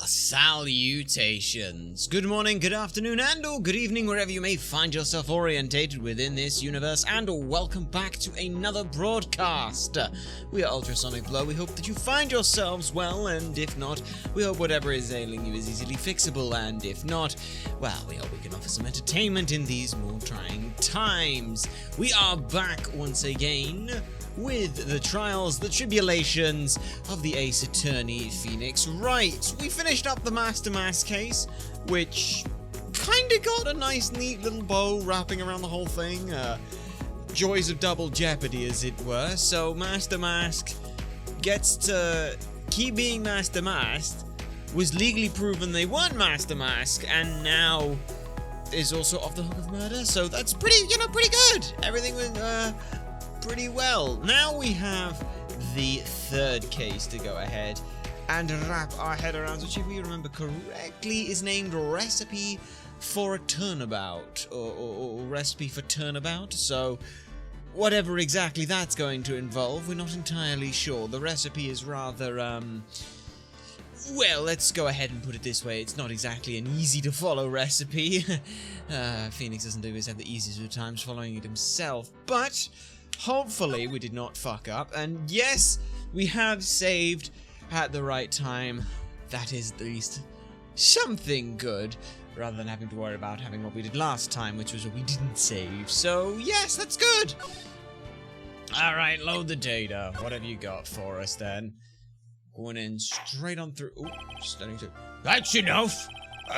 Salutations. Good morning, good afternoon, and or good evening, wherever you may find yourself orientated within this universe, and welcome back to another broadcast. We are Ultrasonic Blow. We hope that you find yourselves well, and if not, we hope whatever is ailing you is easily fixable, and if not, well, we hope we can offer some entertainment in these more trying times. We are back once again with the trials, the tribulations of the ace attorney, Phoenix Wright. We finished up the Master Mask case, which kinda got a nice, neat little bow wrapping around the whole thing. Joys of double jeopardy, as it were. So Master Mask gets to keep being Master Masked, was legally proven they weren't Master Mask, and now is also off the hook of murder. So that's pretty good. Everything went pretty well. Now we have the third case to go ahead and wrap our head around, which, if we remember correctly, is named Recipe for a Turnabout, or Recipe for Turnabout. So whatever exactly that's going to involve, we're not entirely sure. The recipe is rather, well, let's go ahead and put it this way. It's not exactly an easy-to-follow recipe. Phoenix doesn't always have the easiest of times following it himself, but hopefully we did not fuck up, and yes, we have saved at the right time. That is at least something good, rather than having to worry about having what we did last time, which was what we didn't save. So yes, that's good. Alright, load the data. What have you got for us then? Going in straight on through. Ooh, standing through. That's enough.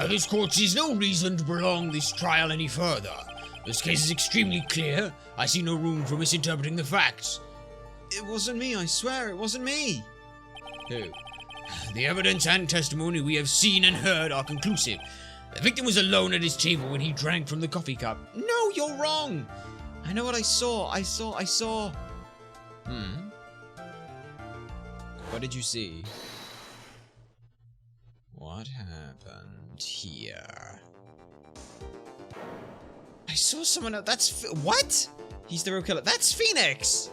This court sees no reason to prolong this trial any further. This case is extremely clear. I see no room for misinterpreting the facts. It wasn't me, I swear, it wasn't me. Who? The evidence and testimony we have seen and heard are conclusive. The victim was alone at his table when he drank from the coffee cup. No, you're wrong. I know what I saw. I saw. What did you see? What happened here? I saw someone else. That's what? He's the real killer. That's Phoenix.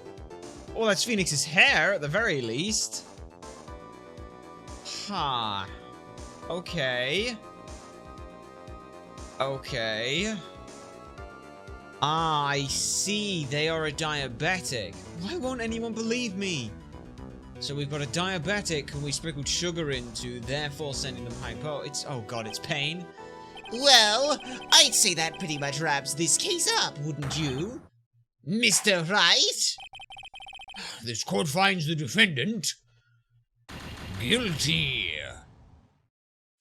Well, that's Phoenix's hair at the very least. Huh. Okay. Okay. Ah, I see. They are a diabetic. Why won't anyone believe me? So we've got a diabetic who we sprinkled sugar into, therefore sending them hypo. Oh god, it's pain. Well, I'd say that pretty much wraps this case up, wouldn't you, Mr. Wright? This court finds the defendant guilty.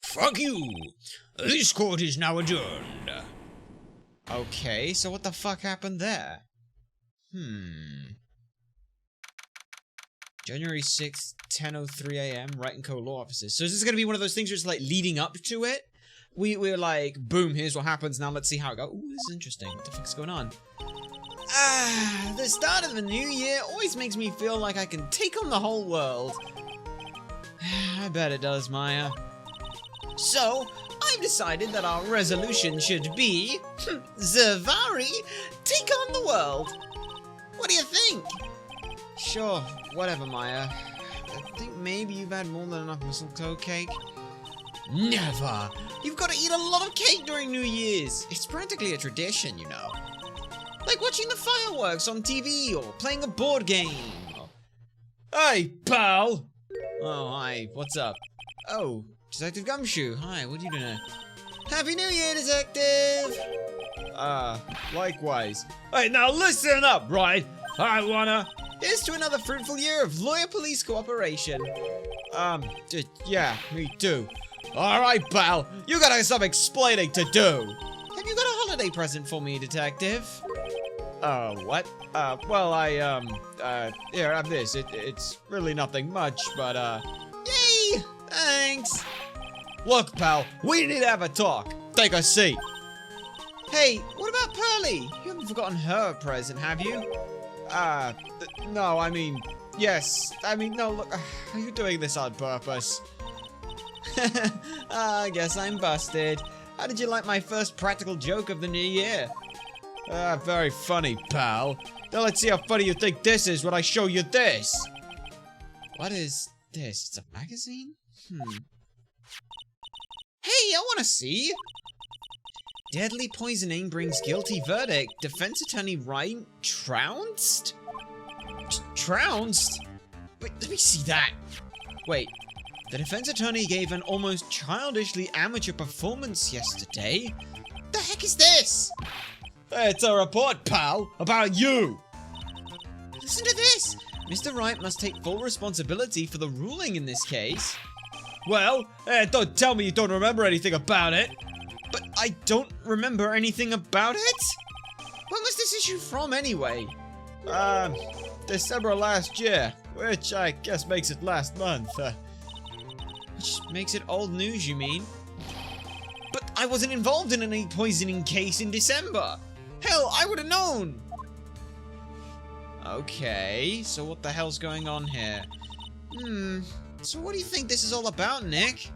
Fuck you. This court is now adjourned. Okay, so what the fuck happened there? January 6th, 10:03 a.m., Wright & Co. law offices. So is this going to be one of those things where it's like leading up to it? We're like, boom, here's what happens, now let's see how it goes. Ooh, this is interesting. What the fuck's going on? The start of the new year always makes me feel like I can take on the whole world. I bet it does, Maya. So, I've decided that our resolution should be, Zavari, take on the world. What do you think? Sure, whatever, Maya. I think maybe you've had more than enough mistletoe cake. Never. You've got to eat a lot of cake during New Year's. It's practically a tradition, you know. Like watching the fireworks on TV or playing a board game. Hey, pal! Oh, hi. What's up? Oh, Detective Gumshoe. Hi, what are you doing? Happy New Year, Detective! Likewise. Hey, now listen up, right? Here's to another fruitful year of lawyer-police cooperation. Yeah, me too. Alright, pal, you gotta have some explaining to do. Have you got a holiday present for me, Detective? What? Well, here, have this. It's really nothing much, but, yay! Thanks! Look, pal, we need to have a talk. Take a seat. Hey, what about Pearly? You haven't forgotten her present, have you? No, I mean, yes. I mean, no, look, are you doing this on purpose? I guess I'm busted. How did you like my first practical joke of the new year? Very funny, pal. Now let's see how funny you think this is when I show you this. What is this? It's a magazine? I want to see. Deadly poisoning brings guilty verdict. Defense attorney Wright trounced? Trounced? Wait, let me see that. Wait, the defense attorney gave an almost childishly amateur performance yesterday. The heck is this? It's a report, pal, about you. Listen to this. Mr. Wright must take full responsibility for the ruling in this case. Well, don't tell me you don't remember anything about it. But I don't remember anything about it? When was this issue from, anyway? December last year, which I guess makes it last month. Which makes it old news, you mean? But I wasn't involved in any poisoning case in December. Hell, I would have known. Okay, so what the hell's going on here? So what do you think this is all about, Nick?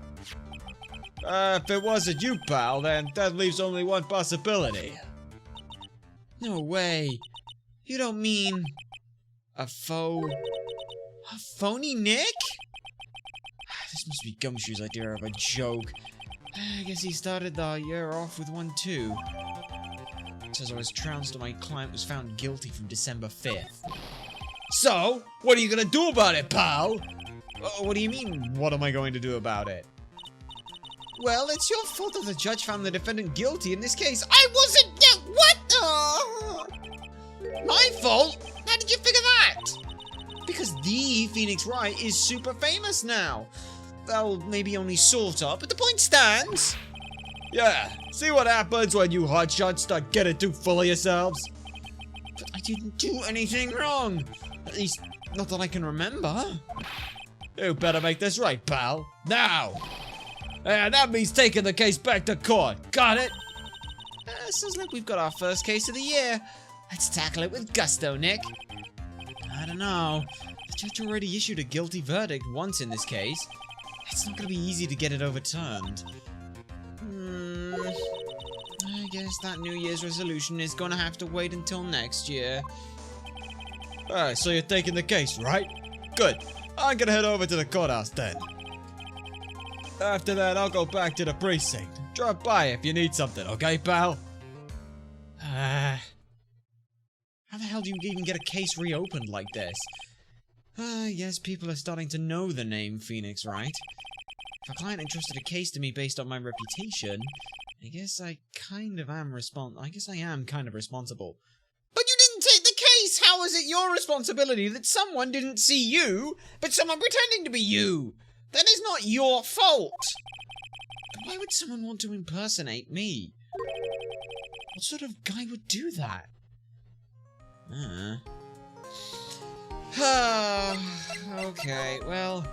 If it wasn't you, pal, then that leaves only one possibility. No way. You don't mean... a phony Nick? This must be Gumshoe's idea of a joke. I guess he started the year off with one too. It says I was trounced and my client was found guilty from December 5th. So, what are you gonna do about it, pal? What do you mean, what am I going to do about it? Well, it's your fault that the judge found the defendant guilty in this case. I wasn't... What? My fault? How did you figure that? Because the Phoenix Wright is super famous now. Well, maybe only sort of, but the point stands. Yeah, see what happens when you hotshots start getting too full of yourselves? But I didn't do anything wrong. At least, not that I can remember. You better make this right, pal. Now! That means taking the case back to court. Got it? Sounds like we've got our first case of the year. Let's tackle it with gusto, Nick. I don't know. The judge already issued a guilty verdict once in this case. It's not gonna be easy to get it overturned. I guess that New Year's resolution is gonna have to wait until next year. Alright, so you're taking the case, right? Good. I'm gonna head over to the courthouse then. After that, I'll go back to the precinct. Drop by if you need something, okay, pal? How the hell do you even get a case reopened like this? I guess people are starting to know the name Phoenix, right? If a client entrusted a case to me based on my reputation, I guess I am kind of responsible. But you didn't take the case! How is it your responsibility that someone didn't see you, but someone pretending to be you? That is not your fault! But why would someone want to impersonate me? What sort of guy would do that? Okay, well,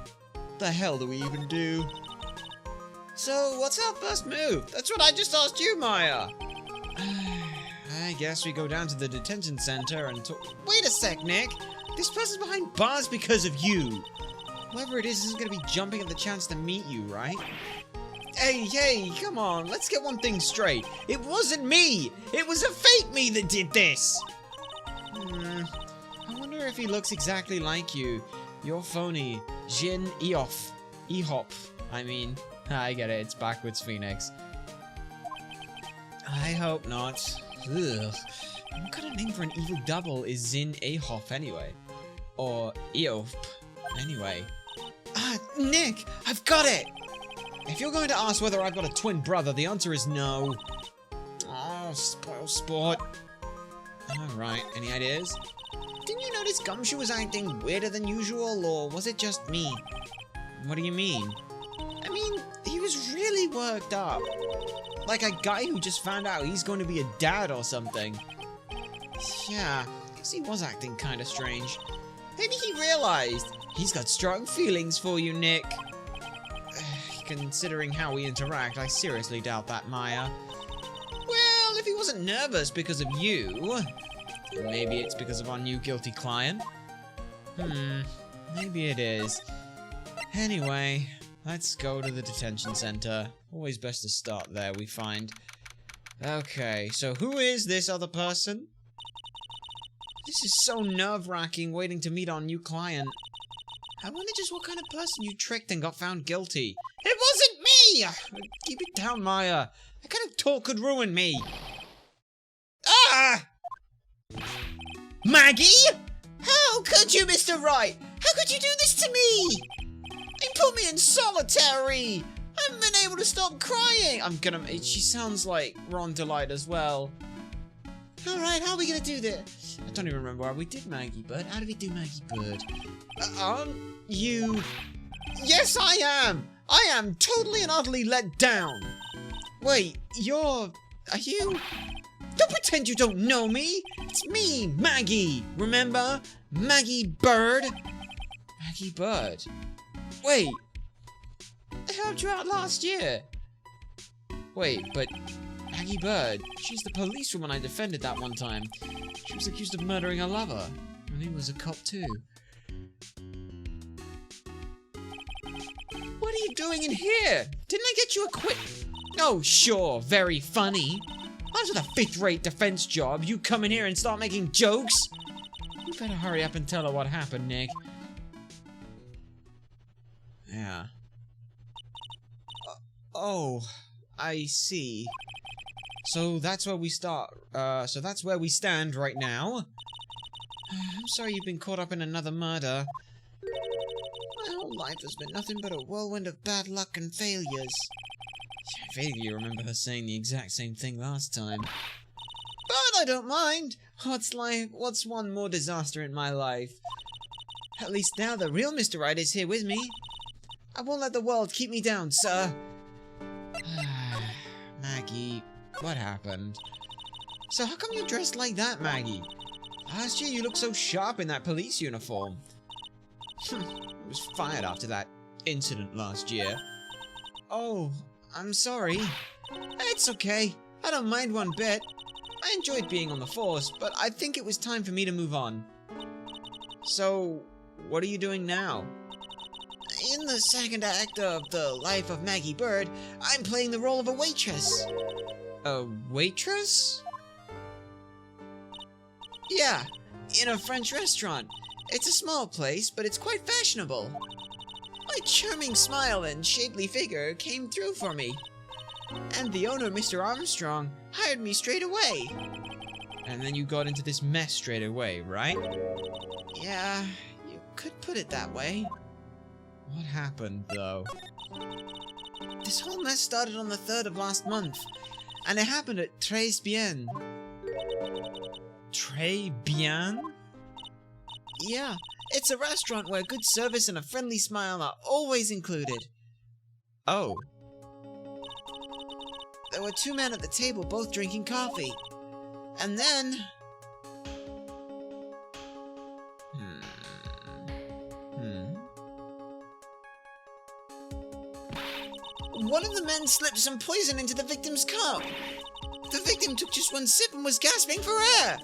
the hell do we even do? So, what's our first move? That's what I just asked you, Maya! I guess we go down to the detention center and talk— Wait a sec, Nick! This person's behind bars because of you! Whoever it is isn't gonna be jumping at the chance to meet you, right? Hey, come on, let's get one thing straight. It wasn't me! It was a fake me that did this! I wonder if he looks exactly like you. You're phony. Jin Ehop. I mean, I get it, it's backwards Phoenix. I hope not. Ugh. What kind of name for an evil double is Zin Ehop anyway? Or Eop, anyway. Nick! I've got it! If you're going to ask whether I've got a twin brother, the answer is no. Oh, spoil sport. Alright, any ideas? Didn't you notice Gumshoe was acting weirder than usual, or was it just me? What do you mean? I mean, he was really worked up. Like a guy who just found out he's going to be a dad or something. Yeah, I guess he was acting kinda strange. Maybe he realized he's got strong feelings for you, Nick. Considering how we interact, I seriously doubt that, Maya. Well, if he wasn't nervous because of you, maybe it's because of our new guilty client. Maybe it is. Anyway, let's go to the detention center. Always best to start there, we find. Okay, so who is this other person? This is so nerve-wracking waiting to meet our new client. I wonder just what kind of person you tricked and got found guilty. It wasn't Maggie! Keep it down, Maya. That kind of talk could ruin me. Ah! Maggie? How could you, Mr. Wright? How could you do this to me? You put me in solitary. I haven't been able to stop crying. She sounds like Ron Delight as well. Alright, how are we gonna do this? I don't even remember how we did Maggie Bird. How did we do Maggie Bird? Yes, I am! I am totally and utterly let down. Wait, are you? Don't pretend you don't know me. It's me, Maggie. Remember? Maggie Bird. Maggie Bird. Wait. I helped you out last year. Wait, but Maggie Bird, she's the policewoman I defended that one time. She was accused of murdering her lover, and he was a cop too. What are you doing in here? Didn't I get you a quick... Oh, sure, very funny. I was with a fifth-rate defense job. You come in here and start making jokes? You better hurry up and tell her what happened, Nick. Yeah. Oh, I see. So that's where we start. So that's where we stand right now. I'm sorry you've been caught up in another murder. My whole life has been nothing but a whirlwind of bad luck and failures. Yeah, I vaguely remember her saying the exact same thing last time. But I don't mind. What's one more disaster in my life? At least now the real Mr. Wright is here with me. I won't let the world keep me down, sir. Maggie, what happened? So how come you're dressed like that, Maggie? Last year you looked so sharp in that police uniform. I was fired after that incident last year. Oh, I'm sorry. It's okay. I don't mind one bit. I enjoyed being on the force, but I think it was time for me to move on. So, what are you doing now? In the second act of The Life of Maggie Bird, I'm playing the role of a waitress. A waitress? Yeah, in a French restaurant. It's a small place, but it's quite fashionable. My charming smile and shapely figure came through for me. And the owner, Mr. Armstrong, hired me straight away. And then you got into this mess straight away, right? Yeah, you could put it that way. What happened, though? This whole mess started on the 3rd of last month, and it happened at Très Bien. Très Bien? Yeah, it's a restaurant where good service and a friendly smile are always included. Oh. There were 2 men at the table, both drinking coffee. And then... One of the men slipped some poison into the victim's cup. The victim took just one sip and was gasping for air.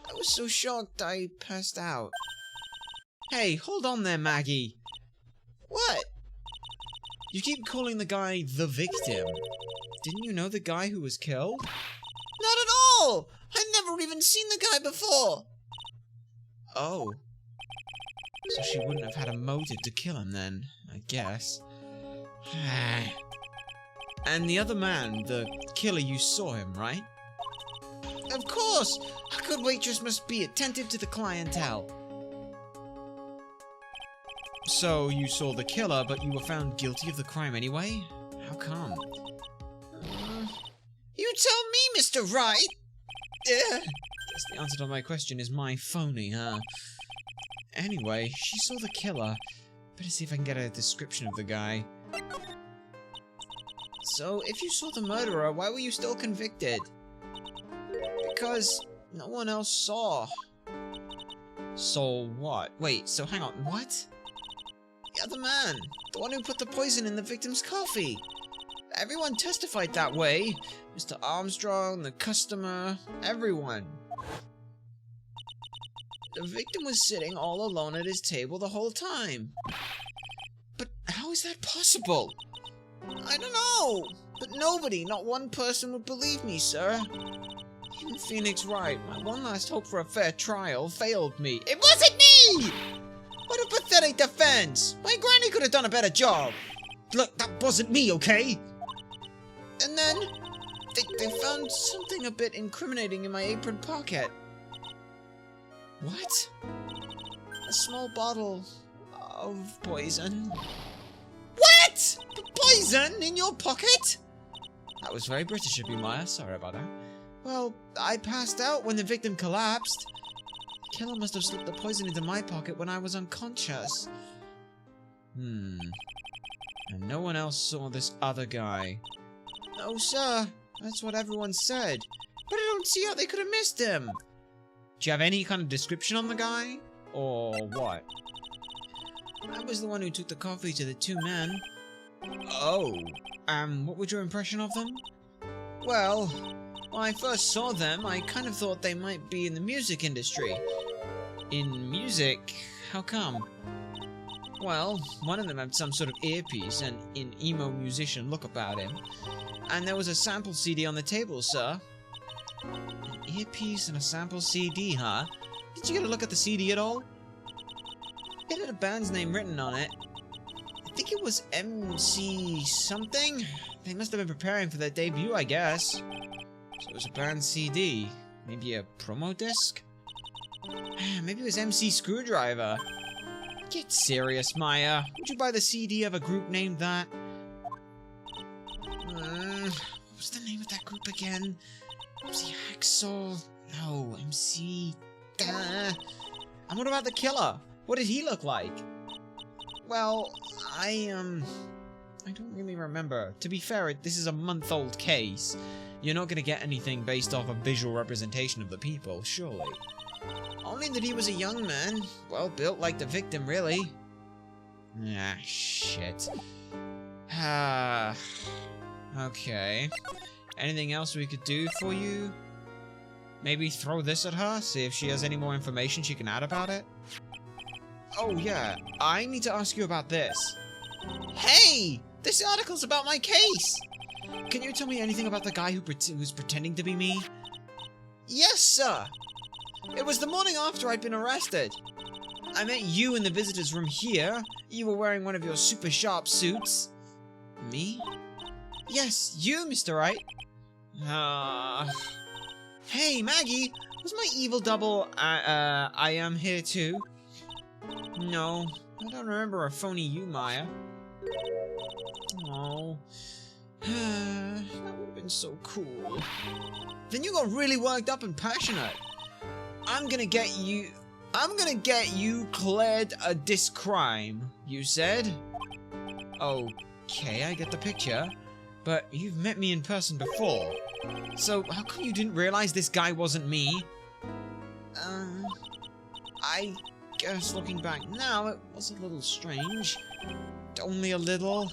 I was so shocked I passed out. Hey, hold on there, Maggie. What? You keep calling the guy the victim. Didn't you know the guy who was killed? Not at all! I've never even seen the guy before. Oh. So she wouldn't have had a motive to kill him then, I guess. And the other man, the killer, you saw him, right? Of course! A good waitress must be attentive to the clientele. So, you saw the killer, but you were found guilty of the crime anyway? How come? You tell me, Mr. Wright! Guess the answer to my question is my phony, huh? Anyway, she saw the killer. Better see if I can get a description of the guy. So, if you saw the murderer, why were you still convicted? Because no one else saw. Saw what? Wait, so hang on, what? The other man, the one who put the poison in the victim's coffee. Everyone testified that way. Mr. Armstrong, the customer, everyone. The victim was sitting all alone at his table the whole time. But how is that possible? I don't know, but nobody, not one person would believe me, sir. Even Phoenix Wright, my one last hope for a fair trial, failed me. It wasn't me! What a pathetic defense! My granny could have done a better job. Look, that wasn't me, okay? And then they found something a bit incriminating in my apron pocket. What? A small bottle of poison. What? Poison in your pocket? That was very British of you, Maya. Sorry about that. Well, I passed out when the victim collapsed. The killer must have slipped the poison into my pocket when I was unconscious. And no one else saw this other guy. No, sir. That's what everyone said. But I don't see how they could have missed him. Do you have any kind of description on the guy? Or what? I was the one who took the coffee to the two men. Oh. What was your impression of them? Well, when I first saw them, I kind of thought they might be in the music industry. In music? How come? Well, one of them had some sort of earpiece and an emo musician look about him. And there was a sample CD on the table, sir. An earpiece and a sample CD, huh? Did you get a look at the CD at all? It had a band's name written on it. I think it was MC something. They must have been preparing for their debut, I guess. So it was a band CD. Maybe a promo disc? Maybe it was MC Screwdriver. Get serious, Maya. Would you buy the CD of a group named that? What was the name of that group again? MC Hacksaw? No, MC... And what about the killer? What did he look like? Well, I don't really remember. To be fair, this is a month-old case. You're not gonna get anything based off a visual representation of the people, surely. Only that he was a young man. Well built like the victim, really. Ah, shit. Okay. Anything else we could do for you? Maybe throw this at her, see if she has any more information she can add about it? Oh yeah, I need to ask you about this. Hey! This article's about my case! Can you tell me anything about the guy who's pretending to be me? Yes, sir! It was the morning after I'd been arrested. I met you in the visitor's room here. You were wearing one of your super sharp suits. Me? Yes, you, Mr. Wright. Hey, Maggie! Was my evil double, I am here too? No, I don't remember a phony you, Maya. Oh. That would have been so cool. Then you got really worked up and passionate. I'm gonna get you cleared of this crime, you said? Okay, I get the picture. But you've met me in person before. So how come you didn't realize this guy wasn't me? I guess looking back now, it was a little strange. Only a little.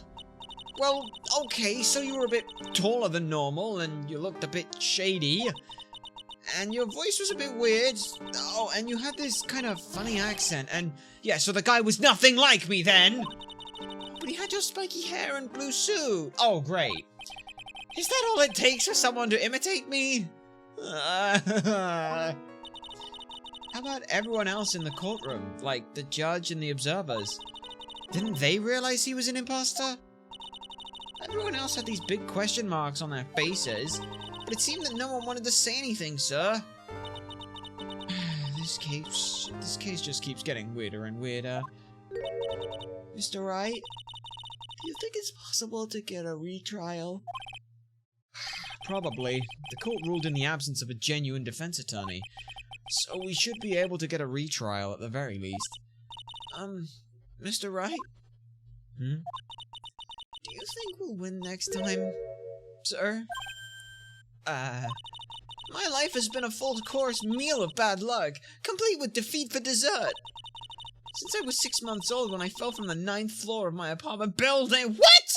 Well, okay, so you were a bit taller than normal, and you looked a bit shady. And your voice was a bit weird. Oh, and you had this kind of funny accent, and yeah, so the guy was nothing like me then! But he had your spiky hair and blue suit. Oh, great. Is that all it takes for someone to imitate me? How about everyone else in the courtroom, like the judge and the observers? Didn't they realize he was an imposter? Everyone else had these big question marks on their faces, but it seemed that no one wanted to say anything, sir. This case just keeps getting weirder and weirder. Mr. Wright, do you think it's possible to get a retrial? Probably. The court ruled in the absence of a genuine defense attorney, so we should be able to get a retrial at the very least. Mr. Wright? Do you think we'll win next time, sir? My life has been a full-course meal of bad luck, complete with defeat for dessert. Since I was 6 months old when I fell from the 9th floor of my apartment building. What?!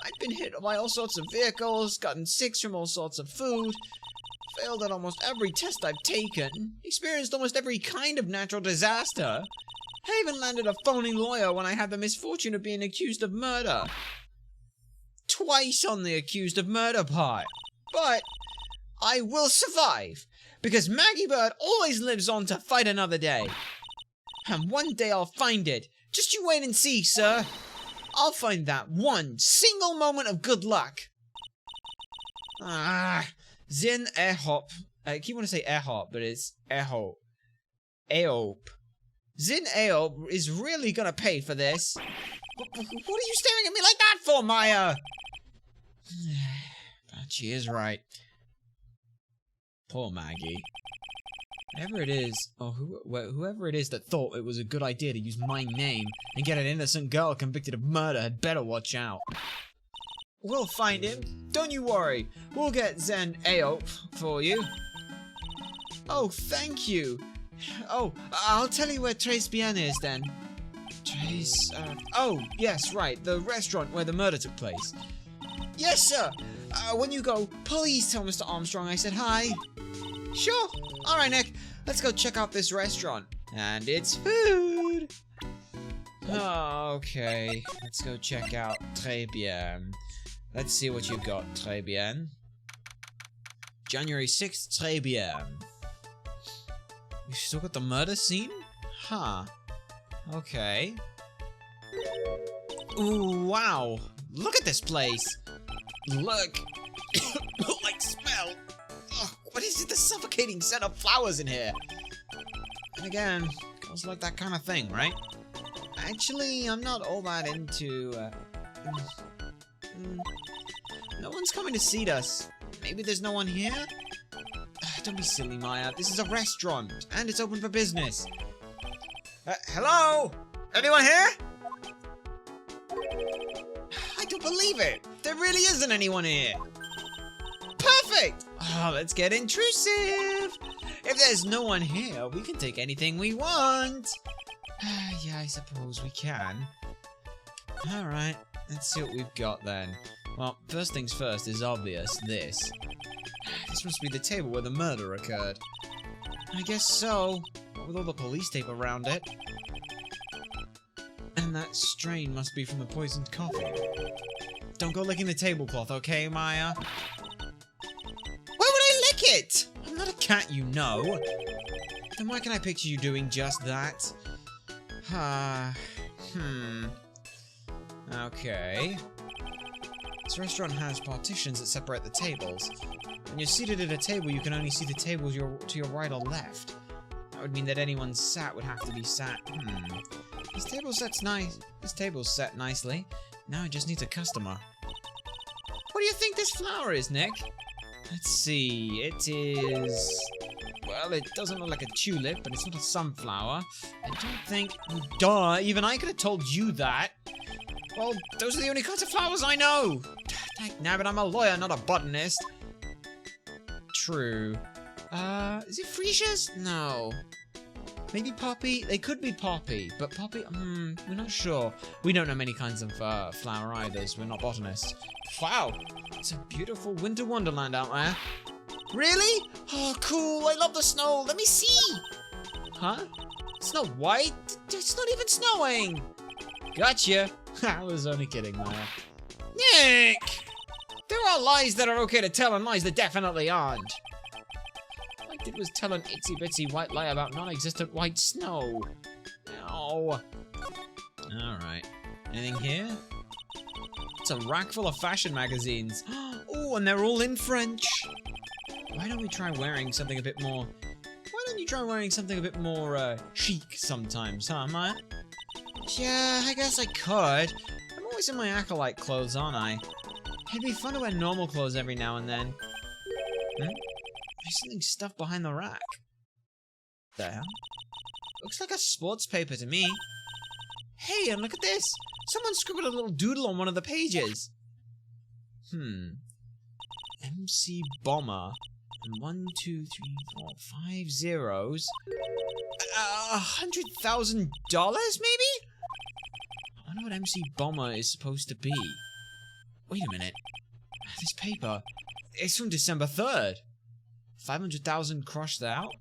I'd been hit by all sorts of vehicles, gotten sick from all sorts of food, failed at almost every test I've taken, experienced almost every kind of natural disaster. I even landed a phony lawyer when I had the misfortune of being accused of murder. Twice on the accused of murder part. But I will survive, because Maggie Bird always lives on to fight another day. And one day I'll find it. Just you wait and see, sir. I'll find that one single moment of good luck. Zin Ehop. I keep wanting to say Ehop, but it's Ehop. Eop. Zin Eop is really gonna pay for this. What are you staring at me like that for, Maya? But she is right. Poor Maggie. Whatever it is, or whoever it is that thought it was a good idea to use my name and get an innocent girl convicted of murder had better watch out. We'll find him. Don't you worry. We'll get Zen Aop for you. Oh, thank you. Oh, I'll tell you where Tres Bien is then. Oh, yes, right. The restaurant where the murder took place. Yes, sir. When you go, please tell Mr. Armstrong I said hi. Sure. Alright, Nick. Let's go check out this restaurant. And it's food. Okay. Let's go check out Très Bien. Let's see what you've got, Très Bien. January 6th, Très Bien. You still got the murder scene? Huh. Okay. Ooh, wow. Look at this place. Look. Like smell. Ugh, what is it? The suffocating scent of flowers in here. And again, girls like that kind of thing, right? Actually, I'm not all that into, No one's coming to seat us. Maybe there's no one here? Don't be silly, Maya. This is a restaurant, and it's open for business. Hello? Anyone here? I don't believe it. There really isn't anyone here. Perfect. Oh, let's get intrusive. If there's no one here, we can take anything we want. Yeah, I suppose we can. Alright, let's see what we've got then. Well, first things first is obvious, this. This must be the table where the murder occurred. I guess so, with all the police tape around it. And that strain must be from the poisoned coffee. Don't go licking the tablecloth, okay, Maya? Why would I lick it? I'm not a cat, you know. Then why can I picture you doing just that? Okay. This restaurant has partitions that separate the tables. When you're seated at a table, you can only see the tables to your right or left. That would mean that anyone sat would have to be sat. This table's set nicely. Now it just needs a customer. What do you think this flower is, Nick? Let's see. It is... Well, it doesn't look like a tulip, but it's not a sunflower. I don't think... Duh, even I could have told you that. Well, those are the only kinds of flowers I know. Nabbit, I'm a lawyer, not a botanist. True. Is it freesias? No. Maybe poppy? They could be poppy, but poppy, we're not sure. We don't know many kinds of flower either, so we're not botanists. Wow, it's a beautiful winter wonderland out there. Really? Oh, cool, I love the snow. Let me see. Huh? Snow White? It's not even snowing. Gotcha. I was only kidding, Maya. Nick! There are lies that are okay to tell and lies that definitely aren't. All I did was tell an itsy-bitsy white lie about non-existent white snow. No. Alright. Anything here? It's a rack full of fashion magazines. Oh, and they're all in French. Why don't we try wearing something a bit more... Why don't you try wearing something a bit more, chic sometimes, huh, Maya? Yeah, I guess I could. I'm always in my acolyte clothes, aren't I? It'd be fun to wear normal clothes every now and then. There's something stuffed behind the rack. The hell? Looks like a sports paper to me. Hey, and look at this! Someone scribbled a little doodle on one of the pages. MC Bomber. And 1, 2, 3, 4, 5 zeros. $100,000 maybe? I wonder what MC Bomber is supposed to be. Wait a minute. This paper, it's from December 3rd. 500,000 crushed out?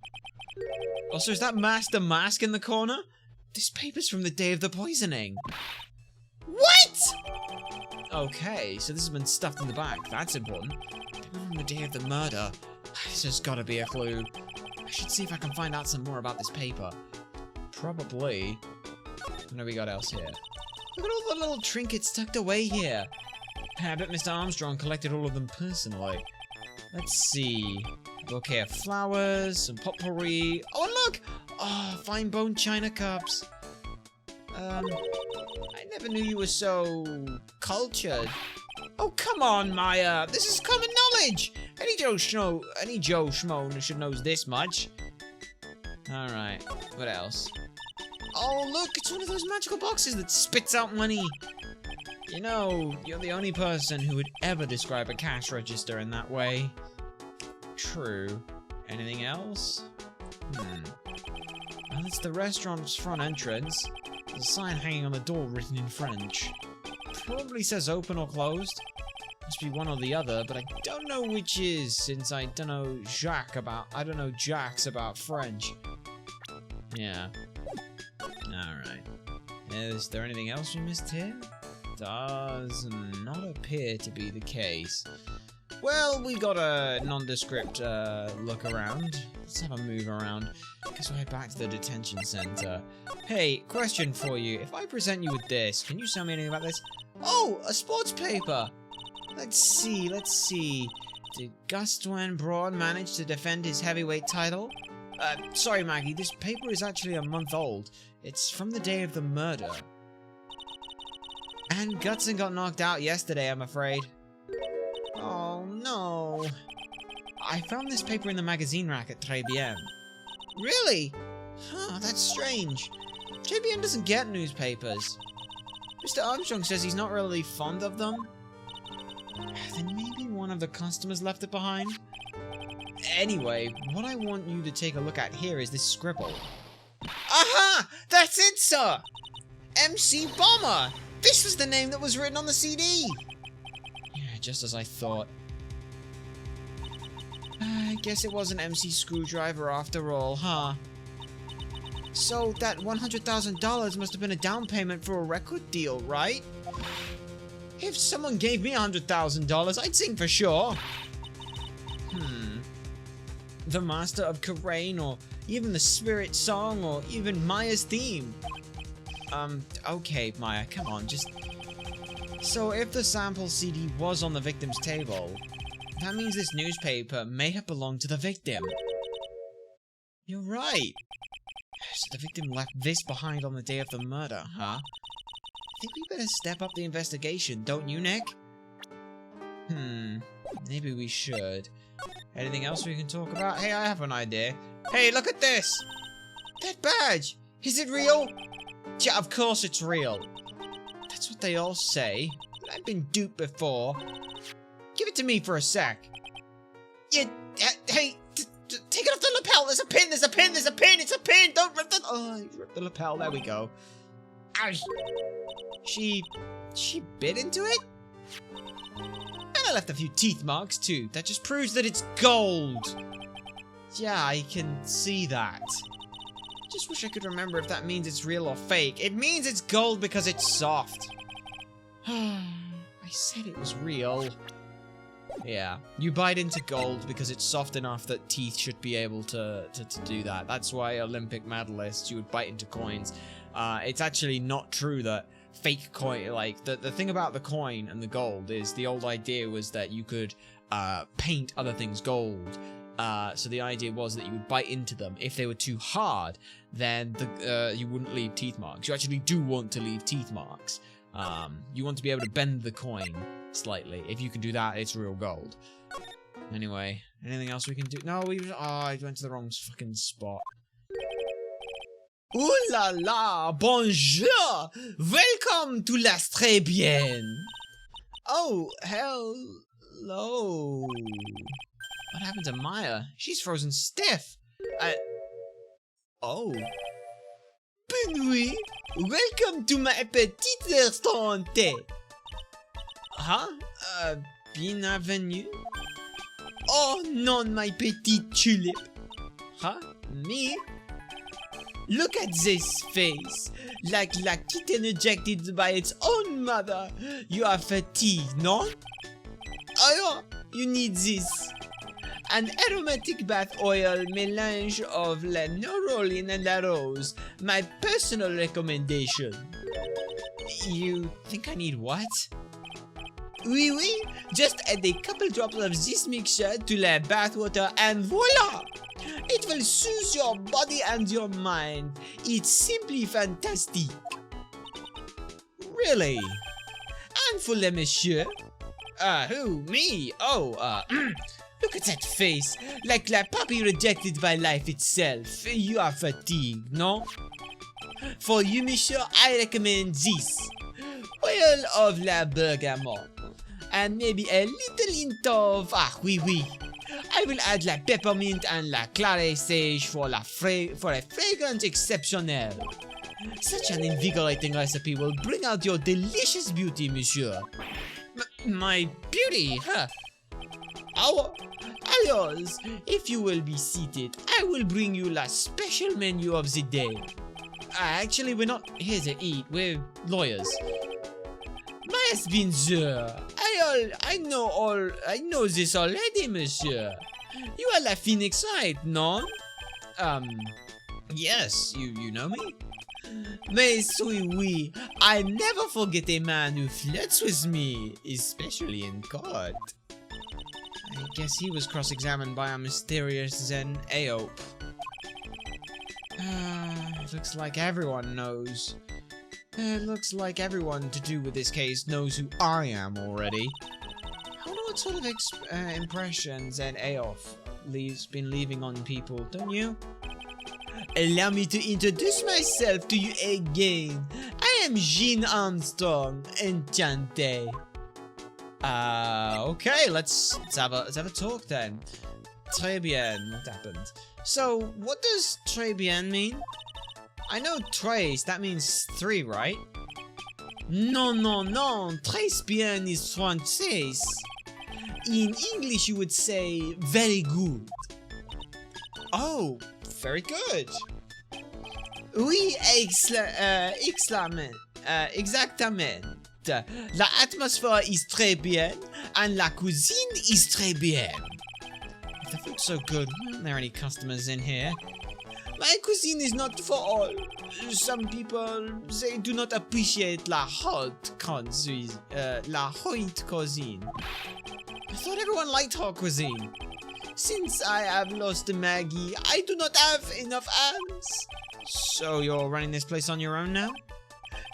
Also, is that Master Mask in the corner? This paper's from the day of the poisoning. What? Okay, so this has been stuffed in the back. That's important. Paper from the day of the murder. This has got to be a clue. I should see if I can find out some more about this paper. Probably. What do we got else here? Look at all the little trinkets tucked away here. I bet Mr. Armstrong collected all of them personally. Let's see. Bouquet of flowers, some potpourri. Oh, and look! Oh, fine bone china cups. I never knew you were so cultured. Oh, come on, Maya. This is common knowledge. Any Joe Schmo should know this much. Alright, what else? Oh, look, it's one of those magical boxes that spits out money. You know, you're the only person who would ever describe a cash register in that way. True. Anything else? Well, it's the restaurant's front entrance. There's a sign hanging on the door written in French. Probably says open or closed. Must be one or the other, but I don't know which is, since I don't know jacks about French. Yeah. Alright. Is there anything else we missed here? Does not appear to be the case. Well, we got a nondescript look around. Let's have a move around. Guess we'll head back to the detention center. Hey, question for you. If I present you with this, can you tell me anything about this? Oh, a sports paper! Let's see. Did Gustwan Braun manage to defend his heavyweight title? Sorry, Maggie, this paper is actually a month old. It's from the day of the murder. And Gutson got knocked out yesterday, I'm afraid. Oh, no. I found this paper in the magazine rack at Tribulations. Really? Huh, that's strange. JBM doesn't get newspapers. Mr. Armstrong says he's not really fond of them. Then maybe one of the customers left it behind? Anyway, what I want you to take a look at here is this scribble. Aha! That's it, sir! MC Bomber! This was the name that was written on the CD! Yeah, just as I thought. I guess it wasn't MC Screwdriver after all, huh? So that $100,000 must have been a down payment for a record deal, right? If someone gave me $100,000, I'd sing for sure. The Master of Karain, or even the Spirit Song, or even Maya's theme. Okay, Maya, come on, just... So if the sample CD was on the victim's table, that means this newspaper may have belonged to the victim. You're right. So the victim left this behind on the day of the murder, huh? I think we better step up the investigation, don't you, Nick? Maybe we should. Anything else we can talk about? Hey, I have an idea. Hey, look at this! That badge! Is it real? Yeah, of course it's real. That's what they all say, but I've been duped before. Give it to me for a sec. Yeah, hey, take it off the lapel! There's a pin! It's a pin! Don't rip the... Oh, you ripped the lapel, there we go. Ow! She bit into it? And I left a few teeth marks too. That just proves that it's gold. Yeah, I can see that. Just wish I could remember if that means it's real or fake. It means it's gold because it's soft. I said it was real. Yeah, you bite into gold because it's soft enough that teeth should be able to do that. That's why Olympic medalists, you would bite into coins. It's actually not true that fake coin, like, the thing about the coin and the gold is the old idea was that you could paint other things gold. So the idea was that you would bite into them. If they were too hard, then you wouldn't leave teeth marks. You actually do want to leave teeth marks. You want to be able to bend the coin slightly. If you can do that, it's real gold. Anyway, anything else we can do? No, I went to the wrong fucking spot. Ooh la la, bonjour! Welcome to Las Tribulations! Oh, hello. What happened to Maya? She's frozen stiff. Oh. Benoit, welcome to my petit restaurant. Huh? Bienvenue? Oh non, my petite tulip. Huh? Me? Look at this face, like a kitten ejected by its own mother. You are fatigued, no? Oh, you need this. An aromatic bath oil mélange of la nerolin and la rose. My personal recommendation. You think I need what? Oui, oui. Just add a couple drops of this mixture to la bathwater and voila! It will soothe your body and your mind. It's simply fantastic. Really? And for le monsieur? Who? Me? Oh, Look at that face, like la puppy rejected by life itself. You are fatigued, no? For you, monsieur, I recommend this. Oil of la bergamot. And maybe a little hint of, oui, oui. I will add la peppermint and la claret sage for a fragrance exceptionnel. Such an invigorating recipe will bring out your delicious beauty, monsieur. my beauty, huh? Yours. If you will be seated, I will bring you la special menu of the day. Actually, we're not here to eat. We're lawyers. Mas bien sûr. I know this already, monsieur. You are la Phoenix Wright, non? Yes, you know me? Mais oui, I never forget a man who flirts with me, especially in court. I guess he was cross-examined by our mysterious Zen Aope. Looks like everyone knows. It looks like everyone to do with this case knows who I am already. I wonder what sort of impression Zen Aope been leaving on people, don't you? Allow me to introduce myself to you again. I am Jean Armstrong, enchanté. Okay, let's have a talk then. Très bien, what happened? So, what does très bien mean? I know tres, that means 3, right? Non, très bien is français. In English, you would say very good. Oh, very good. Oui, exactement. La atmosphere is très bien, and la cuisine is très bien. If the food's so good, why aren't there any customers in here? My cuisine is not for all. Some people, they do not appreciate la haute cuisine. I thought everyone liked hot cuisine. Since I have lost Maggie, I do not have enough hands. So you're running this place on your own now?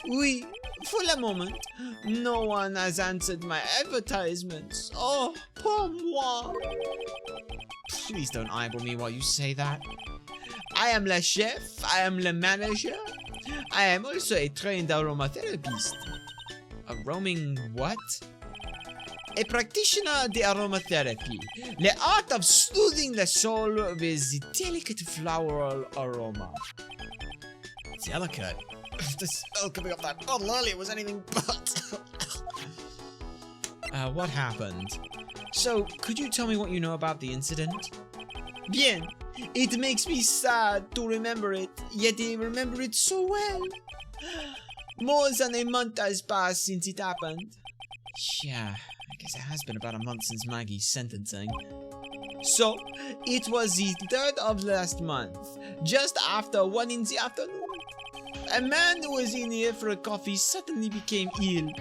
Oui, for the moment. No one has answered my advertisements. Oh, pour moi. Please don't eyeball me while you say that. I am la chef, I am la manager. I am also a trained aromatherapist. A roaming what? A practitioner of the aromatherapy, the art of soothing the soul with the delicate floral aroma. Delicate? The smell coming off that bottle earlier was anything but. What happened? So, could you tell me what you know about the incident? Bien. It makes me sad to remember it, yet I remember it so well. More than a month has passed since it happened. Yeah, I guess it has been about a month since Maggie's sentencing. So, it was the 3rd of last month, just after 1 in the afternoon. A man who was in here for a coffee suddenly became ill.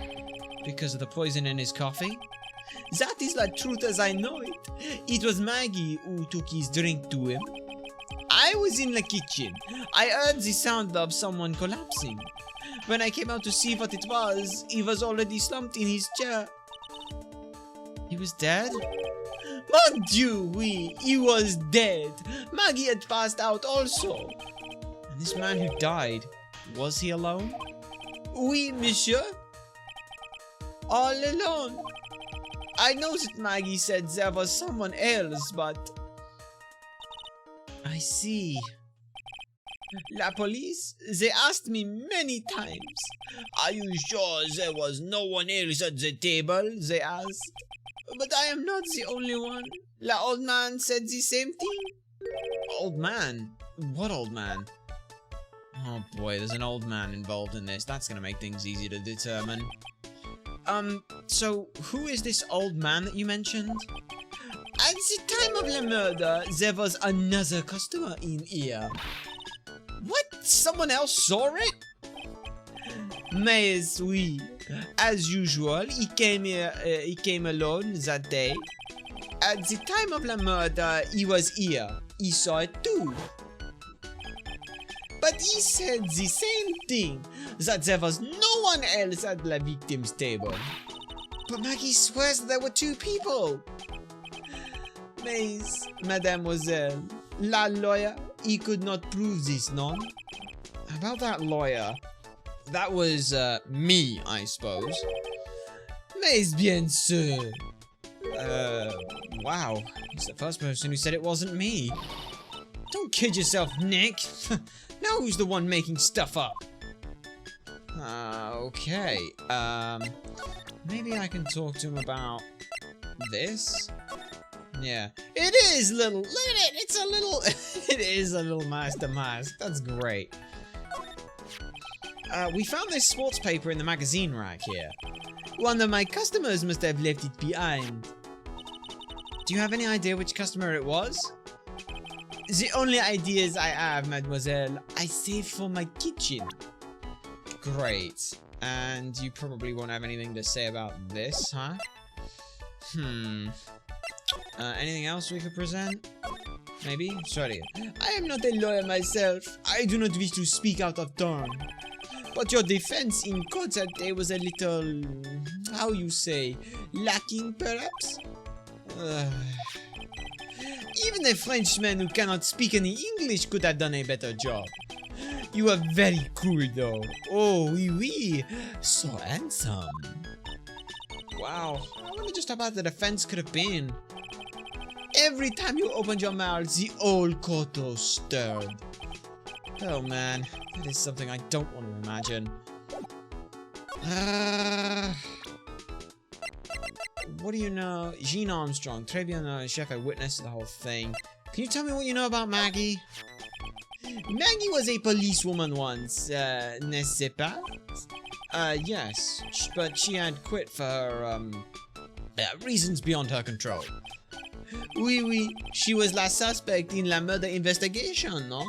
Because of the poison in his coffee? That is the truth as I know it. It was Maggie who took his drink to him. I was in the kitchen. I heard the sound of someone collapsing. When I came out to see what it was, he was already slumped in his chair. He was dead? Mon Dieu, oui, he was dead. Maggie had passed out also. And this man who died, was he alone? Oui, monsieur. All alone. I know that Maggie said there was someone else, but... I see. La police, they asked me many times. Are you sure there was no one else at the table? They asked. But I am not the only one. La old man said the same thing. Old man? What old man? Oh boy, there's an old man involved in this. That's gonna make things easy to determine. So who is this old man that you mentioned? At the time of the murder, there was another customer in here. What? Someone else saw it? Mais oui. As usual, he came here. He came alone that day. At the time of the murder, he was here. He saw it too. But he said the same thing, that there was no one else at the victim's table. But Maggie swears there were two people. Mais, mademoiselle, la lawyer, he could not prove this, no? About that lawyer, that was me, I suppose. Mais bien sûr. Wow, he's the first person who said it wasn't me. Don't kid yourself, Nick. Now who's the one making stuff up? Okay, maybe I can talk to him about this? Yeah, it is little, look at it, it's a little, it is a little master mask, that's great. We found this sports paper in the magazine rack here. One of my customers must have left it behind. Do you have any idea which customer it was? The only ideas I have, mademoiselle, I save for my kitchen. Great. And you probably won't have anything to say about this, huh? Anything else we could present? Maybe? Sorry. I am not a lawyer myself. I do not wish to speak out of turn. But your defense in court that day was a little, how you say, lacking perhaps? Even a Frenchman who cannot speak any English could have done a better job. You are very cool though. Oh, oui, oui. So handsome. Wow. I wonder just how bad the defense could have been. Every time you opened your mouth, the whole courtroom stirred. Oh man, that is something I don't want to imagine. What do you know? Jean Armstrong, Tribulations chef, a witness to the whole thing. Can you tell me what you know about Maggie? Maggie was a policewoman once, n'est-ce pas? Yes, but she had quit for her, reasons beyond her control. Oui, oui, she was la suspect in la murder investigation, no?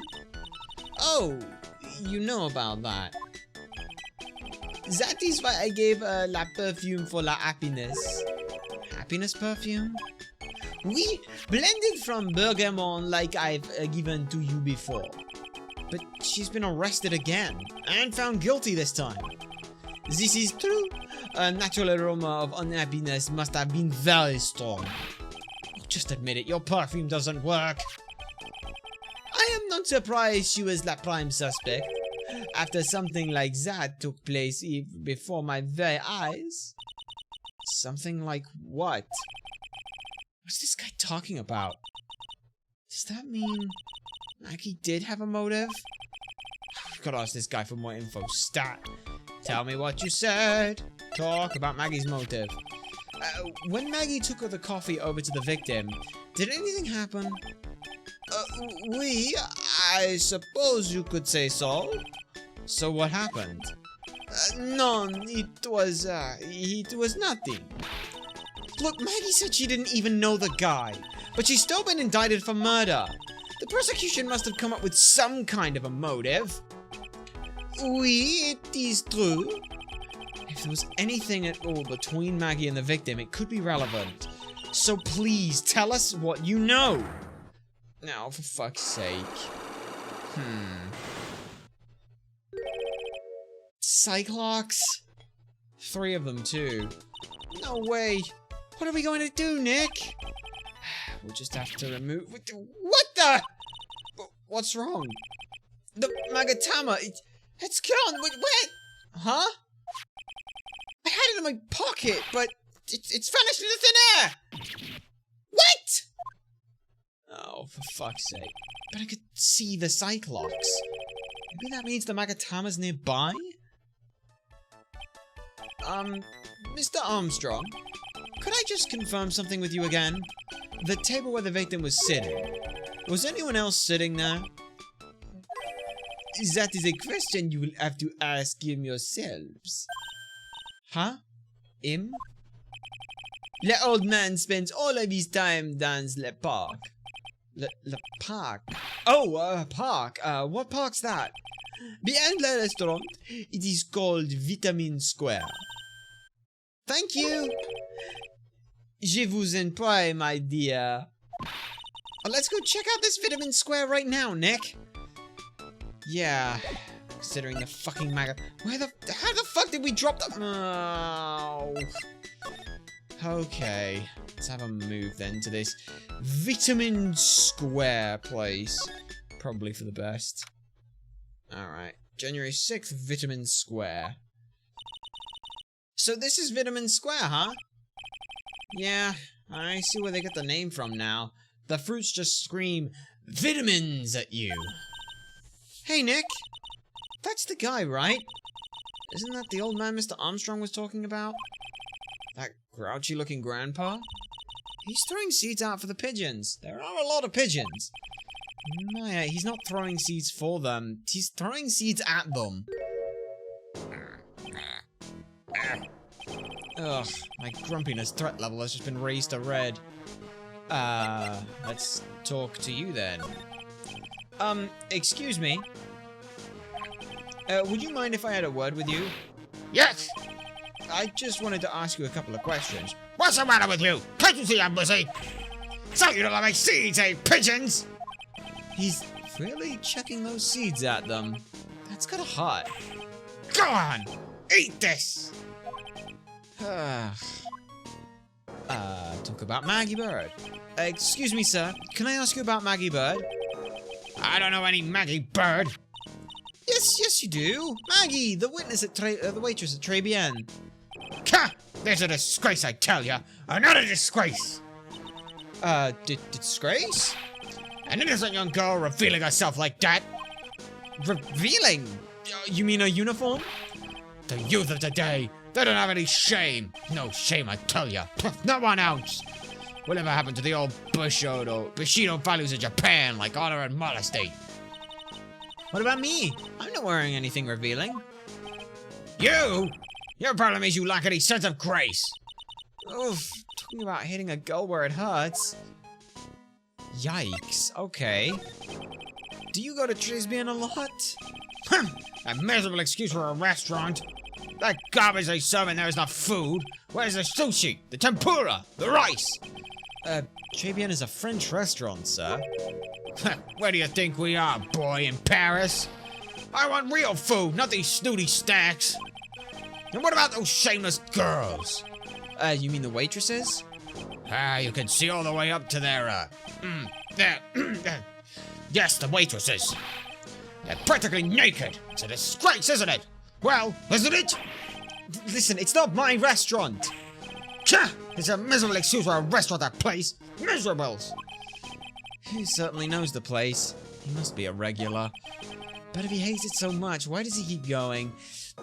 Oh, you know about that. That is why I gave her la perfume for la happiness. Happiness perfume? Oui, blended from bergamot like I've given to you before. But she's been arrested again, and found guilty this time. This is true. A natural aroma of unhappiness must have been very strong. Just admit it, your perfume doesn't work. I am not surprised she was the prime suspect. After something like that took place before my very eyes. Something like what? What's this guy talking about? Does that mean Maggie did have a motive? We've got to ask this guy for more info. Stat. Tell me what you said. Talk about Maggie's motive. When Maggie took the coffee over to the victim, did anything happen? Oui, I suppose you could say so. So what happened? None. It was nothing. Look, Maggie said she didn't even know the guy, but she's still been indicted for murder. The prosecution must have come up with some kind of a motive. Oui, it is true. If there was anything at all between Maggie and the victim, it could be relevant. So please, tell us what you know. Now, for fuck's sake. Cyclops? 3 of them, too. No way. What are we going to do, Nick? We'll just have to remove... What the? What's wrong? The Magatama, it's gone. Wait, huh? I had it in my pocket, but it's vanished into thin air. What? Oh, for fuck's sake. But I could see the Cyclops. Maybe that means the Magatama's nearby? Mr. Armstrong, could I just confirm something with you again? The table where the victim was sitting. Was anyone else sitting there? That is a question you will have to ask him yourselves. Huh? Him? The old man spends all of his time dans le park. Le park? Oh, park. What park's that? Behind the restaurant, it is called Vitamin Square. Thank you. Je vous en prie, my dear. Let's go check out this Vitamin Square right now, Nick. Yeah, considering the fucking maggot. How the fuck did we drop the... Oh. Okay, let's have a move then to this Vitamin Square place. Probably for the best. Alright, January 6th, Vitamin Square. So this is Vitamin Square, huh? Yeah, I see where they get the name from now. The fruits just scream vitamins at you. Hey, Nick. That's the guy, right? Isn't that the old man Mr. Armstrong was talking about? That grouchy-looking grandpa? He's throwing seeds out for the pigeons. There are a lot of pigeons. Maya, he's not throwing seeds for them. He's throwing seeds at them. Ugh, my grumpiness threat level has just been raised to red. Let's talk to you then. Excuse me. Would you mind if I had a word with you? Yes! I just wanted to ask you a couple of questions. What's the matter with you? Can't you see I'm busy? So you don't like my seeds, eh, pigeons? He's really chucking those seeds at them. That's kinda hot. Go on! Eat this! Talk about Maggie Bird. Excuse me, sir. Can I ask you about Maggie Bird? I don't know any Maggie Bird. Yes, you do. Maggie, the witness at the waitress at Tribulations. Ha! There's a disgrace, I tell ya. Another disgrace. Disgrace? An innocent young girl revealing herself like that. Revealing? You mean a uniform? The youth of today, they don't have any shame. No shame, I tell ya. Not 1 ounce. Whatever happened to the old Bushido values of Japan, like honor and modesty? What about me? I'm not wearing anything revealing. You? Your problem is you lack any sense of grace. Oof, talking about hitting a girl where it hurts. Yikes, okay. Do you go to Tribulations a lot? A miserable excuse for a restaurant. That garbage they serve in there is not food. Where's the sushi, the tempura, the rice? Tribulations is a French restaurant, sir. Where do you think we are, boy, in Paris? I want real food, not these snooty snacks. And what about those shameless girls? You mean the waitresses? You can see all the way up to their, yes, the waitresses. They're practically naked. It's a disgrace, isn't it? Well, isn't it? Listen, it's not my restaurant. It's a miserable excuse for a restaurant, that place. Miserables. He certainly knows the place. He must be a regular. But if he hates it so much, why does he keep going?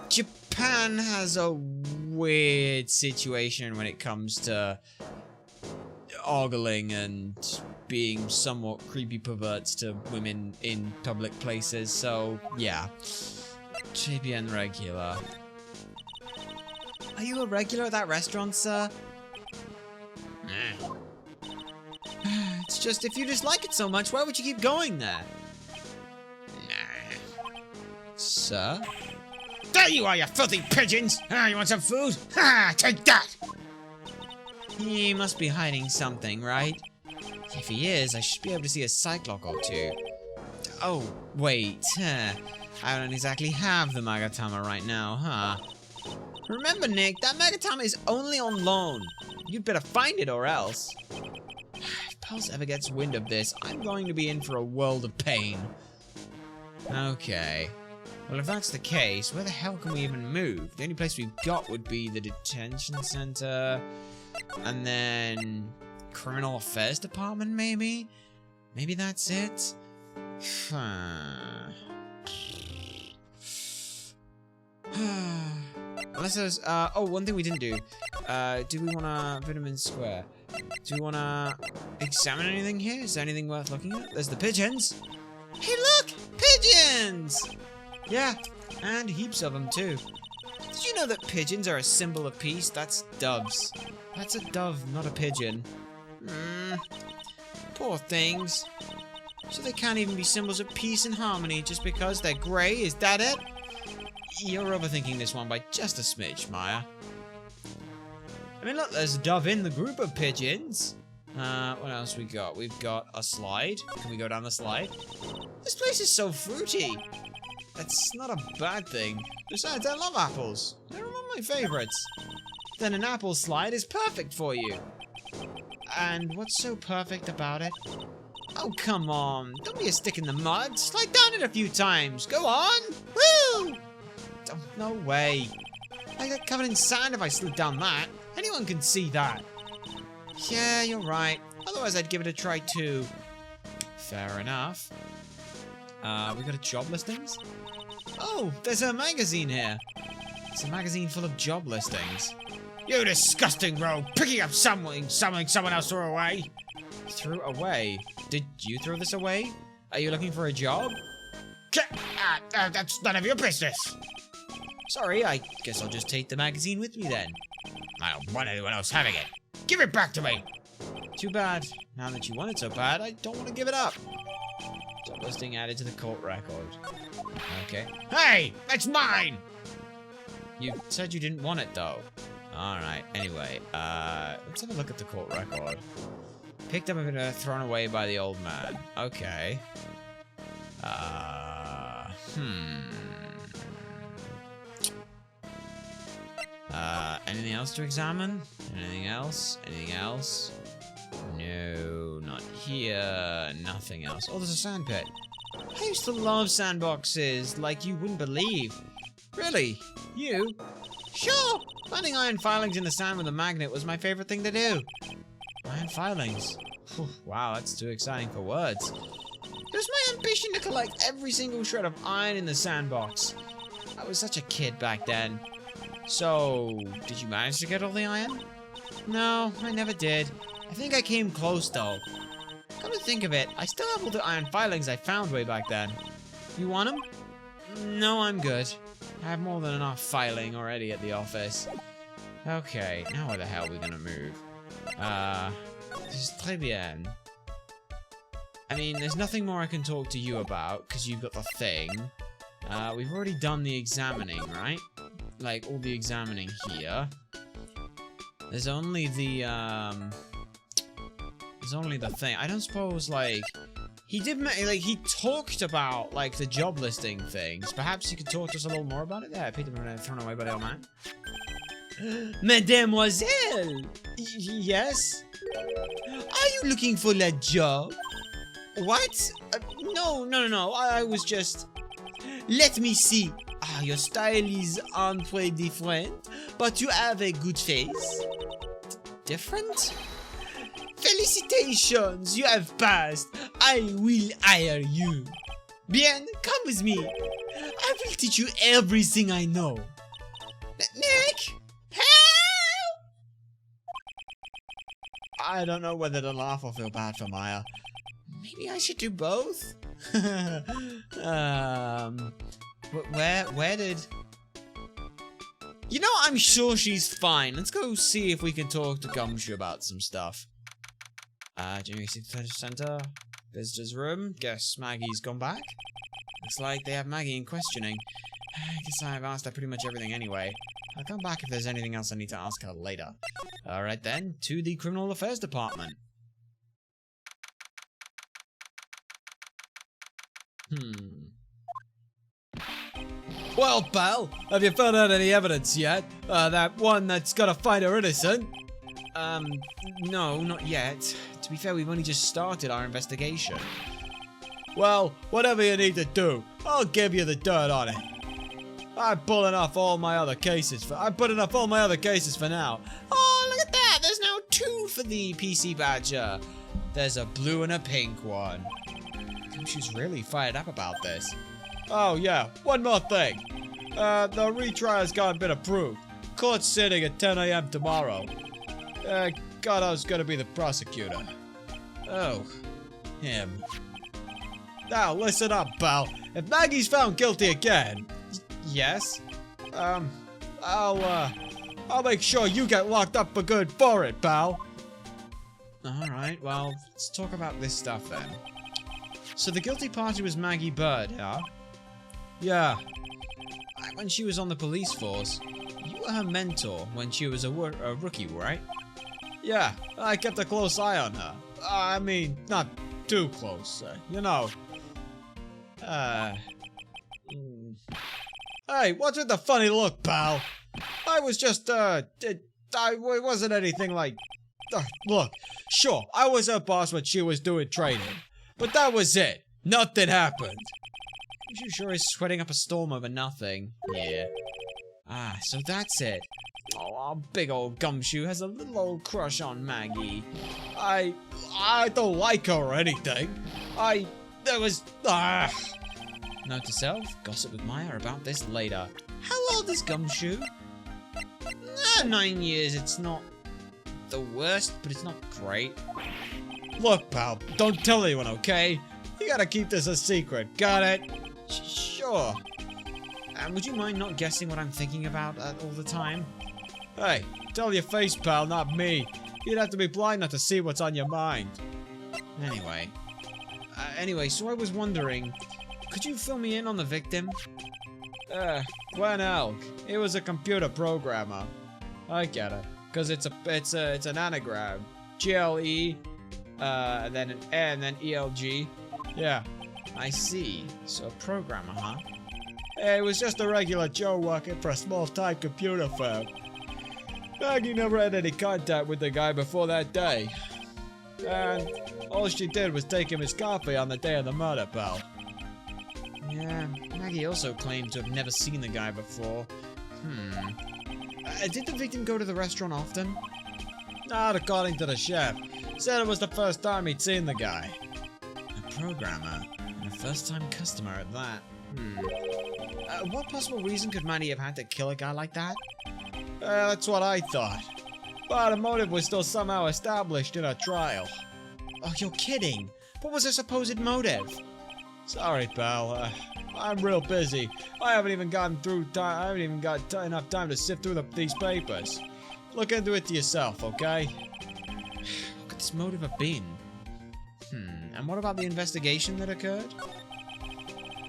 Japan has a weird situation when it comes to ogling and being somewhat creepy perverts to women in public places, so yeah. JBN regular. Are you a regular at that restaurant, sir? It's just, if you dislike it so much, why would you keep going there? Sir? There you are, you filthy pigeons! You want some food? Take that! He must be hiding something, right? If he is, I should be able to see a cyclock or two. Oh, wait. I don't exactly have the Magatama right now, huh? Remember, Nick, that Magatama is only on loan. You'd better find it or else. If Pulse ever gets wind of this, I'm going to be in for a world of pain. Okay. Well, if that's the case, where the hell can we even move? The only place we've got would be the detention center, and then criminal affairs department, maybe? Maybe that's it? Unless there's, oh, one thing we didn't do. Do we want to Vitamin Square? Do we want to examine anything here? Is there anything worth looking at? There's the pigeons. Hey, look! Pigeons! Yeah, and heaps of them, too. Did you know that pigeons are a symbol of peace? That's doves. That's a dove, not a pigeon. Poor things. So they can't even be symbols of peace and harmony just because they're grey? Is that it? You're overthinking this one by just a smidge, Maya. I mean, look, there's a dove in the group of pigeons. What else we got? We've got a slide. Can we go down the slide? This place is so fruity. That's not a bad thing. Besides, I love apples. They're one of my favorites. Then an apple slide is perfect for you. And what's so perfect about it? Oh, come on. Don't be a stick in the mud. Slide down it a few times. Go on. Woo! Oh, no way. I got covered in sand if I slid down that. Anyone can see that. Yeah, you're right. Otherwise, I'd give it a try too. Fair enough. We got a job listings? Oh, there's a magazine here. It's a magazine full of job listings. You disgusting rogue! Picking up something someone else threw away! Threw away? Did you throw this away? Are you looking for a job? That's none of your business! Sorry, I guess I'll just take the magazine with me then. I don't want anyone else having it. Give it back to me! Too bad. Now that you want it so bad, I don't want to give it up. Job listing added to the court record. Okay. Hey! That's mine! You said you didn't want it though. Alright, anyway, let's have a look at the court record. Picked up and thrown away by the old man. Okay. Anything else to examine? Anything else? Anything else? No, not here. Nothing else. Oh, there's a sand pit. I used to love sandboxes like you wouldn't believe. Really? You? Sure! Finding iron filings in the sand with a magnet was my favorite thing to do. Iron filings? Whew, wow, that's too exciting for words. It was my ambition to collect every single shred of iron in the sandbox. I was such a kid back then. So, did you manage to get all the iron? No, I never did. I think I came close though. Come to think of it, I still have all the iron filings I found way back then. You want them? No, I'm good. I have more than enough filing already at the office. Okay, now where the hell are we gonna move? This is très bien. I mean, there's nothing more I can talk to you about, because you've got the thing. We've already done the examining, right? Like, all the examining here. There's only the, There's only the thing. I don't suppose, like... he talked about, like, the job listing things. Perhaps you could talk to us a little more about it? Yeah, I picked them and thrown away by the old man. Mademoiselle! Yes? Are you looking for a job? What? No. I was just... Let me see. Ah, your style is un peu different, but you have a good face. Different? Felicitations, you have passed. I will hire you. Bien, come with me. I will teach you everything I know. Nick? Help! I don't know whether to laugh or feel bad for Maya. Maybe I should do both? Where did... You know, I'm sure she's fine. Let's go see if we can talk to Gumshoe about some stuff. Jimmy Center, visitors room. Guess Maggie's gone back. Looks like they have Maggie in questioning. I guess I've asked her pretty much everything anyway. I'll come back if there's anything else I need to ask her later. Alright then, to the Criminal Affairs Department. Well, pal, have you found out any evidence yet? That one that's gotta find her innocent? No, not yet. To be fair, we've only just started our investigation. Well, whatever you need to do, I'll give you the dirt on it. I'm putting enough all my other cases for now. Oh, look at that! There's now 2 for the PC Badger. There's a blue and a pink one. She's really fired up about this. Oh yeah, one more thing. The retrial's been approved. Court's sitting at 10 AM tomorrow. God, I was gonna be the prosecutor. Oh, him. Now listen up, pal. If Maggie's found guilty again, yes, I'll I'll make sure you get locked up for good for it, pal. Alright, well, let's talk about this stuff then. So the guilty party was Maggie Bird, huh? Yeah. Back when she was on the police force, you were her mentor when she was a rookie, right? Yeah, I kept a close eye on her. I mean, not too close, you know. Hey, what's with the funny look, pal? I was just, it wasn't anything like... look, sure, I was her boss when she was doing training. But that was it. Nothing happened. You sure is sweating up a storm over nothing. Yeah. Ah, so that's it. Oh, our big old gumshoe has a little old crush on Maggie. I don't like her or anything. Note to self, gossip with Maya about this later. How old is Gumshoe? 9 years, it's not the worst, but it's not great. Look, pal, don't tell anyone, okay? You gotta keep this a secret, got it? Sure. Would you mind not guessing what I'm thinking about all the time? Hey, tell your face, pal, not me. You'd have to be blind not to see what's on your mind. Anyway, so I was wondering, could you fill me in on the victim? Glenn Elk. He was a computer programmer. I get it. Cause it's an anagram. GLE, and then an N, and then ELG. Yeah. I see. So a programmer, huh? It was just a regular Joe working for a small-time computer firm. Maggie never had any contact with the guy before that day. And all she did was take him his coffee on the day of the murder, pal. Yeah, Maggie also claimed to have never seen the guy before. Did the victim go to the restaurant often? Not according to the chef. Said it was the first time he'd seen the guy. A programmer, and a first-time customer at that. What possible reason could Maddie have had to kill a guy like that? That's what I thought. But a motive was still somehow established in a trial. Oh, you're kidding! What was her supposed motive? Sorry, pal. I'm real busy. I haven't even got enough time to sift through these papers. Look into it to yourself, okay? What could this motive have been? And what about the investigation that occurred?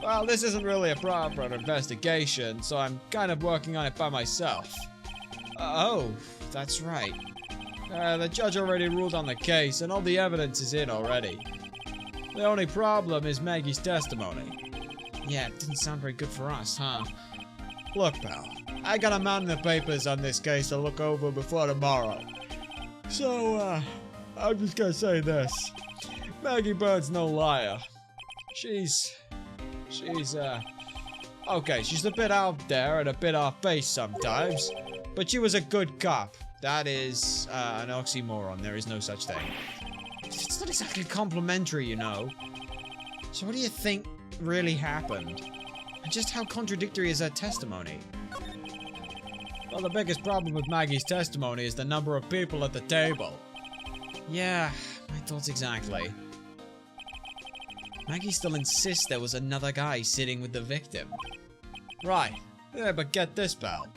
Well, this isn't really a proper investigation, so I'm kind of working on it by myself. Oh, that's right. The judge already ruled on the case, and all the evidence is in already. The only problem is Maggie's testimony. Yeah, it didn't sound very good for us, huh? Look, pal, I got a mountain of papers on this case to look over before tomorrow. So, I'm just gonna say this. Maggie Bird's no liar. Okay, she's a bit out there and a bit off base sometimes, but she was a good cop. That is, an oxymoron. There is no such thing. It's not exactly complimentary, you know. So what do you think really happened? And just how contradictory is her testimony? Well, the biggest problem with Maggie's testimony is the number of people at the table. Yeah, my thoughts exactly. Maggie still insists there was another guy sitting with the victim. Right. Yeah, but get this, pal.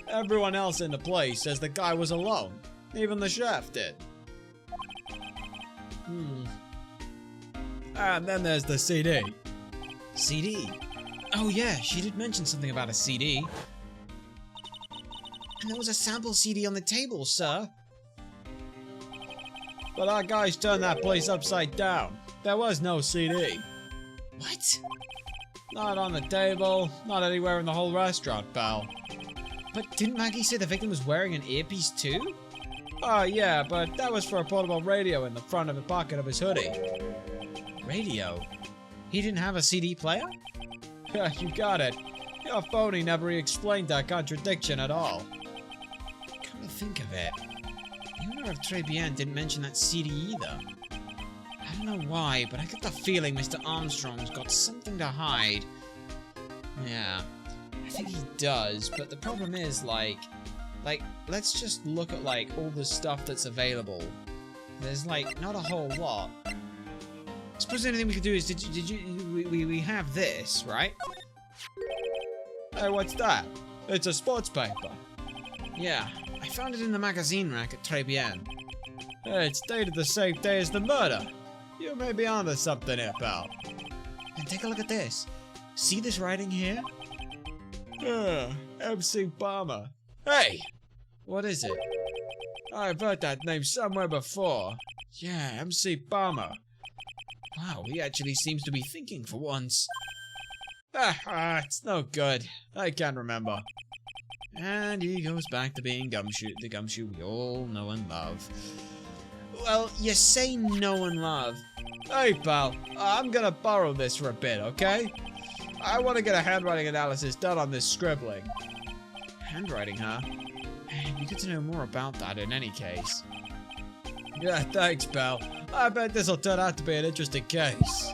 Everyone else in the place says the guy was alone. Even the chef did. And then there's the CD. CD? Oh yeah, she did mention something about a CD. And there was a sample CD on the table, sir. But our guys turned that place upside down. There was no CD. What? Not on the table, not anywhere in the whole restaurant, pal. But didn't Maggie say the victim was wearing an earpiece too? Oh yeah, but that was for a portable radio in the front of the pocket of his hoodie. Radio? He didn't have a CD player? Yeah, you got it. Your phony never explained that contradiction at all. Come to think of it, the owner of Tribulations didn't mention that CD either. I don't know why, but I get the feeling Mr. Armstrong's got something to hide. Yeah, I think he does, but the problem is, like, let's just look at, like, all the stuff that's available. There's, like, not a whole lot. I suppose the only thing we could do is, we have this, right? Hey, what's that? It's a sports paper. Yeah, I found it in the magazine rack at Tribulations. Hey, it's dated the same day as the murder. You may be onto something here, pal. And take a look at this. See this writing here? MC Bomber. Hey! What is it? I've heard that name somewhere before. Yeah, MC Bomber. Wow, he actually seems to be thinking for once. It's no good. I can't remember. And he goes back to being Gumshoe, the Gumshoe we all know and love. Well, you say know and love. Hey, pal, I'm gonna borrow this for a bit, okay? I want to get a handwriting analysis done on this scribbling. Handwriting, huh? It'd be good to know more about that in any case. Yeah, thanks, pal. I bet this'll turn out to be an interesting case.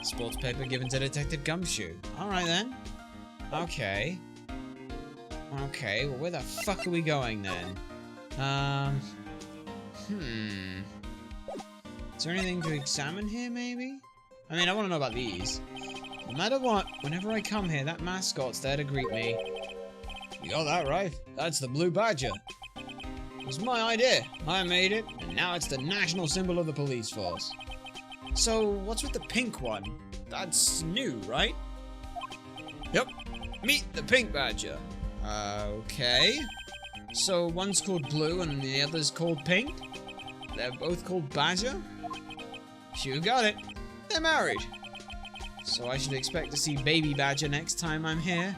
Sports paper given to Detective Gumshoe. Alright then. Okay. Okay, well where the fuck are we going then? Is there anything to examine here, maybe? I mean, I want to know about these. No matter what, whenever I come here, that mascot's there to greet me. You got that right. That's the blue badger. It was my idea. I made it, and now it's the national symbol of the police force. So, what's with the pink one? That's new, right? Yep. Meet the pink badger. Okay. So, one's called Blue and the other's called Pink? They're both called Badger? You got it. They're married. So I should expect to see Baby Badger next time I'm here.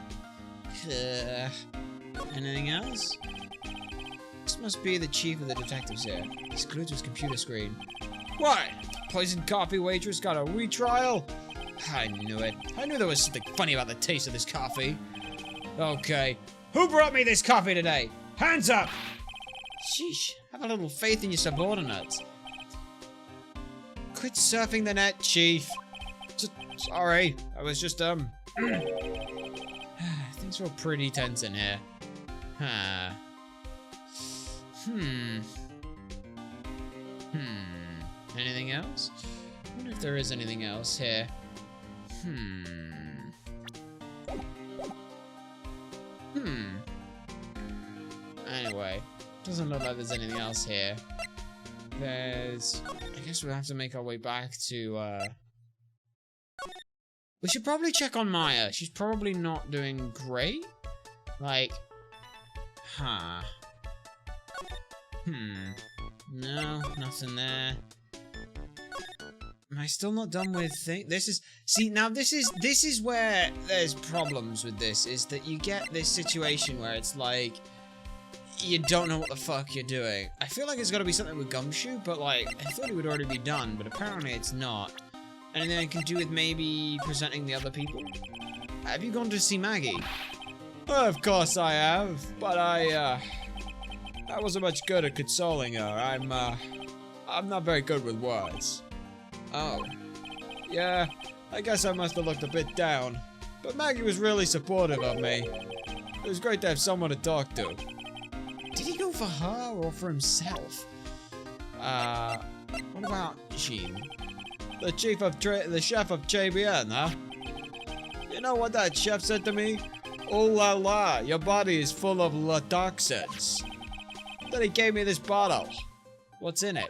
Anything else? This must be the chief of the detectives here. He's glued to his computer screen. What? Poison coffee waitress got a retrial? I knew it. I knew there was something funny about the taste of this coffee. Okay. Who brought me this coffee today? Hands up! Sheesh. Have a little faith in your subordinates. Quit surfing the net, Chief. Sorry. I was just, Things feel pretty tense in here. Anything else? I wonder if there is anything else here. Anyway, doesn't look like there's anything else here. I guess we'll have to make our way back to, we should probably check on Maya. She's probably not doing great. Like, no, nothing there. Am I still not done with this is where there's problems with this, is that you get this situation where it's like, you don't know what the fuck you're doing. I feel like it's gotta be something with Gumshoe, but like, I thought it would already be done, but apparently it's not. Anything I can do with maybe presenting the other people? Have you gone to see Maggie? Of course I have, but I wasn't much good at consoling her. I'm not very good with words. Oh. Yeah, I guess I must have looked a bit down. But Maggie was really supportive of me. It was great to have someone to talk to. Did he go for her or for himself? What about Jean? The chef of JBN, huh? You know what that chef said to me? Oh la la, your body is full of toxins. Then he gave me this bottle. What's in it?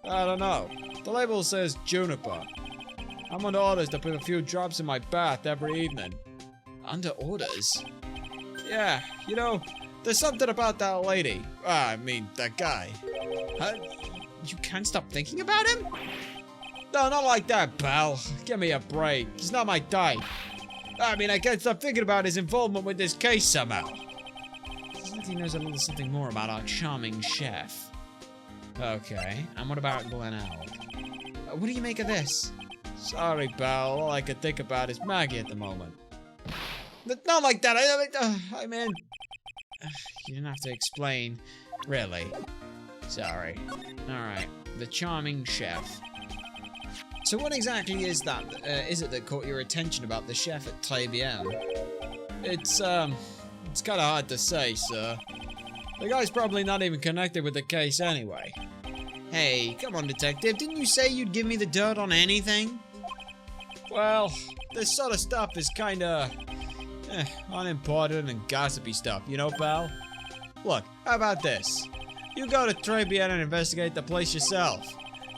I don't know. The label says juniper. I'm on orders to put a few drops in my bath every evening. Under orders? Yeah, you know, there's something about that lady. I mean, that guy. You can't stop thinking about him? No, not like that, pal. Give me a break. He's not my type. I mean, I can't stop thinking about his involvement with this case somehow. Seems like he knows a little something more about our charming chef. Okay, and what about Glen Alec? What do you make of this? Sorry, pal. All I can think about is Maggie at the moment. Not like that. I mean... You didn't have to explain. Really? Sorry. Alright, the charming chef. So what exactly is that? Is it that caught your attention about the chef at Tribulations? It's kind of hard to say, sir. The guy's probably not even connected with the case anyway. Hey, come on, detective. Didn't you say you'd give me the dirt on anything? Well, this sort of stuff is kinda Unimportant and gossipy stuff, you know, pal? Look, how about this? You go to Tribune and investigate the place yourself.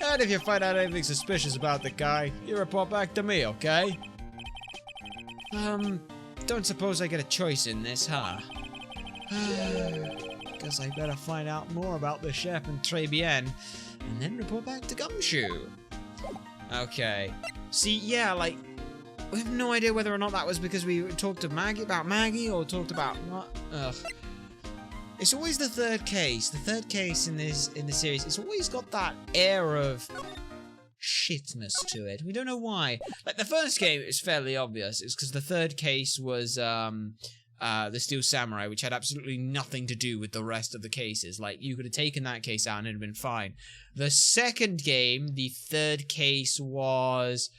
And if you find out anything suspicious about the guy, you report back to me, okay? Don't suppose I get a choice in this, huh? Guess I better find out more about the chef and Tribune, and then report back to Gumshoe. Okay. See, yeah, like, we have no idea whether or not that was because we talked to Maggie, or talked about what? Ugh. It's always the third case. The third case in the series. It's always got that air of shitness to it. We don't know why. Like the first game is fairly obvious. It's because the third case was the Steel Samurai, which had absolutely nothing to do with the rest of the cases. Like you could have taken that case out and it'd have been fine. The second game, the third case was.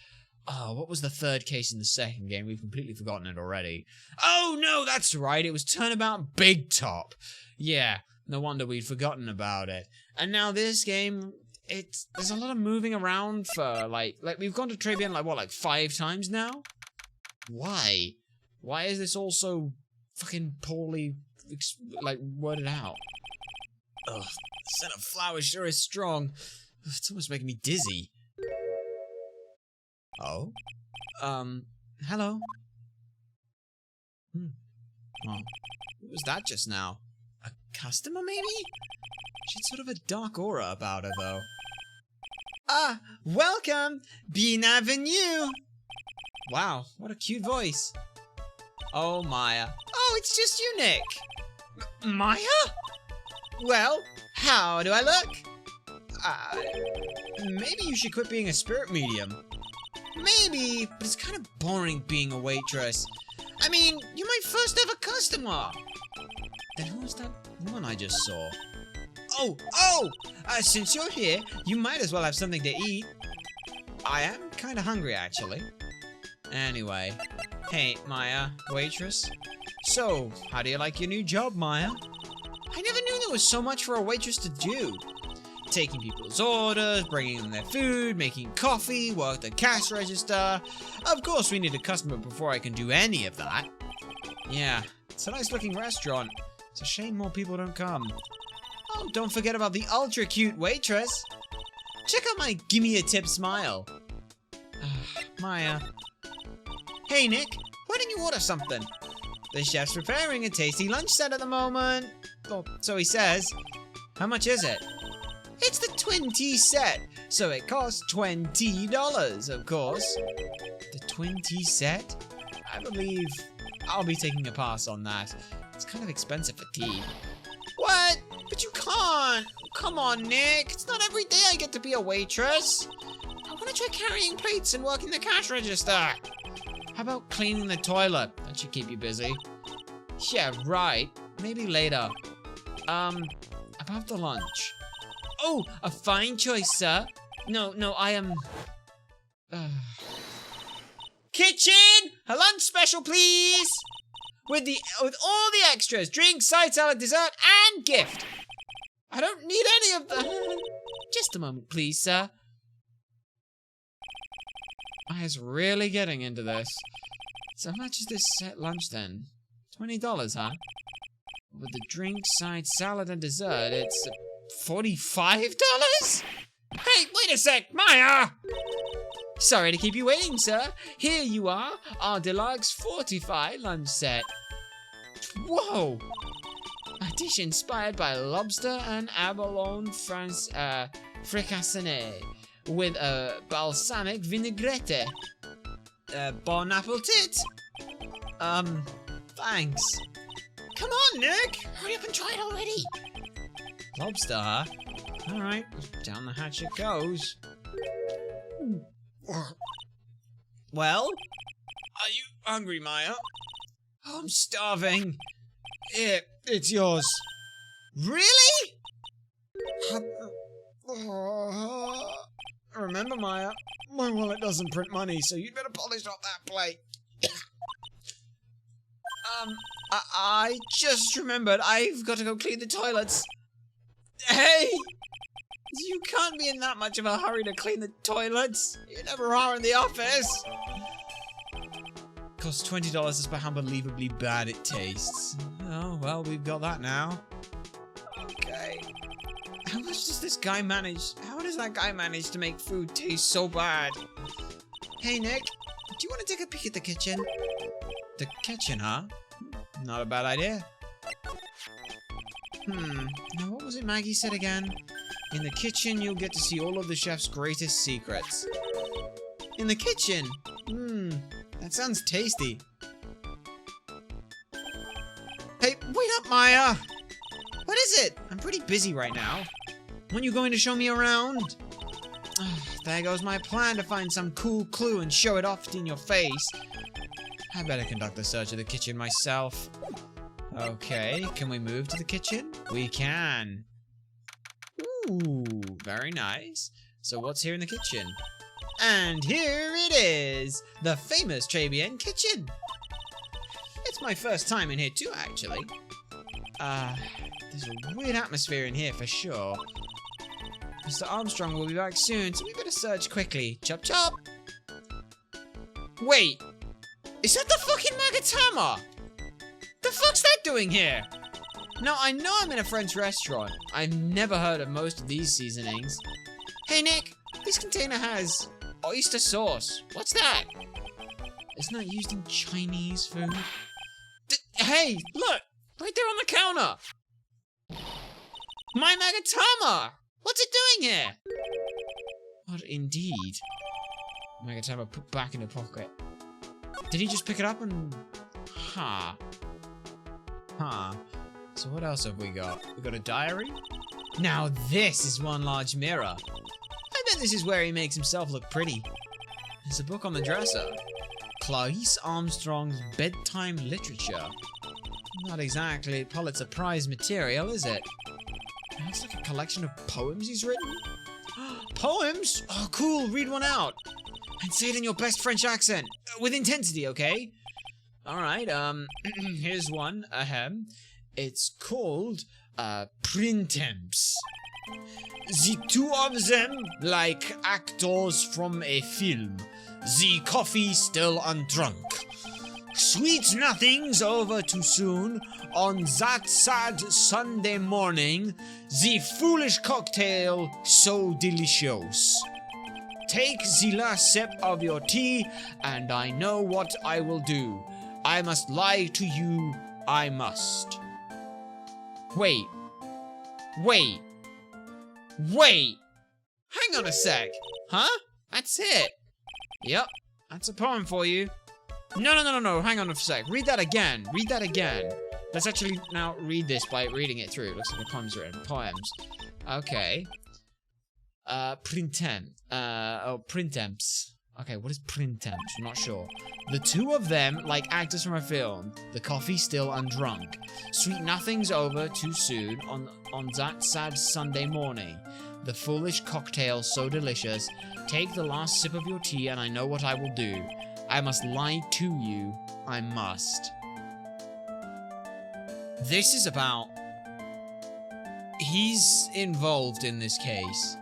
Oh, what was the third case in the second game? We've completely forgotten it already. Oh, no, that's right. It was Turnabout Big Top. Yeah, no wonder we'd forgotten about it. And now this game, there's a lot of moving around for, like we've gone to Tribune, like 5 times now? Why? Why is this all so fucking poorly, worded out? Ugh, the scent of flowers sure is strong. It's almost making me dizzy. Oh? Hello? Oh, what was that just now? A customer, maybe? She had sort of a dark aura about her, though. Ah, welcome! Bienvenue! Wow, what a cute voice. Oh, Maya. Oh, it's just you, Nick! Maya? Well, how do I look? Maybe you should quit being a spirit medium. Maybe, but it's kind of boring being a waitress. I mean, you're my first ever customer. Then who was that woman I just saw? Oh! Since you're here, you might as well have something to eat. I am kind of hungry, actually. Anyway, hey, Maya, waitress. So, how do you like your new job, Maya? I never knew there was so much for a waitress to do. Taking people's orders, bringing them their food, making coffee, work the cash register. Of course, we need a customer before I can do any of that. Yeah, it's a nice looking restaurant. It's a shame more people don't come. Oh, don't forget about the ultra cute waitress. Check out my gimme a tip smile. Maya. Hey, Nick, why don't you order something? The chef's preparing a tasty lunch set at the moment. Well, so he says. How much is it? It's the 20 set, so it costs $20, of course. The 20 set? I believe I'll be taking a pass on that. It's kind of expensive for tea. What? But you can't. Come on, Nick. It's not every day I get to be a waitress. I want to try carrying plates and working the cash register. How about cleaning the toilet? That should keep you busy. Yeah, right. Maybe later. About the lunch. Oh, a fine choice, sir. No, I am... Kitchen! A lunch special, please! With all the extras. Drink, side salad, dessert, and gift. I don't need any of the... Just a moment, please, sir. I was really getting into this. So how much is this set lunch, then? $20, huh? With the drink, side salad, and dessert, it's... $45? Hey, wait a sec, Maya! Sorry to keep you waiting, sir. Here you are, our deluxe fortified lunch set. Whoa! A dish inspired by lobster and abalone fricassee with a balsamic vinaigrette. Bon appetit! Thanks. Come on, Nick! Hurry up and try it already! Lobster, huh? Alright, down the hatch it goes. Well? Are you hungry, Maya? Oh, I'm starving. Here, it's yours. Really? Remember, Maya, my wallet doesn't print money, so you'd better polish off that plate. I just remembered I've got to go clean the toilets. Hey! You can't be in that much of a hurry to clean the toilets. You never are in the office. Costs $20 despite how unbelievably bad it tastes. Oh, well, we've got that now. Okay. How does that guy manage to make food taste so bad? Hey, Nick. Do you want to take a peek at the kitchen? The kitchen, huh? Not a bad idea. Now what was it Maggie said again? In the kitchen, you'll get to see all of the chef's greatest secrets. In the kitchen? That sounds tasty. Hey, wait up, Maya! What is it? I'm pretty busy right now. When you going to show me around? There goes my plan to find some cool clue and show it off in your face. I better conduct the search of the kitchen myself. Okay, can we move to the kitchen? We can. Ooh, very nice. So what's here in the kitchen? And here it is! The famous Tribulations kitchen! It's my first time in here too, actually. There's a weird atmosphere in here for sure. Mr. Armstrong will be back soon, so we better search quickly. Chop chop! Wait! Is that the fucking Magatama? The fuck's that doing here? Now, I know I'm in a French restaurant. I've never heard of most of these seasonings. Hey, Nick, this container has oyster sauce. What's that? Isn't that used in Chinese food? Hey, look! Right there on the counter! My Magatama! What's it doing here? What indeed? Magatama put back in the pocket. Did he just pick it up and... Huh. So what else have we got? We got a diary? Now this is one large mirror. I bet this is where he makes himself look pretty. There's a book on the dresser. Clarice Armstrong's Bedtime Literature. Not exactly Pulitzer Prize material, is it? That's like a collection of poems he's written. Poems? Oh, cool. Read one out. And say it in your best French accent. With intensity, okay? Alright, here's one. It's called, Printemps. The two of them like actors from a film. The coffee still undrunk. Sweet nothings over too soon. On that sad Sunday morning, the foolish cocktail so delicious. Take the last sip of your tea, and I know what I will do. I must lie to you, I must. Wait. Hang on a sec. Huh? That's it. Yep, that's a poem for you. No, hang on a sec. Read that again. Let's actually now read this by reading it through. It looks like a poem's written. Poems. Okay. Printemps. Okay, what is printemps? I'm not sure. The two of them, like actors from a film. The coffee still undrunk. Sweet nothings over too soon on that sad Sunday morning. The foolish cocktail so delicious. Take the last sip of your tea and I know what I will do. I must lie to you. I must. This is about... He's involved in this case.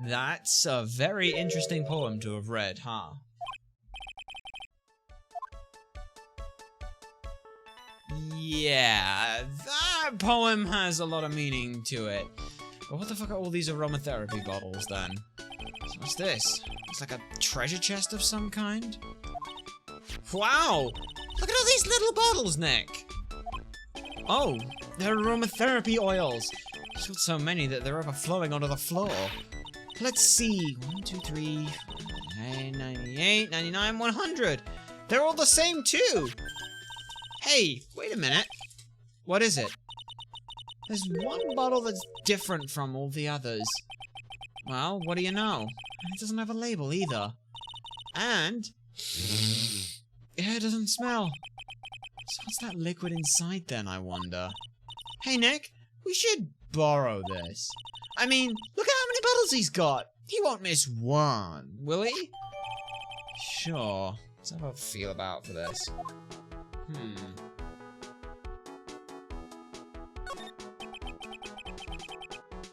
That's a very interesting poem to have read, huh? Yeah, that poem has a lot of meaning to it. But what the fuck are all these aromatherapy bottles then? So what's this? It's like a treasure chest of some kind? Wow! Look at all these little bottles, Nick! Oh, they're aromatherapy oils. There's got so many that they're overflowing onto the floor. Let's see. 1, 2, 3, 98, 99, 100. They're all the same too. Hey, wait a minute. What is it? There's one bottle that's different from all the others. Well, what do you know? It doesn't have a label either. And... yeah, it doesn't smell. So what's that liquid inside then, I wonder? Hey, Nick, we should borrow this. I mean, look at how many bottles he's got. He won't miss one, will he? Sure. Let's have a feel about for this.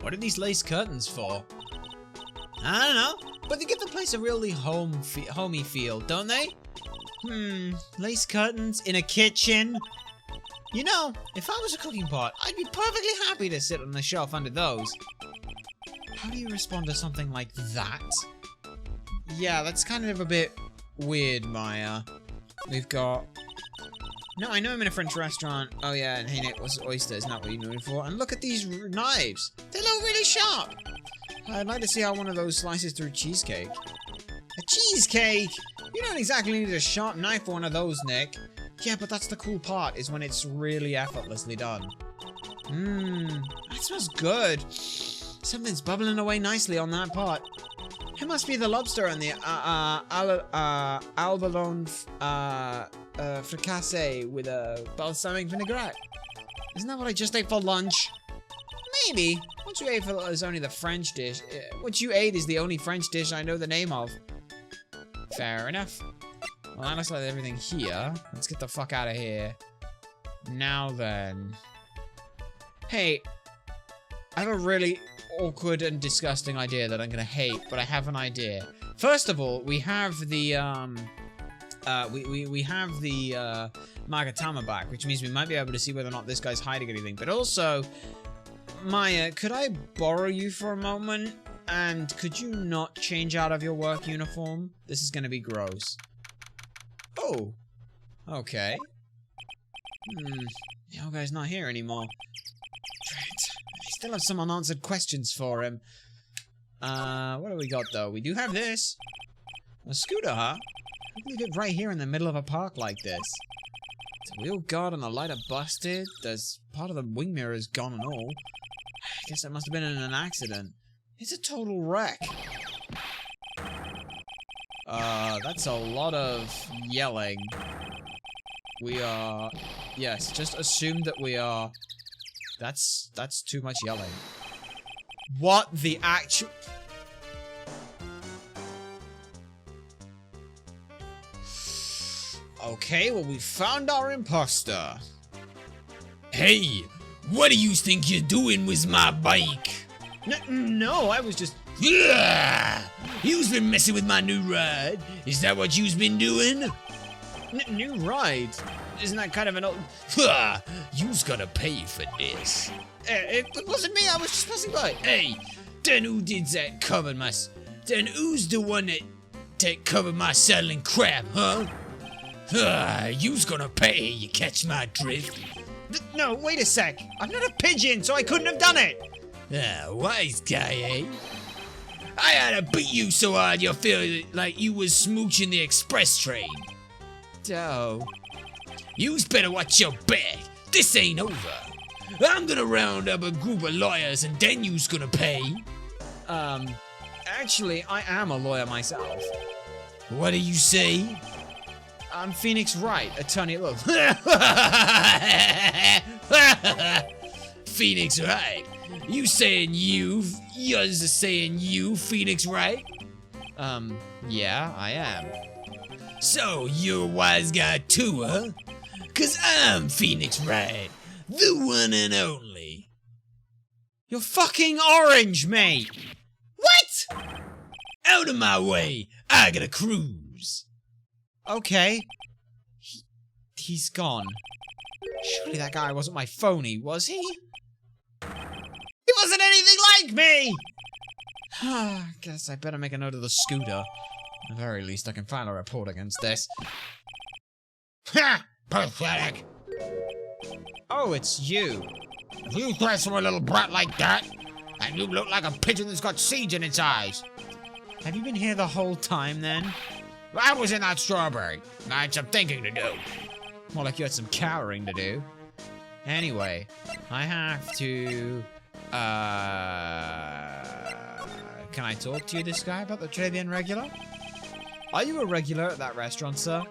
What are these lace curtains for? I don't know, but they give the place a really homey feel, don't they? Lace curtains in a kitchen. You know, if I was a cooking pot, I'd be perfectly happy to sit on the shelf under those. How do you respond to something like that? Yeah, that's kind of a bit weird, Maya. We've got... No, I know I'm in a French restaurant. Oh yeah, and hey Nick, what's oysters? Not what you knew it for. And look at these knives. They look really sharp. I'd like to see how one of those slices through cheesecake. A cheesecake? You don't exactly need a sharp knife for one of those, Nick. Yeah, but that's the cool part, is when it's really effortlessly done. That smells good. Something's bubbling away nicely on that pot. It must be the lobster and the abalone fricassee with a balsamic vinaigrette. Isn't that what I just ate for lunch? Maybe. What you ate for is only the French dish. What you ate is the only French dish I know the name of. Fair enough. Well, that looks like everything here. Let's get the fuck out of here. Now then. Hey, I have a really awkward and disgusting idea that I'm gonna hate, but I have an idea. First of all, we have the we have the Magatama back, which means we might be able to see whether or not this guy's hiding anything. But also, Maya, could I borrow you for a moment? And could you not change out of your work uniform? This is gonna be gross. Oh, okay. The old guy's not here anymore. I still have some unanswered questions for him. What do we got though? We do have this. A scooter, huh? I believe it right here in the middle of a park like this. The wheel guard and the light are busted. There's part of the wing mirror is gone and all. I guess it must have been in an accident. It's a total wreck. That's a lot of yelling. We are... Yes, just assume that we are... That's too much yelling. What the actual... Okay, well, we found our imposter. Hey, what do you think you're doing with my bike? No, I was just... You've been messing with my new ride. Is that what you've been doing? New ride? Isn't that kind of an old... You's gotta pay for this. It wasn't me, I was just passing by. Hey, then who did that cover my... Then who's the one that covered my saddle in crap, huh? You's gonna pay, you catch my drift. No, wait a sec. I'm not a pigeon, so I couldn't have done it. Wise guy, eh? I had to beat you so hard you feel like you was smooching the express train. Oh. You's better watch your back. This ain't over. I'm gonna round up a group of lawyers and then you's gonna pay. Actually, I am a lawyer myself. What do you say? I'm Phoenix Wright, attorney at law. Phoenix Wright? You saying you're saying you, Phoenix Wright? Yeah, I am. So, you're a wise guy too, huh? 'Cause I'm Phoenix Wright, the one and only. You're fucking orange, mate! What? Out of my way, I got a cruise. Okay. He's gone. Surely that guy wasn't my phony, was he? He wasn't anything like me! Guess I better make a note of the scooter. At the very least, I can file a report against this. Ha! Pathetic. Oh, it's you. If you thresh from a little brat like that, and you look like a pigeon that's got seeds in its eyes. Have you been here the whole time, then? I was in that strawberry. I had some thinking to do. More like you had some cowering to do. Anyway, I have to... Can I talk to you, this guy, about the Tribune regular? Are you a regular at that restaurant, sir?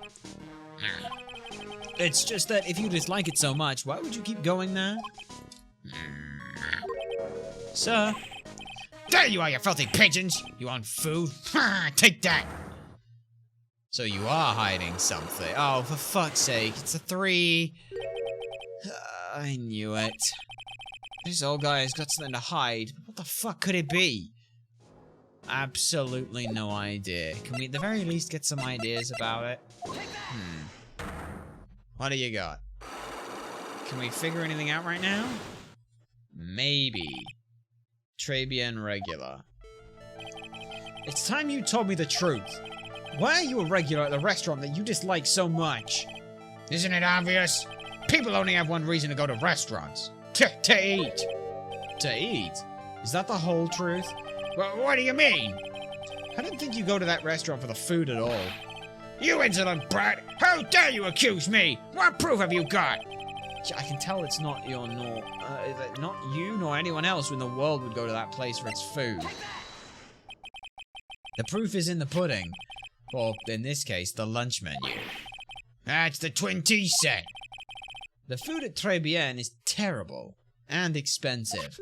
It's just that if you dislike it so much, why would you keep going there? Sir? There you are, you filthy pigeons! You want food? Take that! So you are hiding something. Oh, for fuck's sake, it's a 3. I knew it. This old guy has got something to hide. What the fuck could it be? Absolutely no idea. Can we at the very least get some ideas about it? What do you got? Can we figure anything out right now? Maybe. Tribune regular. It's time you told me the truth. Why are you a regular at the restaurant that you dislike so much? Isn't it obvious? People only have one reason to go to restaurants. To eat. To eat? Is that the whole truth? Well, what do you mean? I didn't think you go to that restaurant for the food at all. You insolent brat! How dare you accuse me? What proof have you got? I can tell it's not not you nor anyone else in the world would go to that place for its food. The proof is in the pudding. Or, in this case, the lunch menu. That's the twin tea set. The food at Tribulations is terrible. And expensive.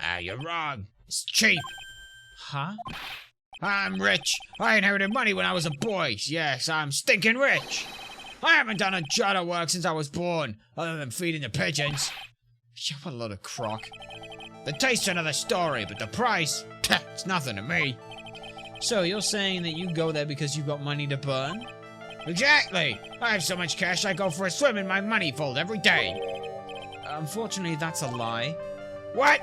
Ah, you're wrong. It's cheap. Huh? I'm rich. I inherited money when I was a boy. Yes, I'm stinking rich. I haven't done a jot of work since I was born, other than feeding the pigeons. Yeah, what a load of crock. The taste's another story, but the price, it's nothing to me. So you're saying that you go there because you've got money to burn? Exactly. I have so much cash I go for a swim in my money fold every day. Unfortunately, that's a lie. What?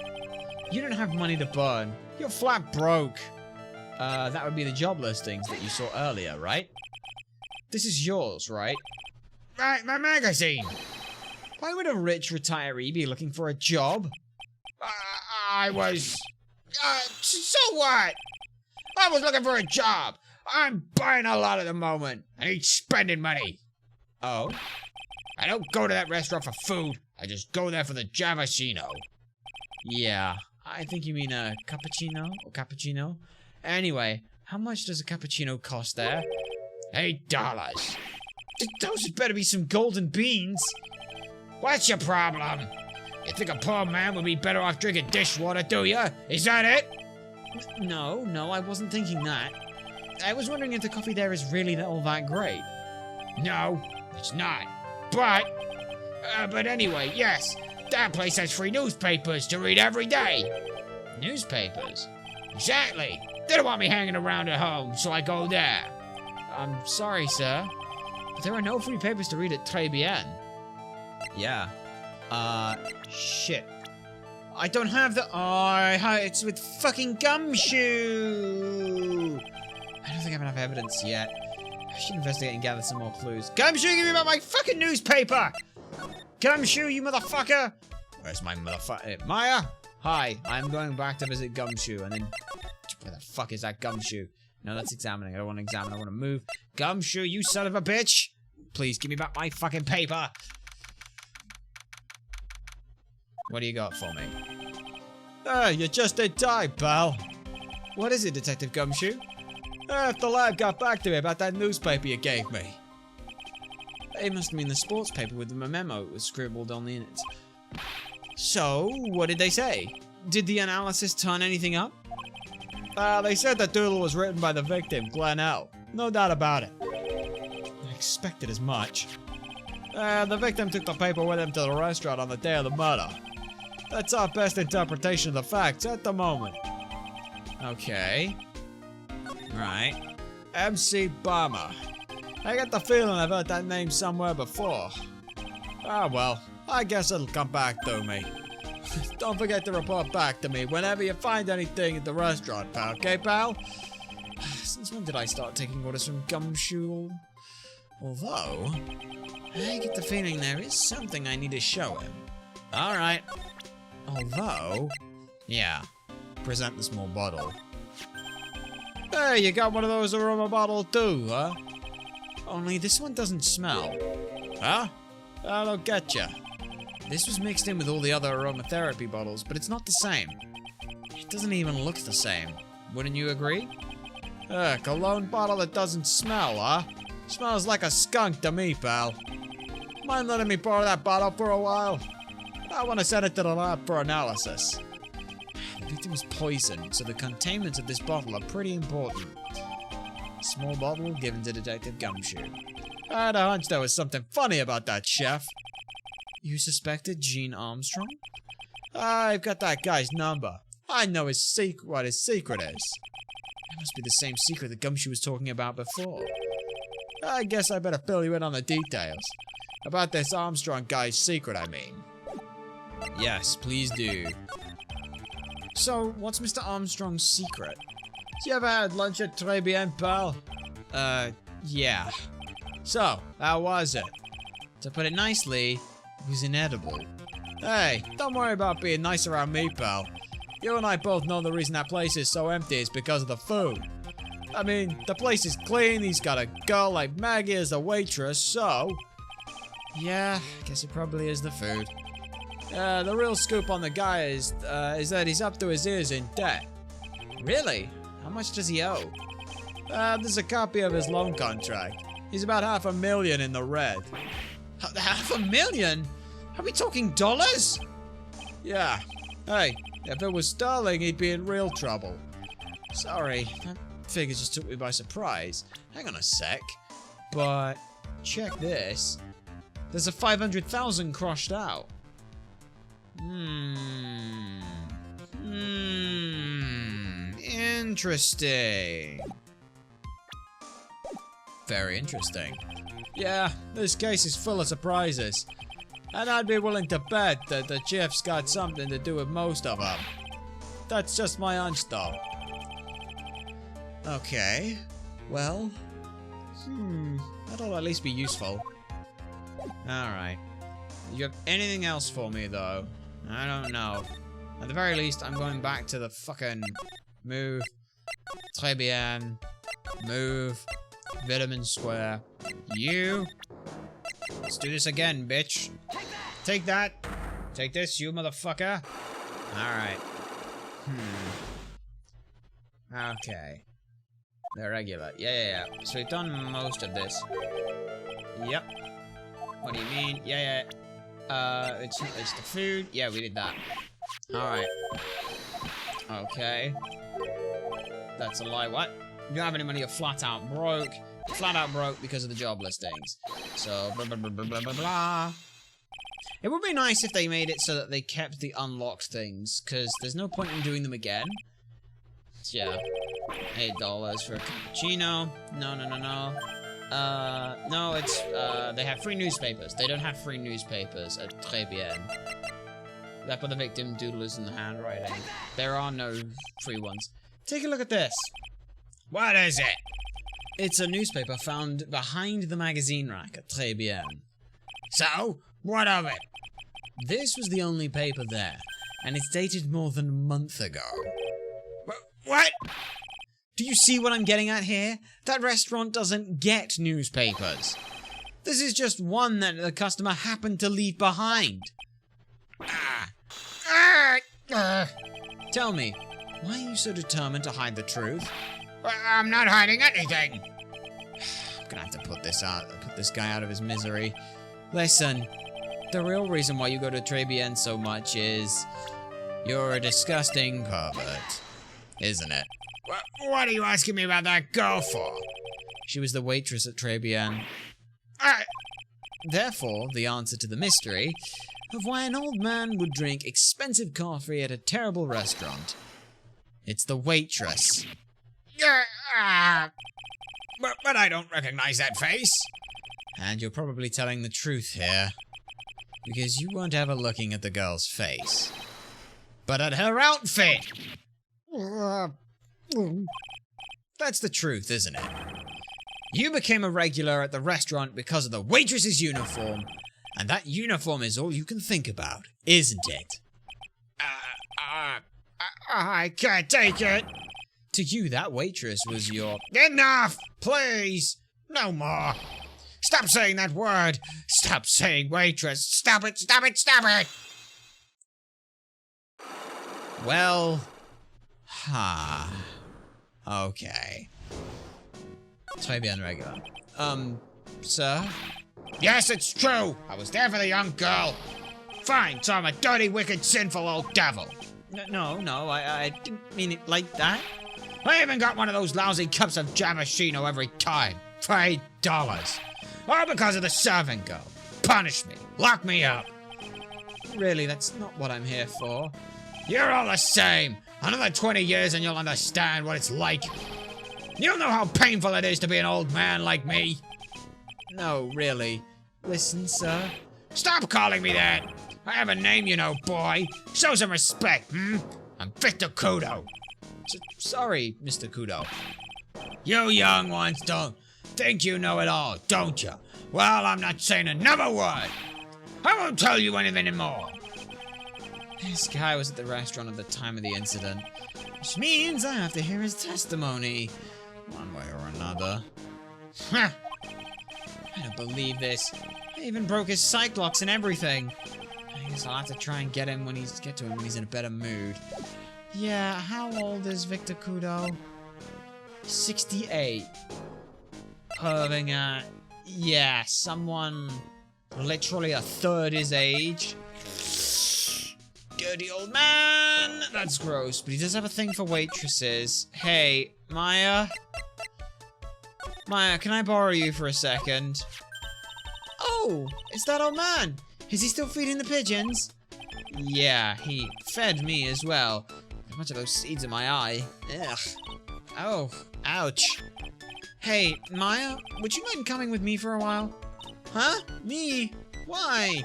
You don't have money to burn. You're flat broke. That would be the job listings that you saw earlier, right? This is yours, right? Right, my magazine. Why would a rich retiree be looking for a job? I was... so what? I was looking for a job. I'm buying a lot at the moment. I need spending money. Oh? I don't go to that restaurant for food. I just go there for the Javasino. Yeah, I think you mean a cappuccino or cappuccino. Anyway, how much does a cappuccino cost there? $8. Those had better be some golden beans. What's your problem? You think a poor man would be better off drinking dishwater, do you? Is that it? No, I wasn't thinking that. I was wondering if the coffee there is really all that great. No, it's not. But anyway, yes, that place has free newspapers to read every day. Newspapers? Exactly. They don't want me hanging around at home, so I go there. I'm sorry, sir, but there are no free papers to read at Tribulations. Yeah. Shit. I don't have the... Oh, it's with fucking Gumshoe! I don't think I have enough evidence yet. I should investigate and gather some more clues. Gumshoe, give me back my fucking newspaper! Gumshoe, you motherfucker! Where's my motherfucker? Maya? Hi, I'm going back to visit Gumshoe, and then... Where the fuck is that Gumshoe? No, that's examining. I don't want to examine. I want to move. Gumshoe, you son of a bitch! Please, give me back my fucking paper! What do you got for me? You're just in time, pal. What is it, Detective Gumshoe? The lab got back to me about that newspaper you gave me. It must mean the sports paper with the memo it was scribbled on in it. So, what did they say? Did the analysis turn anything up? They said the doodle was written by the victim, Glenn L. No doubt about it. I expected as much. The victim took the paper with him to the restaurant on the day of the murder. That's our best interpretation of the facts at the moment. Okay. Right. MC Bomber. I get the feeling I've heard that name somewhere before. Ah well, I guess it'll come back to me. Don't forget to report back to me whenever you find anything at the restaurant, pal. Okay, pal? Since when did I start taking orders from Gumshoe? Although, I get the feeling there is something I need to show him. Alright. Although, yeah. Present the small bottle. Hey, you got one of those aroma bottles too, huh? Only this one doesn't smell. Huh? I don't get ya. This was mixed in with all the other aromatherapy bottles, but it's not the same. It doesn't even look the same. Wouldn't you agree? Cologne bottle that doesn't smell, huh? Smells like a skunk to me, pal. Mind letting me borrow that bottle for a while? I want to send it to the lab for analysis. The victim was poisoned, so the containments of this bottle are pretty important. Small bottle given to Detective Gumshoe. I had a hunch there was something funny about that, Chef. You suspected Gene Armstrong? I've got that guy's number. I know what his secret is. It must be the same secret that Gumshoe was talking about before. I guess I better fill you in on the details. About this Armstrong guy's secret, I mean. Yes, please do. So, what's Mr. Armstrong's secret? You ever had lunch at Tribulations, pal? Yeah. So, how was it? To put it nicely, it was inedible. Hey, don't worry about being nice around me, pal. You and I both know the reason that place is so empty is because of the food. I mean, the place is clean, he's got a girl like Maggie as a waitress, so... Yeah, I guess it probably is the food. The real scoop on the guy is that he's up to his ears in debt. Really? How much does he owe? There's a copy of his loan contract. He's about $500,000 in the red. $500,000? Are we talking dollars? Yeah. Hey, if it was sterling, he'd be in real trouble. Sorry, that figure just took me by surprise. Hang on a sec. But check this. There's a 500,000 crossed out. Interesting. Very interesting. Yeah, this case is full of surprises. And I'd be willing to bet that the chief's got something to do with most of them. That's just my hunch, though. Okay. Well, that'll at least be useful. Alright. You have anything else for me, though? I don't know. At the very least, I'm going back to the fucking move. Très bien. Move. Vitamin Square. You. Let's do this again, bitch. Take that. Take this, you motherfucker. Alright. Okay. They're regular. Yeah. So we've done most of this. Yep. What do you mean? Yeah. It's the food. Yeah, we did that. Alright. Okay. That's a lie. What? You don't have any money, you're flat out broke. Flat out broke because of the job listings. So, blah, blah, blah, blah, blah, blah, blah. It would be nice if they made it so that they kept the unlocked things, because there's no point in doing them again. Yeah. $8 for a cappuccino. No. No, it's, they have free newspapers. They don't have free newspapers at Très bien. That by the victim doodlers in the handwriting. There are no free ones. Take a look at this. What is it? It's a newspaper found behind the magazine rack at Très bien. So, what of it? This was the only paper there, and it's dated more than a month ago. What? Do you see what I'm getting at here? That restaurant doesn't get newspapers. This is just one that the customer happened to leave behind. Tell me, why are you so determined to hide the truth? I'm not hiding anything. I'm gonna have to put this guy out of his misery. Listen, the real reason why you go to Très bien so much is you're a disgusting pervert, isn't it? What are you asking me about that girl for? She was the waitress at Très bien. Therefore, the answer to the mystery of why an old man would drink expensive coffee at a terrible restaurant. It's the waitress. But I don't recognize that face. And you're probably telling the truth here. Because you weren't ever looking at the girl's face. But at her outfit! That's the truth, isn't it? You became a regular at the restaurant because of the waitress's uniform. And that uniform is all you can think about, isn't it? I can't take it. To you, that waitress was your... Enough! Please! No more! Stop saying that word! Stop saying waitress! Stop it! Stop it! Stop it! Well... Okay. Très bien regular. Sir? Yes, it's true! I was there for the young girl! Fine, so I'm a dirty, wicked, sinful old devil! No, I didn't mean it like that. I even got one of those lousy cups of Jamashino every time. For $8. All because of the serving girl. Punish me. Lock me up. Really, that's not what I'm here for. You're all the same. Another 20 years and you'll understand what it's like. You know how painful it is to be an old man like me. No, really. Listen, sir. Stop calling me that. I have a name, you know, boy. Show some respect, I'm Victor Kudo. Sorry, Mr. Kudo. You young ones don't think you know it all, don't you? Well, I'm not saying another word. I won't tell you anything more. This guy was at the restaurant at the time of the incident, which means I have to hear his testimony, one way or another. Huh. I don't believe this. I even broke his sight blocks and everything. I guess I'll have to try and get to him when he's in a better mood. Yeah, how old is Victor Kudo? 68. Perving at, yeah, someone literally a third his age. Dirty old man! That's gross, but he does have a thing for waitresses. Hey, Maya? Maya, can I borrow you for a second? Oh, it's that old man. Is he still feeding the pigeons? Yeah, he fed me as well. A bunch of those seeds in my eye. Ugh. Oh, ouch. Hey, Maya, would you mind coming with me for a while? Huh? Me? Why?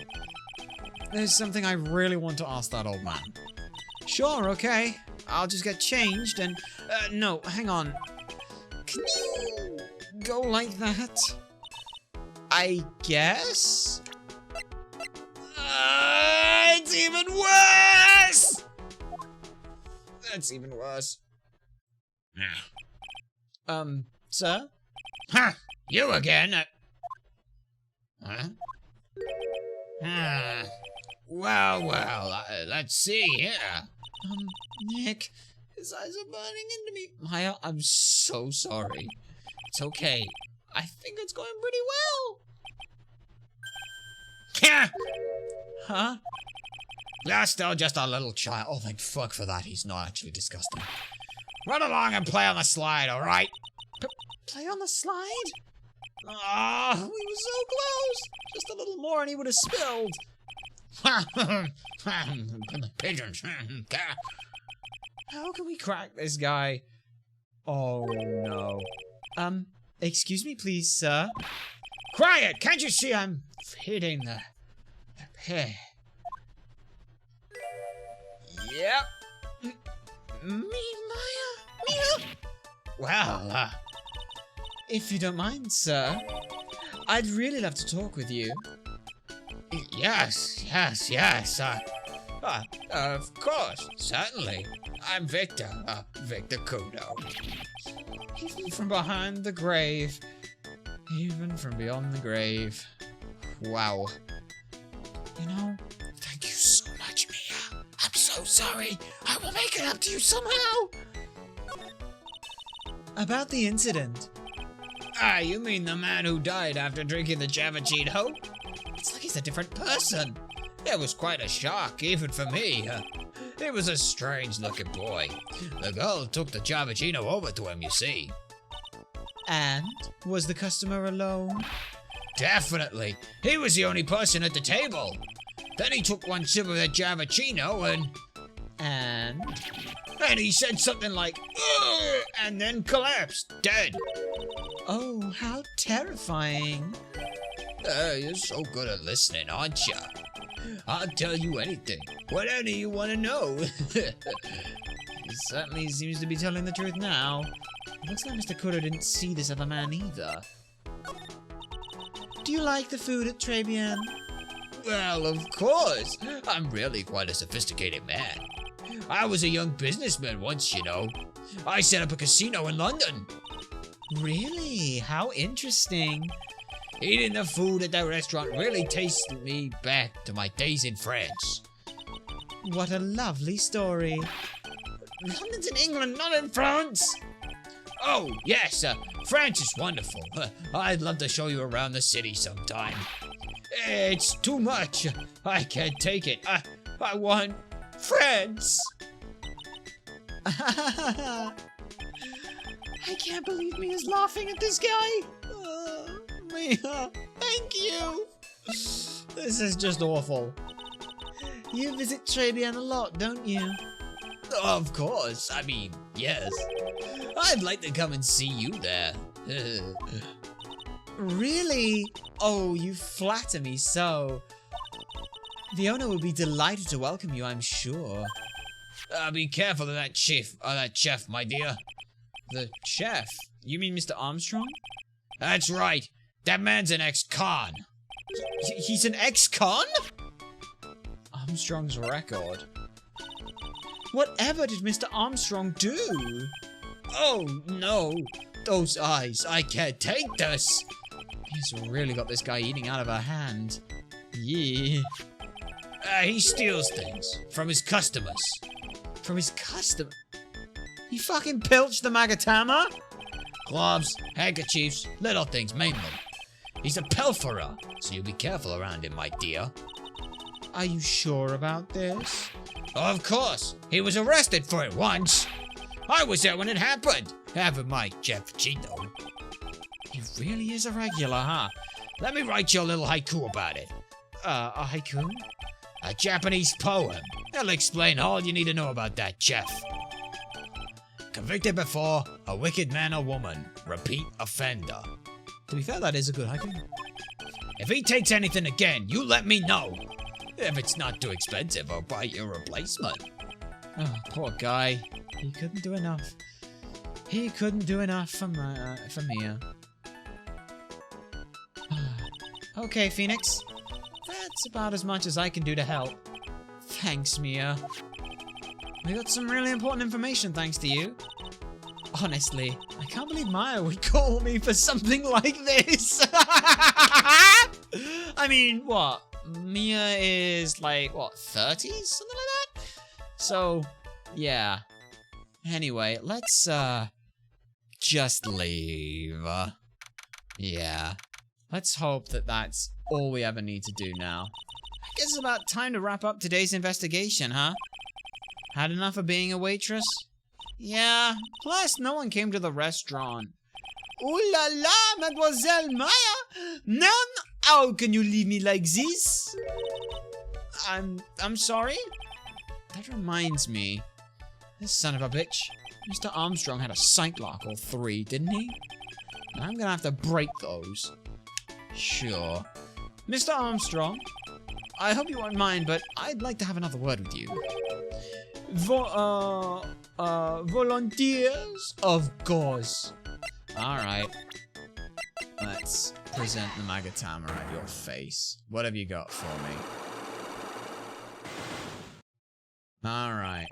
There's something I really want to ask that old man. Sure, okay. I'll just get changed and... no, hang on. Can you go like that? I guess? It's even worse! That's even worse. Sir? Huh, you again? Huh? Well, let's see here. Nick, his eyes are burning into me. Maya, I'm so sorry. It's okay. I think it's going pretty well. Huh? You're still just a little child. Oh, thank fuck for that. He's not actually disgusting. Run along and play on the slide, alright? Play on the slide? Ah, we were so close. Just a little more and he would have spilled. Pigeons. How can we crack this guy? Oh, no. Excuse me, please, sir. Quiet! Can't you see I'm feeding the pig? Yep. Me, Maya? Mia? Well, if you don't mind, sir, I'd really love to talk with you. Yes. Of course, certainly. I'm Victor, Victor Kudo. Even from behind the grave. Even from beyond the grave. Wow. You know, thank you so much, Mia. I'm so sorry. I will make it up to you somehow. about the incident. Ah, you mean the man who died after drinking the Javachino? It's like he's a different person. It was quite a shock, even for me. He was a strange-looking boy. The girl took the Javachino over to him, you see. And was the customer alone? Definitely. He was the only person at the table. Then he took one sip of the Javachino And he said something like, "Ugh," and then collapsed, dead. oh, how terrifying. You're so good at listening, aren't you? I'll tell you anything. Whatever you want to know. He certainly seems to be telling the truth now. It looks like Mr. Kudo didn't see this other man either. Do you like the food at Tribulations? Well, of course. I'm really quite a sophisticated man. I was a young businessman once, you know. I set up a casino in London. Really? How interesting. Eating the food at that restaurant really takes me back to my days in France. What a lovely story. London's in England, not in France. Oh, yes, France is wonderful. I'd love to show you around the city sometime. It's too much. I can't take it. I want France. I can't believe Mia's laughing at this guy. Mia, thank you. This is just awful. You visit Tribulations a lot, don't you? Of course. I mean, yes. I'd like to come and see you there. Really? Oh, you flatter me so. The owner will be delighted to welcome you, I'm sure. Be careful of that chef, my dear. The chef? You mean Mr. Armstrong? That's right. That man's an ex-con. He's an ex-con? Armstrong's record. Whatever did Mr. Armstrong do? Oh, no. Those eyes. I can't take this. He's really got this guy eating out of a hand. Yeah. He steals things from his customers. From his customer? He fucking pilched the Magatama? Gloves, handkerchiefs, little things mainly. He's a pilferer, so you be careful around him, my dear. Are you sure about this? Of course. He was arrested for it once. I was there when it happened. Having my Jeff Cheeto. He really is a regular, huh? Let me write you a little haiku about it. A haiku? A Japanese poem. It'll explain all you need to know about that Jeff. Convicted before, a wicked man or woman. Repeat offender. To be fair, that is a good haiku. If he takes anything again, you let me know. If it's not too expensive, I'll buy you a replacement. Oh, poor guy. He couldn't do enough. He couldn't do enough for Mia. Okay, Phoenix. That's about as much as I can do to help. Thanks, Mia. We got some really important information thanks to you. Honestly, I can't believe Maya would call me for something like this. I mean, what? Mia is like, what, 30? Something like that? So, yeah. Anyway, let's, just leave. Yeah. Let's hope that that's all we ever need to do now. I guess it's about time to wrap up today's investigation, huh? Had enough of being a waitress? Yeah, plus no one came to the restaurant. Ooh la la, Mademoiselle Maya! No, how can you leave me like this? I'm sorry? That reminds me. This son of a bitch. Mr. Armstrong had a sight lock or 3, didn't he? I'm gonna have to break those. Sure. Mr. Armstrong, I hope you won't mind, but I'd like to have another word with you. Volunteers? Of course. Alright. Let's present the Magatama at your face. What have you got for me? Alright.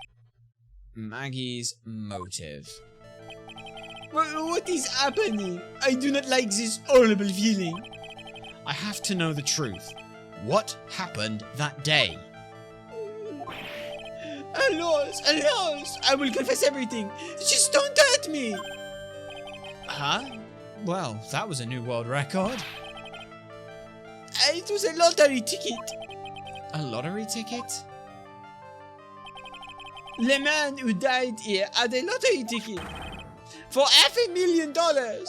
Maggie's motive. What is happening? I do not like this horrible feeling. I have to know the truth. What happened that day? Alas, I will confess everything. Just don't hurt me. Huh? Well, that was a new world record. It was a lottery ticket. A lottery ticket? The man who died here had a lottery ticket. For $500,000.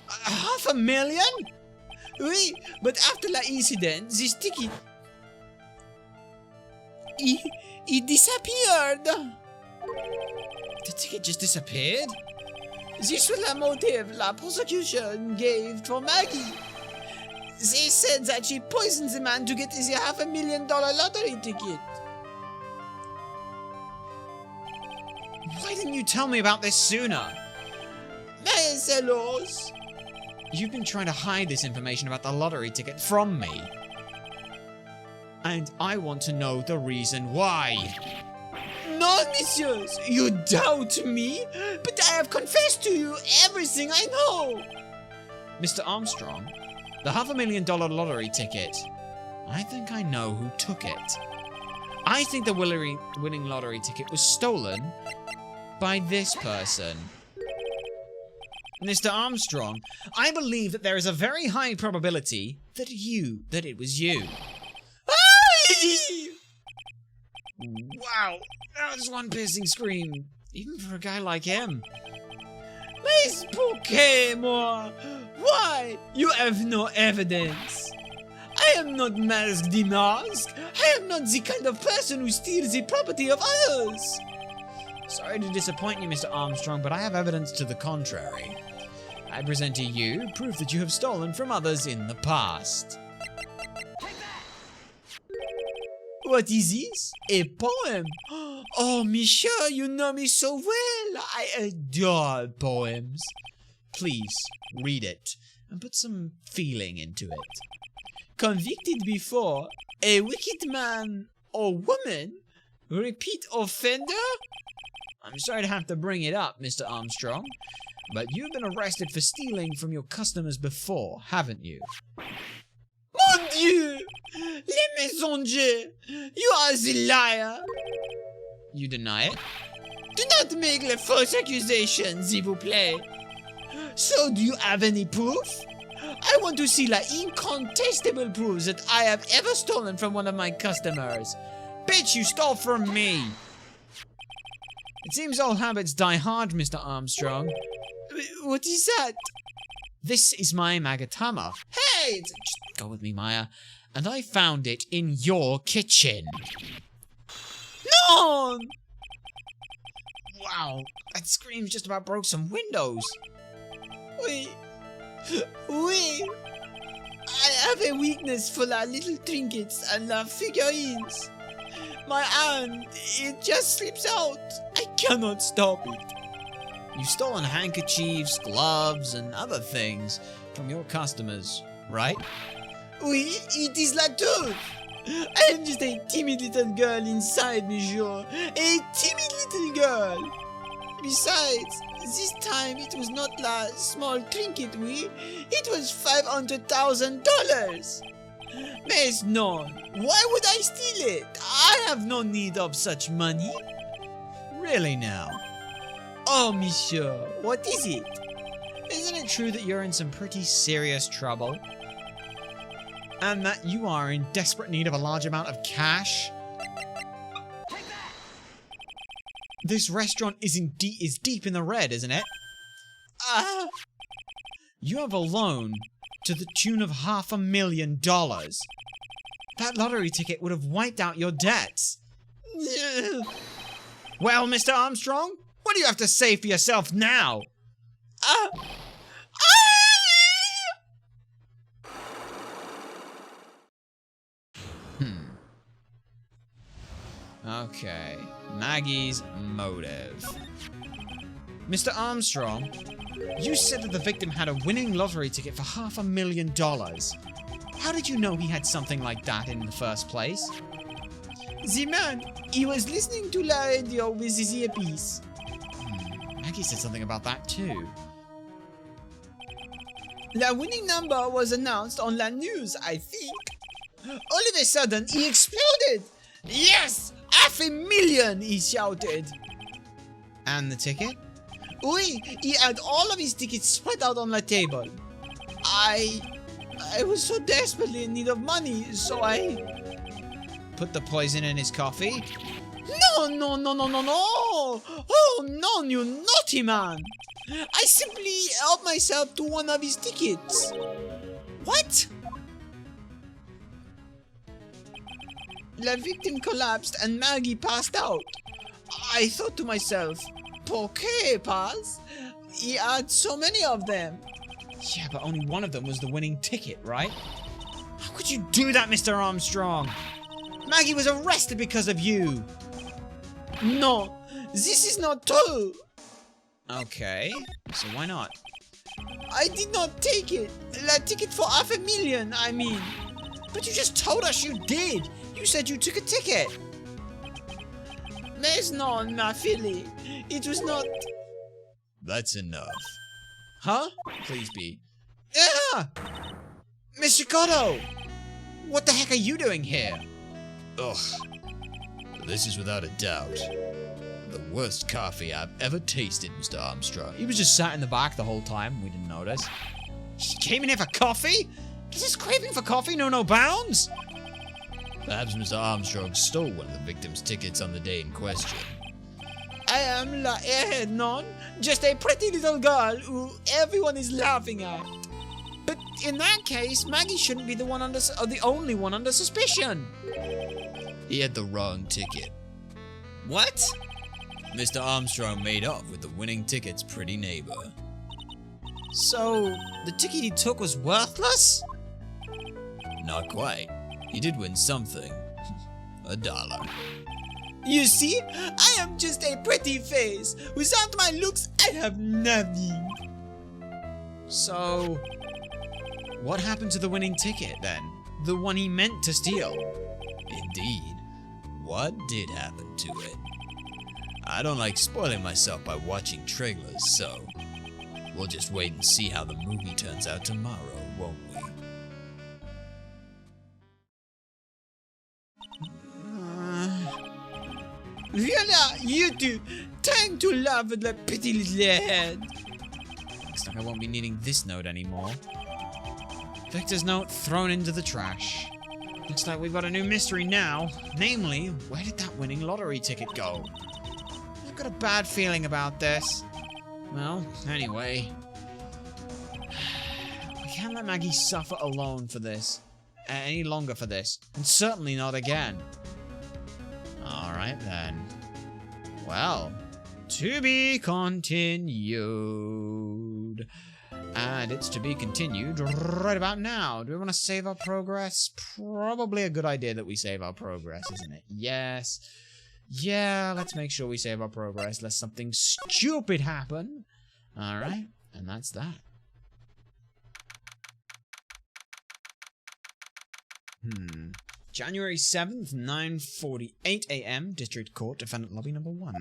$500,000? Oui, but after the incident, this ticket... It disappeared. The ticket just disappeared? This was the motive the prosecution gave for Maggie. They said that she poisoned the man to get the $500,000 lottery ticket. Why didn't you tell me about this sooner? Marcelos. You've been trying to hide this information about the lottery ticket from me. And I want to know the reason why. No, messieurs, you doubt me, but I have confessed to you everything I know. Mr. Armstrong, the $500,000 lottery ticket. I think I know who took it. I think the winning lottery ticket was stolen by this person. Mr. Armstrong, I believe that there is a very high probability that it was you. Wow, that was one piercing scream, even for a guy like him. Mais pourquoi? Why? You have no evidence. I am not Mask the Mask. I am not the kind of person who steals the property of others. Sorry to disappoint you, Mr. Armstrong, but I have evidence to the contrary. I present to you proof that you have stolen from others in the past. What is this? A poem? Oh, monsieur, you know me so well. I adore poems. Please, read it, and put some feeling into it. Convicted before, a wicked man or woman? Repeat offender? I'm sorry to have to bring it up, Mr. Armstrong, but you've been arrested for stealing from your customers before, haven't you? Mon Dieu! Les mensongers! You are the liar! You deny it? Do not make le false accusation, s'il vous plaît. So, do you have any proof? I want to see la incontestable proof that I have ever stolen from one of my customers. Bitch, you stole from me! It seems old habits die hard, Mr. Armstrong. What is that? This is my Magatama. Hey! Just go with me, Maya. And I found it in your kitchen. No! Wow, that scream just about broke some windows. Oui. Oui. I have a weakness for la little trinkets and la figurines. My hand, it just slips out. I cannot stop it. You've stolen handkerchiefs, gloves, and other things from your customers, right? Oui, it is la truth. I am just a timid little girl inside, monsieur. A timid little girl. Besides, this time it was not la small trinket, oui? It was $500,000. Mais non, why would I steal it? I have no need of such money. Really now? Oh, monsieur, what is it? Isn't it true that you're in some pretty serious trouble? And that you are in desperate need of a large amount of cash? This restaurant is deep in the red, isn't it? You have a loan to the tune of $500,000. That lottery ticket would have wiped out your debts. Well, Mr. Armstrong, what do you have to say for yourself now? Okay, Maggie's motive. Mr. Armstrong, you said that the victim had a winning lottery ticket for $500,000. How did you know he had something like that in the first place? The man, he was listening to la radio with his earpiece. Maggie said something about that too. The winning number was announced on la news, I think. All of a sudden, he exploded. Yes! $500,000, he shouted. And the ticket? Oui, he had all of his tickets spread out on the table. I was so desperately in need of money, so I... Put the poison in his coffee? No! Oh, no, you naughty man! I simply helped myself to one of his tickets. What? The victim collapsed and Maggie passed out. I thought to myself, "Por qué, pals? He had so many of them." Yeah, but only one of them was the winning ticket, right? How could you do that, Mr. Armstrong? Maggie was arrested because of you. No, this is not true. Okay, so why not? I did not take it. The ticket for $500,000, I mean. But you just told us you did. You said you took a ticket. Mais non, ma fille. It was not... That's enough. Huh? Please be. Ah! Mr. Cotto! What the heck are you doing here? Ugh. This is without a doubt the worst coffee I've ever tasted, Mr. Armstrong. He was just sat in the back the whole time. We didn't notice. He came in here for coffee? Does his craving for coffee know no bounds? Perhaps Mr. Armstrong stole one of the victim's tickets on the day in question. I am la airhead, non? Just a pretty little girl who everyone is laughing at. But in that case, Maggie shouldn't be the only one under suspicion. He had the wrong ticket. What? Mr. Armstrong made off with the winning ticket's pretty neighbor. So, the ticket he took was worthless? Not quite. He did win something. $1. You see, I am just a pretty face. Without my looks, I have nothing. So, what happened to the winning ticket then? The one he meant to steal? Indeed. What did happen to it? I don't like spoiling myself by watching trailers, so we'll just wait and see how the movie turns out tomorrow, won't we? Voila, you two. Time to laugh at that pretty little head. Looks like I won't be needing this note anymore. Victor's note thrown into the trash. Looks like we've got a new mystery now. Namely, where did that winning lottery ticket go? I've got a bad feeling about this. Well, anyway. I can't let Maggie suffer alone for this. Any longer for this. And certainly not again. Alright then. Well, to be continued. And it's to be continued right about now. Do we want to save our progress? Probably a good idea that we save our progress, isn't it? Yes. Yeah, let's make sure we save our progress lest something stupid happen. Alright, and that's that. January 7th, 9:48 a.m. District Court, Defendant Lobby number 1.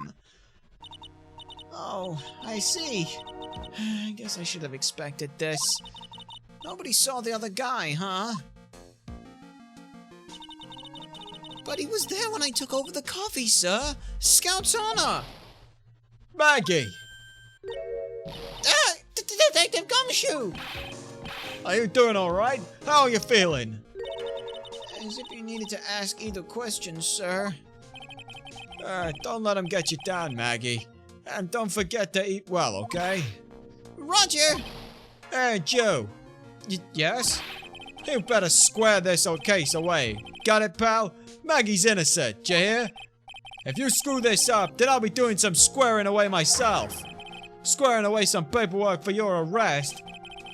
Oh, I see. I guess I should have expected this. Nobody saw the other guy, huh? But he was there when I took over the coffee, sir. Scout's honor. Maggie! Ah! Detective Gumshoe! Are you doing alright? How are you feeling? As if you needed to ask either question, sir. Don't let him get you down, Maggie. And don't forget to eat well, okay? Roger! Hey, Joe. Yes? You better square this case away. Got it, pal? Maggie's innocent, you hear? If you screw this up, then I'll be doing some squaring away myself. Squaring away some paperwork for your arrest.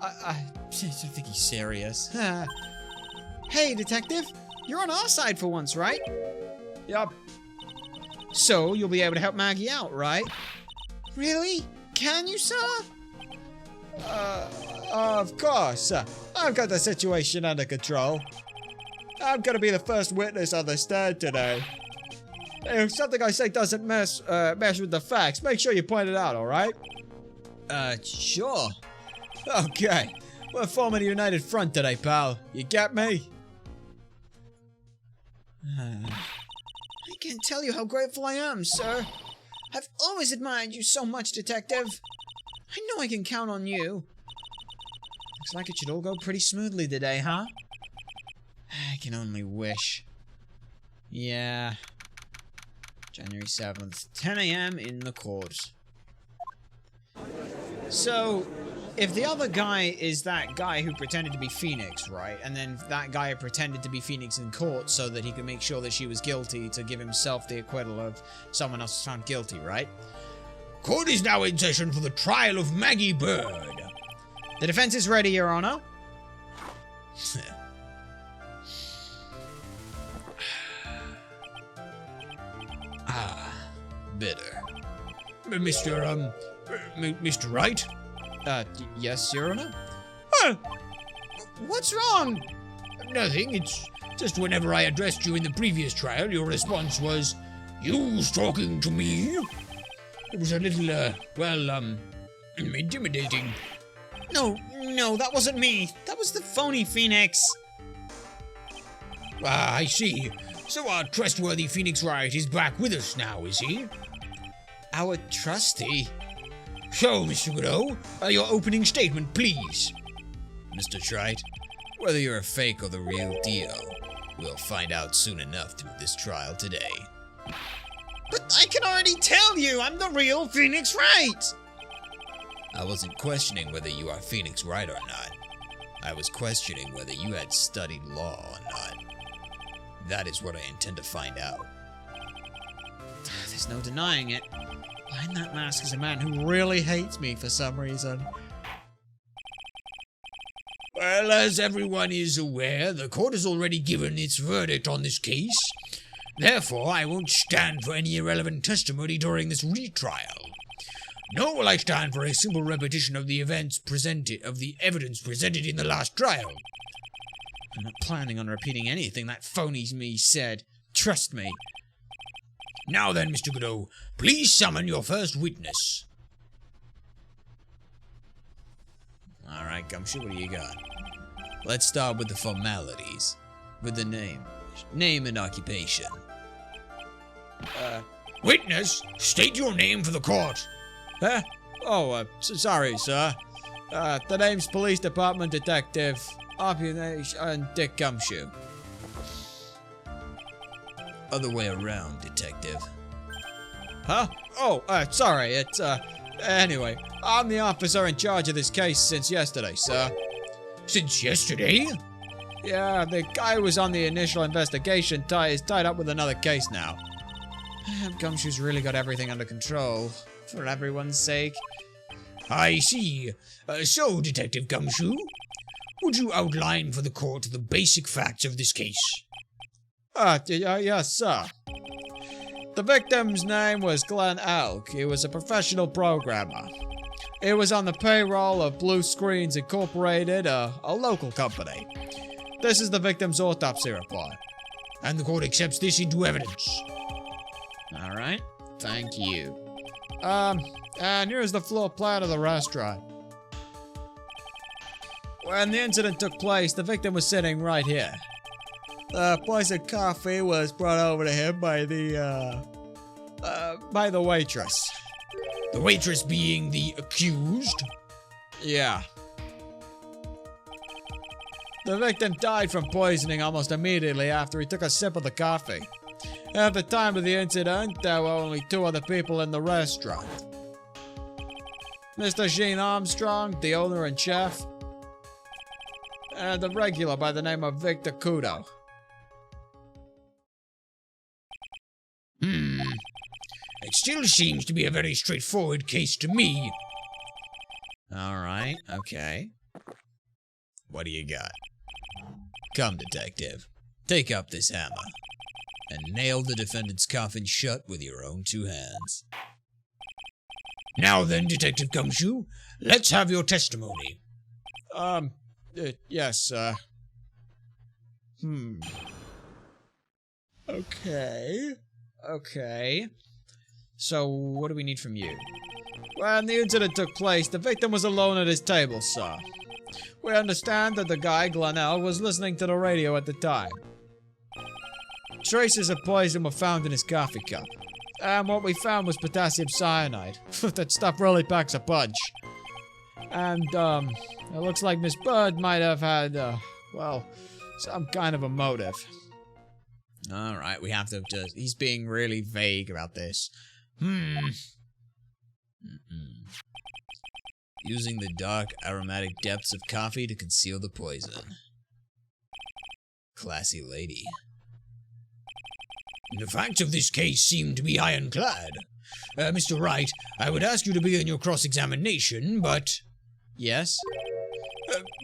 I don't think he's serious. Hey, detective. You're on our side for once, right? Yup. So, you'll be able to help Maggie out, right? Really? Can you, sir? Of course. I've got the situation under control. I'm gonna be the first witness on the stand today. If something I say doesn't mess with the facts, make sure you point it out, alright? Sure. Okay. We're forming a united front today, pal. You get me? I can't tell you how grateful I am, sir. I've always admired you so much, detective. I know I can count on you. Looks like it should all go pretty smoothly today, huh? I can only wish. Yeah. January 7th, 10 a.m. in the court. So, if the other guy is that guy who pretended to be Phoenix, right? And then that guy pretended to be Phoenix in court so that he could make sure that she was guilty to give himself the acquittal of someone else found guilty, right? Court is now in session for the trial of Maggie Bird. The defense is ready, Your Honor. Bitter. Mr. Wright? Yes, Your Honor? What's wrong? Nothing, it's just whenever I addressed you in the previous trial, your response was, "You talking to me?" It was a little, intimidating. No, that wasn't me. That was the phony Phoenix. Ah, I see. So our trustworthy Phoenix Wright is back with us now, is he? Our trustee? So, Mr. Godot, your opening statement, please. Mr. Trite, whether you're a fake or the real deal, we'll find out soon enough through this trial today. But I can already tell you I'm the real Phoenix Wright! I wasn't questioning whether you are Phoenix Wright or not. I was questioning whether you had studied law or not. That is what I intend to find out. There's no denying it. Behind that mask is a man who really hates me for some reason. Well, as everyone is aware, the court has already given its verdict on this case. Therefore, I won't stand for any irrelevant testimony during this retrial. Nor will I stand for a simple repetition of the evidence presented in the last trial. I'm not planning on repeating anything that phony me said. Trust me. Now then, Mr. Godot, please summon your first witness. Alright, Gumshoe, what do you got? Let's start with the formalities. With the name. Name and occupation. Witness, state your name for the court. Huh? Oh, sorry, sir. The name's Police Department Detective Occupation Dick Gumshoe. Other way around, detective. Huh? Oh, sorry, it's, anyway, I'm the officer in charge of this case since yesterday, sir. Since yesterday? Yeah, the guy who was on the initial investigation is tied up with another case now. Gumshoe's really got everything under control. For everyone's sake. I see. So, Detective Gumshoe, would you outline for the court the basic facts of this case? Yes, sir. The victim's name was Glenn Elk. He was a professional programmer. He was on the payroll of Blue Screens Incorporated, a local company. This is the victim's autopsy report. And the court accepts this into evidence. Alright, thank you. And here's the floor plan of the restaurant. When the incident took place, the victim was sitting right here. The poison coffee was brought over to him by the waitress. The waitress being the accused? Yeah. The victim died from poisoning almost immediately after he took a sip of the coffee. At the time of the incident, there were only 2 other people in the restaurant. Mr. Gene Armstrong, the owner and chef, and a regular by the name of Victor Kudo. It still seems to be a very straightforward case to me. Alright, okay. What do you got? Come, detective. Take up this hammer. And nail the defendant's coffin shut with your own 2 hands. Now then, Detective Gumshoe, let's have your testimony. Yes, sir. Okay. So, what do we need from you? When the incident took place, the victim was alone at his table, sir. We understand that the guy, Glenell, was listening to the radio at the time. Traces of poison were found in his coffee cup. And what we found was potassium cyanide. That stuff really packs a punch. And, it looks like Miss Bird might have had, well, some kind of a motive. Alright, we have to just... He's being really vague about this. Using the dark, aromatic depths of coffee to conceal the poison. Classy lady. The facts of this case seem to be ironclad. Mr. Wright, I would ask you to begin your cross-examination, but... Yes?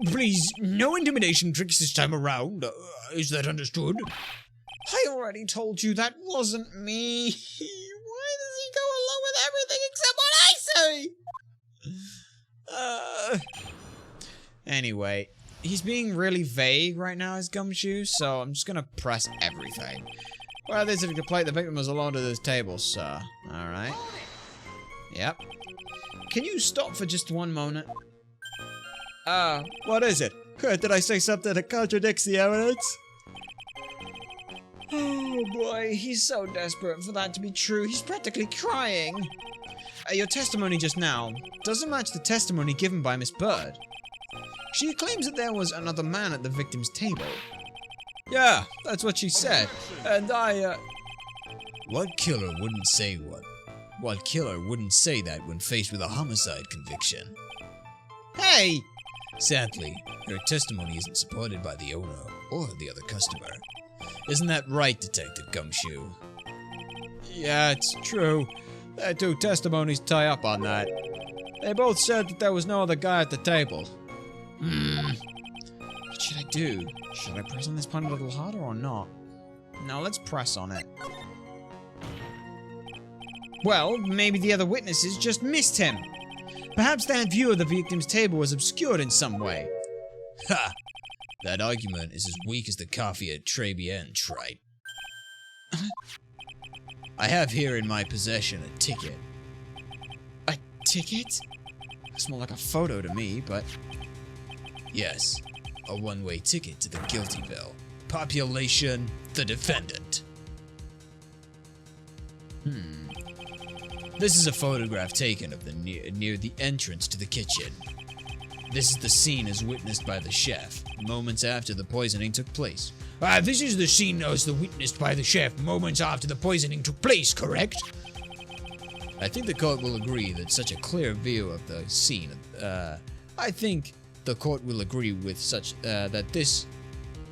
Please, no intimidation tricks this time around. Is that understood? I already told you that wasn't me. Why does he go along with everything except what I say? Anyway, he's being really vague right now as Gumshoe, so I'm just gonna press everything. Well, this is a complaint the victim was alone at his table, sir. Alright. Yep. Can you stop for just one moment? What is it? Did I say something that contradicts the evidence? Oh boy, he's so desperate for that to be true. He's practically crying. Your testimony just now doesn't match the testimony given by Miss Bird. She claims that there was another man at the victim's table. Yeah, that's what she said. And What killer wouldn't say what? What killer wouldn't say that when faced with a homicide conviction? Hey! Sadly, her testimony isn't supported by the owner or the other customer. Isn't that right, Detective Gumshoe? Yeah, it's true. Their two testimonies tie up on that. They both said that there was no other guy at the table. What should I do? Should I press on this point a little harder or not? No, let's press on it. Well, maybe the other witnesses just missed him. Perhaps their view of the victim's table was obscured in some way. Ha! That argument is as weak as the coffee at Tribulations, Wright. I have here in my possession a ticket. A ticket? It's more like a photo to me, but... Yes, a one-way ticket to the Guiltyville. Population, the defendant. This is a photograph taken of the near the entrance to the kitchen. This is the scene as witnessed by the chef, moments after the poisoning took place. This is the scene as witnessed by the chef moments after the poisoning took place, correct? I think the court will agree that such a clear view of the scene. I think the court will agree with such that this.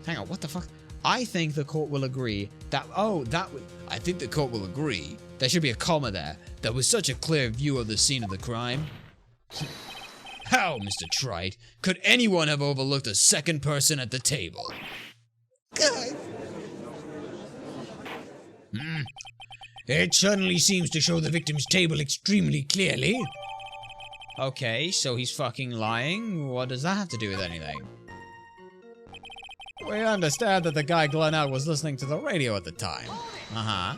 Hang on, what the fuck? I think the court will agree that. I think the court will agree. There should be a comma there. That was such a clear view of the scene of the crime. How, Mr. Trite, could anyone have overlooked a second person at the table? It certainly seems to show the victim's table extremely clearly. Okay, so he's fucking lying? What does that have to do with anything? We understand that the guy Glenn out was listening to the radio at the time. Uh-huh.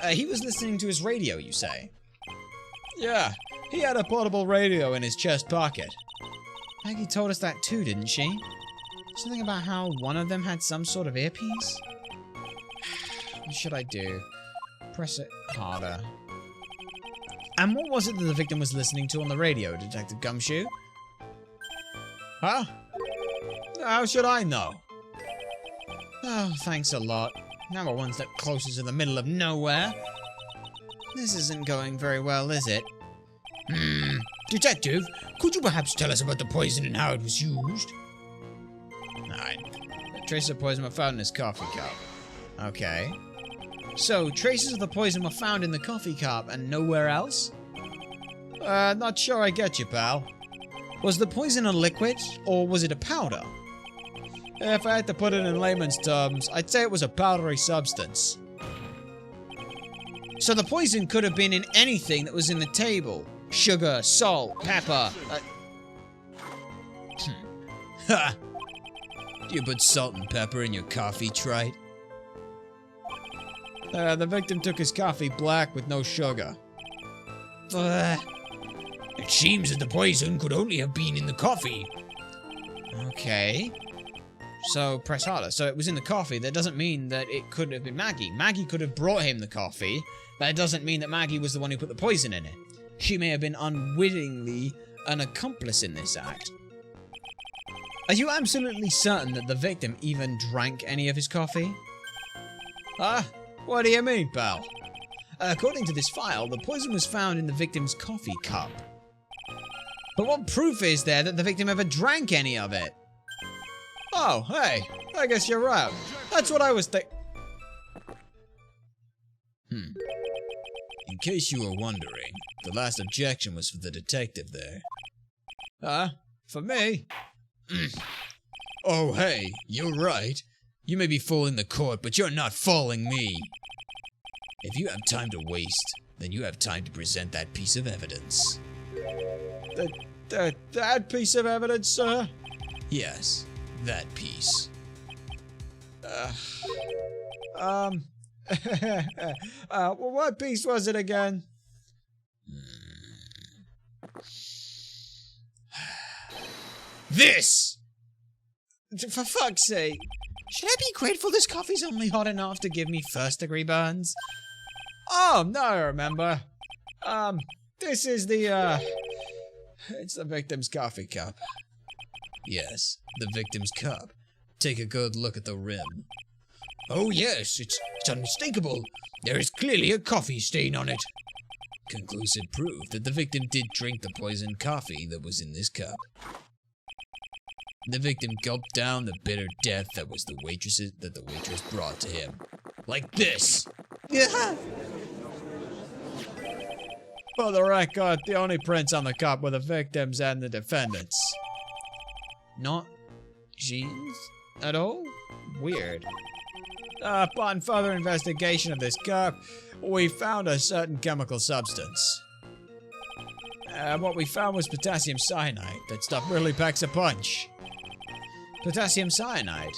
He was listening to his radio, you say? Yeah, he had a portable radio in his chest pocket. Maggie told us that too, didn't she? Something about how one of them had some sort of earpiece? What should I do? Press it harder. And what was it that the victim was listening to on the radio, Detective Gumshoe? Huh? How should I know? Oh, thanks a lot. Now we're one step closer to the middle of nowhere. This isn't going very well, is it? Detective, could you perhaps tell us about the poison and how it was used? Alright. Traces of poison were found in his coffee cup. Okay. So, traces of the poison were found in the coffee cup and nowhere else? Not sure I get you, pal. Was the poison a liquid, or was it a powder? If I had to put it in layman's terms, I'd say it was a powdery substance. So the poison could have been in anything that was in the table. Sugar, salt, pepper. Ha! Do you put salt and pepper in your coffee, Trite? The victim took his coffee black with no sugar. It seems that the poison could only have been in the coffee. Okay. So, press harder. So it was in the coffee. That doesn't mean that it couldn't have been Maggie. Maggie could have brought him the coffee. That doesn't mean that Maggie was the one who put the poison in it. She may have been unwittingly an accomplice in this act. Are you absolutely certain that the victim even drank any of his coffee? Huh? What do you mean, pal? According to this file, the poison was found in the victim's coffee cup. But what proof is there that the victim ever drank any of it? Oh, hey, I guess you're right. That's what I was In case you were wondering, the last objection was for the detective there. For me? Oh, hey, you're right. You may be fooling the court, but you're not fooling me. If you have time to waste, then you have time to present that piece of evidence. That piece of evidence, sir? Yes, that piece. What piece was it again? This! For fuck's sake. Should I be grateful this coffee's only hot enough to give me first-degree burns? Oh, now I remember. This is the, it's the victim's coffee cup. Yes, the victim's cup. Take a good look at the rim. Oh yes, it's unmistakable. There is clearly a coffee stain on it. Conclusive proof that the victim did drink the poisoned coffee that was in this cup. The victim gulped down the bitter death that the waitress brought to him. Like this! Yeah. For the record, the only prints on the cup were the victims and the defendants. Not jeans at all? Weird. Upon further investigation of this cup, we found a certain chemical substance. What we found was potassium cyanide. That stuff really packs a punch. Potassium cyanide?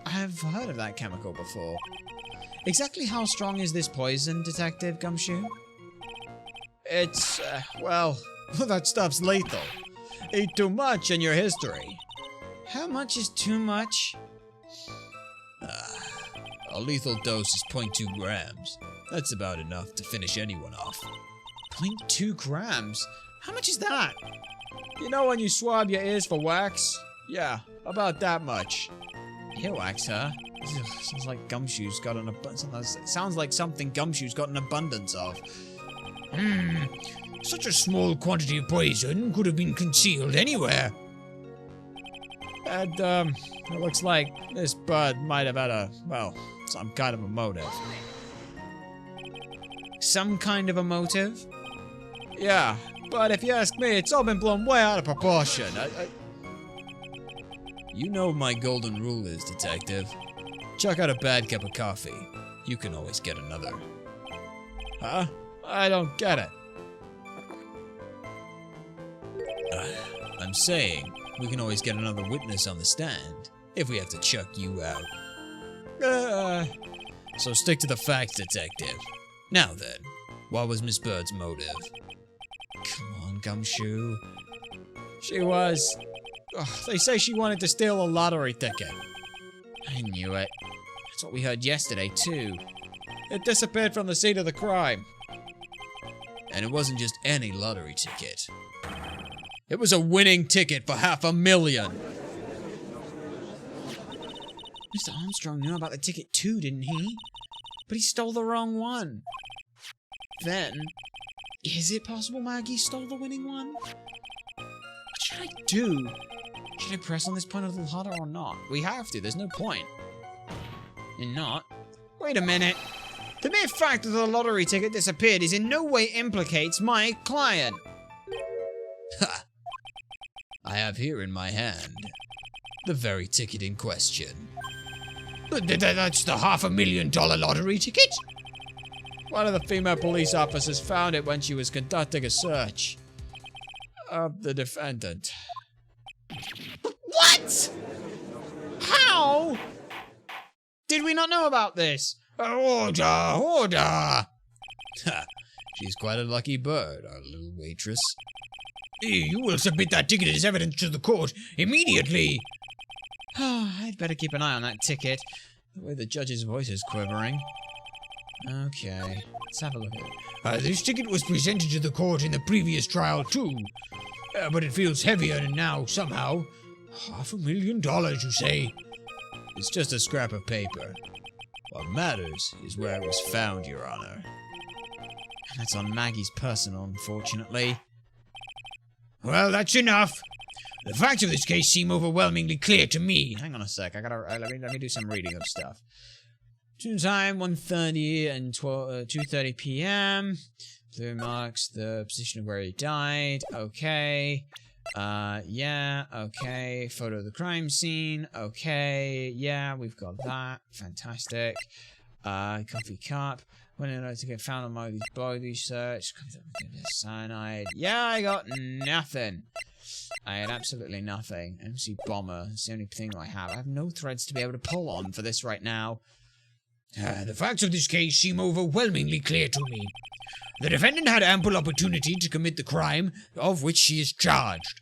I've heard of that chemical before. Exactly how strong is this poison, Detective Gumshoe? It's, well, that stuff's lethal. Eat too much in your history. How much is too much? A lethal dose is 0.2 grams. That's about enough to finish anyone off. 0.2 grams? How much is that? You know when you swab your ears for wax? Yeah, about that much. Earwax, huh? Ugh, sounds like Gumshoe's got an abundance. Sounds like something Gumshoe's got an abundance of. Such a small quantity of poison could have been concealed anywhere. And, it looks like this bud might have had some kind of a motive. Some kind of a motive? Yeah, but if you ask me, it's all been blown way out of proportion. You know what my golden rule is, Detective. Chuck out a bad cup of coffee. You can always get another. Huh? I don't get it. I'm saying, we can always get another witness on the stand, if we have to chuck you out. So stick to the facts, Detective. Now then, what was Miss Bird's motive? Come on, Gumshoe. She was... they say she wanted to steal a lottery ticket. I knew it. That's what we heard yesterday, too. It disappeared from the scene of the crime. And it wasn't just any lottery ticket. It was a winning ticket for $500,000. Mr. Armstrong knew about the ticket too, didn't he? But he stole the wrong one. Then, is it possible Maggie stole the winning one? What should I do? Should I press on this point a little harder or not? We have to, there's no point. And not. Wait a minute. The mere fact that the lottery ticket disappeared is in no way implicates my client. Ha! I have here in my hand the very ticket in question. That's the $500,000 lottery ticket? One of the female police officers found it when she was conducting a search of the defendant. What? How? Did we not know about this? Order! Ha! She's quite a lucky bird, our little waitress. You will submit that ticket as evidence to the court immediately. I'd better keep an eye on that ticket. The way the judge's voice is quivering. Okay, let's have a look at it. This ticket was presented to the court in the previous trial too. But it feels heavier now somehow. $500,000, you say? It's just a scrap of paper. What matters is where it was found, Your Honor. And that's on Maggie's personal, unfortunately. Well, that's enough. The facts of this case seem overwhelmingly clear to me. Hang on a sec, I gotta, let me do some reading of stuff. Tune time, 1:30 and 2:30 p.m. Blue marks the position of where he died. Okay. Yeah, okay. Photo of the crime scene. Okay. Yeah, we've got that. Fantastic. Coffee cup. When did I to get found on Marley's body search? Cyanide. Yeah, I got nothing. I had absolutely nothing. MC Bomber. It's the only thing I have. I have no threads to be able to pull on for this right now. The facts of this case seem overwhelmingly clear to me. The defendant had ample opportunity to commit the crime of which she is charged.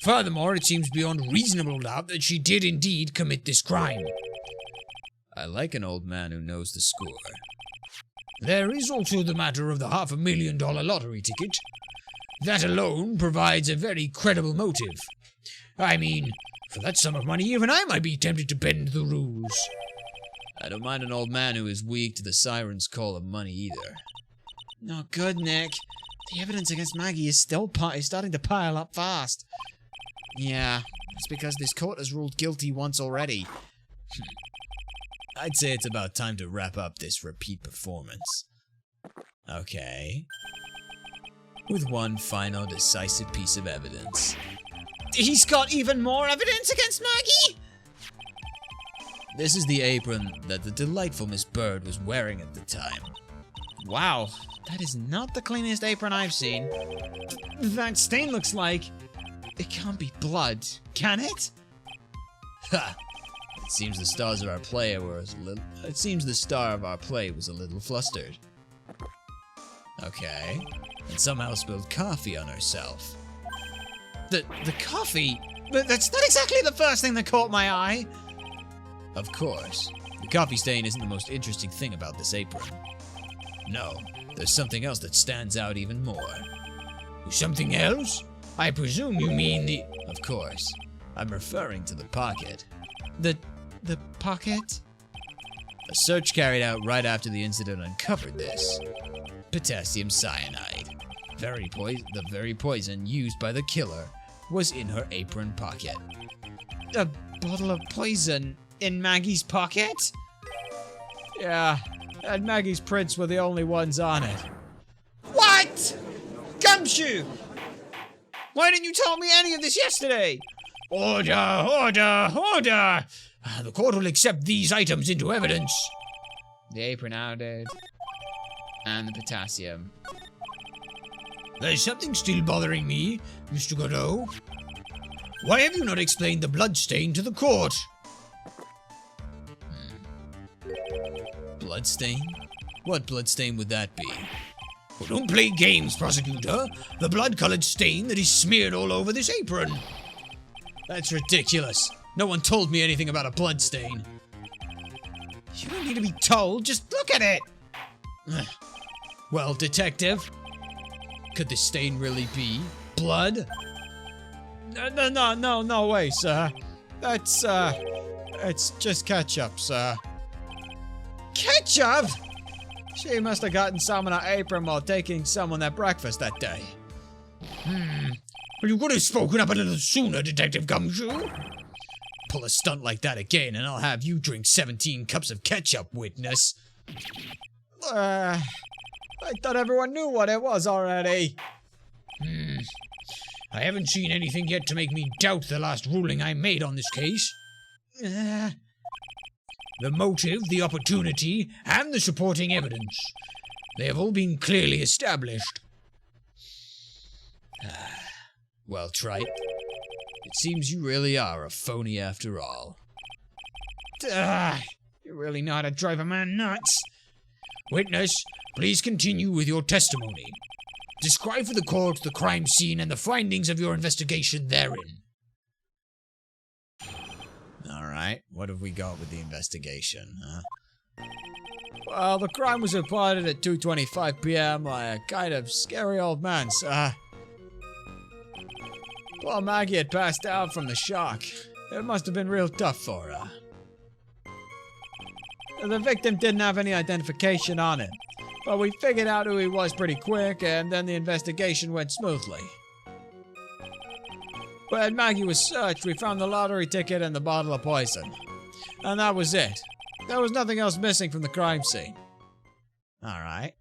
Furthermore, it seems beyond reasonable doubt that she did indeed commit this crime. I like an old man who knows the score. There is also the matter of the $500,000 lottery ticket. That alone provides a very credible motive. I mean, for that sum of money, even I might be tempted to bend the rules. I don't mind an old man who is weak to the siren's call of money either. Not good, Nick. The evidence against Maggie is still starting to pile up fast. Yeah, it's because this court has ruled guilty once already. I'd say it's about time to wrap up this repeat performance. Okay. with one final decisive piece of evidence. He's got even more evidence against Maggie? This is the apron that the delightful Miss Bird was wearing at the time. Wow, that is not the cleanest apron I've seen. That stain looks like... It can't be blood, can it? Ha! It seems the stars of our play was a little... It seems the star of our play was a little flustered. Okay. And somehow spilled coffee on herself. The coffee? But that's not exactly the first thing that caught my eye. Of course. The coffee stain isn't the most interesting thing about this apron. No, there's something else that stands out even more. Something else? I presume you mean the... Of course. I'm referring to the pocket. The pocket? A search carried out right after the incident uncovered this. Potassium cyanide. The very poison used by the killer was in her apron pocket. A bottle of poison in Maggie's pocket? Yeah, and Maggie's prints were the only ones on it. What? Gumshoe! Why didn't you tell me any of this yesterday? Order, order, order! The court will accept these items into evidence. The apron outed. And the potassium. There's something still bothering me, Mr. Godot. Why have you not explained the bloodstain to the court? Bloodstain? What bloodstain would that be? Well, don't play games, prosecutor. The blood-colored stain that is smeared all over this apron. That's ridiculous. No one told me anything about a bloodstain. You don't need to be told, just look at it! Well, detective, could the stain really be blood? No way, sir. That's, it's just ketchup, sir. Ketchup? She must have gotten some in her apron while taking someone their breakfast that day. Well, you could have spoken up a little sooner, Detective Gumshoe. Pull a stunt like that again and I'll have you drink 17 cups of ketchup, witness. I thought everyone knew what it was already. I haven't seen anything yet to make me doubt the last ruling I made on this case. The motive, the opportunity, and the supporting evidence. They have all been clearly established. Well, Trite, it seems you really are a phony after all. You really know how to drive a man nuts. Witness, please continue with your testimony. Describe for the court the crime scene and the findings of your investigation therein. Alright, what have we got with the investigation, huh? Well, the crime was reported at 2:25 p.m. by a kind of scary old man, sir. Poor Maggie had passed out from the shock. It must have been real tough for her. The victim didn't have any identification on him, but we figured out who he was pretty quick, and then the investigation went smoothly. When Maggie was searched, we found the lottery ticket and the bottle of poison. And that was it. There was nothing else missing from the crime scene. Alright.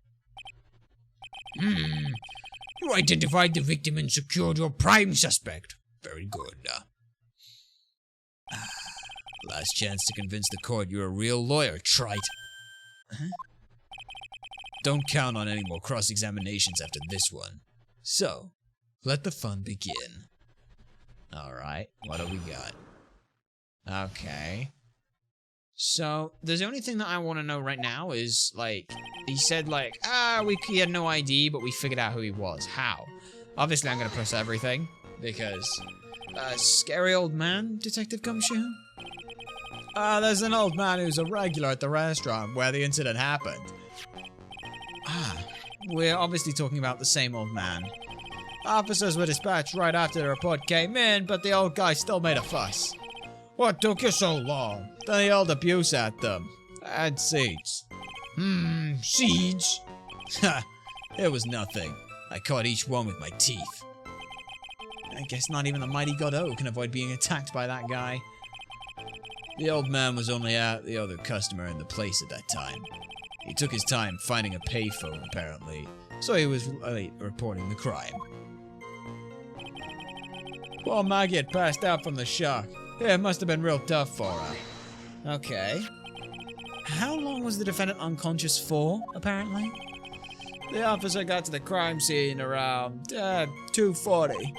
You identified the victim and secured your prime suspect. Very good. Last chance to convince the court you're a real lawyer, Trite. Don't count on any more cross-examinations after this one. So, let the fun begin. Alright, what do we got? Okay. So, the only thing that I want to know right now is, like, he said, like, he had no ID, but we figured out who he was. How? Obviously, I'm going to press everything, because, scary old man, Detective Gumshoe? There's an old man who's a regular at the restaurant where the incident happened. We're obviously talking about the same old man. Officers were dispatched right after the report came in, but the old guy still made a fuss. What took you so long? Then he yelled abuse at them. And seeds. Seeds? Ha! It was nothing. I caught each one with my teeth. I guess not even the mighty Godot can avoid being attacked by that guy. The old man was only the other customer in the place at that time. He took his time finding a payphone, apparently, so he was late reporting the crime. Poor Maggie had passed out from the shock. Yeah, it must have been real tough for her. Okay. How long was the defendant unconscious for, apparently? The officer got to the crime scene around 2:40.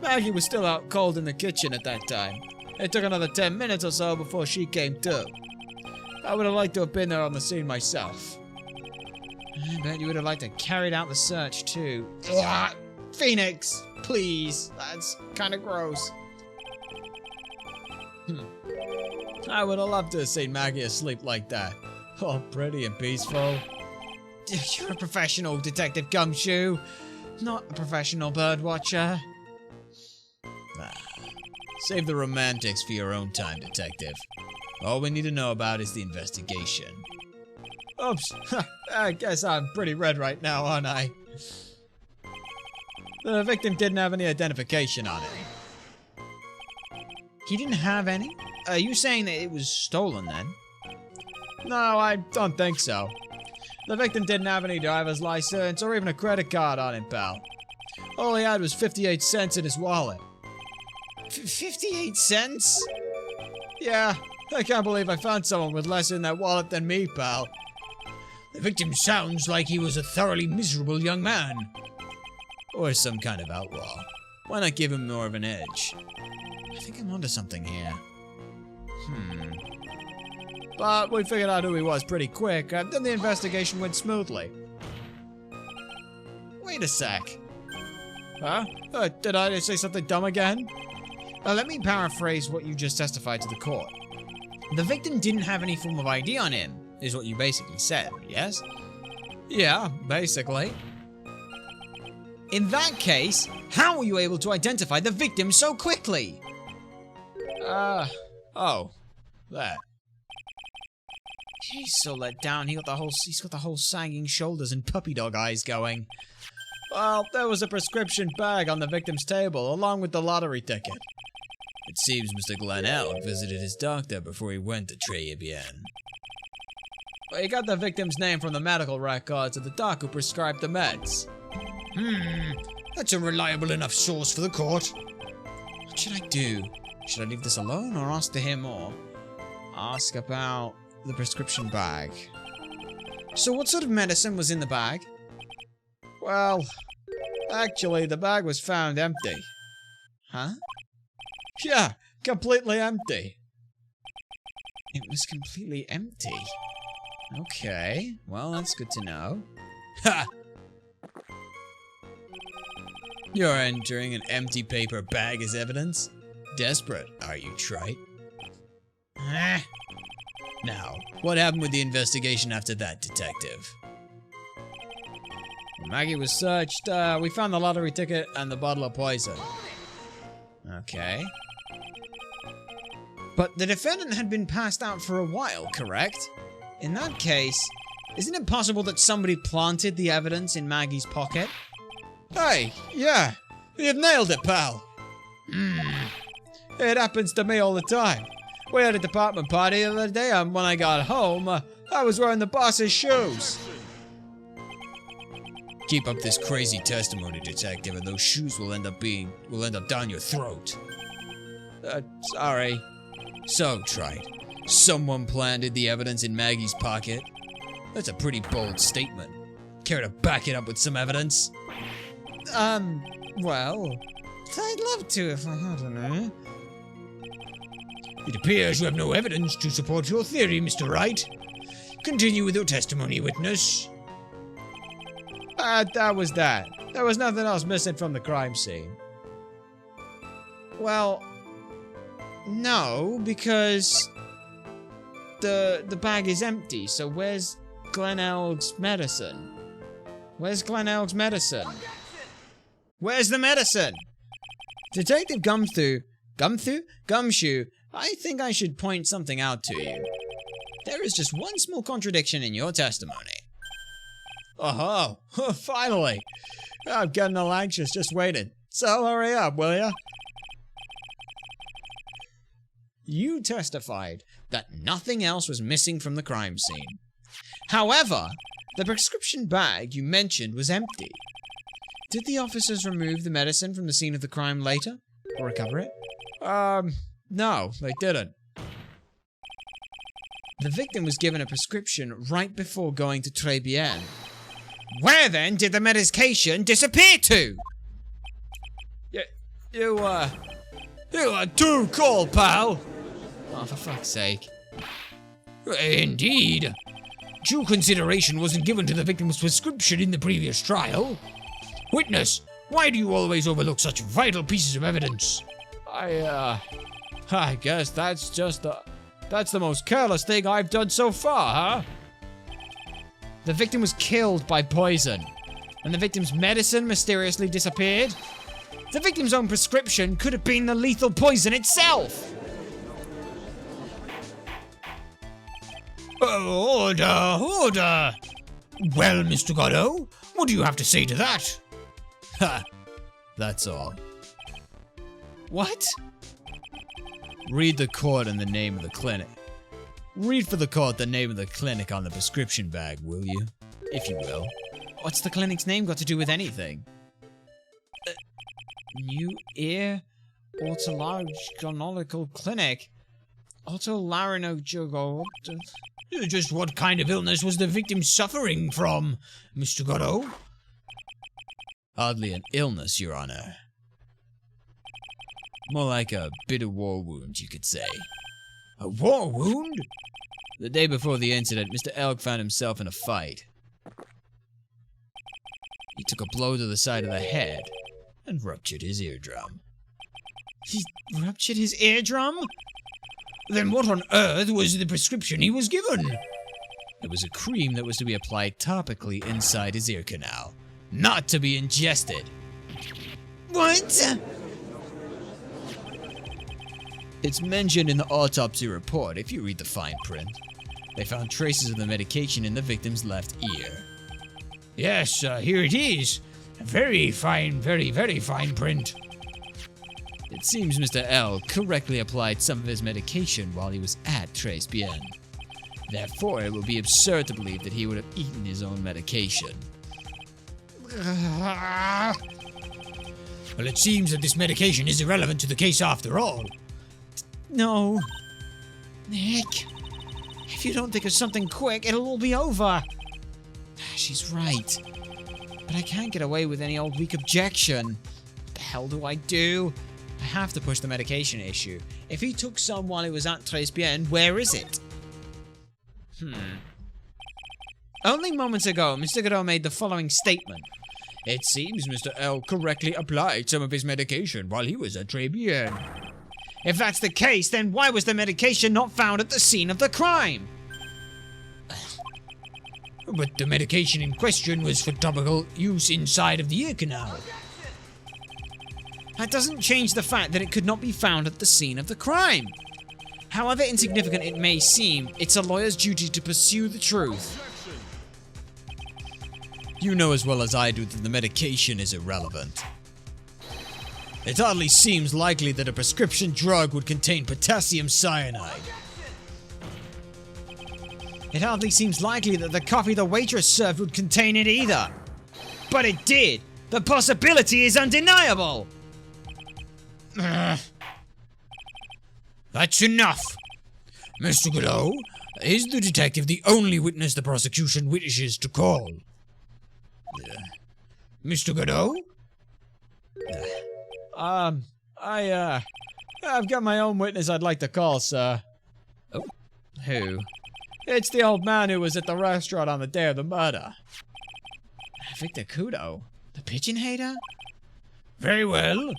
Maggie was still out cold in the kitchen at that time. It took another 10 minutes or so before she came to. I would have liked to have been there on the scene myself. I bet you would have liked to carried out the search too. Ugh, Phoenix, please. That's kind of gross. I would have loved to have seen Maggie asleep like that. All pretty and peaceful. You're a professional, Detective Gumshoe, not a professional birdwatcher. Save the romantics for your own time, Detective. All we need to know about is the investigation. Oops, I guess I'm pretty red right now, aren't I? The victim didn't have any identification on it. He didn't have any? Are you saying that it was stolen then? No, I don't think so. The victim didn't have any driver's license or even a credit card on him, pal. All he had was 58 cents in his wallet. 58 cents? Yeah, I can't believe I found someone with less in that wallet than me, pal. The victim sounds like he was a thoroughly miserable young man. Or some kind of outlaw. Why not give him more of an edge? I think I'm onto something here. But we figured out who he was pretty quick, and then the investigation went smoothly. Wait a sec. Huh? Did I say something dumb again? Let me paraphrase what you just testified to the court. The victim didn't have any form of ID on him, is what you basically said, yes? Yeah, basically. In that case, how were you able to identify the victim so quickly? Oh, that. He's so let down. He's got the whole sagging shoulders and puppy dog eyes going. Well, there was a prescription bag on the victim's table, along with the lottery ticket. It seems Mr. Glenelg visited his doctor before he went to Tribulations. Well, he got the victim's name from the medical records of the doc who prescribed the meds. That's a reliable enough source for the court. What should I do? Should I leave this alone or ask to hear more? Ask about the prescription bag. So what sort of medicine was in the bag? Well, actually, the bag was found empty. Huh? Yeah, completely empty. It was completely empty. Okay, well, that's good to know. Ha! You're entering an empty paper bag as evidence? Desperate, are you, Wright? Now, what happened with the investigation after that, Detective? When Maggie was searched, we found the lottery ticket and the bottle of poison. Okay. But the defendant had been passed out for a while, correct? In that case, isn't it possible that somebody planted the evidence in Maggie's pocket? Hey, yeah, you've nailed it, pal. It happens to me all the time. We had a department party the other day, and when I got home, I was wearing the boss's shoes. Keep up this crazy testimony, Detective, and those shoes will end up down your throat. Sorry. So, Wright, someone planted the evidence in Maggie's pocket? That's a pretty bold statement. Care to back it up with some evidence? Well, I'd love to if I had any. It appears you have no evidence to support your theory, Mr. Wright. Continue with your testimony, witness. That was that. There was nothing else missing from the crime scene. Well, no, because the bag is empty, so where's Glenelg's medicine? Where's Glenelg's medicine? Where's the medicine? Detective Gumshoe, I think I should point something out to you. There is just one small contradiction in your testimony. Oh, finally. I'm getting all anxious just waiting. So hurry up, will ya? You testified that nothing else was missing from the crime scene. However, The prescription bag you mentioned was empty. Did the officers remove the medicine from the scene of the crime later? Or recover it? No, they didn't. The victim was given a prescription right before going to Tribulations. Where then did the medication disappear to? You are too cold, pal! Oh, for fuck's sake. Indeed. Due consideration wasn't given to the victim's prescription in the previous trial. Witness, why do you always overlook such vital pieces of evidence? I guess that's the most careless thing I've done so far, huh? The victim was killed by poison, and the victim's medicine mysteriously disappeared. The victim's own prescription could have been the lethal poison itself. Order! Well, Mr. Godot, what do you have to say to that? Ha! That's all. What? Read the court and the name of the clinic. Read for the court the name of the clinic on the prescription bag, will you? If you will. What's the clinic's name got to do with anything? New Ear Otolaryngological Clinic. Otolaryngological. Just what kind of illness was the victim suffering from, Mr. Godot? Hardly an illness, Your Honor. More like a bitter war wound, you could say. A war wound? The day before the incident, Mr. Elk found himself in a fight. He took a blow to the side of the head and ruptured his eardrum. He ruptured his eardrum? Then what on earth was the prescription he was given? It was a cream that was to be applied topically inside his ear canal, not to be ingested. What? It's mentioned in the autopsy report if you read the fine print. They found traces of the medication in the victim's left ear. Yes, here it is. Very fine, very, very fine print. It seems Mr. L correctly applied some of his medication while he was at Tribulations. Therefore, it would be absurd to believe that he would have eaten his own medication. Well, it seems that this medication is irrelevant to the case after all. No. Nick. If you don't think of something quick, it'll all be over. She's right. But I can't get away with any old weak objection. What the hell do I do? I have to push the medication issue. If he took some while he was at Tribulations, where is it? Only moments ago, Mr. Godot made the following statement. It seems Mr. L correctly applied some of his medication while he was at Tribulations. If that's the case, then why was the medication not found at the scene of the crime? But the medication in question was for topical use inside of the ear canal. That doesn't change the fact that it could not be found at the scene of the crime. However insignificant it may seem, it's a lawyer's duty to pursue the truth. You know as well as I do that the medication is irrelevant. It hardly seems likely that a prescription drug would contain potassium cyanide. It hardly seems likely that the coffee the waitress served would contain it either. But it did! The possibility is undeniable! That's enough! Mr. Godot, is the detective the only witness the prosecution wishes to call? Mr. Godot? I've got my own witness I'd like to call, sir. Oh, who? It's the old man who was at the restaurant on the day of the murder. Victor Kudo? The pigeon hater? Very well.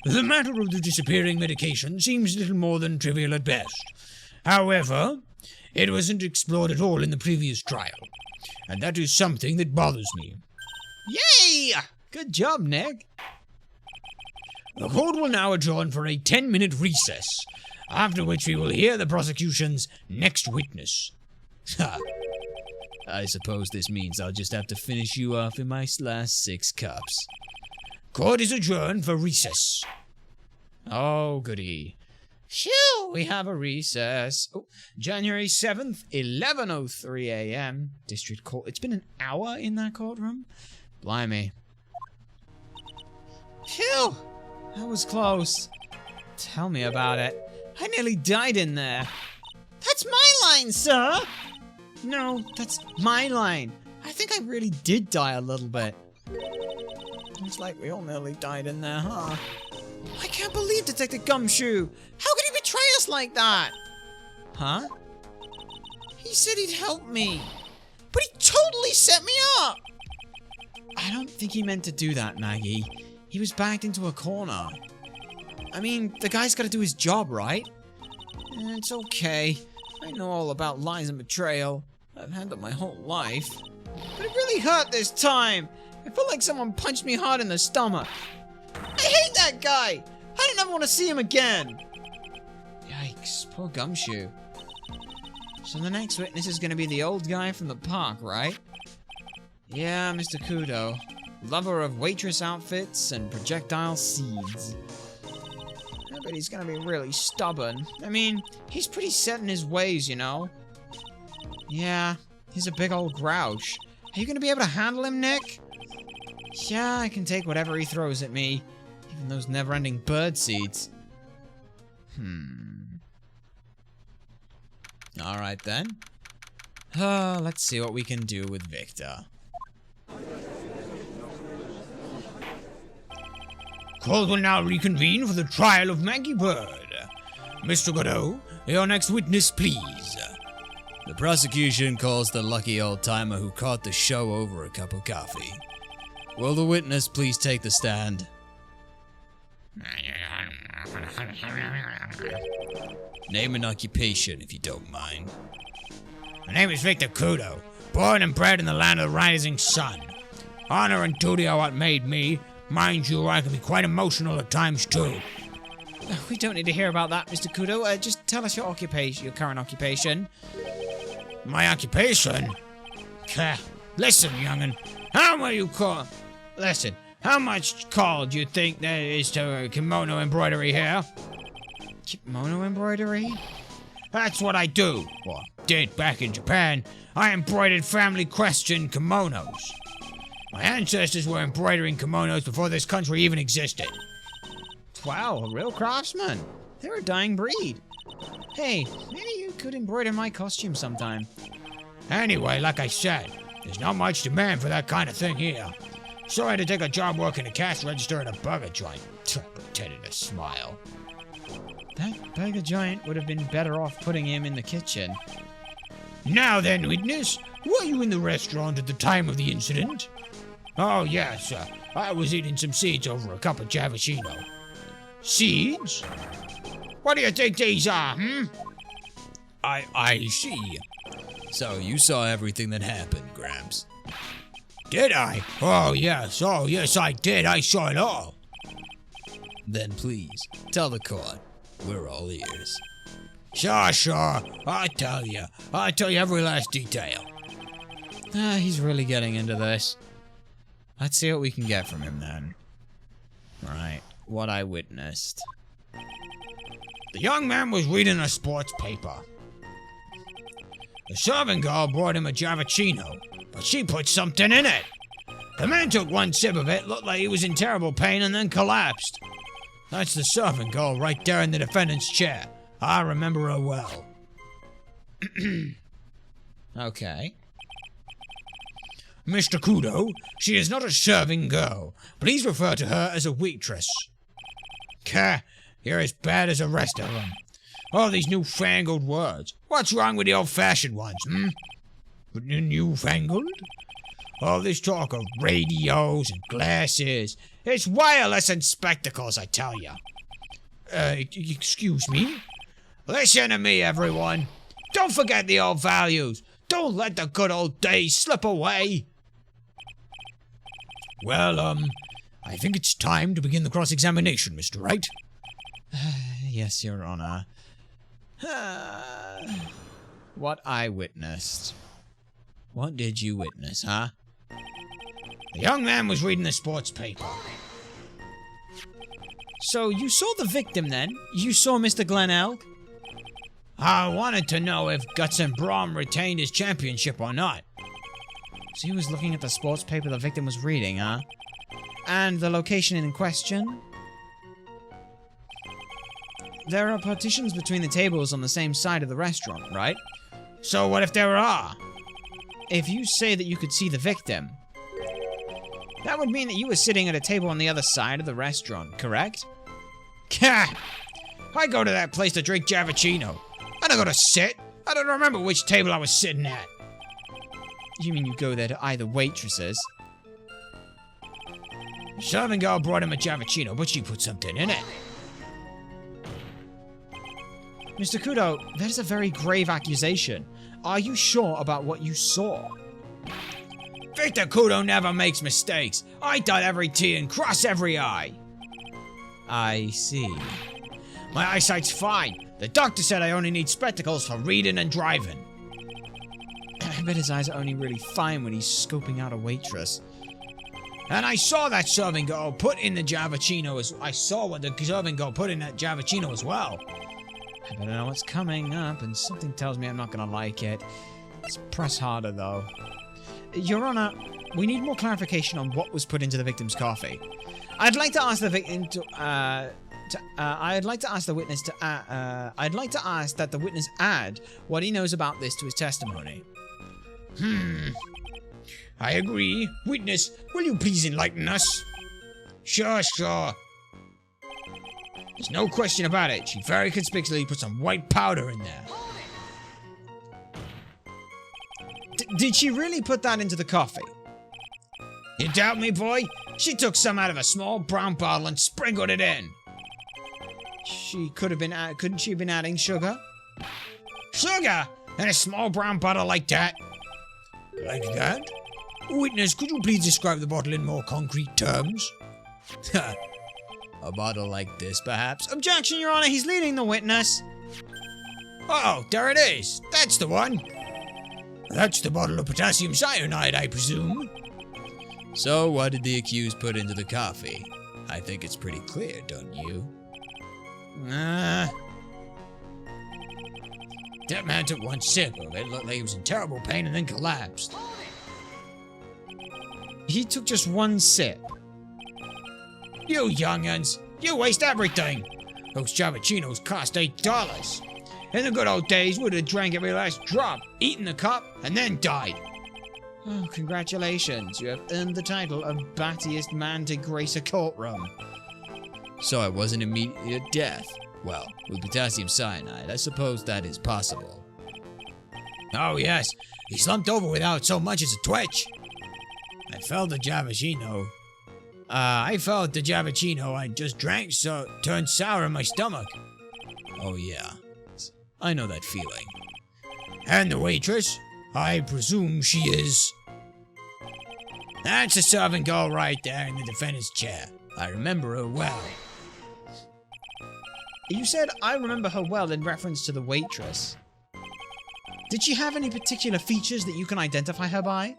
The matter of the disappearing medication seems little more than trivial at best. However, it wasn't explored at all in the previous trial, and that is something that bothers me. Yay! Good job, Nick. The court will now adjourn for a 10-minute recess, after which we will hear the prosecution's next witness. Ha! I suppose this means I'll just have to finish you off in my last 6 cups. Court is adjourned for recess. Oh, goody. Phew, we have a recess. Oh, January 7th, 11:03 a.m. District Court. It's been an hour in that courtroom? Blimey. Phew, that was close. Tell me about it. I nearly died in there. That's my line, sir! No, that's my line. I think I really did die a little bit. Looks like we all nearly died in there, huh? I can't believe Detective Gumshoe! How could he betray us like that? Huh? He said he'd help me. But he totally set me up! I don't think he meant to do that, Maggie. He was backed into a corner. I mean, the guy's gotta do his job, right? It's okay. I know all about lies and betrayal. I've had them my whole life. But it really hurt this time. It felt like someone punched me hard in the stomach. I hate that guy! I don't ever want to see him again! Yikes, poor Gumshoe. So the next witness is gonna be the old guy from the park, right? Yeah, Mr. Kudo. Lover of waitress outfits and projectile seeds. I bet he's gonna be really stubborn. I mean, he's pretty set in his ways, you know? Yeah, he's a big old grouch. Are you gonna be able to handle him, Nick? Yeah, I can take whatever he throws at me. Even those never-ending bird seeds. Alright then. Let's see what we can do with Victor. Court will now reconvene for the trial of Maggie Bird. Mr. Godot, your next witness, please. The prosecution calls the lucky old-timer who caught the show over a cup of coffee. Will the witness please take the stand? Name and occupation, if you don't mind. My name is Victor Kudo, born and bred in the land of the rising sun. Honor and duty are what made me. Mind you, I can be quite emotional at times, too. We don't need to hear about that, Mr. Kudo. Just tell us your occupation, your current occupation. My occupation? Listen, young'un, how will you call... Listen, how much call do you think there is to kimono embroidery here? Kimono embroidery? That's what I do, or did back in Japan. I embroidered family question kimonos. My ancestors were embroidering kimonos before this country even existed. Wow, a real craftsman. They're a dying breed. Hey, maybe you could embroider my costume sometime. Anyway, like I said, there's not much demand for that kind of thing here. So I had to take a job working a cash register at a burger joint. Pretending to smile. That burger joint would have been better off putting him in the kitchen. Now then, witness, were you in the restaurant at the time of the incident? Oh, yes, I was eating some seeds over a cup of Javicino. Seeds? What do you think these are, I see. So you saw everything that happened, Gramps. Did I? Oh, yes, I did. I saw it all. Then please, tell the court. We're all ears. Sure. I'll tell you every last detail. He's really getting into this. Let's see what we can get from him then. Right, what I witnessed. The young man was reading a sports paper. The serving girl brought him a Javicino, but she put something in it. The man took one sip of it, looked like he was in terrible pain, and then collapsed. That's the serving girl right there in the defendant's chair. I remember her well. Okay. Mr. Kudo, she is not a serving girl. Please refer to her as a waitress. You're as bad as the rest of them. All these newfangled words. What's wrong with the old-fashioned ones, Newfangled? All this talk of radios and glasses. It's wireless and spectacles, I tell you. Excuse me? Listen to me, everyone. Don't forget the old values. Don't let the good old days slip away. Well, I think it's time to begin the cross-examination, Mr. Wright. Yes, Your Honor. What I witnessed. What did you witness, huh? The young man was reading the sports paper. So you saw the victim then? You saw Mr. Glen Elk? I wanted to know if Guts and Brom retained his championship or not. So he was looking at the sports paper the victim was reading, huh? And the location in question? There are partitions between the tables on the same side of the restaurant, right? So what if there are? If you say that you could see the victim, that would mean that you were sitting at a table on the other side of the restaurant, correct? Kah! I go to that place to drink Javicino. I don't go to sit. I don't remember which table I was sitting at. You mean you go there to either waitresses? Serving girl brought him a Javicino, but she put something in it. Mr. Kudo, that is a very grave accusation. Are you sure about what you saw? Victor Kudo never makes mistakes. I dot every T and cross every I. I see. My eyesight's fine. The doctor said I only need spectacles for reading and driving. I bet his eyes are only really fine when he's scoping out a waitress. And I saw that serving girl put in the Javicino as I saw what the serving girl put in that Javicino as well. I better know what's coming up, and something tells me I'm not gonna like it. Let's press harder, though. Your Honor, we need more clarification on what was put into the victim's coffee. I'd like to ask the victim to, I'd like to ask the witness to, I'd like to ask that the witness add what he knows about this to his testimony. I agree. Witness, will you please enlighten us? Sure. There's no question about it. She very conspicuously put some white powder in there. Did she really put that into the coffee? You doubt me, boy? She took some out of a small brown bottle and sprinkled it in. She could have been, couldn't she have been adding sugar? Sugar? In a small brown bottle like that? Like that? Witness, could you please describe the bottle in more concrete terms? A bottle like this, perhaps? Objection, Your Honor, he's leading the witness. Oh, there it is. That's the one. That's the bottle of potassium cyanide, I presume. So, what did the accused put into the coffee? I think it's pretty clear, don't you? That man took one sip of it, looked like he was in terrible pain and then collapsed. He took just one sip. You young'uns, you waste everything. Those Javicinos cost $8. In the good old days, we'd have drank every last drop, eaten the cup, and then died. Oh, congratulations. You have earned the title of battiest man to grace a courtroom. So I wasn't immediate death. Well, with potassium cyanide, I suppose that is possible. Oh yes, he slumped over without so much as a twitch. I felt the Javicino I just drank, so it turned sour in my stomach. Oh yeah, I know that feeling. And the waitress? I presume she is... That's the serving girl right there in the defendant's chair. I remember her well. You said, I remember her well in reference to the waitress. Did she have any particular features that you can identify her by?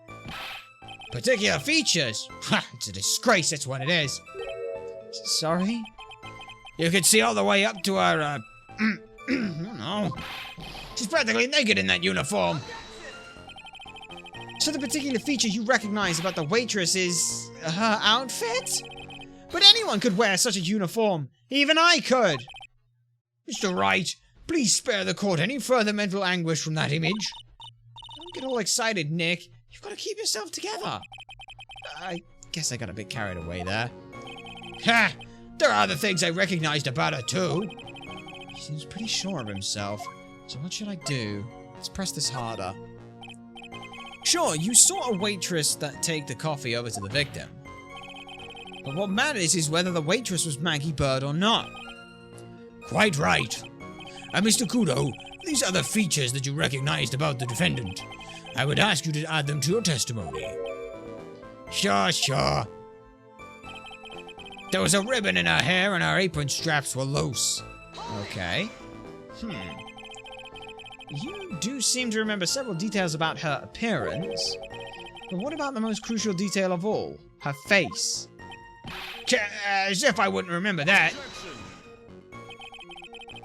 Particular features? Ha! It's a disgrace, that's what it is. Sorry? You could see all the way up to her, I don't know. She's practically naked in that uniform. So the particular feature you recognize about the waitress is her outfit? But anyone could wear such a uniform. Even I could. Mr. Wright, please spare the court any further mental anguish from that image. Don't get all excited, Nick. You've got to keep yourself together. I guess I got a bit carried away there. Ha! There are other things I recognized about her, too. He seems pretty sure of himself. So what should I do? Let's press this harder. Sure, you saw a waitress take the coffee over to the victim. But what matters is whether the waitress was Maggie Bird or not. Quite right. And Mr. Kudo, these are the features that you recognized about the defendant. I would ask you to add them to your testimony. Sure. There was a ribbon in her hair and her apron straps were loose. Okay. You do seem to remember several details about her appearance. But what about the most crucial detail of all? Her face. As if I wouldn't remember that.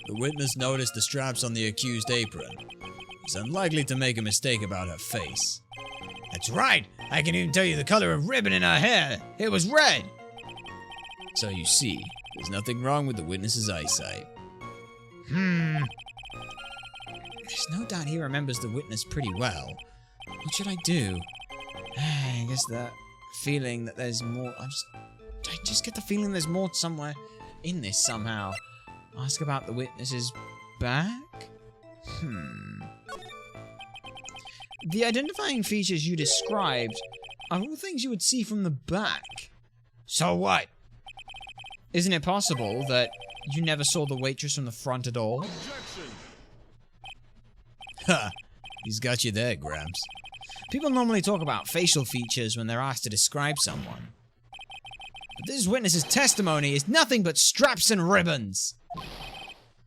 The witness noticed the straps on the accused apron. It's unlikely to make a mistake about her face. That's right. I can even tell you the color of ribbon in her hair. It was red. So you see, there's nothing wrong with the witness's eyesight. There's no doubt he remembers the witness pretty well. What should I do? I guess that feeling that there's more... I just get the feeling there's more somewhere in this somehow. Ask about the witness's back? The identifying features you described are all things you would see from the back. So what? Isn't it possible that you never saw the waitress from the front at all? Ha! He's got you there, Gramps. People normally talk about facial features when they're asked to describe someone. But this witness's testimony is nothing but straps and ribbons.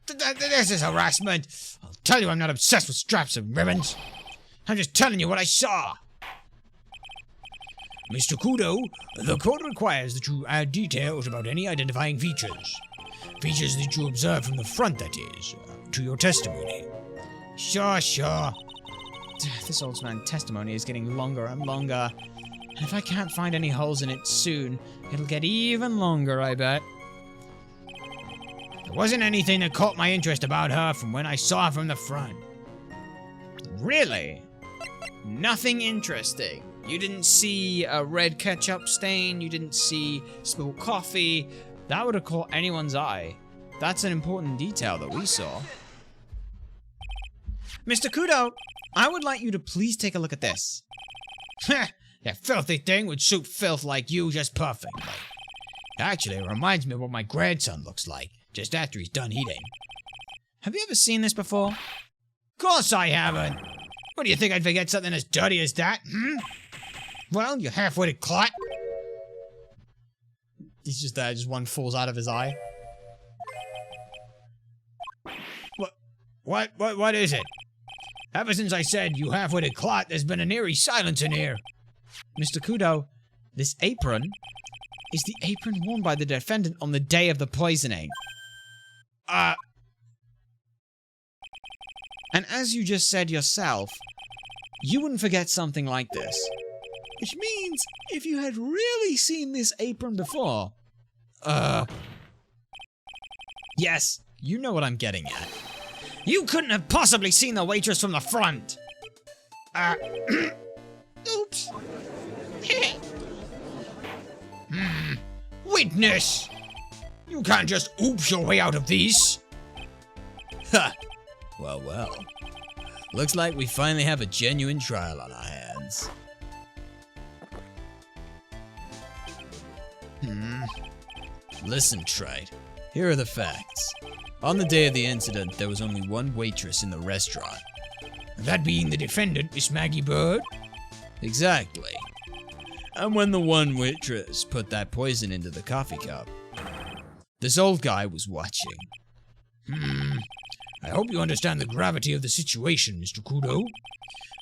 This is harassment. I'll tell you I'm not obsessed with straps and ribbons. I'm just telling you what I saw. Mr. Kudo, the court requires that you add details about any identifying features. Features that you observe from the front, that is, to your testimony. Sure. This old man's testimony is getting longer and longer. And if I can't find any holes in it soon, it'll get even longer, I bet. There wasn't anything that caught my interest about her from when I saw her from the front. Really? Nothing interesting. You didn't see a red ketchup stain, you didn't see spilled coffee. That would have caught anyone's eye. That's an important detail that we saw. Mr. Kudo, I would like you to please take a look at this. That filthy thing would suit filth like you just perfectly. Actually, it reminds me of what my grandson looks like, just after he's done eating. Have you ever seen this before? Of course I haven't. What do you think I'd forget something as dirty as that, Well, you half-witted clot. He's just there, just one falls out of his eye. What is it? Ever since I said you half-witted clot, there's been an eerie silence in here. Mr. Kudo, this apron is the apron worn by the defendant on the day of the poisoning. And as you just said yourself, you wouldn't forget something like this. Which means, if you had really seen this apron before... Yes, you know what I'm getting at. You couldn't have possibly seen the waitress from the front. Oops. Witness! You can't just oops your way out of these. Ha! Well. Looks like we finally have a genuine trial on our hands. Listen, Wright. Here are the facts. On the day of the incident, there was only one waitress in the restaurant. That being the defendant, Miss Maggie Bird? Exactly. And when the one waitress put that poison into the coffee cup, this old guy was watching. I hope you understand the gravity of the situation, Mr. Kudo.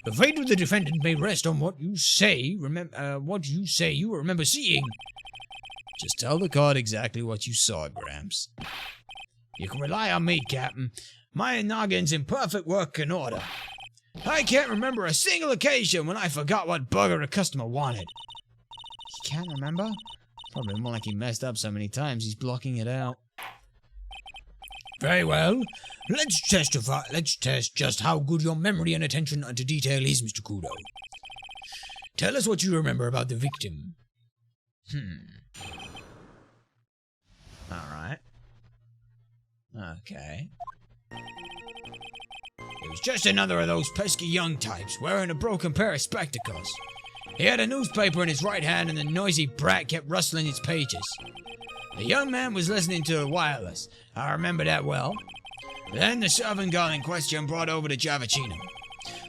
The fate of the defendant may rest on what you say you remember seeing. Just tell the court exactly what you saw, Gramps. You can rely on me, Captain. My noggin's in perfect working order. I can't remember a single occasion when I forgot what burger a customer wanted. He can't remember? Probably more like he messed up so many times he's blocking it out. Very well. Let's test just how good your memory and attention to detail is, Mr. Kudo. Tell us what you remember about the victim. Alright. Okay. It was just another of those pesky young types, wearing a broken pair of spectacles. He had a newspaper in his right hand and the noisy brat kept rustling its pages. The young man was listening to a wireless. I remember that well. Then the servant girl in question brought over the Javicino.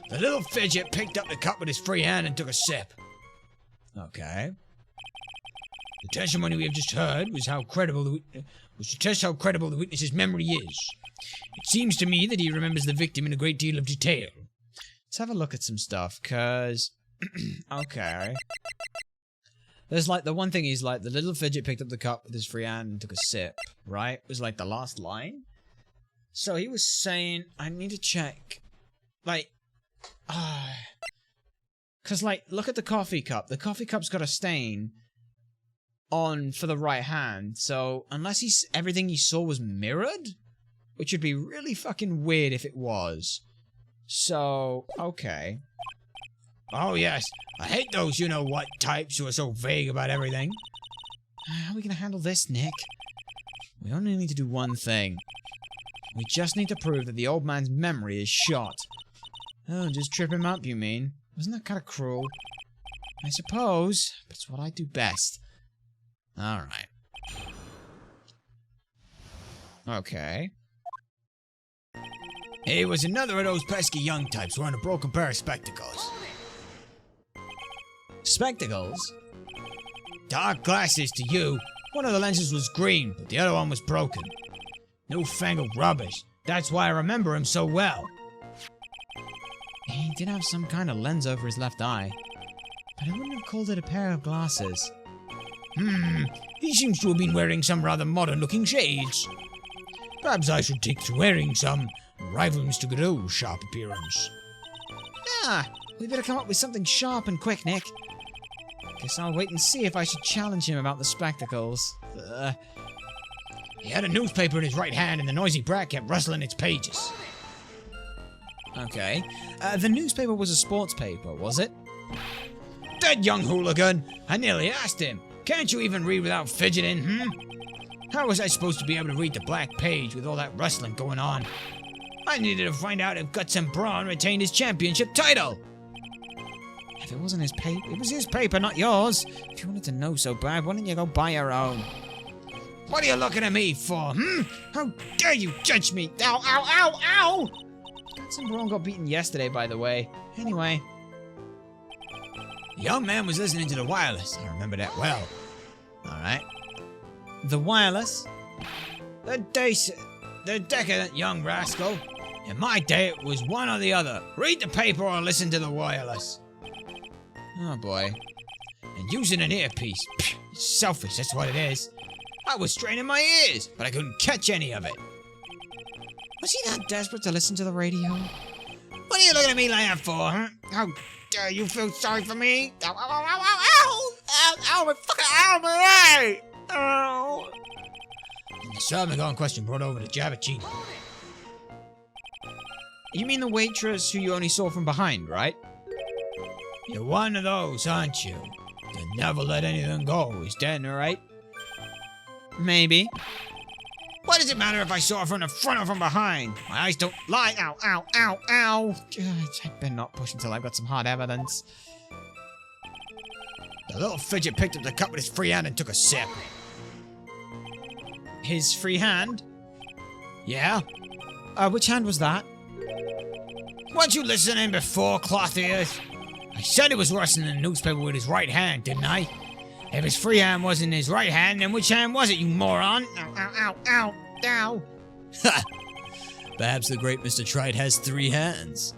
The little fidget picked up the cup with his free hand and took a sip. Okay. The testimony we have just heard was to test how credible the witness's memory is. It seems to me that he remembers the victim in a great deal of detail. Let's have a look at some stuff, cause... okay. There's like, the one thing is like, the little fidget picked up the cup with his free hand and took a sip, right? It was like the last line. So he was saying I need to check, like, because, like, look at the coffee cup. The coffee cup's got a stain on for the right hand. So unless everything he saw was mirrored, which would be really fucking weird if it was. So, okay. Oh, yes. I hate those you-know-what types who are so vague about everything. How are we going to handle this, Nick? We only need to do one thing. We just need to prove that the old man's memory is shot. Oh, just trip him up, you mean? Wasn't that kind of cruel? I suppose, but it's what I do best. Alright. Okay. He was another of those pesky young types wearing a broken pair of spectacles. Spectacles? Dark glasses to you. One of the lenses was green, but the other one was broken. Newfangled rubbish. That's why I remember him so well. He did have some kind of lens over his left eye, but I wouldn't have called it a pair of glasses. He seems to have been wearing some rather modern-looking shades. Perhaps I should take to wearing some, rival Mr. Godot's sharp appearance. We better come up with something sharp and quick, Nick. Guess I'll wait and see if I should challenge him about the spectacles. He had a newspaper in his right hand and the noisy brat kept rustling its pages. Okay. The newspaper was a sports paper, was it? That young hooligan! I nearly asked him. Can't you even read without fidgeting, How was I supposed to be able to read the black page with all that rustling going on? I needed to find out if Guts and Brawn retained his championship title. If it wasn't his paper, it was his paper, not yours. If you wanted to know so bad, why didn't you go buy your own? What are you looking at me for, How dare you judge me? Ow, ow, ow, ow! Guts and Brawn got beaten yesterday, by the way. Anyway. The young man was listening to the wireless. I remember that well. Alright. The wireless? The decadent young rascal. In my day, it was one or the other. Read the paper or listen to the wireless. Oh boy. And using an earpiece. Pfft, it's selfish, that's what it is. I was straining my ears, but I couldn't catch any of it. Was he that desperate to listen to the radio? What are you looking at me like that for, How dare you feel sorry for me? Ow, ow, ow, ow, ow, ow, ow, my fucking ow, my eye! Ow. And the servant in question brought over the Jabberchino. You mean the waitress who you only saw from behind, right? You're one of those, aren't you? That never let anything go, is that right? Maybe. What does it matter if I saw her from the front or from behind? My eyes don't lie. Ow, ow, ow, ow. I better not push until I've got some hard evidence. The little fidget picked up the cup with his free hand and took a sip. His free hand? Yeah? Which hand was that? Weren't you listening before, cloth ears? I said he was rustling the newspaper with his right hand, didn't I? If his free hand wasn't his right hand, then which hand was it, you moron? Ow, ow, ow, ow, ow. Ha! Perhaps the great Mr. Trite has 3 hands.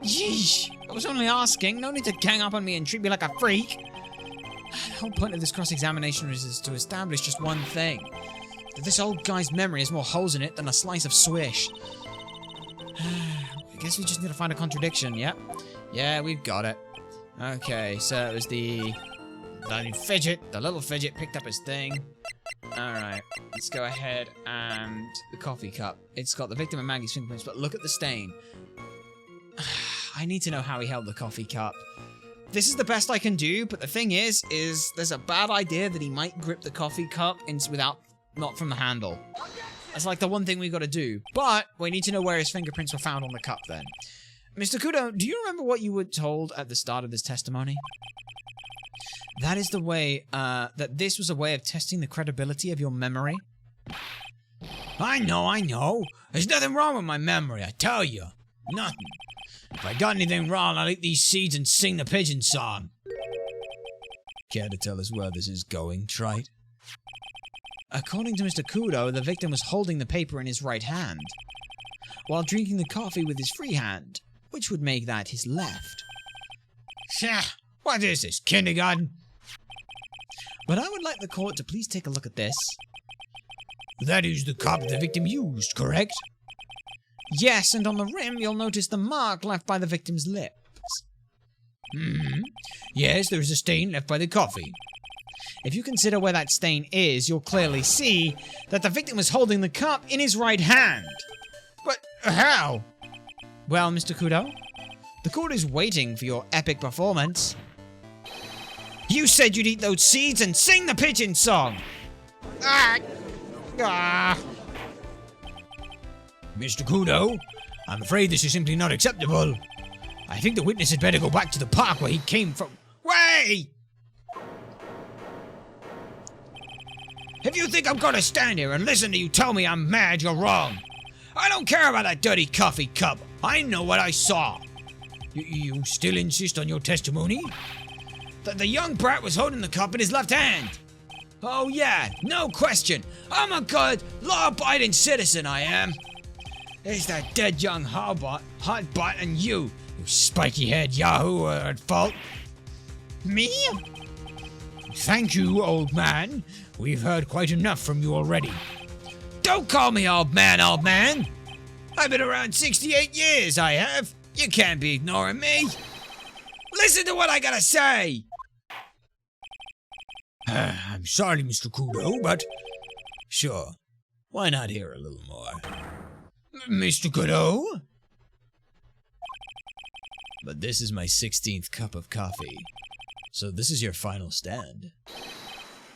Yeesh! I was only asking. No need to gang up on me and treat me like a freak. The whole point of this cross-examination is to establish just one thing. That this old guy's memory has more holes in it than a slice of swish. I guess we just need to find a contradiction, yep. Yeah, we've got it. Okay, so it was the little fidget picked up his thing. Alright, let's go ahead and the coffee cup. It's got the victim and Maggie's fingerprints, but look at the stain. I need to know how he held the coffee cup. This is the best I can do, but the thing is there's a bad idea that he might grip the coffee cup not from the handle. That's like the one thing we got to do. But we need to know where his fingerprints were found on the cup then. Mr. Kudo, do you remember what you were told at the start of this testimony? That is the way, that this was a way of testing the credibility of your memory. I know. There's nothing wrong with my memory, I tell you. Nothing. If I got anything wrong, I'll eat these seeds and sing the pigeon song. Care to tell us where this is going, Trite? According to Mr. Kudo, the victim was holding the paper in his right hand, while drinking the coffee with his free hand, which would make that his left. What is this, kindergarten? But I would like the court to please take a look at this. That is the cup the victim used, correct? Yes, and on the rim you'll notice the mark left by the victim's lips. Yes, there is a stain left by the coffee. If you consider where that stain is, you'll clearly see that the victim was holding the cup in his right hand. But how? Well, Mr. Kudo, the court is waiting for your epic performance. You said you'd eat those seeds and sing the pigeon song! Mr. Kudo, I'm afraid this is simply not acceptable. I think the witness had better go back to the park where he came from. Wait! If you think I'm gonna stand here and listen to you tell me I'm mad, you're wrong. I don't care about that dirty coffee cup. I know what I saw. You still insist on your testimony? That the young brat was holding the cup in his left hand. Oh yeah, no question. I'm a good, law-abiding citizen, I am. It's that dead young hotbot and you spiky-haired yahoo are at fault. Me? Thank you, old man. We've heard quite enough from you already. Don't call me old man, old man. I've been around 68 years, I have. You can't be ignoring me. Listen to what I gotta say. I'm sorry, Mr. Kudo, but Sure. Why not hear a little more? Mr. Kudo? But this is my 16th cup of coffee. So this is your final stand.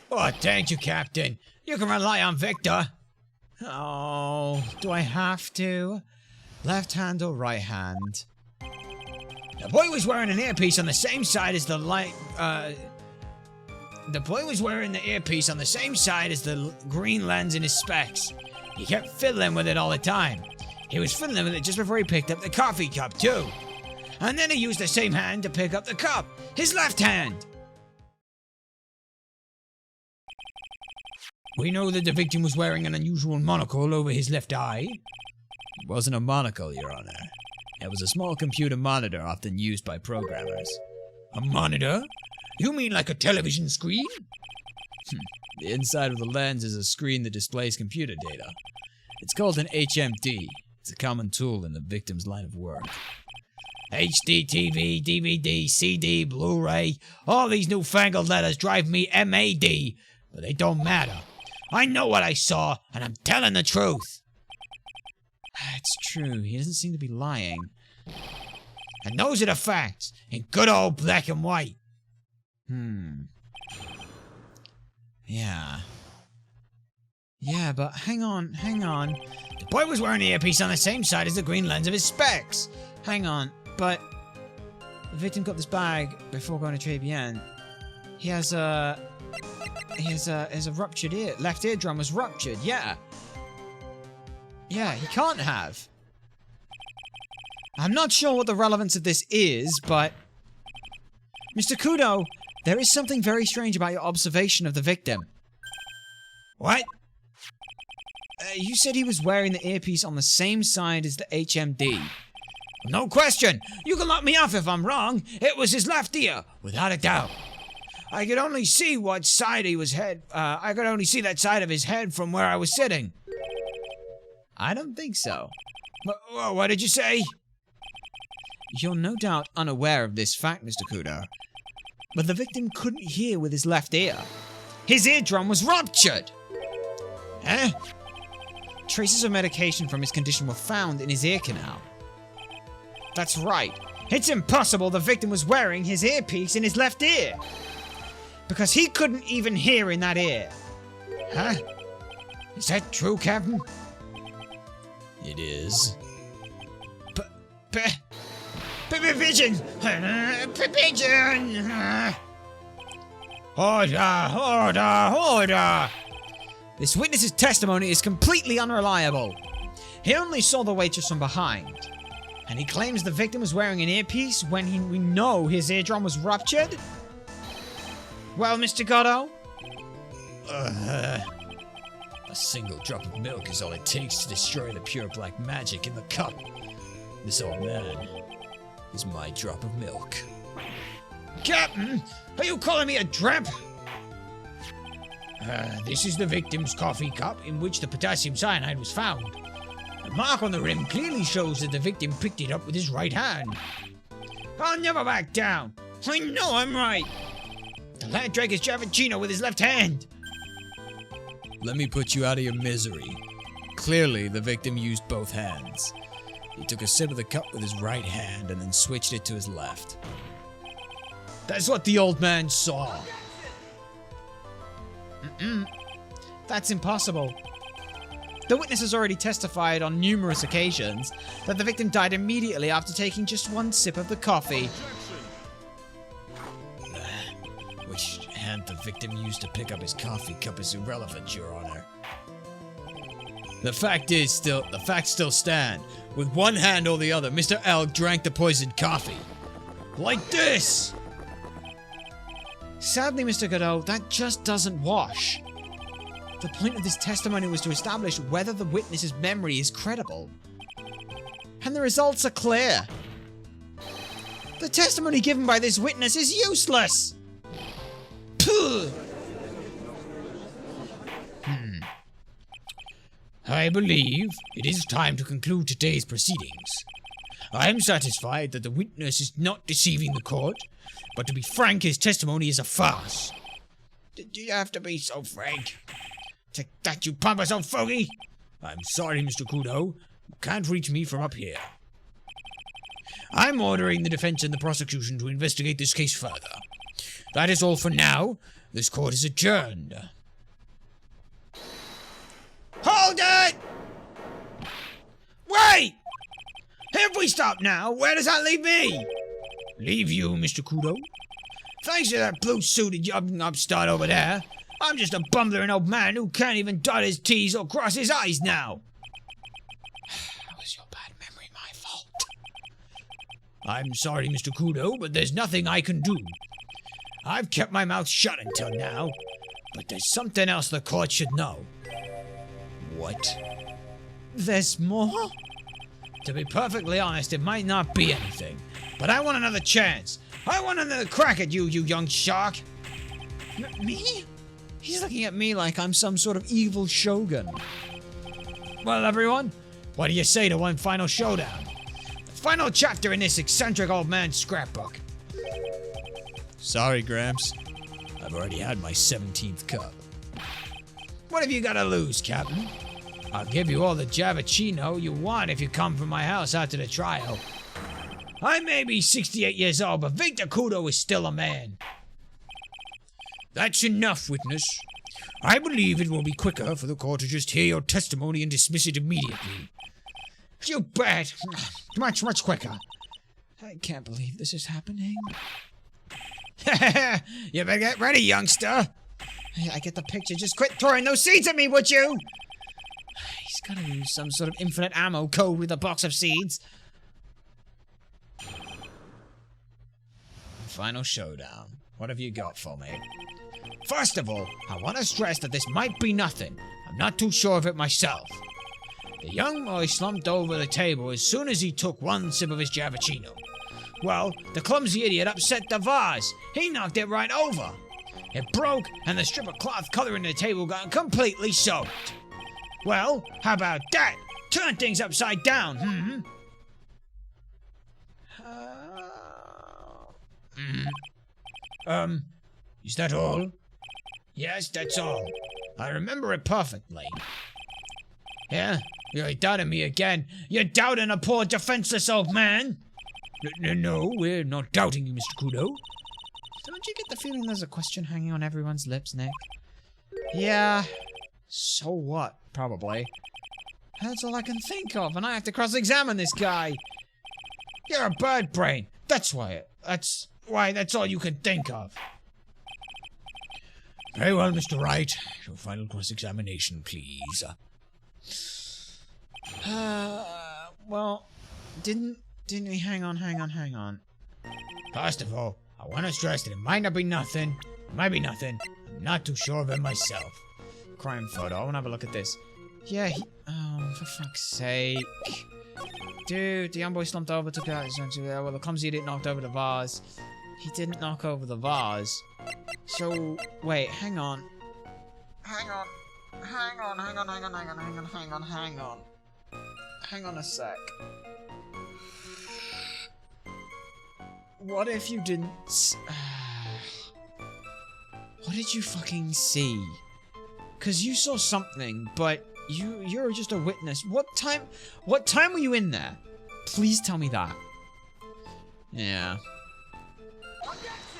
Oh, thank you, Captain. You can rely on Victor. Oh, do I have to? Left hand or right hand? The boy was wearing an earpiece on the same side as the light. The boy was wearing the earpiece on the same side as the green lens in his specs. He kept fiddling with it all the time. He was fiddling with it just before he picked up the coffee cup, too. And then he used the same hand to pick up the cup. His left hand. We know that the victim was wearing an unusual monocle over his left eye. It wasn't a monocle, Your Honor. It was a small computer monitor often used by programmers. A monitor? You mean like a television screen? The inside of the lens is a screen that displays computer data. It's called an HMD. It's a common tool in the victim's line of work. HD TV, DVD, CD, Blu-ray, all these newfangled letters drive me MAD, but they don't matter. I know what I saw, and I'm telling the truth. It's true, he doesn't seem to be lying. And those are the facts, in good old black and white. Yeah. Yeah, but hang on. The boy was wearing the earpiece on the same side as the green lens of his specs. Hang on, but the victim got this bag before going to Tribulations. He has a ruptured ear. Left eardrum was ruptured, yeah. Yeah, he can't have. I'm not sure what the relevance of this is, but Mr. Kudo, there is something very strange about your observation of the victim. What? You said he was wearing the earpiece on the same side as the HMD. No question. You can lock me off if I'm wrong. It was his left ear, without a doubt. I could only see what side he was I could only see that side of his head from where I was sitting. I don't think so. What did you say? You're no doubt unaware of this fact, Mr. Kudo, but the victim couldn't hear with his left ear. His eardrum was ruptured! Huh? Traces of medication from his condition were found in his ear canal. That's right. It's impossible the victim was wearing his earpiece in his left ear, because he couldn't even hear in that ear. Huh? Is that true, Captain? It is. Pigeon! Pigeon! Order! This witness's testimony is completely unreliable. He only saw the waitress from behind, and he claims the victim was wearing an earpiece when we know his eardrum was ruptured? Well, Mr. Goddo? A single drop of milk is all it takes to destroy the pure black magic in the cup. This old man is my drop of milk. Captain, are you calling me a drip? This is the victim's coffee cup in which the potassium cyanide was found. The mark on the rim clearly shows that the victim picked it up with his right hand. I'll never back down. I know I'm right. The lad drank his Javicino with his left hand. Let me put you out of your misery. Clearly, the victim used both hands. He took a sip of the cup with his right hand and then switched it to his left. That's what the old man saw. That's impossible. The witness has already testified on numerous occasions that the victim died immediately after taking just one sip of the coffee. Which hand the victim used to pick up his coffee cup is irrelevant, Your Honor. The fact still stand. With one hand or the other, Mr. Elk drank the poisoned coffee. Like this! Sadly, Mr. Godot, that just doesn't wash. The point of this testimony was to establish whether the witness's memory is credible. And the results are clear. The testimony given by this witness is useless! Puh! I believe it is time to conclude today's proceedings. I am satisfied that the witness is not deceiving the court, but to be frank, his testimony is a farce. Do you have to be so frank? Take that, you pompous old fogey! I'm sorry, Mr. Kudo. You can't reach me from up here. I'm ordering the defense and the prosecution to investigate this case further. That is all for now. This court is adjourned. Hold it! Wait! If we stop now, where does that leave me? Leave you, Mr. Kudo? Thanks to that blue-suited young upstart over there, I'm just a bumbling old man who can't even dot his T's or cross his I's now. Was your bad memory my fault? I'm sorry, Mr. Kudo, but there's nothing I can do. I've kept my mouth shut until now, but there's something else the court should know. What? There's more? To be perfectly honest, it might not be anything, but I want another chance. I want another crack at you, you young shark. Me? He's looking at me like I'm some sort of evil shogun. Well, everyone, what do you say to one final showdown? The final chapter in this eccentric old man's scrapbook. Sorry, Gramps. I've already had my 17th cup. What have you got to lose, Captain? I'll give you all the Javicino you want if you come from my house after the trial. I may be 68 years old, but Victor Kudo is still a man. That's enough, witness. I believe it will be quicker for the court to just hear your testimony and dismiss it immediately. You bet. Much, much quicker. I can't believe this is happening. You better get ready, youngster. I get the picture. Just quit throwing those seeds at me, would you? He's gotta use some sort of infinite ammo code with a box of seeds. Final showdown. What have you got for me? First of all, I want to stress that this might be nothing. I'm not too sure of it myself. The young boy slumped over the table as soon as he took one sip of his Javicino. Well, the clumsy idiot upset the vase. He knocked it right over. It broke, and the strip of cloth covering the table got completely soaked. Well, how about that? Turn things upside down, Is that all? Yes, that's all. I remember it perfectly. Yeah? You're doubting me again. You're doubting a poor defenseless old man? No, we're not doubting you, Mr. Kudo. Don't you get the feeling there's a question hanging on everyone's lips, Nick? Yeah. So what? Probably. That's all I can think of, and I have to cross-examine this guy. You're a bird brain. That's why that's all you can think of. Very well, Mr. Wright. Your final cross-examination, please. Well, didn't we hang on. First of all, I want to stress that it might not be nothing. It might be nothing. I'm not too sure of it myself. Crime photo. I want to have a look at this. Yeah, oh, for fuck's sake. Dude, the young boy slumped over, took out his well, the clumsy idiot knocked over the vase. He didn't knock over the vase. So, wait, hang on. Hang on. Hang on a sec. What if you didn't... What did you fucking see? Because you saw something, but you're just a witness. What time were you in there? Please tell me that. Yeah.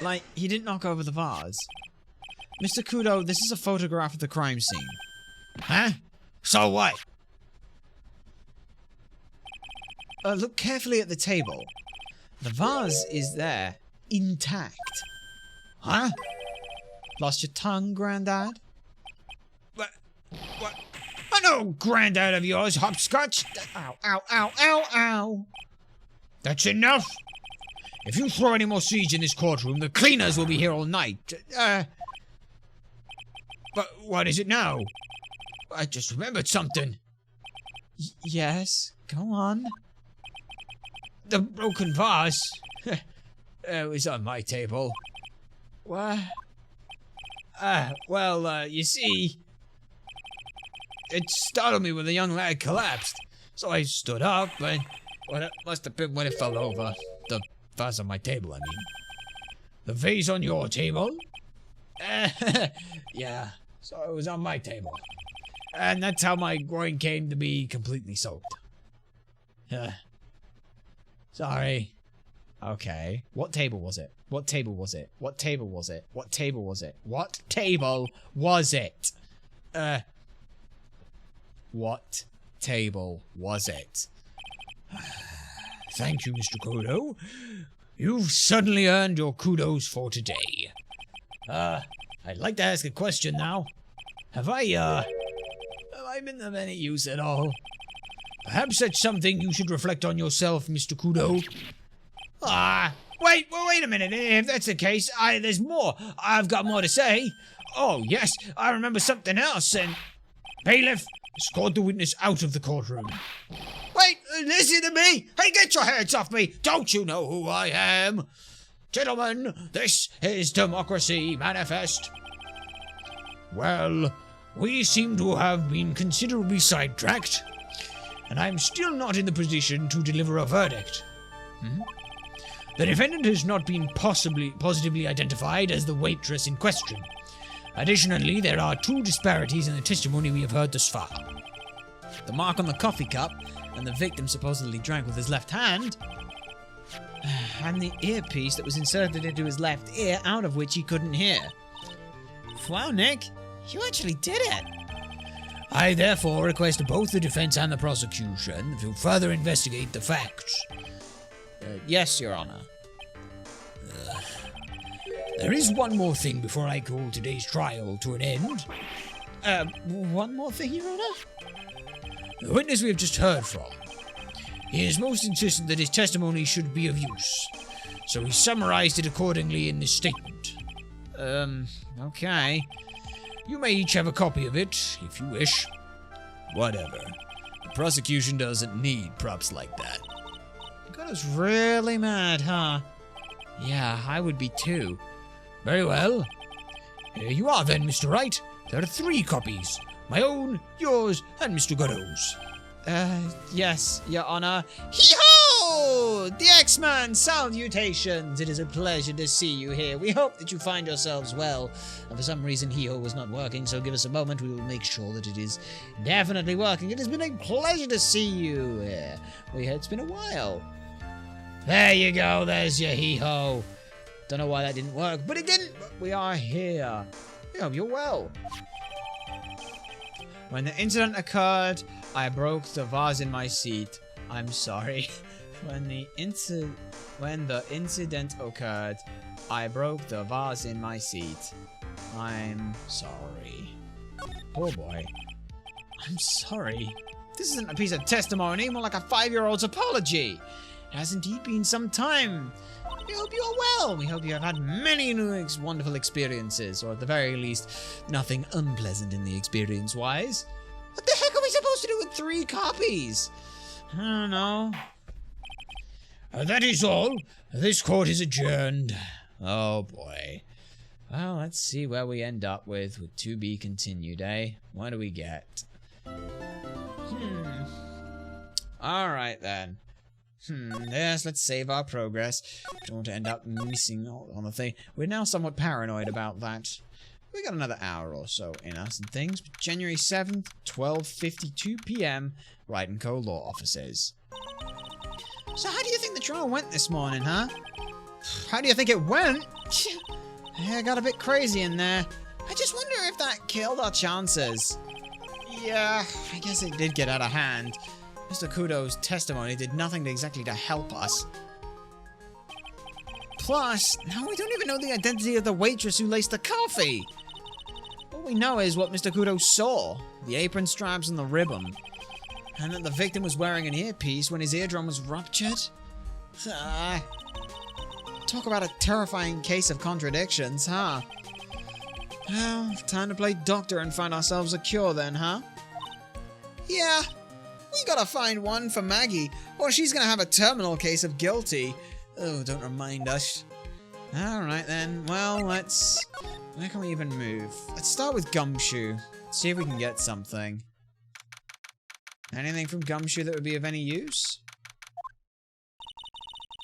Like, he didn't knock over the vase. Mr. Kudo, this is a photograph of the crime scene. Huh? So what? Look carefully at the table. The vase is there, intact. Huh? Lost your tongue, Grandad? What? I know, granddad of yours, hopscotch. Ow, ow, ow, ow, ow. That's enough. If you throw any more seeds in this courtroom, the cleaners will be here all night. But what is it now? I just remembered something. Yes, go on. The broken vase. It was on my table. What? Well, you see, it startled me when the young lad collapsed. So I stood up, and well, it must have been when it fell over. The vase on my table, I mean. The vase on your table? Yeah, so it was on my table. And that's how my groin came to be completely soaked. Sorry. Okay. What table was it? What table was it? What table was it? What table was it? What table was it? What table was it? Thank you, Mr. Kudo. You've suddenly earned your kudos for today. I'd like to ask a question now. Have I been of any use at all? Perhaps that's something you should reflect on yourself, Mr. Kudo. Wait a minute. If that's the case, there's more. I've got more to say. Oh, yes, I remember something else, and... Bailiff, escort the witness out of the courtroom. Wait, listen to me! Hey, get your hands off me! Don't you know who I am? Gentlemen, this is Democracy Manifest. Well, we seem to have been considerably sidetracked, and I'm still not in the position to deliver a verdict. The defendant has not been positively identified as the waitress in question. Additionally, there are two disparities in the testimony we have heard thus far. The mark on the coffee cup, and the victim supposedly drank with his left hand, and the earpiece that was inserted into his left ear, out of which he couldn't hear. Wow, Nick, you actually did it! I therefore request both the defense and the prosecution to further investigate the facts. Yes, Your Honor. There is one more thing before I call today's trial to an end. One more thing, Your Honor? The witness we have just heard from. He is most insistent that his testimony should be of use, so he summarized it accordingly in this statement. Okay. You may each have a copy of it, if you wish. Whatever. The prosecution doesn't need props like that. Got us really mad, huh? Yeah, I would be too. Very well. Here you are then, Mr. Wright. There are 3 copies. My own, yours, and Mr. Godot's. Yes, Your Honor. Hee-ho! The X-Man salutations! It is a pleasure to see you here. We hope that you find yourselves well. And for some reason, Hee-ho was not working, so give us a moment. We will make sure that it is definitely working. It has been a pleasure to see you here. It's been a while. There you go. There's your Hee-ho. Don't know why that didn't work, but it didn't. But we are here. We hope you're well. When the incident occurred, I broke the vase in my seat. I'm sorry. When the incident occurred, I broke the vase in my seat. I'm sorry. Oh boy. I'm sorry. This isn't a piece of testimony, more like a 5-year-old's apology. It has indeed been some time. We hope you are well. We hope you have had many new wonderful experiences, or at the very least, nothing unpleasant in the experience-wise. What the heck are we supposed to do with 3 copies? I don't know. That is all. This court is adjourned. Oh boy. Well, let's see where we end up with to be continued, eh? What do we get? Alright then. Yes, let's save our progress. Don't want to end up missing on the thing. We're now somewhat paranoid about that. We got another hour or so in us and things. January 7th, 12:52 p.m. Wright & Co. Law Offices. So how do you think the trial went this morning, huh? How do you think it went? Yeah, got a bit crazy in there. I just wonder if that killed our chances. Yeah. I guess it did get out of hand. Mr. Kudo's testimony did nothing exactly to help us. Plus, now we don't even know the identity of the waitress who laced the coffee. All we know is what Mr. Kudo saw, the apron straps and the ribbon. And that the victim was wearing an earpiece when his eardrum was ruptured. Talk about a terrifying case of contradictions, huh? Well, time to play doctor and find ourselves a cure then, huh? Yeah. We gotta find one for Maggie, or she's gonna have a terminal case of guilty. Oh, don't remind us. Alright then, well, where can we even move? Let's start with Gumshoe. See if we can get something. Anything from Gumshoe that would be of any use?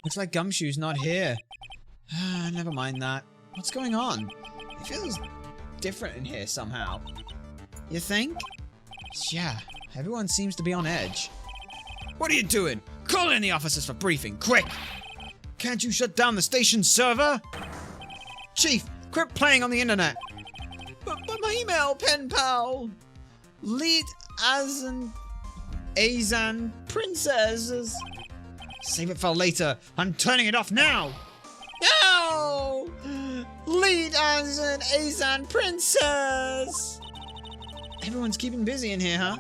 Looks like Gumshoe's not here. Never mind that. What's going on? It feels different in here somehow. You think? Yeah, everyone seems to be on edge. What are you doing? Call in the officers for briefing, quick! Can't you shut down the station server? Chief, quit playing on the internet! But my email, pen pal! Lead as an Azan princesses. Save it for later. I'm turning it off now! No! Lead as an Azan princess! Everyone's keeping busy in here, huh?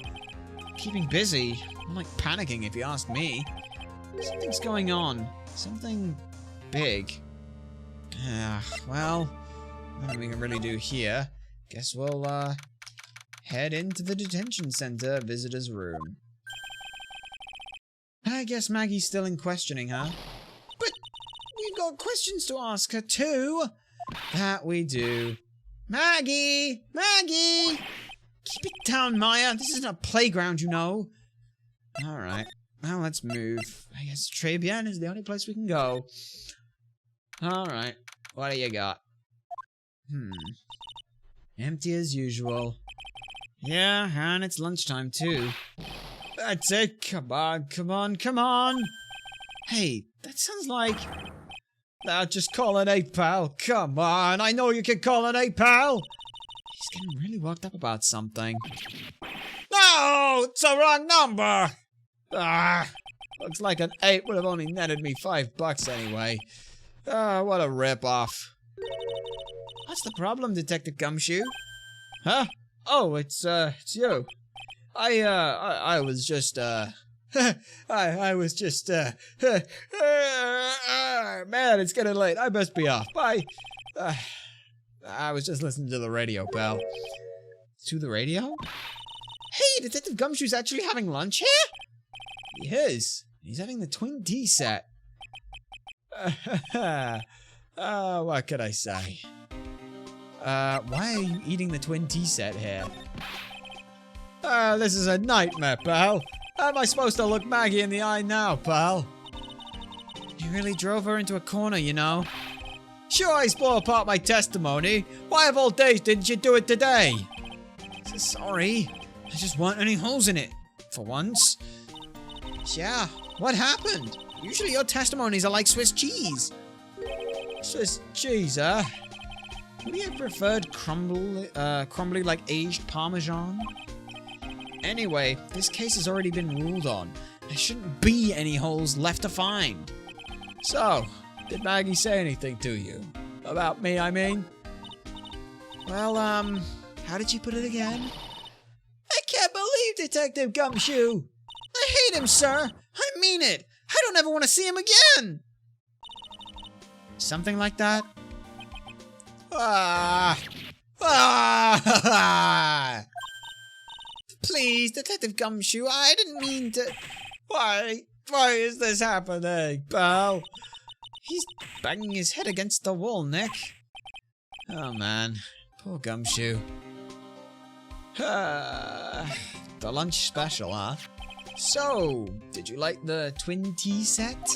Keeping busy? I'm like panicking if you ask me. Something's going on. Something big. Well, nothing we can really do here. Guess we'll, head into the detention center visitor's room. I guess Maggie's still in questioning, huh? But we've got questions to ask her too. That we do. Maggie! Maggie! Keep it down, Maya. This isn't a playground, you know. Alright. Well, let's move. I guess Tribulations is the only place we can go. Alright. What do you got? Empty as usual. Yeah, and it's lunchtime too. That's it. Come on, come on, come on. Hey, that sounds like... Now just call an 8, pal. Come on, I know you can call an 8, pal. He's getting really worked up about something. No, it's the wrong number. Looks like an 8 would have only netted me $5 anyway. What a rip-off. What's the problem, Detective Gumshoe? Huh? Oh, it's you. I was just, I was just, man, it's getting late. I best be off. Bye. I was just listening to the radio, pal. To the radio? Hey, Detective Gumshoe's actually having lunch here? He is. He's having the Twin D set. What could I say? Why are you eating the Twin T set here? This is a nightmare, pal. How am I supposed to look Maggie in the eye now, pal? You really drove her into a corner, you know. Sure, I spoil apart my testimony. Why of all days didn't you do it today? Sorry. There just weren't any holes in it. For once. Yeah, what happened? Usually your testimonies are like Swiss cheese. Swiss cheese, huh? Would you have preferred crumbly like aged Parmesan? Anyway, this case has already been ruled on. There shouldn't be any holes left to find. So, did Maggie say anything to you? About me, I mean? Well, how did you put it again? I can't believe Detective Gumshoe. I hate him, sir. I mean it. I don't ever want to see him again. Something like that? Please, Detective Gumshoe, I didn't mean to... Why is this happening, pal? He's banging his head against the wall, Nick. Oh man, poor Gumshoe. The lunch special, huh? So, did you like the twin tea set?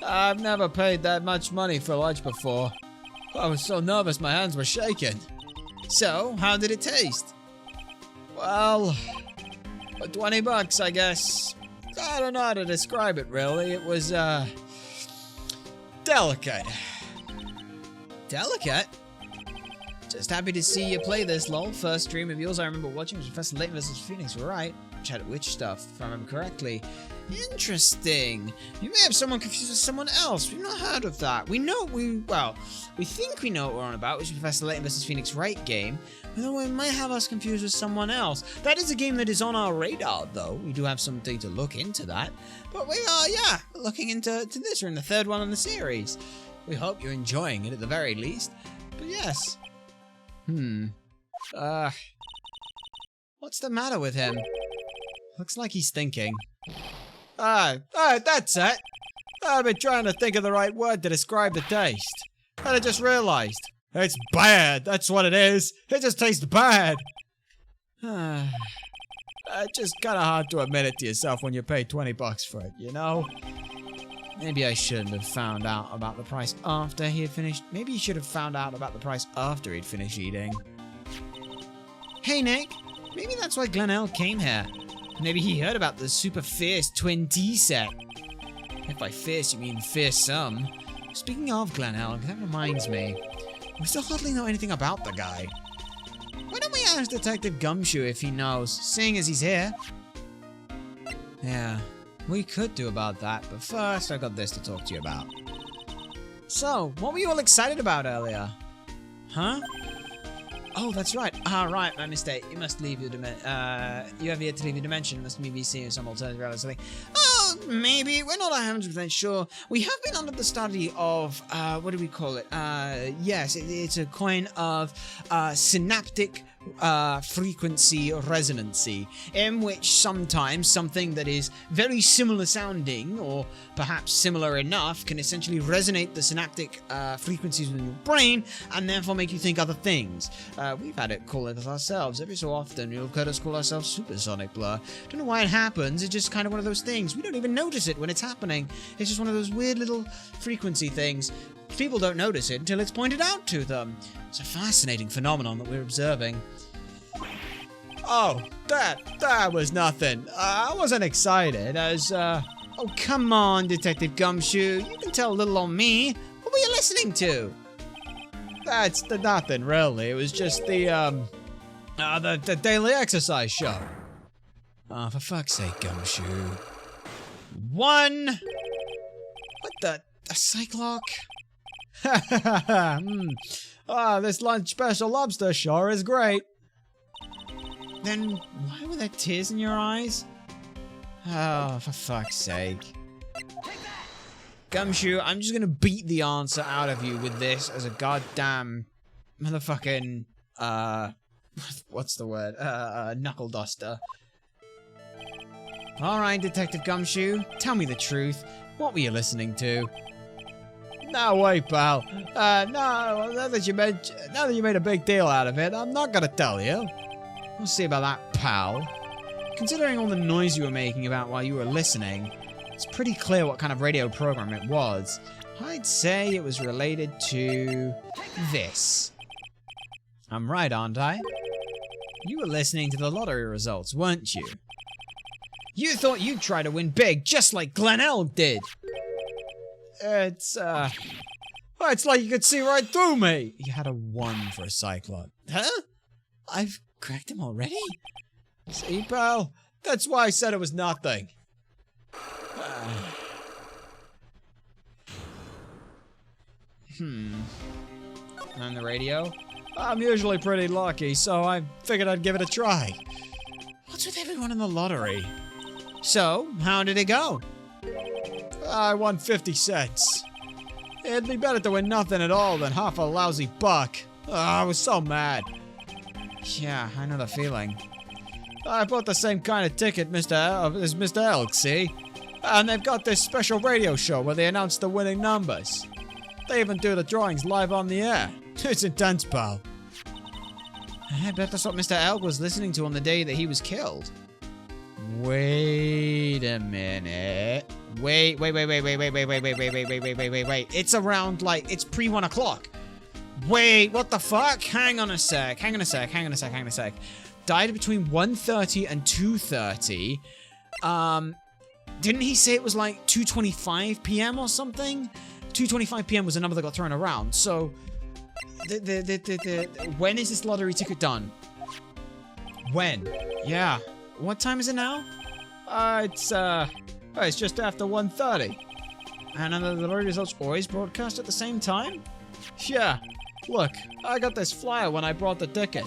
I've never paid that much money for lunch before. I was so nervous my hands were shaking. So, how did it taste? Well, for 20 bucks, I guess. I don't know how to describe it, really. It was, delicate. Delicate? Just happy to see you play this, lol. First stream of yours I remember watching was Professor Layton vs. Phoenix Wright. Which had witch stuff, if I remember correctly. Interesting. You may have someone confused with someone else. We've not heard of that. We think we know what we're on about, which is Professor Layton vs. Phoenix Wright game. Although it might have us confused with someone else. That is a game that is on our radar, though. We do have something to look into that. But we are, yeah, looking into this. We're in the third one in the series. We hope you're enjoying it at the very least. But yes. What's the matter with him? Looks like he's thinking. That's it. I've been trying to think of the right word to describe the taste. And I just realized. It's bad, that's what it is. It just tastes bad. It's just kinda hard to admit it to yourself when you pay 20 bucks for it, you know? Maybe I shouldn't have found out about the price after he had finished. Maybe he should have found out about the price after he'd finished eating. Hey, Nick. Maybe that's why Glenelg came here. Maybe he heard about the super fierce twin tea set. If by fierce you mean fearsome. Speaking of Glenelg, that reminds me. We still hardly know anything about the guy. Why don't we ask Detective Gumshoe if he knows, seeing as he's here? Yeah, we could do about that, but first I've got this to talk to you about. So, what were you all excited about earlier? Huh? Oh, that's right. Right, my mistake. You must leave your dimension. You have yet to leave your dimension. Must maybe see some alternative reality or something. Oh, maybe. We're not 100% sure. We have been under the study of, what do we call it? Yes, it's a kind of synaptic frequency resonancy, in which sometimes something that is very similar sounding, or perhaps similar enough, can essentially resonate the synaptic frequencies within your brain, and therefore make you think other things. We've had it call it ourselves. Every so often, you'll heard us call ourselves supersonic blur. Don't know why it happens, it's just kind of one of those things. We don't even notice it when it's happening. It's just one of those weird little frequency things. People don't notice it until it's pointed out to them. It's a fascinating phenomenon that we're observing. Oh, that was nothing. I wasn't excited as, Oh, come on, Detective Gumshoe. You can tell a little on me. What were you listening to? That's nothing, really. It was just the daily exercise show. Oh, for fuck's sake, Gumshoe. One. What the Cyclock? This lunch special lobster sure is great. Then why were there tears in your eyes? Oh, for fuck's sake. Gumshoe, I'm just gonna beat the answer out of you with this as a goddamn motherfucking, what's the word? Knuckle duster. Alright, Detective Gumshoe, tell me the truth. What were you listening to? No way, pal. No, now that you made a big deal out of it, I'm not gonna tell you. We'll see about that, pal. Considering all the noise you were making about while you were listening, it's pretty clear what kind of radio program it was. I'd say it was related to this. I'm right, aren't I? You were listening to the lottery results, weren't you? You thought you'd try to win big, just like Glenelg did. It's like you could see right through me. You had a 1 for a Cyclops. Huh? I've cracked him already? See, pal? That's why I said it was nothing. On the radio? I'm usually pretty lucky, so I figured I'd give it a try. What's with everyone in the lottery? So, how did it go? I won 50 cents. It'd be better to win nothing at all than half a lousy buck. I was so mad. Yeah, I know the feeling. I bought the same kind of ticket as Mr. Elk, see? And they've got this special radio show where they announce the winning numbers. They even do the drawings live on the air. It's intense, pal. I bet that's what Mr. Elk was listening to on the day that he was killed. Wait a minute. Wait. It's around, like, it's pre 1 o'clock. Wait, what the fuck? Hang on a sec. Died between 1:30 and 2:30. Didn't he say it was like 2:25 p.m. or something? 2:25 p.m. was the number that got thrown around. So, when is this lottery ticket done? When? Yeah. What time is it now? It's just after 1:30. And are the lottery results always broadcast at the same time? Yeah. Look, I got this flyer when I brought the ticket.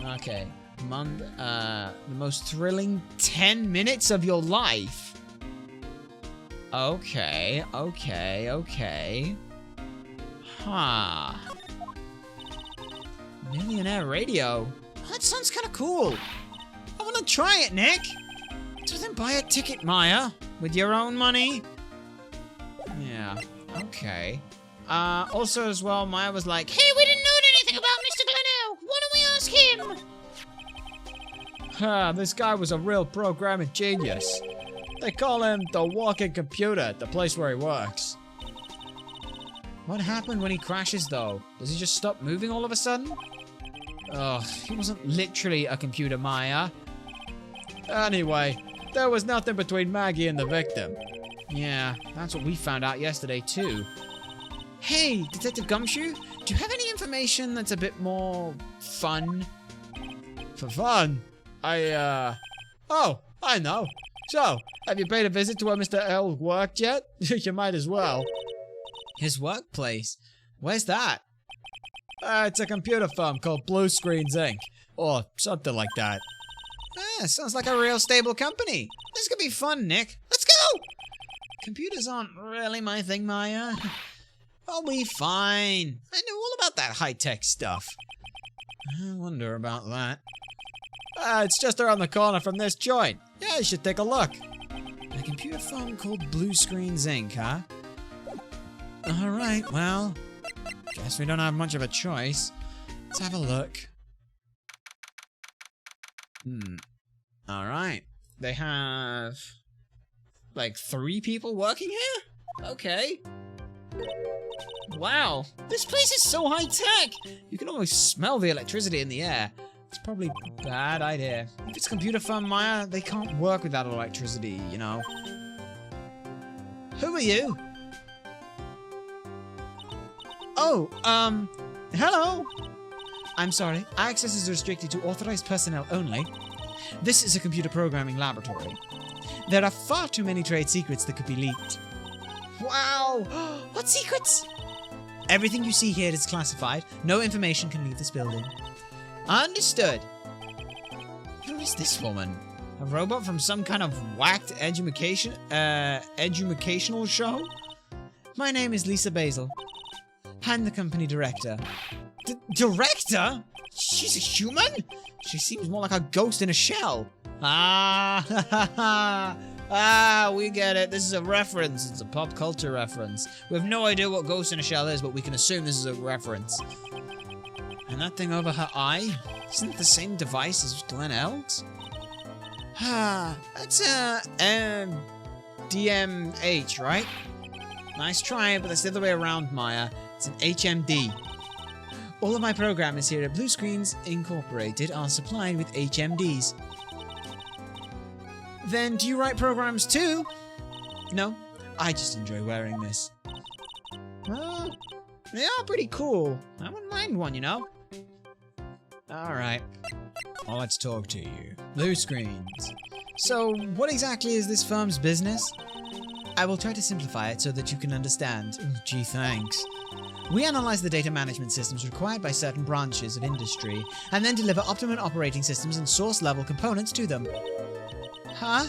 Okay. The most thrilling 10 minutes of your life. Okay. Huh. Millionaire radio. That sounds kind of cool. I want to try it, Nick. So then buy a ticket, Maya, with your own money. Yeah. Okay. Also as well, Maya was like, hey, we didn't know anything about Mr. Glenelg. Why don't we ask him? This guy was a real programming genius. They call him the walking computer at the place where he works. What happened when he crashes, though? Does he just stop moving all of a sudden? Ugh, he wasn't literally a computer, Maya. Anyway, there was nothing between Maggie and the victim. Yeah, that's what we found out yesterday, too. Hey, Detective Gumshoe, do you have any information that's a bit more fun? For fun? Oh, I know. So, have you paid a visit to where Mr. L worked yet? You might as well. His workplace? Where's that? It's a computer firm called Blue Screens Inc. Or something like that. Sounds like a real stable company. This could be fun, Nick. Let's go! Computers aren't really my thing, Maya. I'll be fine. I know all about that high-tech stuff. I wonder about that. It's just around the corner from this joint. Yeah, you should take a look. A computer firm called Blue Screens Inc., huh? Alright, well, guess we don't have much of a choice. Let's have a look. Alright. They have, like, 3 people working here? Okay. Wow, this place is so high-tech! You can almost smell the electricity in the air. It's probably a bad idea. If it's a computer firm, Maya, they can't work without electricity, you know. Who are you? Oh, hello? I'm sorry, access is restricted to authorized personnel only. This is a computer programming laboratory. There are far too many trade secrets that could be leaked. Wow! What secrets? Everything you see here is classified. No information can leave this building. Understood. Who is this woman? A robot from some kind of whacked educational show? My name is Lisa Basil. I'm the company director. Director? She's a human? She seems more like a ghost in a shell. We get it. This is a reference. It's a pop culture reference. We have no idea what Ghost in a Shell is, but we can assume this is a reference. And that thing over her eye? Isn't it the same device as Glenn Elk's? That's a DMH, right? Nice try, but that's the other way around, Maya. It's an HMD. All of my programmers here at Blue Screens Incorporated are supplied with HMDs. Then do you write programs too? No, I just enjoy wearing this. Well, they are pretty cool. I wouldn't mind one, you know? Alright. Well, let's talk to you. Blue Screens. So, what exactly is this firm's business? I will try to simplify it so that you can understand. Gee, thanks. We analyze the data management systems required by certain branches of industry, and then deliver optimum operating systems and source-level components to them. Huh?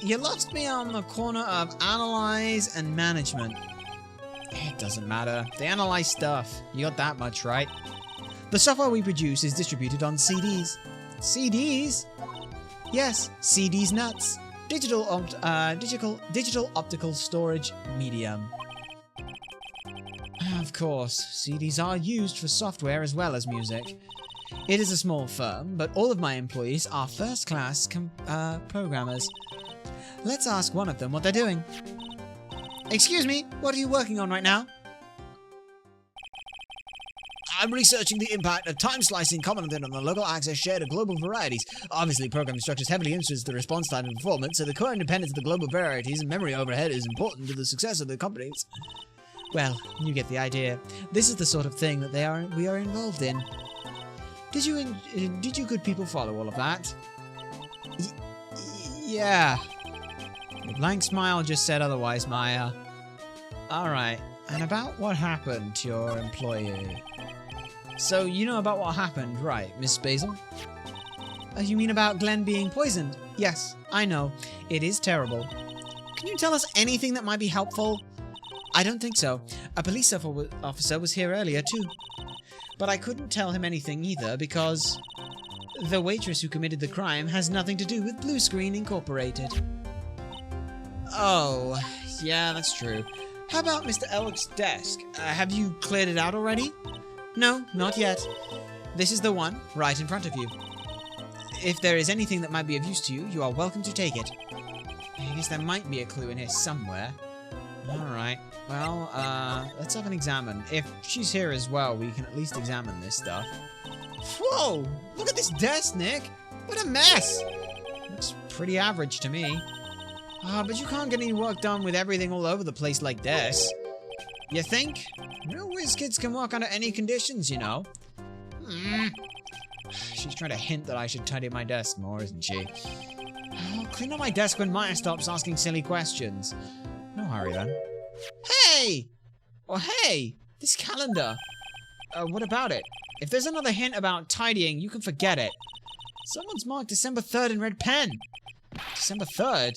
You lost me on the corner of analyze and management. It doesn't matter. They analyze stuff. You got that much, right? The software we produce is distributed on CDs. CDs? Yes, CDs nuts. Digital optical storage medium. Of course, CDs are used for software as well as music. It is a small firm, but all of my employees are first-class programmers. Let's ask one of them what they're doing. Excuse me, what are you working on right now? I'm researching the impact of time slicing commented on the local access shared of global varieties. Obviously, programming structures heavily influence the response time and performance, so the core independence of the global varieties and memory overhead is important to the success of the companies. Well, you get the idea. This is the sort of thing that we are involved in. Did you good people follow all of that? Yeah. The blank smile just said otherwise, Maya. Alright, and about what happened to your employee? So, you know about what happened, right, Miss Basil? You mean about Glenn being poisoned? Yes, I know. It is terrible. Can you tell us anything that might be helpful? I don't think so. A police officer was here earlier, too. But I couldn't tell him anything either, because the waitress who committed the crime has nothing to do with Blue Screen Incorporated. Oh, yeah, that's true. How about Mr. Elk's desk? Have you cleared it out already? No, not yet. This is the one, right in front of you. If there is anything that might be of use to you, you are welcome to take it. I guess there might be a clue in here somewhere. Alright, well, let's have an examine. If she's here as well, we can at least examine this stuff. Whoa! Look at this desk, Nick! What a mess! Looks pretty average to me. But you can't get any work done with everything all over the place like this. You think? Real whiz kids can work under any conditions, you know. She's trying to hint that I should tidy my desk more, isn't she? I'll clean up my desk when Maya stops asking silly questions. No hurry then. Hey! Oh, hey! This calendar. What about it? If there's another hint about tidying, you can forget it. Someone's marked December 3rd in red pen. December 3rd?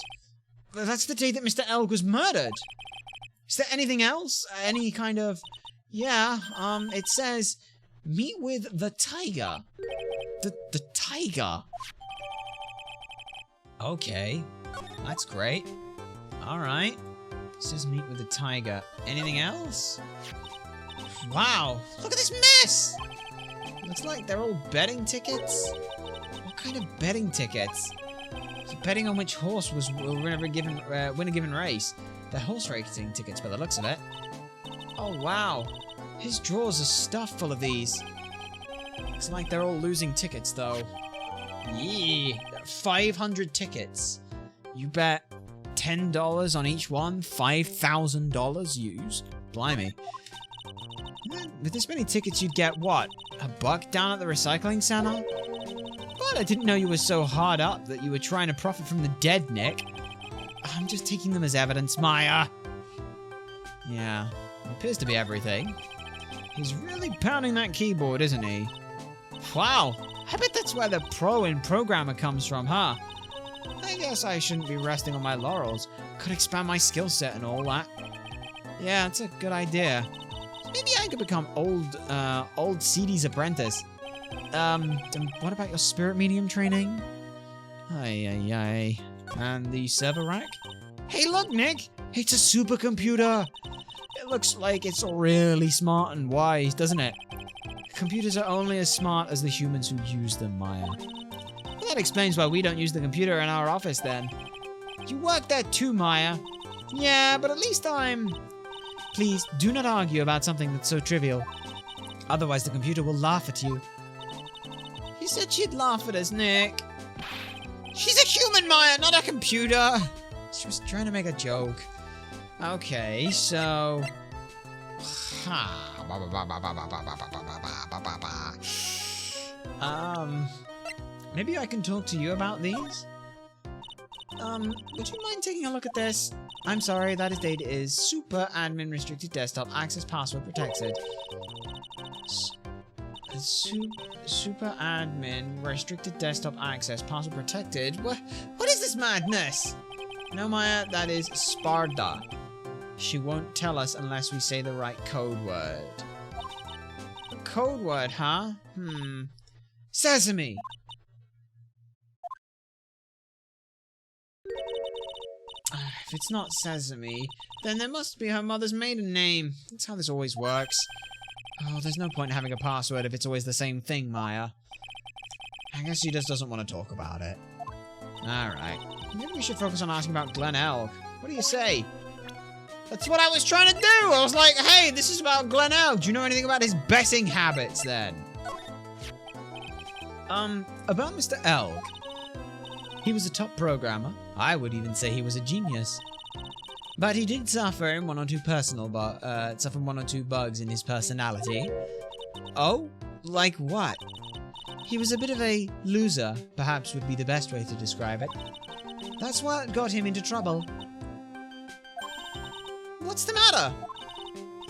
That's the day that Mr. Elk was murdered. Is there anything else? Any kind of... Yeah, it says, meet with the tiger. The tiger? Okay. That's great. Alright. It says meet with the tiger. Anything else? Wow, look at this mess! Looks like they're all betting tickets. What kind of betting tickets? Betting on which horse will win a given race. They're horse racing tickets by the looks of it. Oh wow, his drawers are stuffed full of these. Looks like they're all losing tickets though. Yeah, 500 tickets. You bet $10 on each one, $5,000 used. Blimey. With this many tickets you'd get what? $1 down at the recycling center? God, I didn't know you were so hard up that you were trying to profit from the dead, Nick. I'm just taking them as evidence, Maya. Yeah, it appears to be everything. He's really pounding that keyboard, isn't he? Wow, I bet that's where the pro in programmer comes from, huh? I guess I shouldn't be resting on my laurels. Could expand my skill set and all that. Yeah, it's a good idea. Maybe I could become old CD's apprentice. What about your spirit medium training? Ay. And the server rack? Hey, look, Nick! It's a supercomputer! It looks like it's really smart and wise, doesn't it? Computers are only as smart as the humans who use them, Maya. Well, that explains why we don't use the computer in our office, then. You work there too, Maya. Yeah, but at least I'm... Please, do not argue about something that's so trivial. Otherwise, the computer will laugh at you. She said she'd laugh at us, Nick. She's a human, Maya, not a computer. She was trying to make a joke. Okay, so... Maybe I can talk to you about these? Would you mind taking a look at this? I'm sorry, that data is super admin restricted desktop access password protected. Super admin restricted desktop access password protected? What is this madness? No, Maya, that is Sparta. She won't tell us unless we say the right code word. A code word, huh? Sesame! If it's not Sesame, then there must be her mother's maiden name. That's how this always works. Oh, there's no point in having a password if it's always the same thing, Maya. I guess she just doesn't want to talk about it. Alright. Maybe we should focus on asking about Glen Elg. What do you say? That's what I was trying to do! I was like, hey, this is about Glen Elg. Do you know anything about his betting habits, then? About Mr. Elg. He was a top programmer. I would even say he was a genius. But he did suffer one or two bugs in his personality. Oh? Like what? He was a bit of a loser, perhaps would be the best way to describe it. That's what got him into trouble. What's the matter?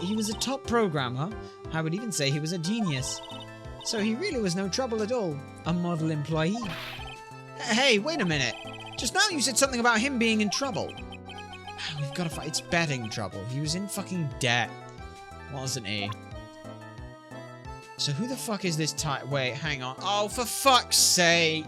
He was a top programmer. I would even say he was a genius. So he really was no trouble at all. A model employee. Hey, wait a minute. Just now you said something about him being in trouble. We've got to fight. It's betting trouble. He was in fucking debt. Wasn't he? So who the fuck is this Wait, hang on. Oh, for fuck's sake.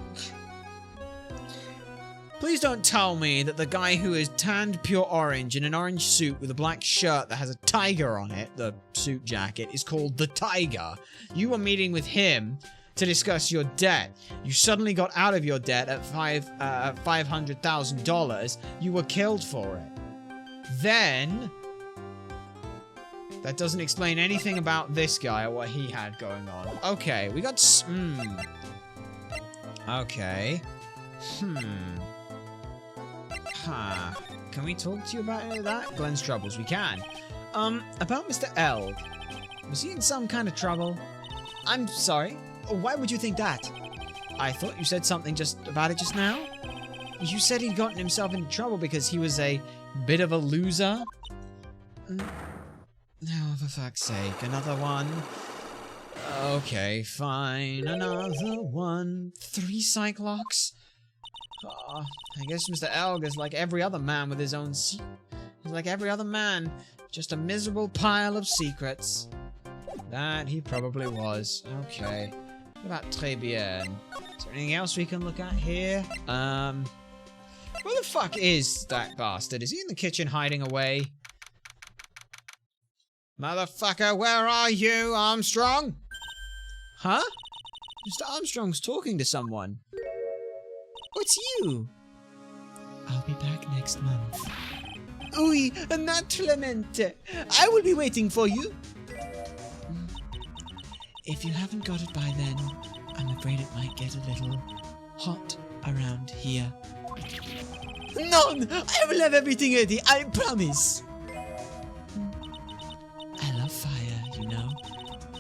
Please don't tell me that the guy who is tanned pure orange in an orange suit with a black shirt that has a tiger on it, the suit jacket, is called the Tiger. You were meeting with him to discuss your debt. You suddenly got out of your debt at $500,000. You were killed for it. Then... that doesn't explain anything about this guy or what he had going on. Okay, we got... Okay. Can we talk to you about any of that? Glenn's troubles, we can. About Mr. Elg. Was he in some kind of trouble? I'm sorry. Why would you think that? I thought you said something about it just now. You said he'd gotten himself into trouble because he was a bit of a loser? Oh, for fuck's sake, another one. Okay, fine, another one. 3 Cyclocks? I guess Mr. Elg is like every other man with his own He's like every other man, just a miserable pile of secrets. That he probably was. Okay. What about Tribulations? Is there anything else we can look at here? Where the fuck is that bastard? Is he in the kitchen hiding away? Motherfucker, where are you, Armstrong? Huh? Mr. Armstrong's talking to someone. Oh, it's you. I'll be back next month. Oui, naturalmente. I will be waiting for you. If you haven't got it by then, I'm afraid it might get a little hot around here. None! I will have everything ready, I promise. I love fire, you know.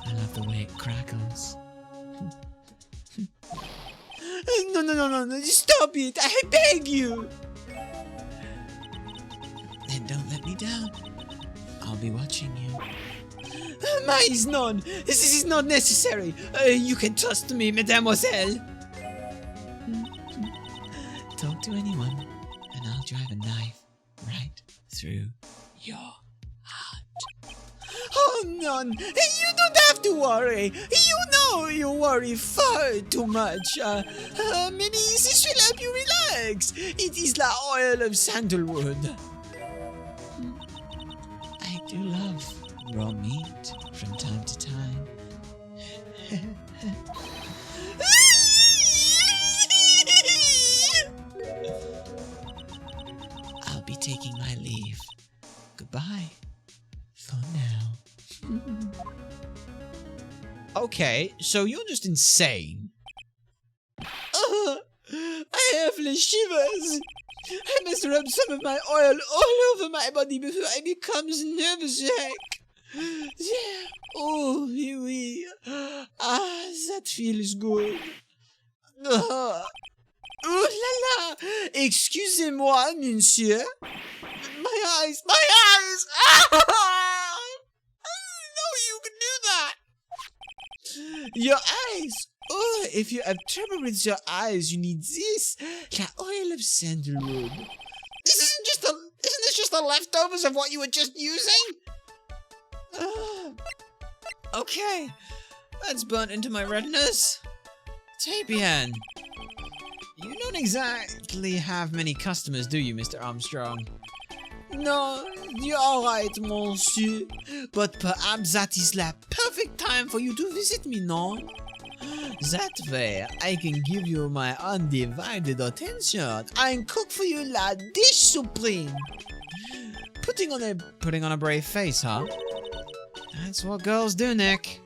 I love the way it crackles. No, stop it, I beg you. Then don't let me down. I'll be watching you. Mais non, this is not necessary. You can trust me, mademoiselle. Talk to anyone, and I'll drive a knife right through your heart. Oh, none. You don't have to worry. You know you worry far too much. Maybe this will help you relax. It is the oil of sandalwood. I do love raw meat from time to time. I'll be taking my leave. Goodbye. For now. Okay, so you're just insane. I have the shivers. I must rub some of my oil all over my body before I become nervous wreck. Yeah. Oh, oui. Ah, that feels good. Ooh la la. Excusez-moi, monsieur. My eyes. Ah! I didn't know you could do that. Your eyes. Oh, if you have trouble with your eyes, you need this. The oil of sandalwood. Isn't this just the leftovers of what you were just using? Okay. That's burnt into my retinas. Tapian. You don't exactly have many customers, do you, Mr. Armstrong? No, you're alright, monsieur. But perhaps that is the perfect time for you to visit me, no? That way, I can give you my undivided attention and cook for you la dish supreme. Putting on a brave face, huh? That's what girls do, Nick.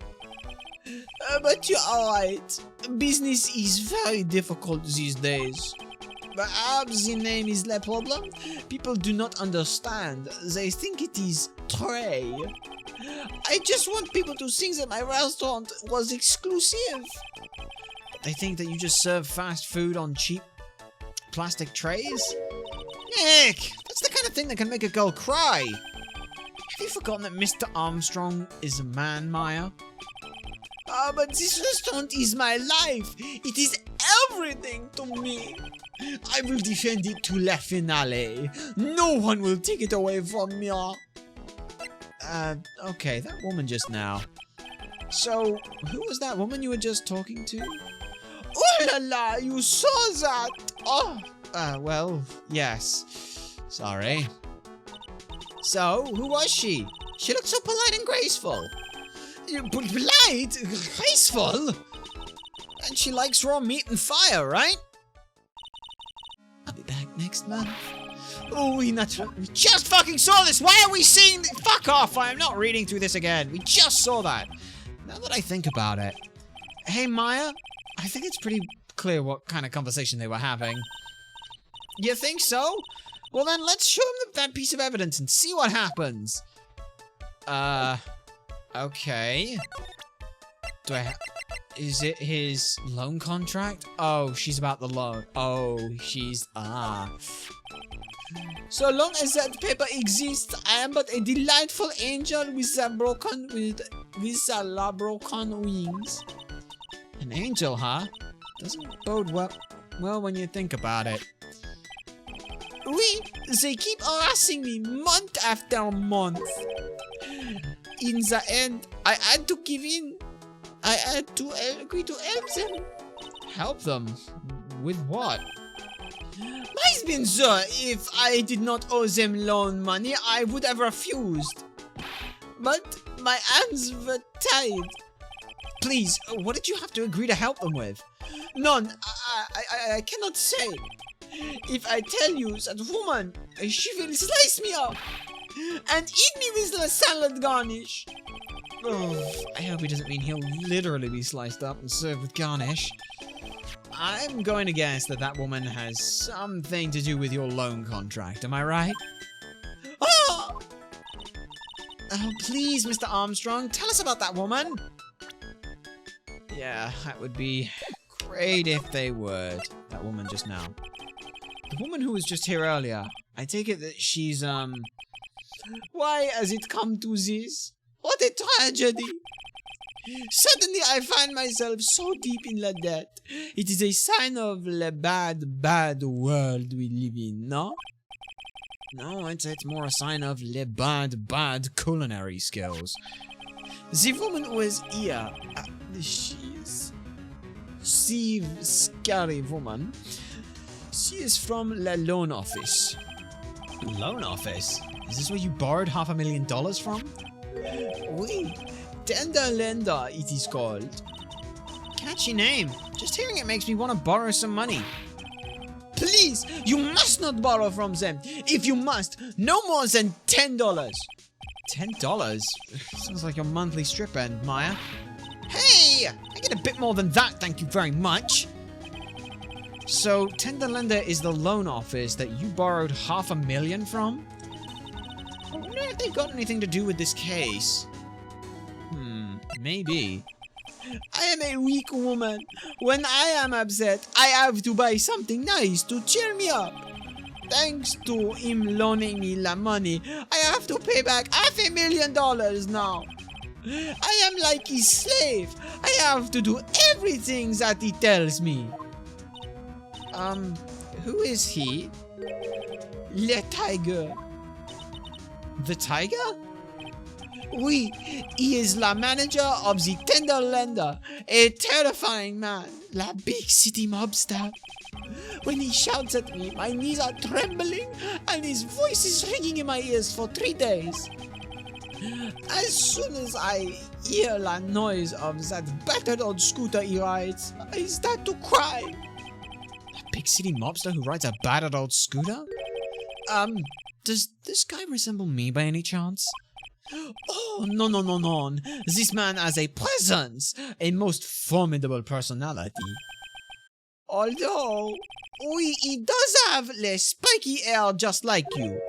But you're alright. Business is very difficult these days. Perhaps the name is the problem. People do not understand. They think it is Trey. I just want people to think that my restaurant was exclusive. They think that you just serve fast food on cheap plastic trays? Nick, that's the kind of thing that can make a girl cry. Have you forgotten that Mr. Armstrong is a man, Maya? But this restaurant is my life. It is everything to me. I will defend it to la finale. No one will take it away from me. Okay, that woman just now. So, who was that woman you were just talking to? Oh la la, you saw that? Oh, well, yes. Sorry. So, who was she? She looked so polite and graceful. Polite? Graceful? And she likes raw meat and fire, right? I'll be back next month. Oh, we just fucking saw this! Why are we seeing this? Fuck off! I'm not reading through this again. We just saw that. Now that I think about it. Hey, Maya? I think it's pretty clear what kind of conversation they were having. You think so? Well then, let's show him that piece of evidence and see what happens. Okay. Is it his loan contract? Oh, she's about the loan. Oh, So long as that paper exists, I am but a delightful angel with the broken wings. An angel, huh? Doesn't bode well when you think about it. Oui, they keep harassing me month after month. In the end, I had to give in. I had to agree to help them. Help them? With what? My husband, sir, if I did not owe them loan money, I would have refused. But my hands were tied. Please, what did you have to agree to help them with? None. I cannot say. If I tell you that woman, she will slice me up and eat me with the salad garnish. Oh, I hope he doesn't mean he'll literally be sliced up and served with garnish. I'm going to guess that woman has something to do with your loan contract, am I right? Oh! Oh, please, Mr. Armstrong, tell us about that woman. Yeah, that would be great if they would. That woman just now. The woman who was just here earlier, I take it that she's, Why has it come to this? What a tragedy! Suddenly I find myself so deep in the debt. It is a sign of the bad world we live in, no? No, it's more a sign of the bad culinary skills. The woman who was here, she's scary woman. She is from the loan office. Loan office? Is this where you borrowed $500,000 from? Oui, Tender Lender it is called. Catchy name. Just hearing it makes me want to borrow some money. Please, you must not borrow from them. If you must, no more than $10. $10? Sounds like your monthly strip end, Maya. Hey, I get a bit more than that, thank you very much. So, Tender Lender is the loan office that you borrowed $500,000 from? I wonder if they've got anything to do with this case. Maybe. I am a weak woman. When I am upset, I have to buy something nice to cheer me up. Thanks to him loaning me the money, I have to pay back $500,000 now. I am like his slave. I have to do everything that he tells me. Who is he? Le Tiger. The Tiger? Oui, he is the manager of the Tender Lender, a terrifying man, la big city mobster. When he shouts at me, my knees are trembling and his voice is ringing in my ears for 3 days. As soon as I hear the noise of that battered old scooter he rides, I start to cry. A big city mobster who rides a battered old scooter? Does this guy resemble me by any chance? Oh, no. This man has a presence, a most formidable personality. Although, he does have the spiky hair just like you.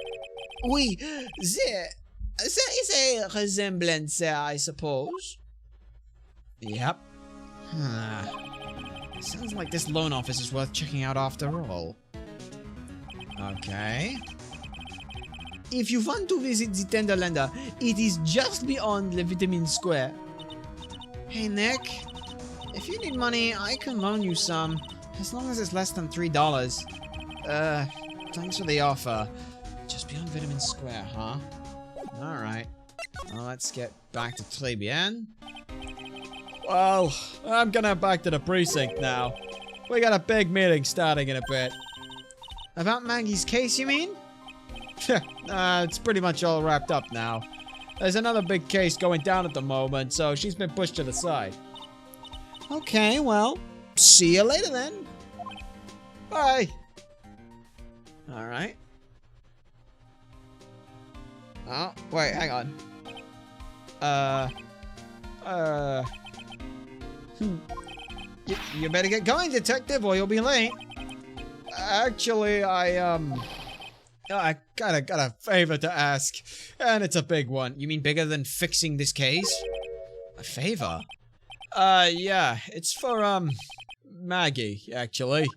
There is a resemblance there, I suppose. Yep. Sounds like this loan office is worth checking out after all. Okay. If you want to visit the Tenderlander, it is just beyond the Vitamin Square. Hey, Nick. If you need money, I can loan you some. As long as it's less than $3. Thanks for the offer. Just beyond Vitamin Square, huh? Alright. Well, let's get back to Tribulations. Well, I'm gonna head back to the precinct now. We got a big meeting starting in a bit. About Maggie's case, you mean? It's pretty much all wrapped up now. There's another big case going down at the moment, so she's been pushed to the side. Okay, well, see you later then. Bye! Alright. Oh, wait, hang on. You better get going, detective, or you'll be late. Actually, I got a favor to ask, and it's a big one. You mean bigger than fixing this case? A favor? Yeah, it's for, Maggie, actually.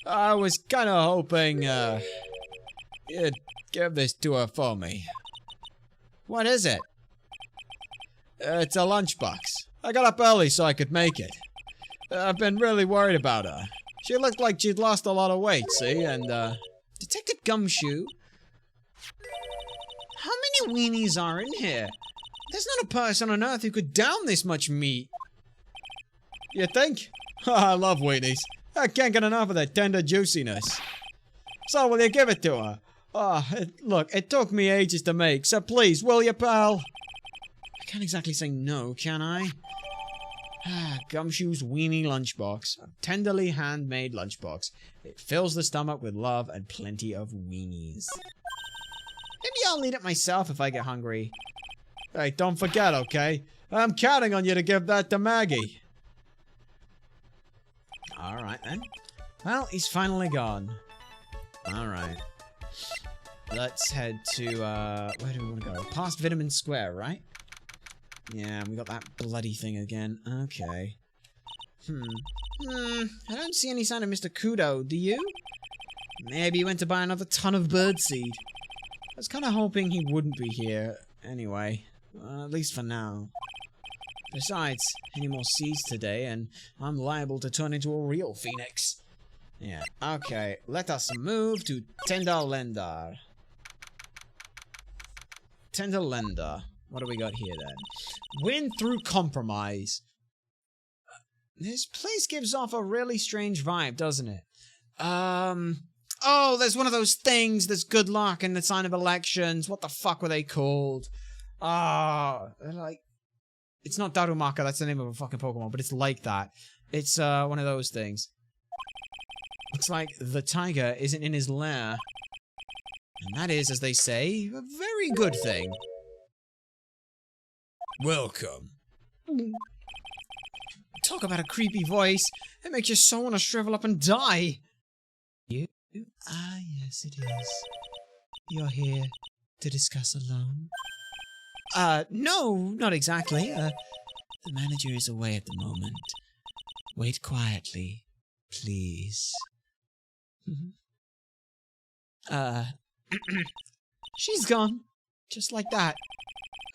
I was kinda hoping, you'd give this to her for me. What is it? It's a lunchbox. I got up early so I could make it. I've been really worried about her. She looked like she'd lost a lot of weight, see, and, Detective Gumshoe? How many weenies are in here? There's not a person on Earth who could down this much meat. You think? I love weenies. I can't get enough of that tender juiciness. So, will you give it to her? Look, it took me ages to make, so please, will you, pal? I can't exactly say no, can I? Gumshoe's weenie lunchbox. A tenderly handmade lunchbox. It fills the stomach with love and plenty of weenies. Maybe I'll eat it myself if I get hungry. Hey, don't forget, okay? I'm counting on you to give that to Maggie. Alright then. Well, he's finally gone. Alright. Let's head to, where do we want to go? Past Vitamin Square, right? Yeah, we got that bloody thing again. Okay. I don't see any sign of Mr. Kudo, do you? Maybe he went to buy another ton of birdseed. I was kind of hoping he wouldn't be here. Anyway, at least for now. Besides, any more seeds today, and I'm liable to turn into a real phoenix. Yeah, okay. Let us move to Tenderlander. Tenderlander. What do we got here, then? Win through compromise. This place gives off a really strange vibe, doesn't it? Oh, there's one of those things that's good luck and the sign of elections. What the fuck were they called? Like... It's not Darumaka, that's the name of a fucking Pokemon, but it's like that. It's, one of those things. Looks like the tiger isn't in his lair. And that is, as they say, a very good thing. Welcome. Talk about a creepy voice. It makes you so want to shrivel up and die. You? Ah, yes, it is. You're here to discuss a loan? No, not exactly. The manager is away at the moment. Wait quietly, please. She's gone. Just like that.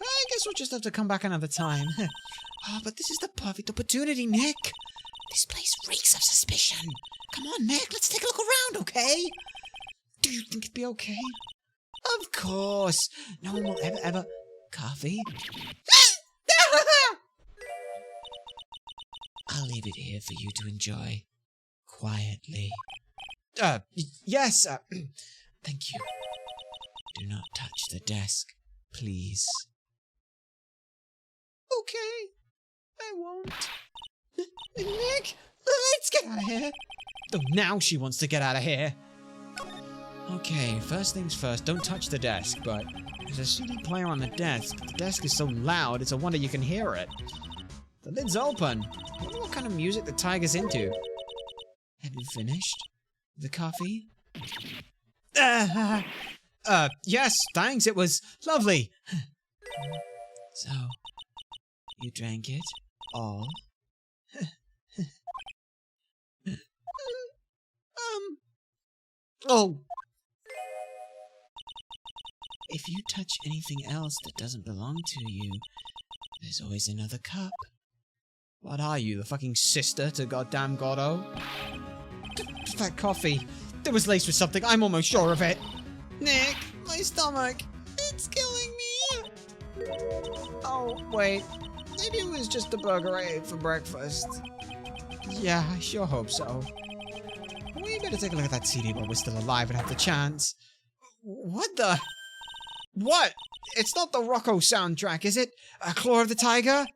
I guess we'll just have to come back another time. But this is the perfect opportunity, Nick. This place reeks of suspicion. Come on, Nick, let's take a look around, okay? Do you think it'd be okay? Of course. No one will ever... Coffee? I'll leave it here for you to enjoy. Quietly. Yes, thank you. Do not touch the desk, please. Okay, I won't. Nick, let's get out of here. Oh, now she wants to get out of here. Okay, first things first, don't touch the desk, but there's a CD player on the desk. The desk is so loud, it's a wonder you can hear it. The lid's open. I wonder what kind of music the tiger's into. Have you finished the coffee? Yes, thanks, it was lovely. So, you drank it all? Oh! If you touch anything else that doesn't belong to you, there's always another cup. What are you, the fucking sister to goddamn Goddo? That coffee. It was laced with something, I'm almost sure of it. Nick, my stomach. It's killing me. Oh, wait. Maybe it was just the burger I ate for breakfast. Yeah, I sure hope so. We better take a look at that CD while we're still alive and have the chance. What the? What? It's not the Rocco soundtrack, is it? Claw of the Tiger?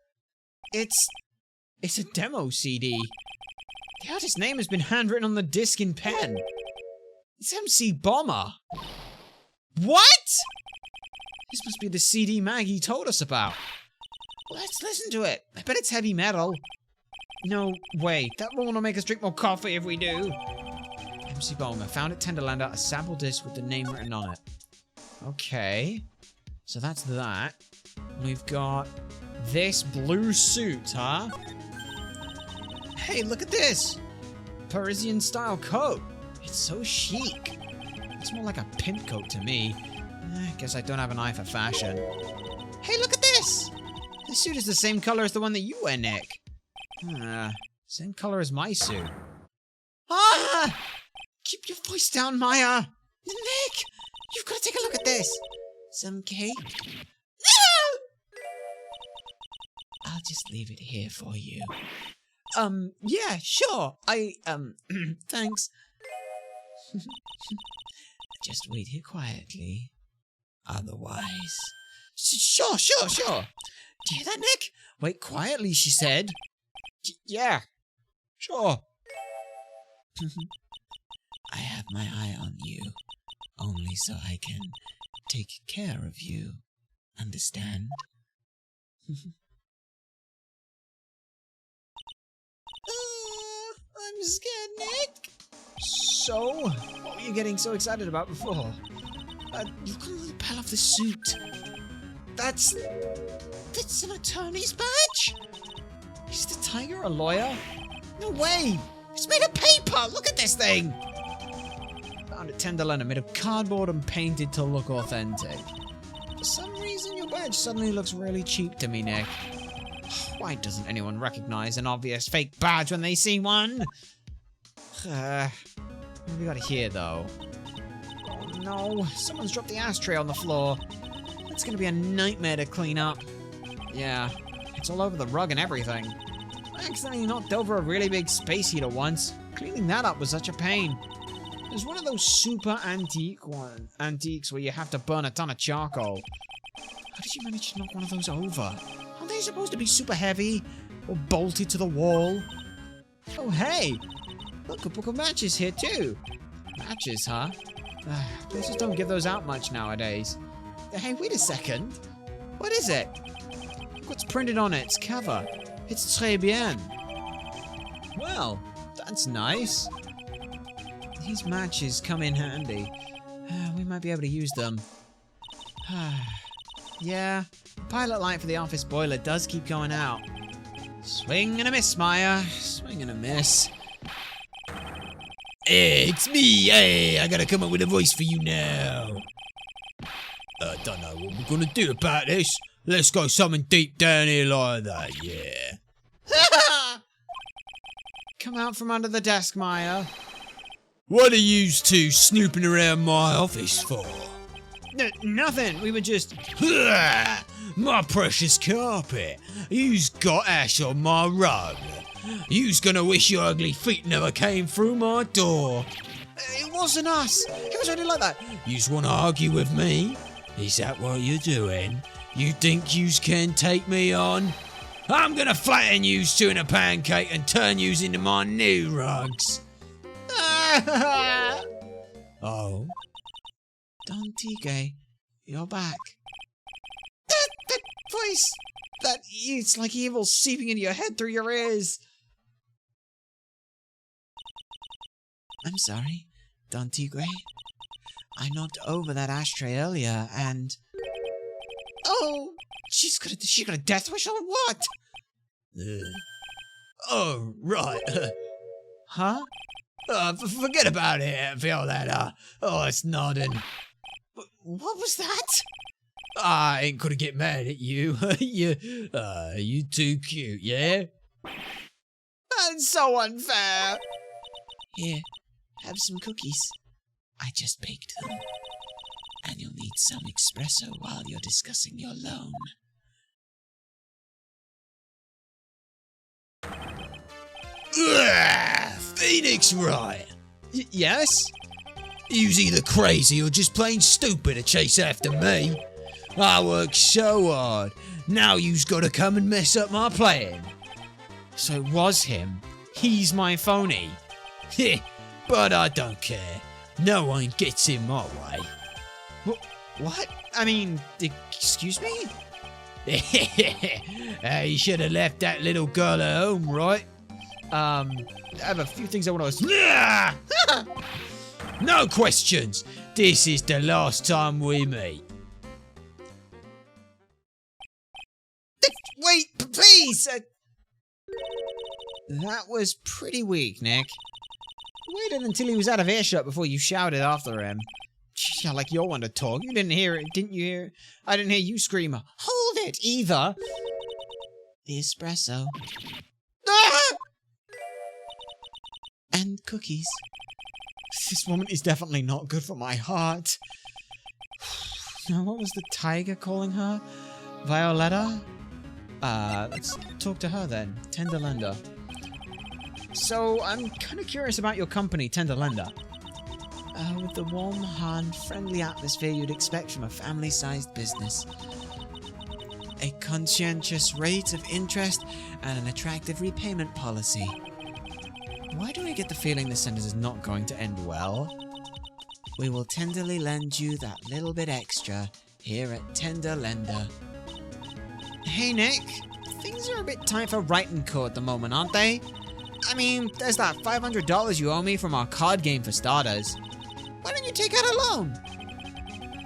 It's a demo CD. The artist's name has been handwritten on the disc in pen. It's MC Bomber. What? This must be the CD Maggie told us about. Let's listen to it. I bet it's heavy metal. No, wait. That woman will make us drink more coffee if we do. MC Bomber found at Tenderlander a sample disc with the name written on it. Okay. So that's that. We've got this blue suit, huh? Hey, look at this! Parisian style coat. It's so chic. It's more like a pimp coat to me. I guess I don't have an eye for fashion. Hey, look at this! This suit is the same color as the one that you wear, Nick. Same color as my suit. Ah! Keep your voice down, Maya! Nick! You've got to take a look at this! Some cake? No! I'll just leave it here for you. Yeah, sure. Thanks. Just wait here quietly. Otherwise... Sure. Do you hear that, Nick? Wait quietly, she said. Yeah, sure. I have my eye on you, only so I can take care of you. Understand? I'm scared, Nick. So, what were you getting so excited about before? You've got a little pal off the suit. That's an attorney's badge? Is the tiger a lawyer? No way! It's made of paper! Look at this thing! Found a Tenderlander made of cardboard and painted to look authentic. For some reason, your badge suddenly looks really cheap to me, Nick. Why doesn't anyone recognize an obvious fake badge when they see one? What have we got here, though? Oh no, someone's dropped the ashtray on the floor. It's gonna be a nightmare to clean up. Yeah, it's all over the rug and everything. I accidentally knocked over a really big space heater once. Cleaning that up was such a pain. There's one of those super antiques where you have to burn a ton of charcoal. How did you manage to knock one of those over? Aren't they supposed to be super heavy? Or bolted to the wall? Oh hey! Look, a book of matches here too. Matches, huh? Places don't give those out much nowadays. Hey, wait a second. What is it? Look what's printed on its cover. It's très bien. Well, that's nice. These matches come in handy. We might be able to use them. Yeah, the pilot light for the office boiler does keep going out. Swing and a miss, Maya. Swing and a miss. Hey, it's me. Hey, I gotta come up with a voice for you now. I don't know what we're gonna do about this. Let's go something deep down here like that, yeah. Come out from under the desk, Maya. What are yous two snooping around my office for? Nothing. We were just... My precious carpet. You's got ash on my rug. You's gonna wish your ugly feet never came through my door. It wasn't us. It was really like that. You just want to argue with me? Is that what you're doing? You think yous can take me on? I'm gonna flatten yous two in a pancake and turn yous into my new rugs. Oh? Don Tigre, you're back. That voice! It's like evil seeping into your head through your ears. I'm sorry, Don Tigre. I knocked over that ashtray earlier and... Oh! She got a death wish or what? Oh, right. Huh? Forget about it, Violetta. Oh, it's nothing. What was that? I ain't gonna get mad at you. You too cute, yeah? That's so unfair. Here, have some cookies. I just baked them. And you'll need some espresso while you're discussing your loan. Phoenix Wright. Yes? You's either crazy or just plain stupid to chase after me. I worked so hard. Now you's gotta come and mess up my plan. So it was him. He's my phony. But I don't care. No one gets in my way. What? I mean, excuse me? You should have left that little girl at home, right? I have a few things I want to... No questions. This is the last time we meet. Wait, please! That was pretty weak, Nick. Waited until he was out of earshot before you shouted after him. Yeah, like you're one to talk. You didn't hear it, didn't you hear it? I didn't hear you scream, "Hold it!" either. The espresso. Ah! And cookies. This woman is definitely not good for my heart. Now, what was the tiger calling her? Violetta? Let's talk to her then. Tender Lender. So, I'm kind of curious about your company, Tender Lender. With the warm hand, friendly atmosphere you'd expect from a family-sized business. A conscientious rate of interest and an attractive repayment policy. Why do I get the feeling this sentence is not going to end well? We will tenderly lend you that little bit extra here at Tender Lender. Hey Nick, things are a bit tight for Wright & Co. at the moment, aren't they? I mean, there's that $500 you owe me from our card game for starters. Why don't you take out a loan?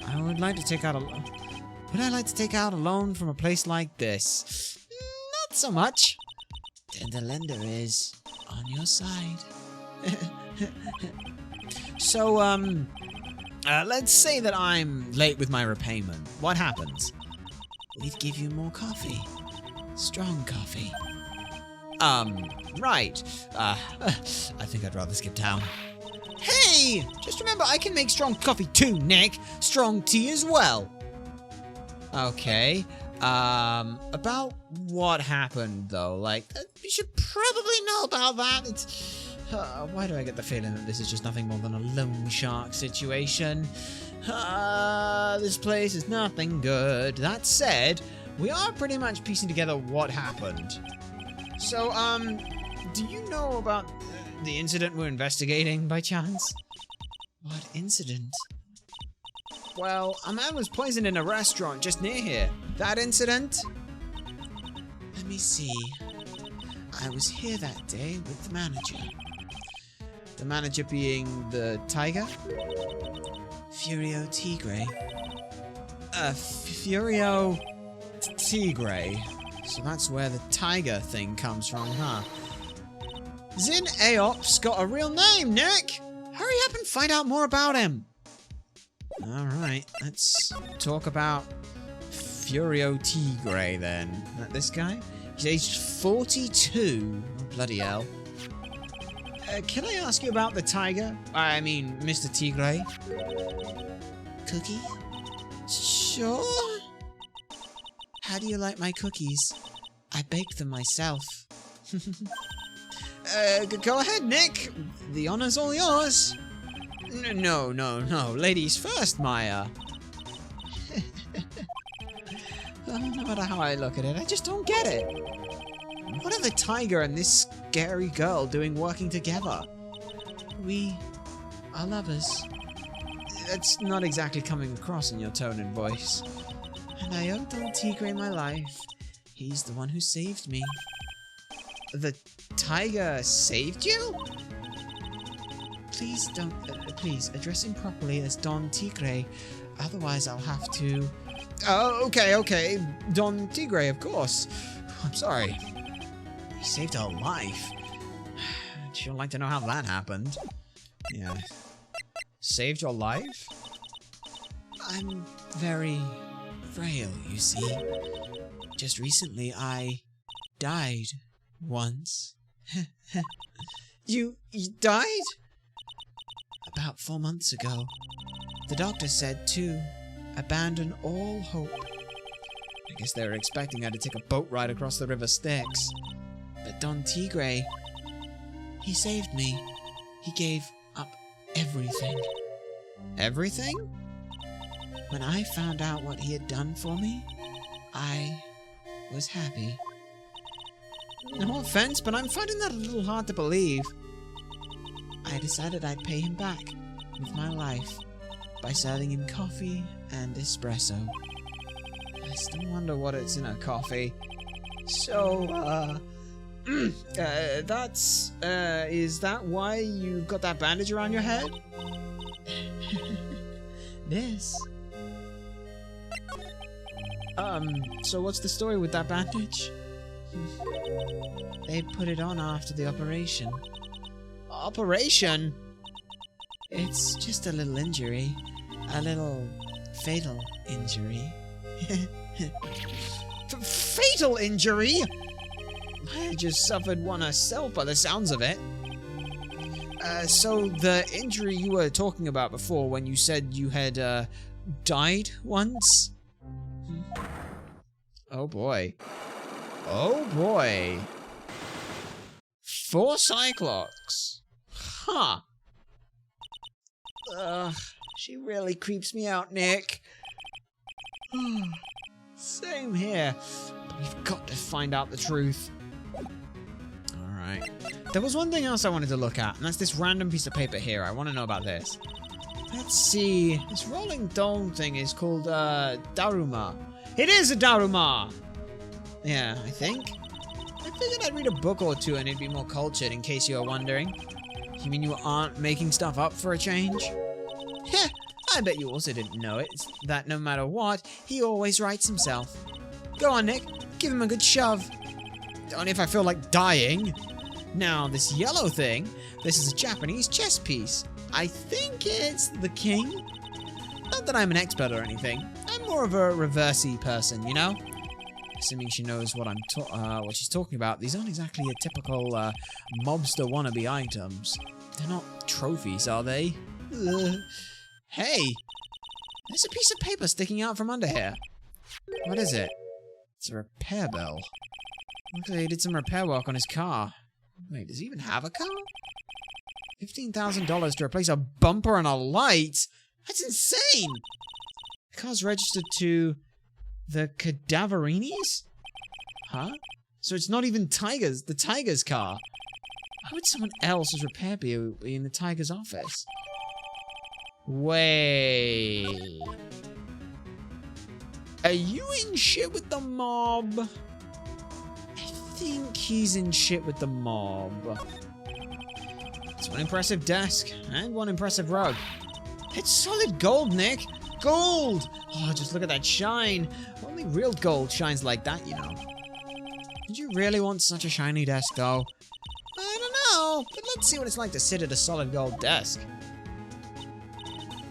I would like to take out a loan. Would I like to take out a loan from a place like this? Not so much. Tender Lender is on your side. So, let's say that I'm late with my repayment. What happens? We'd give you more coffee. Strong coffee. Right. I think I'd rather skip town. Hey! Just remember, I can make strong coffee too, Nick. Strong tea as well. Okay. About what happened, though? Like, you should probably know about that. It's... why do I get the feeling that this is just nothing more than a loan shark situation? This place is nothing good. That said, we are pretty much piecing together what happened. So, do you know about the incident we're investigating, by chance? What incident? Well, a man was poisoned in a restaurant just near here. That incident? Let me see. I was here that day with the manager. The manager being the tiger? Furio Tigre. Furio Tigre. So that's where the tiger thing comes from, huh? Zin Aop's got a real name, Nick! Hurry up and find out more about him! Alright, let's talk about Furio Tigre then. This guy? He's aged 42. Oh, bloody hell. Can I ask you about the tiger? I mean, Mr. Tigre? Cookie? Sure. How do you like my cookies? I baked them myself. Go ahead, Nick. The honor's all yours. No, ladies first, Maya. No matter how I look at it, I just don't get it. What are the tiger and this scary girl doing working together? We are lovers. That's not exactly coming across in your tone and voice. And I owe Don Tigre my life. He's the one who saved me. The tiger saved you? Please don't... please, address him properly as Don Tigre. Otherwise, I'll have to... Oh, okay. Don Tigre, of course. I'm sorry. He saved her life. She'll like to know how that happened. Yeah. Saved your life? I'm very frail, you see. Just recently, I died once. You died? About 4 months ago. The doctor said to abandon all hope. I guess they were expecting her to take a boat ride across the River Styx. But Don Tigre, he saved me. He gave up everything. Everything? When I found out what he had done for me, I was happy. No offense, but I'm finding that a little hard to believe. I decided I'd pay him back with my life by serving him coffee and espresso. I still wonder what it's in a coffee. So, is that why you got that bandage around your head? This. So what's the story with that bandage? They put it on after the operation. Operation? It's just a little injury. A little fatal injury. Fatal injury? I just suffered one herself by the sounds of it. So the injury you were talking about before when you said you had, died once? Oh boy. Oh boy. 4 Cyclops. Huh. Ugh, she really creeps me out, Nick. Same here. But we've got to find out the truth. Alright. There was one thing else I wanted to look at, and that's this random piece of paper here. I want to know about this. Let's see. This rolling dome thing is called, Daruma. It is a Daruma! Yeah, I think. I figured I'd read a book or two and it'd be more cultured, in case you were wondering. You mean you aren't making stuff up for a change? Heh, I bet you also didn't know it, that no matter what, he always writes himself. Go on, Nick. Give him a good shove. Only if I feel like dying. Now, this yellow thing, this is a Japanese chess piece. I think it's the king. Not that I'm an expert or anything. I'm more of a reversey person, you know? Assuming she knows what what she's talking about. These aren't exactly a typical mobster wannabe items. They're not trophies, are they? Hey! There's a piece of paper sticking out from under here. What is it? It's a repair bill. Looks like he did some repair work on his car. Wait, does he even have a car? $15,000 to replace a bumper and a light? That's insane! The car's registered to the Cadaverinis? Huh? So it's not even the Tiger's car. Why would someone else's repair bill be in the Tiger's office? Wait. Are you in shit with the mob? I think he's in shit with the mob. It's one impressive desk and one impressive rug. It's solid gold, Nick. Gold! Oh, just look at that shine. Only real gold shines like that, you know. Did you really want such a shiny desk, though? I don't know, but let's see what it's like to sit at a solid gold desk.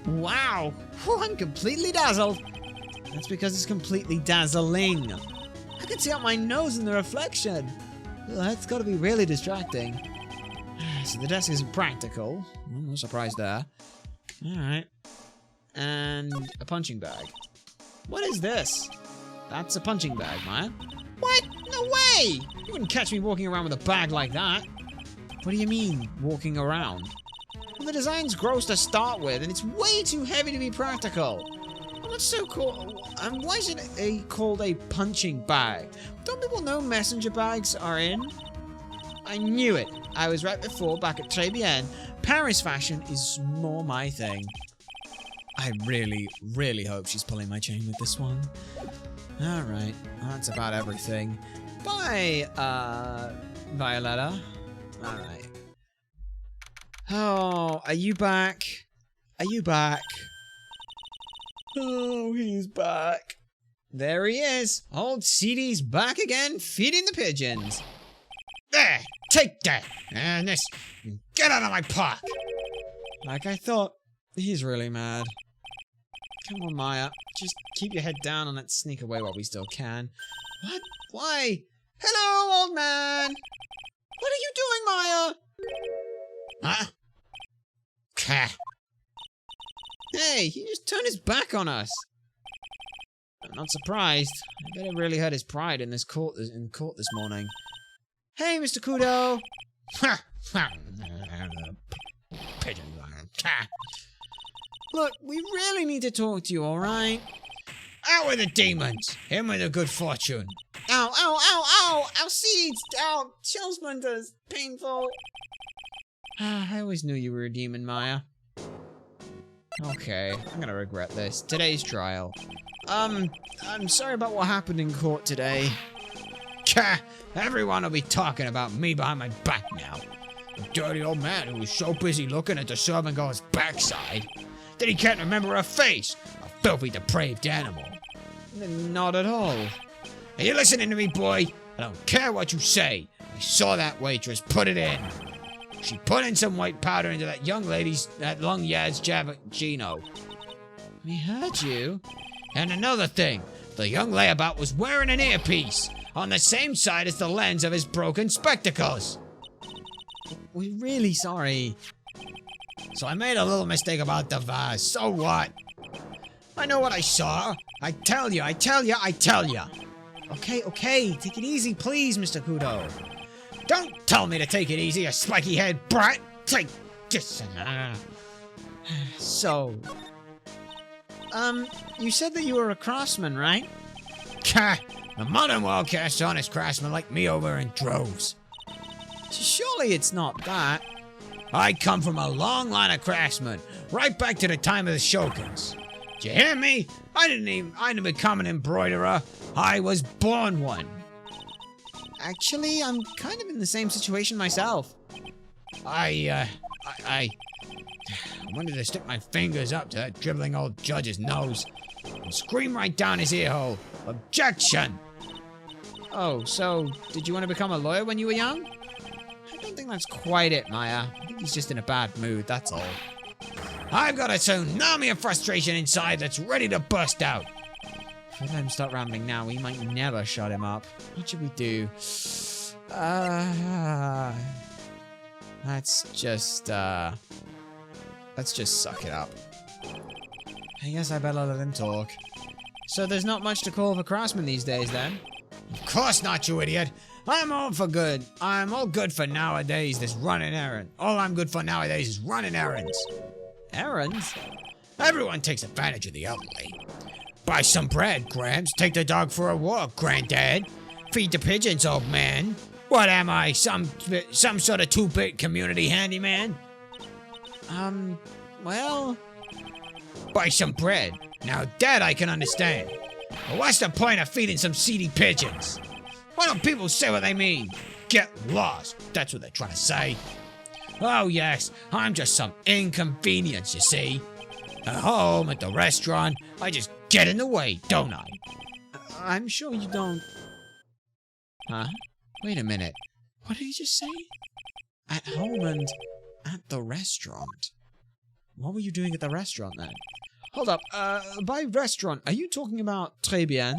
Wow! Whew, I'm completely dazzled. That's because it's completely dazzling. I can see out my nose in the reflection. That's gotta be really distracting. So the desk isn't practical. No surprise there. Alright. And a punching bag. What is this? That's a punching bag, Maya. What? No way! You wouldn't catch me walking around with a bag like that. What do you mean, walking around? Well, the design's gross to start with, and it's way too heavy to be practical. What's so cool? And why is it called a punching bag? Don't people know messenger bags are in? I knew it. I was right before back at Tribulations. Paris fashion is more my thing. I really, really hope she's pulling my chain with this one. Alright, that's about everything. Bye, Violetta. Alright. Oh, are you back? Are you back? Oh, he's back. There he is. Old CD's back again, feeding the pigeons. There, take that. And this, get out of my park. Like I thought, he's really mad. Come on, Maya. Just keep your head down and let's sneak away while we still can. What? Why? Hello, old man. What are you doing, Maya? Huh? Ka. Hey, he just turned his back on us. I'm not surprised. I bet it really hurt his pride in court this morning. Hey, Mr. Kudo. Pigeon. Look, we really need to talk to you, alright? Out with the demons. Him with the good fortune. Ow, ow, ow, ow! Ow, seeds! Ow, shell splinters! Painful! I always knew you were a demon, Maya. Okay, I'm gonna regret this. Today's trial. I'm sorry about what happened in court today. Ka. Everyone will be talking about me behind my back now. The dirty old man who was so busy looking at the servant girl's backside that he can't remember her face. A filthy, depraved animal. Not at all. Are you listening to me, boy? I don't care what you say. I saw that waitress put it in. She put in some white powder into that young lady's, that lung Yaz Javagino. We heard you. And another thing, the young layabout was wearing an earpiece on the same side as the lens of his broken spectacles. We're really sorry. So I made a little mistake about the vase. So what? I know what I saw. I tell you. Okay, take it easy, please, Mr. Kudo. Don't tell me to take it easy, you spiky head brat. Take this. So, you said that you were a craftsman, right? Ka. The modern world casts honest craftsmen like me over in droves. Surely it's not that. I come from a long line of craftsmen, right back to the time of the Shoguns. Did you hear me? I didn't become an embroiderer. I was born one. Actually, I'm kind of in the same situation myself. I wanted to stick my fingers up to that dribbling old judge's nose and scream right down his ear hole. Objection! Oh, so did you want to become a lawyer when you were young? I don't think that's quite it, Maya. I think he's just in a bad mood, that's all. I've got a tsunami of frustration inside that's ready to burst out. If we let him start rambling now, we might never shut him up. What should we do? Let's just suck it up. I guess I better let him talk. So there's not much to call of a craftsman these days, then? Of course not, you idiot. I'm all good for nowadays, this running errand. All I'm good for nowadays is running errands. Errands? Everyone takes advantage of the elderly. Buy some bread, Gramps. Take the dog for a walk, Granddad. Feed the pigeons, old man. What am I, some sort of 2-bit community handyman? Well... Buy some bread. Now that I can understand. But what's the point of feeding some seedy pigeons? Why don't people say what they mean? Get lost. That's what they're trying to say. Oh yes, I'm just some inconvenience, you see. At home, at the restaurant, I just get in the way, don't I? I'm sure you don't... Huh? Wait a minute. What did he just say? At home and at the restaurant. What were you doing at the restaurant then? Hold up, by restaurant, are you talking about Tribulations?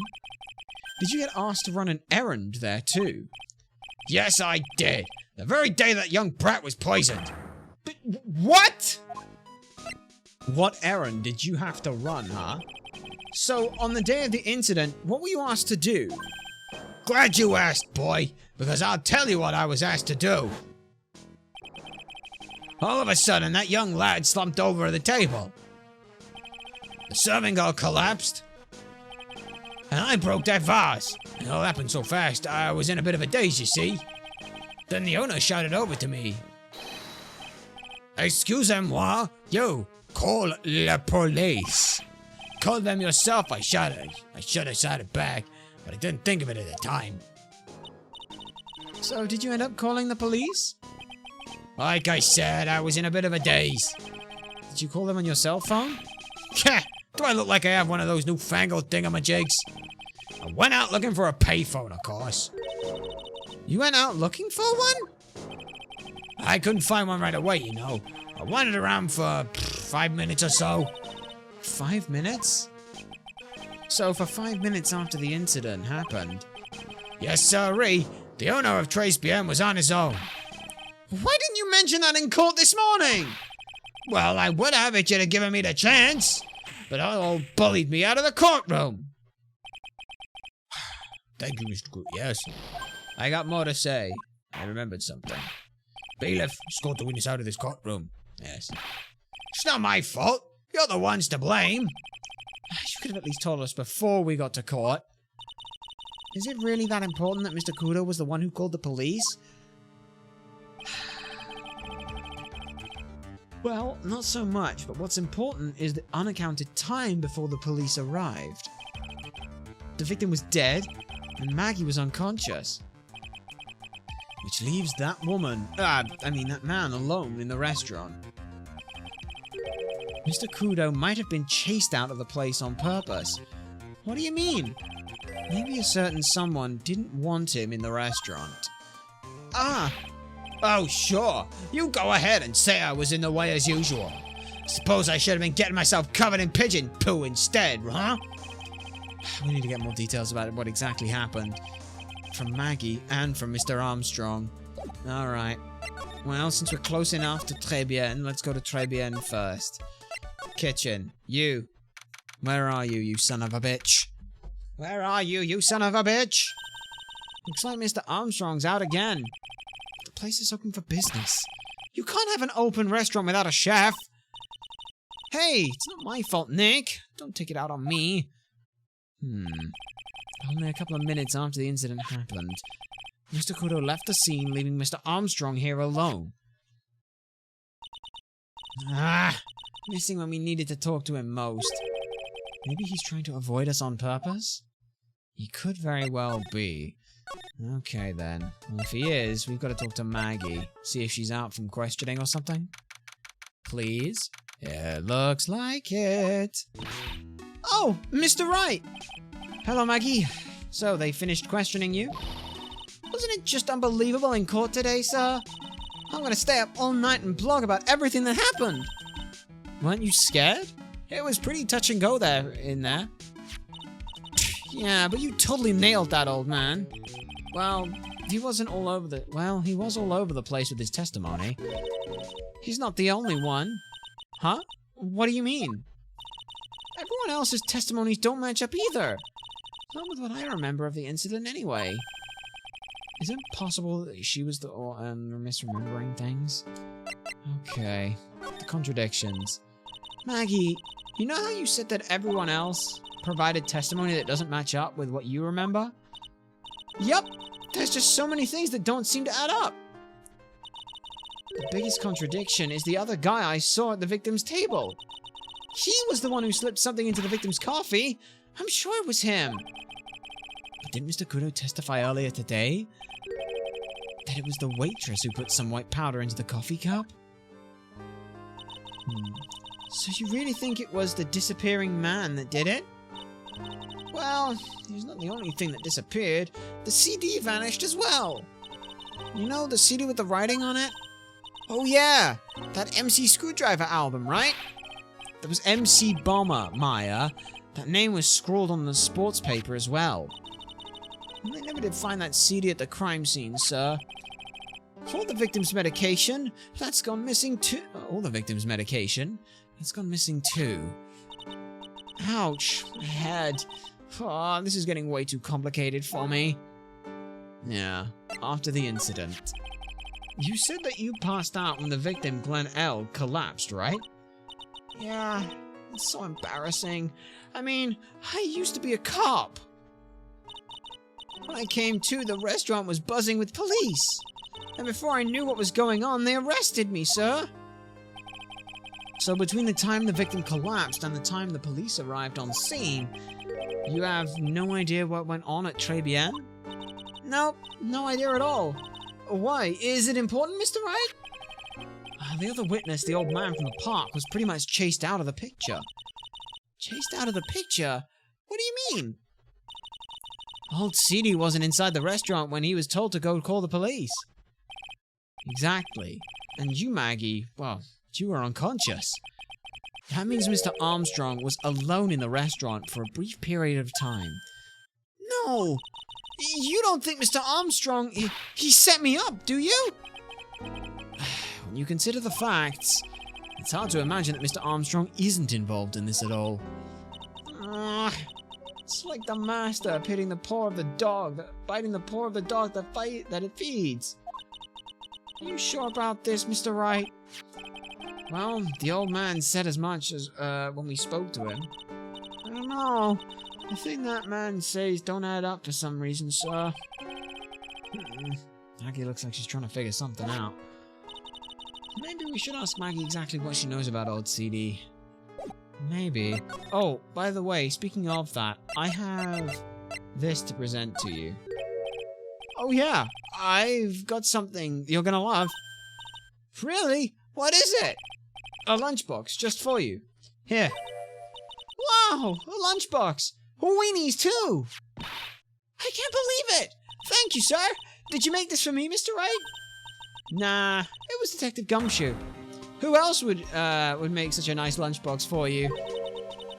Did you get asked to run an errand there too? Yes, I did. The very day that young brat was poisoned. But what? What errand did you have to run, huh? So, on the day of the incident, what were you asked to do? Glad you asked, boy, because I'll tell you what I was asked to do. All of a sudden, that young lad slumped over the table. The serving all collapsed, and I broke that vase. It all happened so fast, I was in a bit of a daze, you see. Then the owner shouted over to me. Excusez-moi, you, call la police. Call them yourself, I shouted. I should have shouted back, but I didn't think of it at the time. So, did you end up calling the police? Like I said, I was in a bit of a daze. Did you call them on your cell phone? Do I look like I have one of those newfangled thingamajigs? I went out looking for a payphone, of course. You went out looking for one? I couldn't find one right away, you know. I wandered around for 5 minutes or so. 5 minutes? So for 5 minutes after the incident happened? Yes, sirree. The owner of Tribulations was on his own. Why didn't you mention that in court this morning? Well, I would have if you'd have given me the chance, but all bullied me out of the courtroom. Thank you, Mr. Good. Yes. I got more to say. I remembered something. Bailiff, escort the witness out of this courtroom. Yes. It's not my fault. You're the ones to blame. You could have at least told us before we got to court. Is it really that important that Mr. Kudo was the one who called the police? Well, not so much, but what's important is the unaccounted time before the police arrived. The victim was dead, and Maggie was unconscious. Which leaves that that man alone in the restaurant. Mr. Kudo might have been chased out of the place on purpose. What do you mean? Maybe a certain someone didn't want him in the restaurant. Oh, sure. You go ahead and say I was in the way as usual. Suppose I should have been getting myself covered in pigeon poo instead, huh? We need to get more details about what exactly happened. From Maggie and from Mr. Armstrong. Alright. Well, since we're close enough to Tribulations, let's go to Tribulations first. Kitchen. You. Where are you, you son of a bitch? Where are you, you son of a bitch? Looks like Mr. Armstrong's out again. The place is open for business. You can't have an open restaurant without a chef. Hey, it's not my fault, Nick. Don't take it out on me. Only a couple of minutes after the incident happened, Mr. Kudo left the scene, leaving Mr. Armstrong here alone. Missing when we needed to talk to him most. Maybe he's trying to avoid us on purpose? He could very well be. Okay then. Well, if he is, we've got to talk to Maggie. See if she's out from questioning or something. Please? It looks like it. Oh, Mr. Wright! Hello, Maggie. So, they finished questioning you? Wasn't it just unbelievable in court today, sir? I'm gonna stay up all night and blog about everything that happened. Weren't you scared? It was pretty touch and go in there. Yeah, but you totally nailed that old man. Well, he wasn't all over the... Well, he was all over the place with his testimony. He's not the only one. Huh? What do you mean? Everyone else's testimonies don't match up either. Not with what I remember of the incident anyway. Is it possible that she was the misremembering things? Okay. The contradictions. Maggie, you know how you said that everyone else provided testimony that doesn't match up with what you remember? Yup! There's just so many things that don't seem to add up. The biggest contradiction is the other guy I saw at the victim's table. He was the one who slipped something into the victim's coffee. I'm sure it was him. But didn't Mr. Kudo testify earlier today that it was the waitress who put some white powder into the coffee cup? So you really think it was the disappearing man that did it? Well, he's not the only thing that disappeared. The CD vanished as well. You know, the CD with the writing on it? Oh yeah, that MC Screwdriver album, right? There was MC Bomber, Maya. That name was scrawled on the sports paper as well. And they never did find that CD at the crime scene, sir. All the victim's medication, that's gone missing too. All the victim's medication, that's gone missing too. Ouch, my head. Oh, this is getting way too complicated for me. Yeah, after the incident. You said that you passed out when the victim, Glenn L., collapsed, right? Yeah, it's so embarrassing. I mean, I used to be a cop. When I came to, the restaurant was buzzing with police. And before I knew what was going on, they arrested me, sir. So between the time the victim collapsed and the time the police arrived on scene, you have no idea what went on at Tribulations? Nope, no idea at all. Why? Is it important, Mr. Wright? The other witness, the old man from the park, was pretty much chased out of the picture. Chased out of the picture? What do you mean? Old CD wasn't inside the restaurant when he was told to go call the police. Exactly. And you, Maggie, well, you were unconscious. That means Mr. Armstrong was alone in the restaurant for a brief period of time. No! You don't think Mr. Armstrong, he set me up, do you? When you consider the facts, it's hard to imagine that Mr. Armstrong isn't involved in this at all. It's like the master biting the paw of the dog that it feeds. Are you sure about this, Mr. Wright? Well, the old man said as much as when we spoke to him. I don't know. The thing that man says don't add up for some reason, sir. Maggie looks like she's trying to figure something out. Maybe we should ask Maggie exactly what she knows about old CD. Maybe. Oh, by the way, speaking of that, I have this to present to you. Oh yeah, I've got something you're gonna love. Really? What is it? A lunchbox, just for you. Here. Wow, a lunchbox. Weenies too. I can't believe it. Thank you, sir. Did you make this for me, Mr. Wright? Nah, it was Detective Gumshoe. Who else would make such a nice lunchbox for you?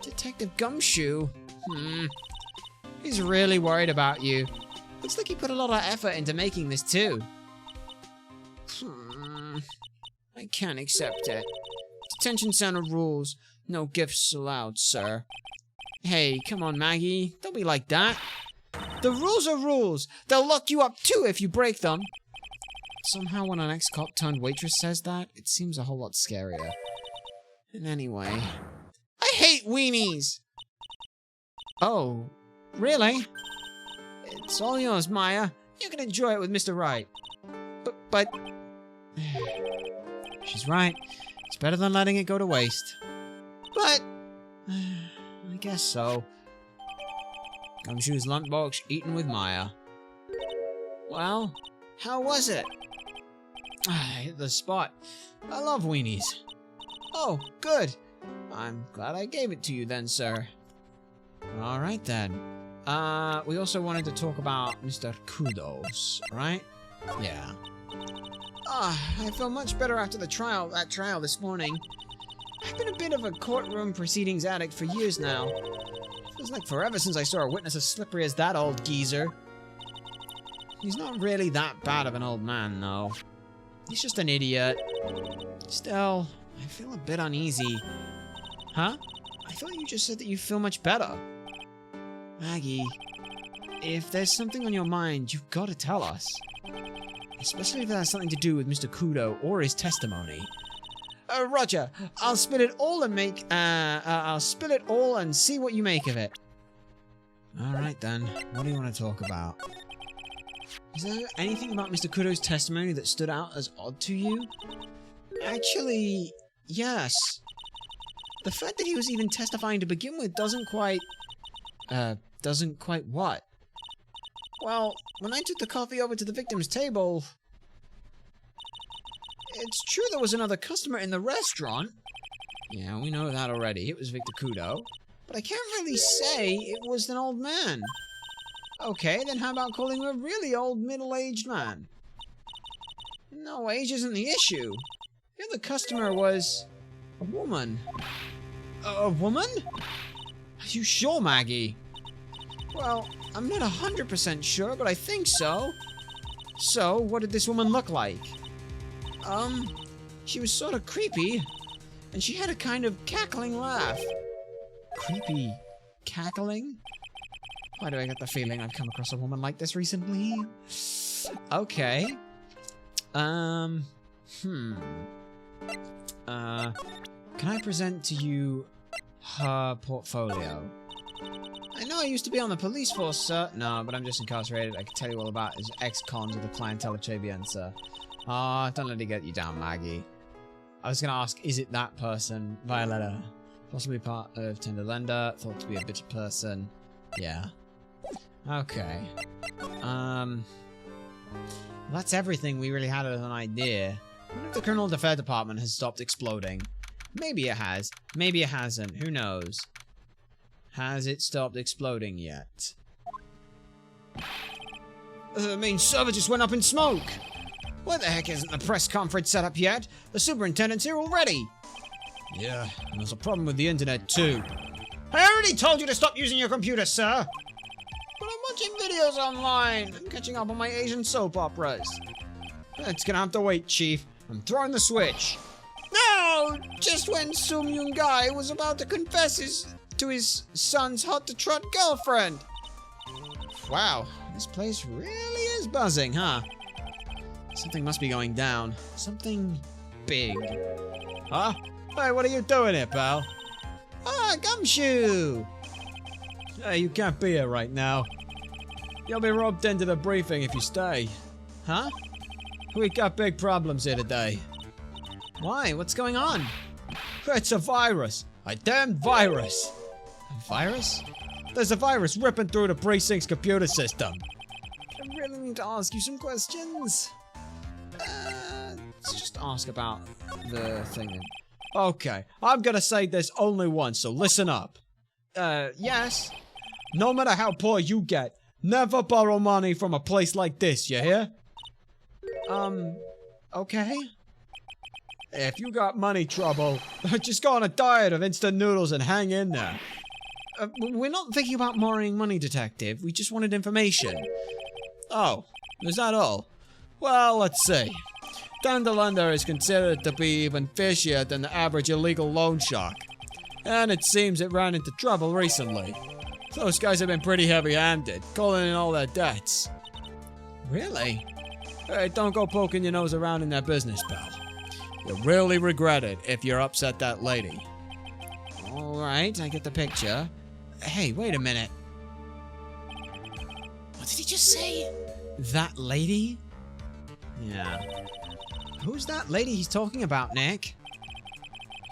Detective Gumshoe? He's really worried about you. Looks like he put a lot of effort into making this too. I can't accept it. Detention center rules. No gifts allowed, sir. Hey, come on, Maggie. Don't be like that. The rules are rules. They'll lock you up too if you break them. Somehow when an ex-cop turned waitress says that, it seems a whole lot scarier. And anyway... I hate weenies! Oh, really? It's all yours, Maya. You can enjoy it with Mr. Wright. But... She's right. It's better than letting it go to waste. But... I guess so. Gumshoe's lunchbox eaten with Maya. Well, how was it? I hit the spot. I love weenies. Oh, good. I'm glad I gave it to you then, sir. Alright then. We also wanted to talk about Mr. Kudos, right? Yeah. I feel much better after that trial this morning. I've been a bit of a courtroom proceedings addict for years now. Feels like forever since I saw a witness as slippery as that old geezer. He's not really that bad of an old man, though. He's just an idiot. Still, I feel a bit uneasy. Huh? I thought you just said that you feel much better. Maggie, if there's something on your mind, you've got to tell us. Especially if it has something to do with Mr. Kudo or his testimony. Roger. I'll spill it all and I'll spill it all and see what you make of it. Alright then. What do you want to talk about? Is there anything about Mr. Kudo's testimony that stood out as odd to you? Actually, yes. The fact that he was even testifying to begin with doesn't quite what? Well, when I took the coffee over to the victim's table... It's true there was another customer in the restaurant. Yeah, we know that already. It was Victor Kudo. But I can't really say it was an old man. Okay, then how about calling him a really old middle-aged man? No, age isn't the issue. The other customer was... a woman. A woman? Are you sure, Maggie? Well, I'm not 100% sure, but I think so. So, what did this woman look like? She was sort of creepy, and she had a kind of cackling laugh. Creepy cackling? Why do I get the feeling I've come across a woman like this recently? Okay. Can I present to you her portfolio? I know I used to be on the police force, sir. No, but I'm just incarcerated. I can tell you all about his ex-cons of the clientele of Tribulations, sir. Ah, don't let it get you down, Maggie. I was gonna ask, is it that person? Violetta. Possibly part of Tender Lender. Thought to be a bitter person. Yeah. Okay. That's everything we really had as an idea. What if the criminal defense department has stopped exploding? Maybe it has. Maybe it hasn't. Who knows? Has it stopped exploding yet? The main server just went up in smoke! Why the heck isn't the press conference set up yet? The superintendent's here already! Yeah, and there's a problem with the internet too. I already told you to stop using your computer, sir! But I'm watching videos online. I'm catching up on my Asian soap operas. It's gonna have to wait, Chief. I'm throwing the switch. No! Just when Sum Young Guy was about to confess to his son's hot-to-trot girlfriend. Wow, this place really is buzzing, huh? Something must be going down. Something big. Huh? Hey, what are you doing here, pal? Ah, Gumshoe! Hey, you can't be here right now. You'll be roped into the briefing if you stay. Huh? We got big problems here today. Why? What's going on? It's a virus. A damn virus. A virus? There's a virus ripping through the precinct's computer system. I really need to ask you some questions. Let's just ask about the thing. Okay, I'm gonna say this only once, so listen up. Yes? No matter how poor you get, never borrow money from a place like this, you hear? Okay. If you got money trouble, just go on a diet of instant noodles and hang in there. We're not thinking about borrowing money, Detective. We just wanted information. Oh, is that all? Well, let's see. Lender is considered to be even fishier than the average illegal loan shark. And it seems it ran into trouble recently. Those guys have been pretty heavy-handed, calling in all their debts. Really? Hey, don't go poking your nose around in their business, pal. You'll really regret it if you're upset that lady. Alright, I get the picture. Hey, wait a minute. What did he just say? That lady? Yeah. Who's that lady he's talking about, Nick?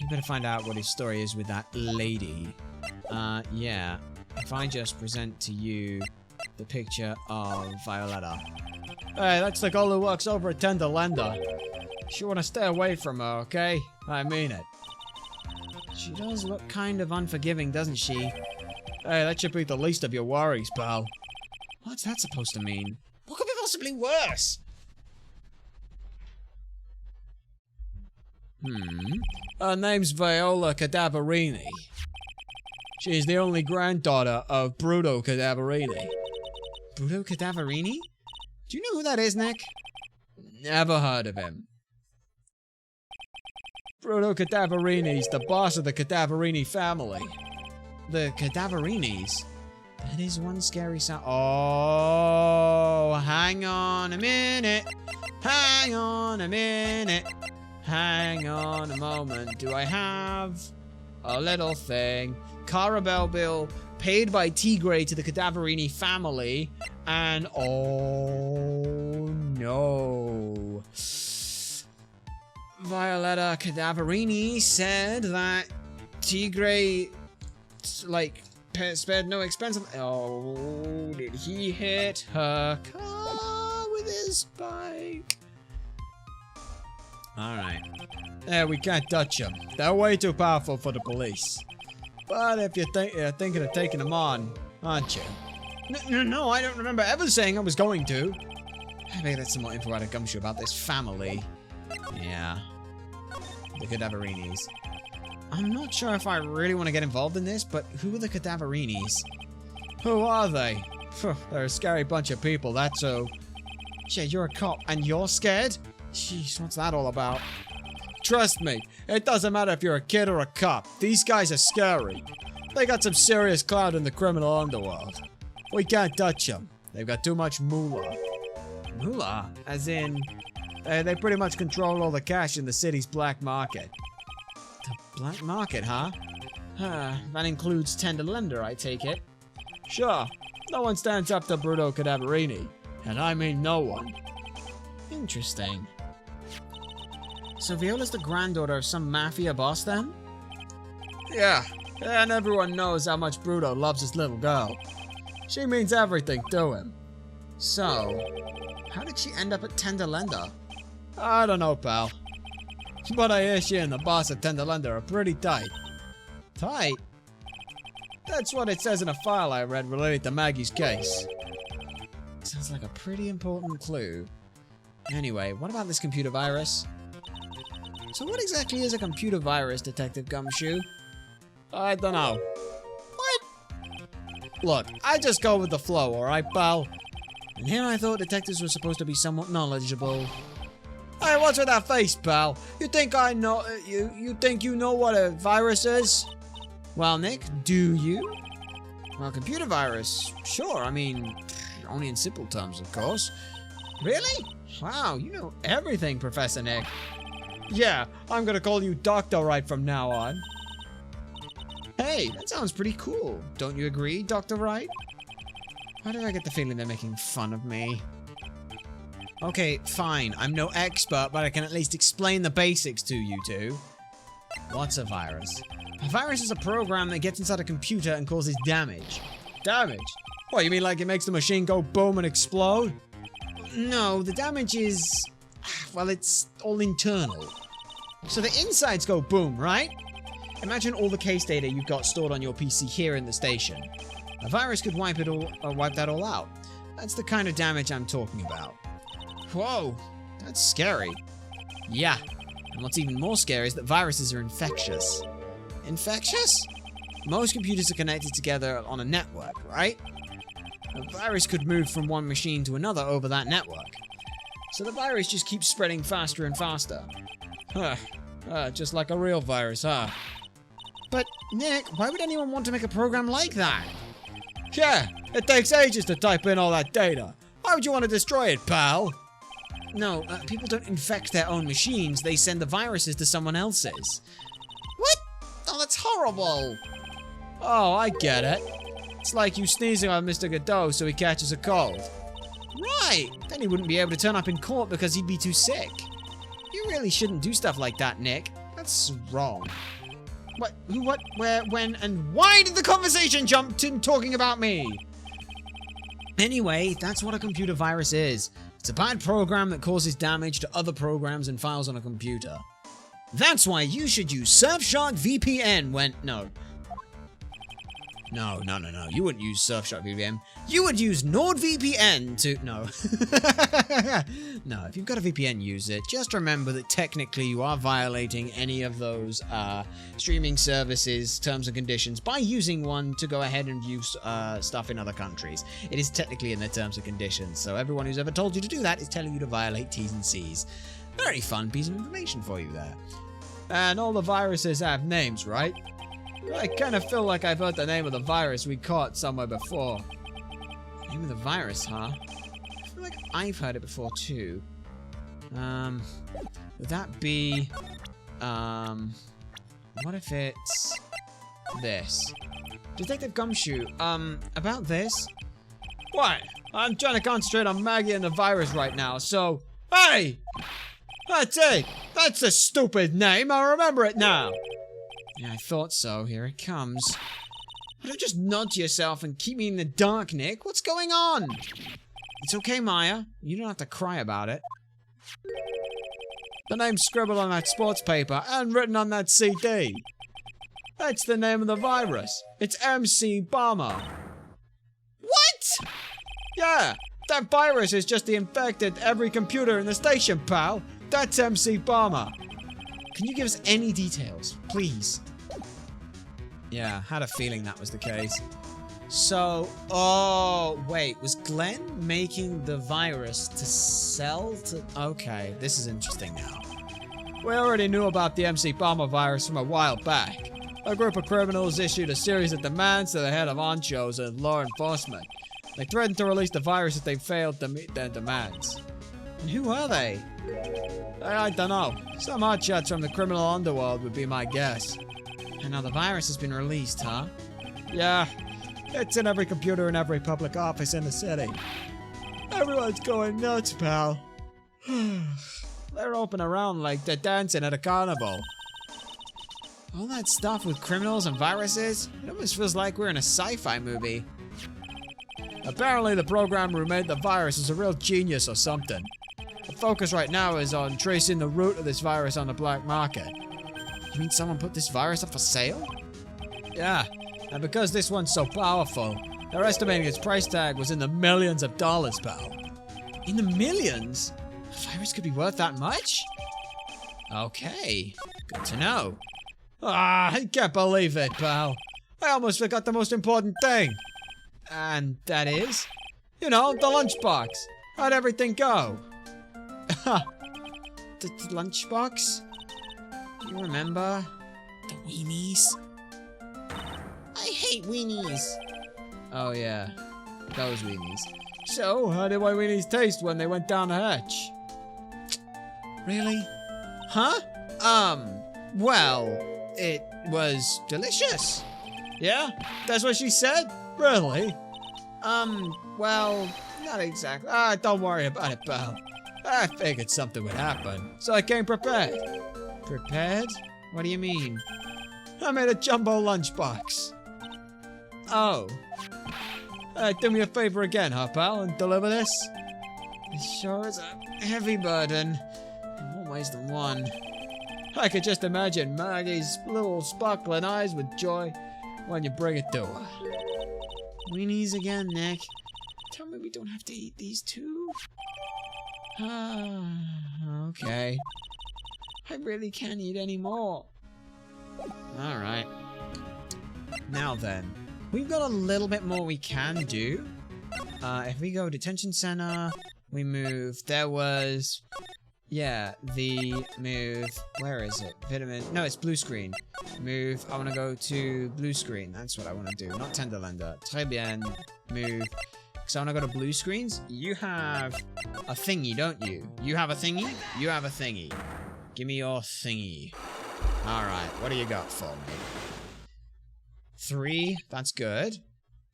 You better find out what his story is with that lady. Yeah. If I just present to you the picture of Violetta. Hey, that's the girl who works over at Tender Lender. You want to stay away from her, okay? I mean it. She does look kind of unforgiving, doesn't she? Hey, that should be the least of your worries, pal. What's that supposed to mean? What could be possibly worse? Her name's Viola Cadaverini. She's the only granddaughter of Bruto Cadaverini. Bruto Cadaverini? Do you know who that is, Nick? Never heard of him. Bruto Cadaverini's the boss of the Cadaverini family. The Cadaverinis? That is one scary sound. Oh, hang on a minute. Hang on a minute. Hang on a moment. Do I have a little thing? Carabel bill paid by Tigre to the Cadaverini family. And oh no. Violetta Cadaverini said that Tigre, like, spared no expense. Oh, did he hit her car with his bike? Alright. Yeah, we can't touch them. They're way too powerful for the police. But if you're thinking of taking them on, aren't you? No, I don't remember ever saying I was going to. Maybe that's some more info out of Gumshoe about this family. Yeah. The Cadaverinis. I'm not sure if I really want to get involved in this, but who are the Cadaverinis? Who are they? They're a scary bunch of people, that's so. Shit, you're a cop and you're scared? Jeez, what's that all about? Trust me, it doesn't matter if you're a kid or a cop. These guys are scary. They got some serious clout in the criminal underworld. We can't touch them. They've got too much moolah. Moolah? As in They pretty much control all the cash in the city's black market. The black market, huh? That includes tender lender, I take it. Sure, no one stands up to Bruto Cadaverini. And I mean no one. Interesting. So Viola's the granddaughter of some mafia boss then? Yeah, and everyone knows how much Bruto loves his little girl. She means everything to him. So, how did she end up at tender lender? I don't know, pal. But I hear she and the boss at Tender Lender are pretty tight. Tight? That's what it says in a file I read related to Maggie's case. Sounds like a pretty important clue. Anyway, what about this computer virus? So what exactly is a computer virus, Detective Gumshoe? I don't know. What? Look, I just go with the flow, alright, pal? And here I thought detectives were supposed to be somewhat knowledgeable. Hey, what's with that face, pal? You think I know? You think you know what a virus is? Well, Nick, do you? Well, computer virus, sure. I mean, only in simple terms, of course. Really? Wow, you know everything, Professor Nick. Yeah, I'm gonna call you Dr. Wright from now on. Hey, that sounds pretty cool. Don't you agree, Dr. Wright? Why do I get the feeling they're making fun of me? Okay, fine. I'm no expert, but I can at least explain the basics to you two. What's a virus? A virus is a program that gets inside a computer and causes damage. Damage? What, you mean like it makes the machine go boom and explode? No, the damage is... well, it's all internal. So the insides go boom, right? Imagine all the case data you've got stored on your PC here in the station. A virus could wipe that all out. That's the kind of damage I'm talking about. Whoa, that's scary. Yeah, and what's even more scary is that viruses are infectious. Infectious? Most computers are connected together on a network, right? A virus could move from one machine to another over that network. So the virus just keeps spreading faster and faster. Just like a real virus, huh? But, Nick, why would anyone want to make a program like that? Yeah, it takes ages to type in all that data. Why would you want to destroy it, pal? No, people don't infect their own machines. They send the viruses to someone else's. What? Oh, that's horrible. Oh, I get it. It's like you sneezing on Mr. Godot so he catches a cold. Right. Then he wouldn't be able to turn up in court because he'd be too sick. You really shouldn't do stuff like that, Nick. That's wrong. What, who, what, where, when, and why did the conversation jump to talking about me? Anyway, that's what a computer virus is. It's a bad program that causes damage to other programs and files on a computer. That's why you should use Surfshark VPN when... No, you wouldn't use Surfshark VPN. You would use NordVPN to... No. No, if you've got a VPN, use it. Just remember that technically you are violating any of those streaming services, terms and conditions by using one to go ahead and view stuff in other countries. It is technically in their terms and conditions, so everyone who's ever told you to do that is telling you to violate T's and C's. Very fun piece of information for you there. And all the viruses have names, right? I kind of feel like I've heard the name of the virus we caught somewhere before. Name of the virus, huh? I feel like I've heard it before too. Would that be... what if it's... this? Detective Gumshoe, about this? What? I'm trying to concentrate on Maggie and the virus right now, so... Hey! That's it! That's a stupid name, I remember it now! Yeah, I thought so. Here it comes. Don't just nod to yourself and keep me in the dark, Nick. What's going on? It's okay, Maya. You don't have to cry about it. The name's scribbled on that sports paper and written on that CD. That's the name of the virus. It's MC Bomber. What? Yeah, that virus has just infected every computer in the station, pal. That's MC Bomber. Can you give us any details, please? Yeah, had a feeling that was the case. So, oh, wait, was Glenn making the virus to sell to... Okay, this is interesting now. We already knew about the MC Bomber virus from a while back. A group of criminals issued a series of demands to the head of Anchos and law enforcement. They threatened to release the virus if they failed to meet their demands. And who are they? I don't know. Some hotshots from the criminal underworld would be my guess. And now the virus has been released, huh? Yeah, it's in every computer in every public office in the city. Everyone's going nuts, pal. They're open around like they're dancing at a carnival. All that stuff with criminals and viruses? It almost feels like we're in a sci-fi movie. Apparently the programmer who made the virus is a real genius or something. The focus right now is on tracing the root of this virus on the black market. You mean someone put this virus up for sale? Yeah, and because this one's so powerful, they're estimating its price tag was in the millions of dollars, pal. In the millions? A virus could be worth that much? Okay, good to know. Ah, I can't believe it, pal. I almost forgot the most important thing. And that is? You know, the lunchbox. How'd everything go? The lunchbox? Do you remember? The weenies? I hate weenies! Oh yeah, those weenies. So, how did my weenies taste when they went down the hatch? Really? Huh? Well, it was delicious. Yeah? That's what she said? Really? Well, not exactly. Don't worry about it, pal. I figured something would happen, so I came prepared. Prepared? What do you mean? I made a jumbo lunchbox. Oh. Do me a favor again, huh, pal, and deliver this? It sure is a heavy burden. In more ways than one. I could just imagine Maggie's little sparkling eyes with joy when you bring it to her. Weenies again, Nick. Tell me we don't have to eat these too? Okay. I really can't eat any more. Alright. Now then, we've got a little bit more we can do. If we go detention center, we move. There was... Yeah, the move. Where is it? Vitamin. No, it's blue screen. Move. I want to go to blue screen. That's what I want to do. Not Tenderlander. Très bien. Move. So I want to go to blue screens. You have a thingy, don't you? You have a thingy? You have a thingy. Give me your thingy. Alright, what do you got for me? 3. That's good.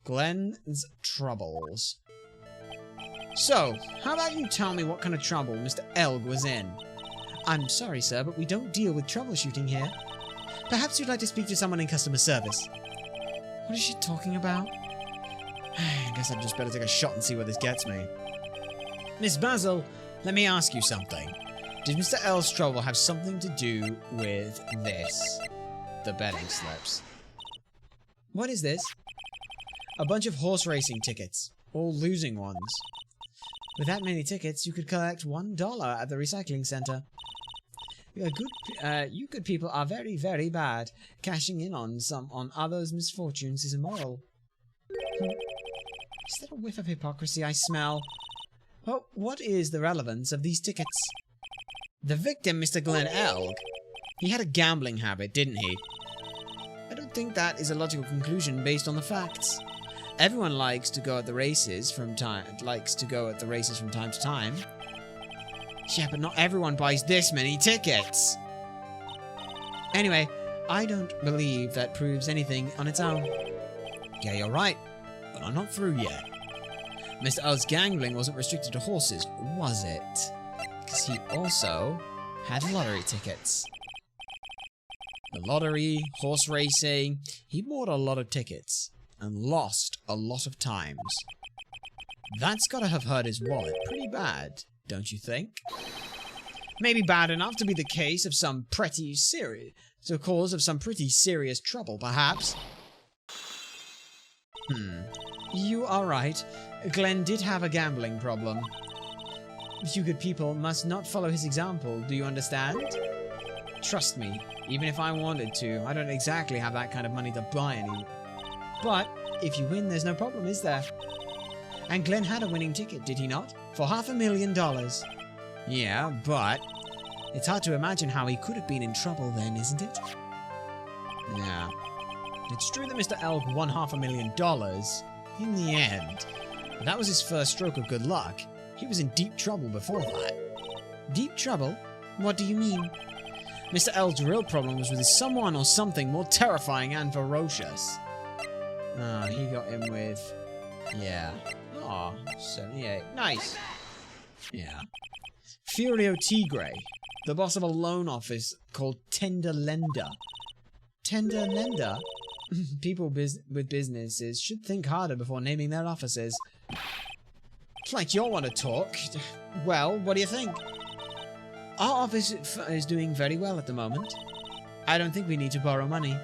Glenn's troubles. So, how about you tell me what kind of trouble Mr. Elg was in? I'm sorry, sir, but we don't deal with troubleshooting here. Perhaps you'd like to speak to someone in customer service. What is she talking about? I guess I'd just better take a shot and see where this gets me. Miss Basil, let me ask you something. Did Mr. Elg's trouble have something to do with this? The betting slips. What is this? A bunch of horse racing tickets. All losing ones. With that many tickets, you could collect $1 at the recycling center. You good people are very, very bad. Cashing in on others' misfortunes is immoral. Is there a whiff of hypocrisy I smell? Oh, what is the relevance of these tickets? The victim, Mr. Glenn Elg. He had a gambling habit, didn't he? I don't think that is a logical conclusion based on the facts. Everyone likes to go at the races from time to time. Yeah, but not everyone buys this many tickets. Anyway, I don't believe that proves anything on its own. Yeah, you're right, but I'm not through yet. Mr. El's gambling wasn't restricted to horses, was it? Because he also had lottery tickets. The lottery, horse racing, he bought a lot of tickets. And lost a lot of times. That's gotta have hurt his wallet pretty bad, don't you think? Maybe bad enough to be the case of some pretty serious... the cause of some pretty serious trouble, perhaps? You are right. Glenn did have a gambling problem. You good people must not follow his example, do you understand? Trust me, even if I wanted to, I don't exactly have that kind of money to buy any... But, if you win, there's no problem, is there? And Glenn had a winning ticket, did he not? For $500,000. Yeah, but... It's hard to imagine how he could have been in trouble then, isn't it? Yeah. It's true that Mr. Elg won $500,000 in the end. But that was his first stroke of good luck. He was in deep trouble before that. Deep trouble? What do you mean? Mr. L's real problem was with someone or something more terrifying and ferocious. Ah, he got him with... yeah. Aw, 78. Nice. Yeah. Furio Tigre, the boss of a loan office called Tender Lender. Tender Lender? People with businesses should think harder before naming their offices. It's like you want to talk. Well, what do you think? Our office is doing very well at the moment. I don't think we need to borrow money.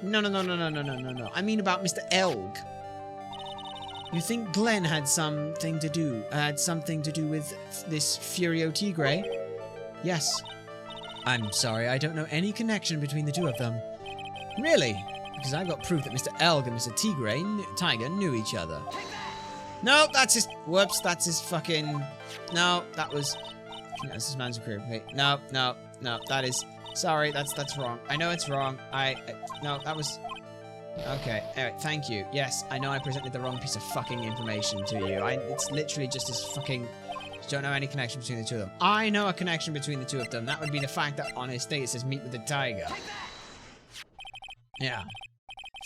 No. I mean about Mr. Elg. You think Glenn had something to do with this Furio Tigre? Yes. I'm sorry, I don't know any connection between the two of them. Really? Because I've got proof that Mr. Elg and Mr. Tiger knew each other. No, that's his... whoops, that's his fucking... No, that was... that's his man's career. Wait, no, that is... sorry, that's wrong. I know it's wrong. No, that was... okay, anyway, thank you. Yes, I know I presented the wrong piece of fucking information to you. It's literally just his fucking... don't know any connection between the two of them. I know a connection between the two of them. That would be the fact that on his thing it says meet with the tiger. Yeah.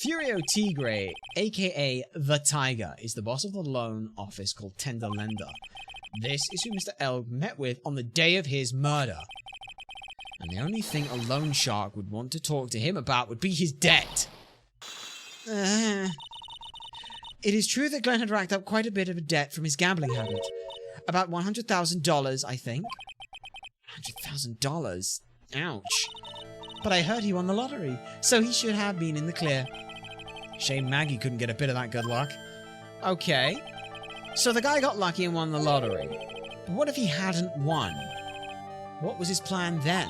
Furio Tigre, aka the Tiger, is the boss of the loan office called Tender Lender. This is who Mr. Elg met with on the day of his murder. And the only thing a loan shark would want to talk to him about would be his debt. It is true that Glenn had racked up quite a bit of a debt from his gambling habit. About $100,000, I think. $100,000? Ouch. But I heard he won the lottery, so he should have been in the clear. Shame Maggie couldn't get a bit of that good luck. Okay. So the guy got lucky and won the lottery. But what if he hadn't won? What was his plan then?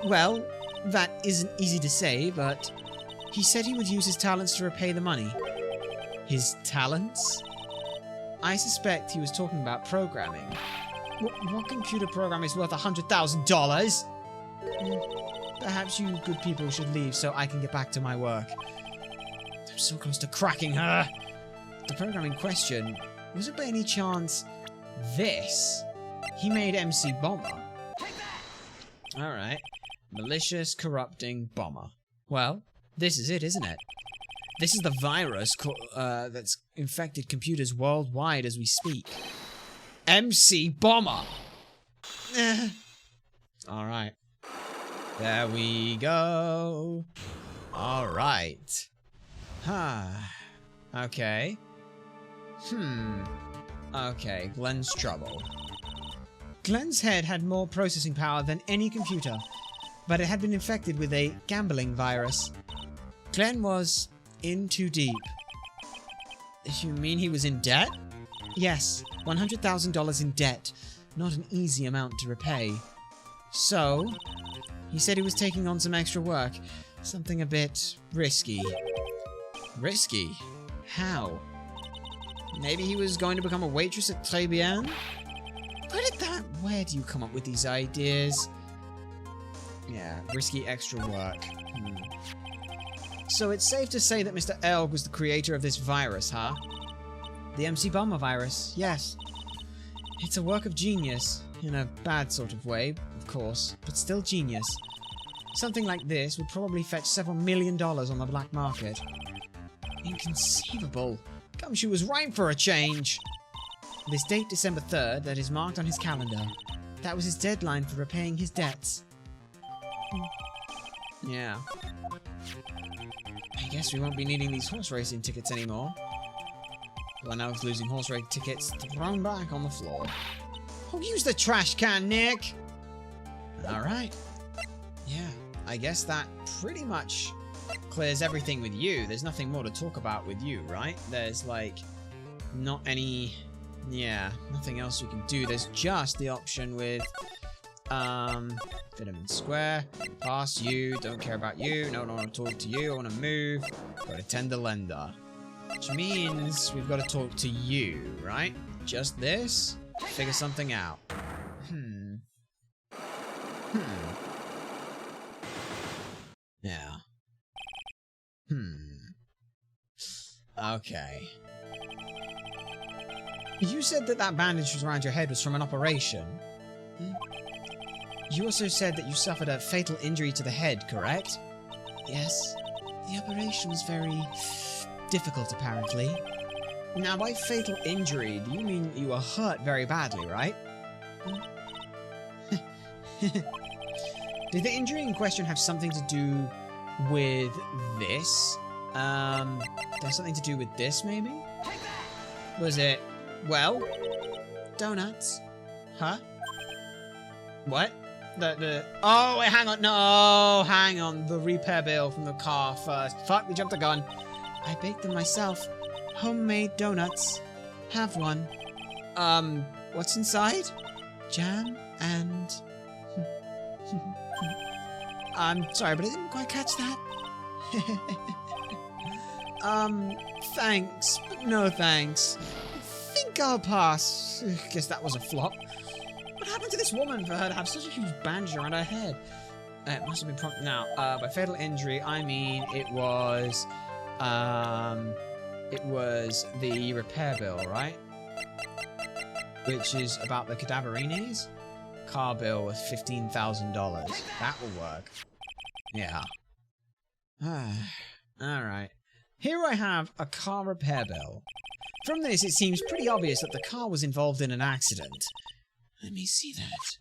Well, that isn't easy to say, but he said he would use his talents to repay the money. His talents? I suspect he was talking about programming. What computer program is worth $100,000? Perhaps you good people should leave so I can get back to my work. I'm so close to cracking her. The program in question, was it by any chance this? He made MC Bomber. Alright. Malicious, corrupting bomber. Well, this is it, isn't it? This is the virus that's infected computers worldwide as we speak. MC Bomber! Alright. There we go. Alright. Okay. Okay, Glenn's trouble. Glenn's head had more processing power than any computer, but it had been infected with a gambling virus. Glenn was in too deep. You mean he was in debt? Yes, $100,000 in debt. Not an easy amount to repay. So, he said he was taking on some extra work. Something a bit risky. Risky? How? Maybe he was going to become a waitress at Tribulations? Where do you come up with these ideas? Yeah, risky extra work. So it's safe to say that Mr. Elg was the creator of this virus, huh? The MC Bomber virus, yes. It's a work of genius, in a bad sort of way, of course, but still genius. Something like this would probably fetch several $1 million on the black market. Inconceivable. Gumshoe was ripe for a change. This date, December 3rd, that is marked on his calendar. That was his deadline for repaying his debts. Yeah. I guess we won't be needing these horse racing tickets anymore. Glenelg's losing horse race tickets thrown back on the floor. Oh, use the trash can, Nick! Alright. Yeah, I guess that pretty much clears everything with you. There's nothing more to talk about with you, right? There's, like, not any... yeah, nothing else we can do. There's just the option with... fit him in square. Pass you. Don't care about you. No, I don't want to talk to you. I want to move. Go to Tender Lender. Which means we've got to talk to you, right? Just this? Figure something out. Yeah. Okay. You said that that bandage was around your head was from an operation. You also said that you suffered a fatal injury to the head, correct? Yes. The operation was very difficult, apparently. Now, by fatal injury, do you mean you were hurt very badly, right? Did the injury in question have something to do with this? There's something to do with this, maybe? Was it, well, donuts? Huh? What? Oh, wait, hang on. No, hang on. The repair bill from the car first. Fuck, we jumped the gun. I baked them myself. Homemade donuts. Have one. What's inside? Jam and... I'm sorry, but I didn't quite catch that. Thanks, but no thanks. I think I'll pass. Guess that was a flop. What happened to this woman for her to have such a huge bandage around her head? It must have been now, by fatal injury, I mean it was the repair bill, right? Which is about the cadaverinis. Car bill was $15,000. That will work. Yeah. Alright. Here I have a car repair bill. From this, it seems pretty obvious that the car was involved in an accident. Let me see that.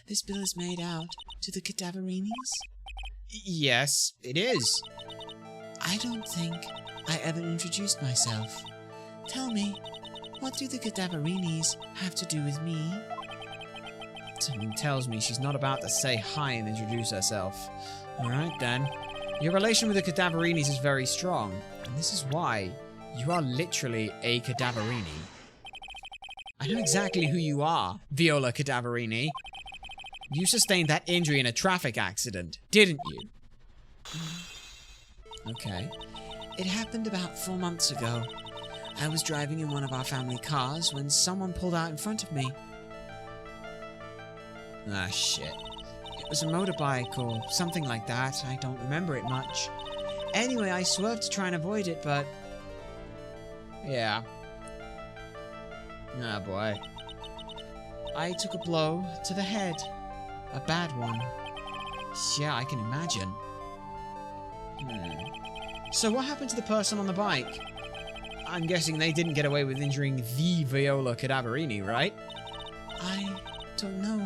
This bill is made out to the cadaverinis? Yes, it is. I don't think I ever introduced myself. Tell me, what do the cadaverinis have to do with me? Something tells me she's not about to say hi and introduce herself. Alright then. Your relation with the cadaverinis is very strong, and this is why you are literally a cadaverini. I know exactly who you are, Viola Cadaverini. You sustained that injury in a traffic accident, didn't you? Okay. It happened about 4 months ago. I was driving in one of our family cars when someone pulled out in front of me. Ah, shit. It was a motorbike or something like that. I don't remember it much. Anyway, I swerved to try and avoid it, but... yeah. Ah, boy. I took a blow to the head. A bad one. Yeah, I can imagine. So what happened to the person on the bike? I'm guessing they didn't get away with injuring the Viola Cadaverini, right? I don't know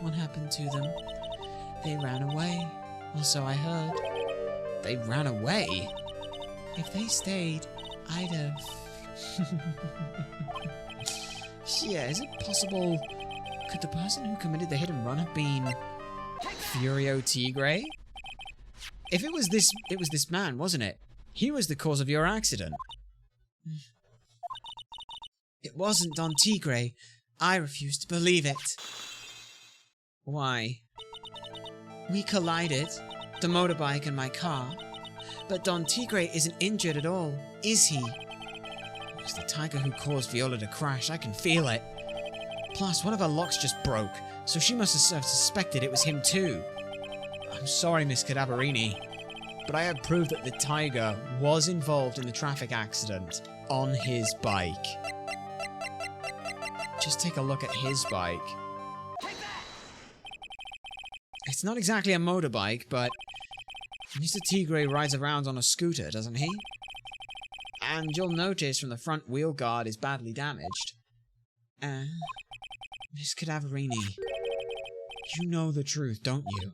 what happened to them. They ran away, or so I heard. They ran away? If they stayed, I'd have... yeah, is it possible... could the person who committed the hit and run have been... Furio Tigre? If it was this man, wasn't it? He was the cause of your accident. It wasn't Don Tigre. I refuse to believe it. Why? We collided, the motorbike and my car, but Don Tigre isn't injured at all, is he? It was the tiger who caused Viola to crash, I can feel it. Plus, one of her locks just broke, so she must have suspected it was him too. I'm sorry, Miss Cadaverini, but I have proof that the tiger was involved in the traffic accident on his bike. Just take a look at his bike. It's not exactly a motorbike, but Mr. Tigre rides around on a scooter, doesn't he? And you'll notice from the front wheel guard is badly damaged. Miss Cadaverini, you know the truth, don't you?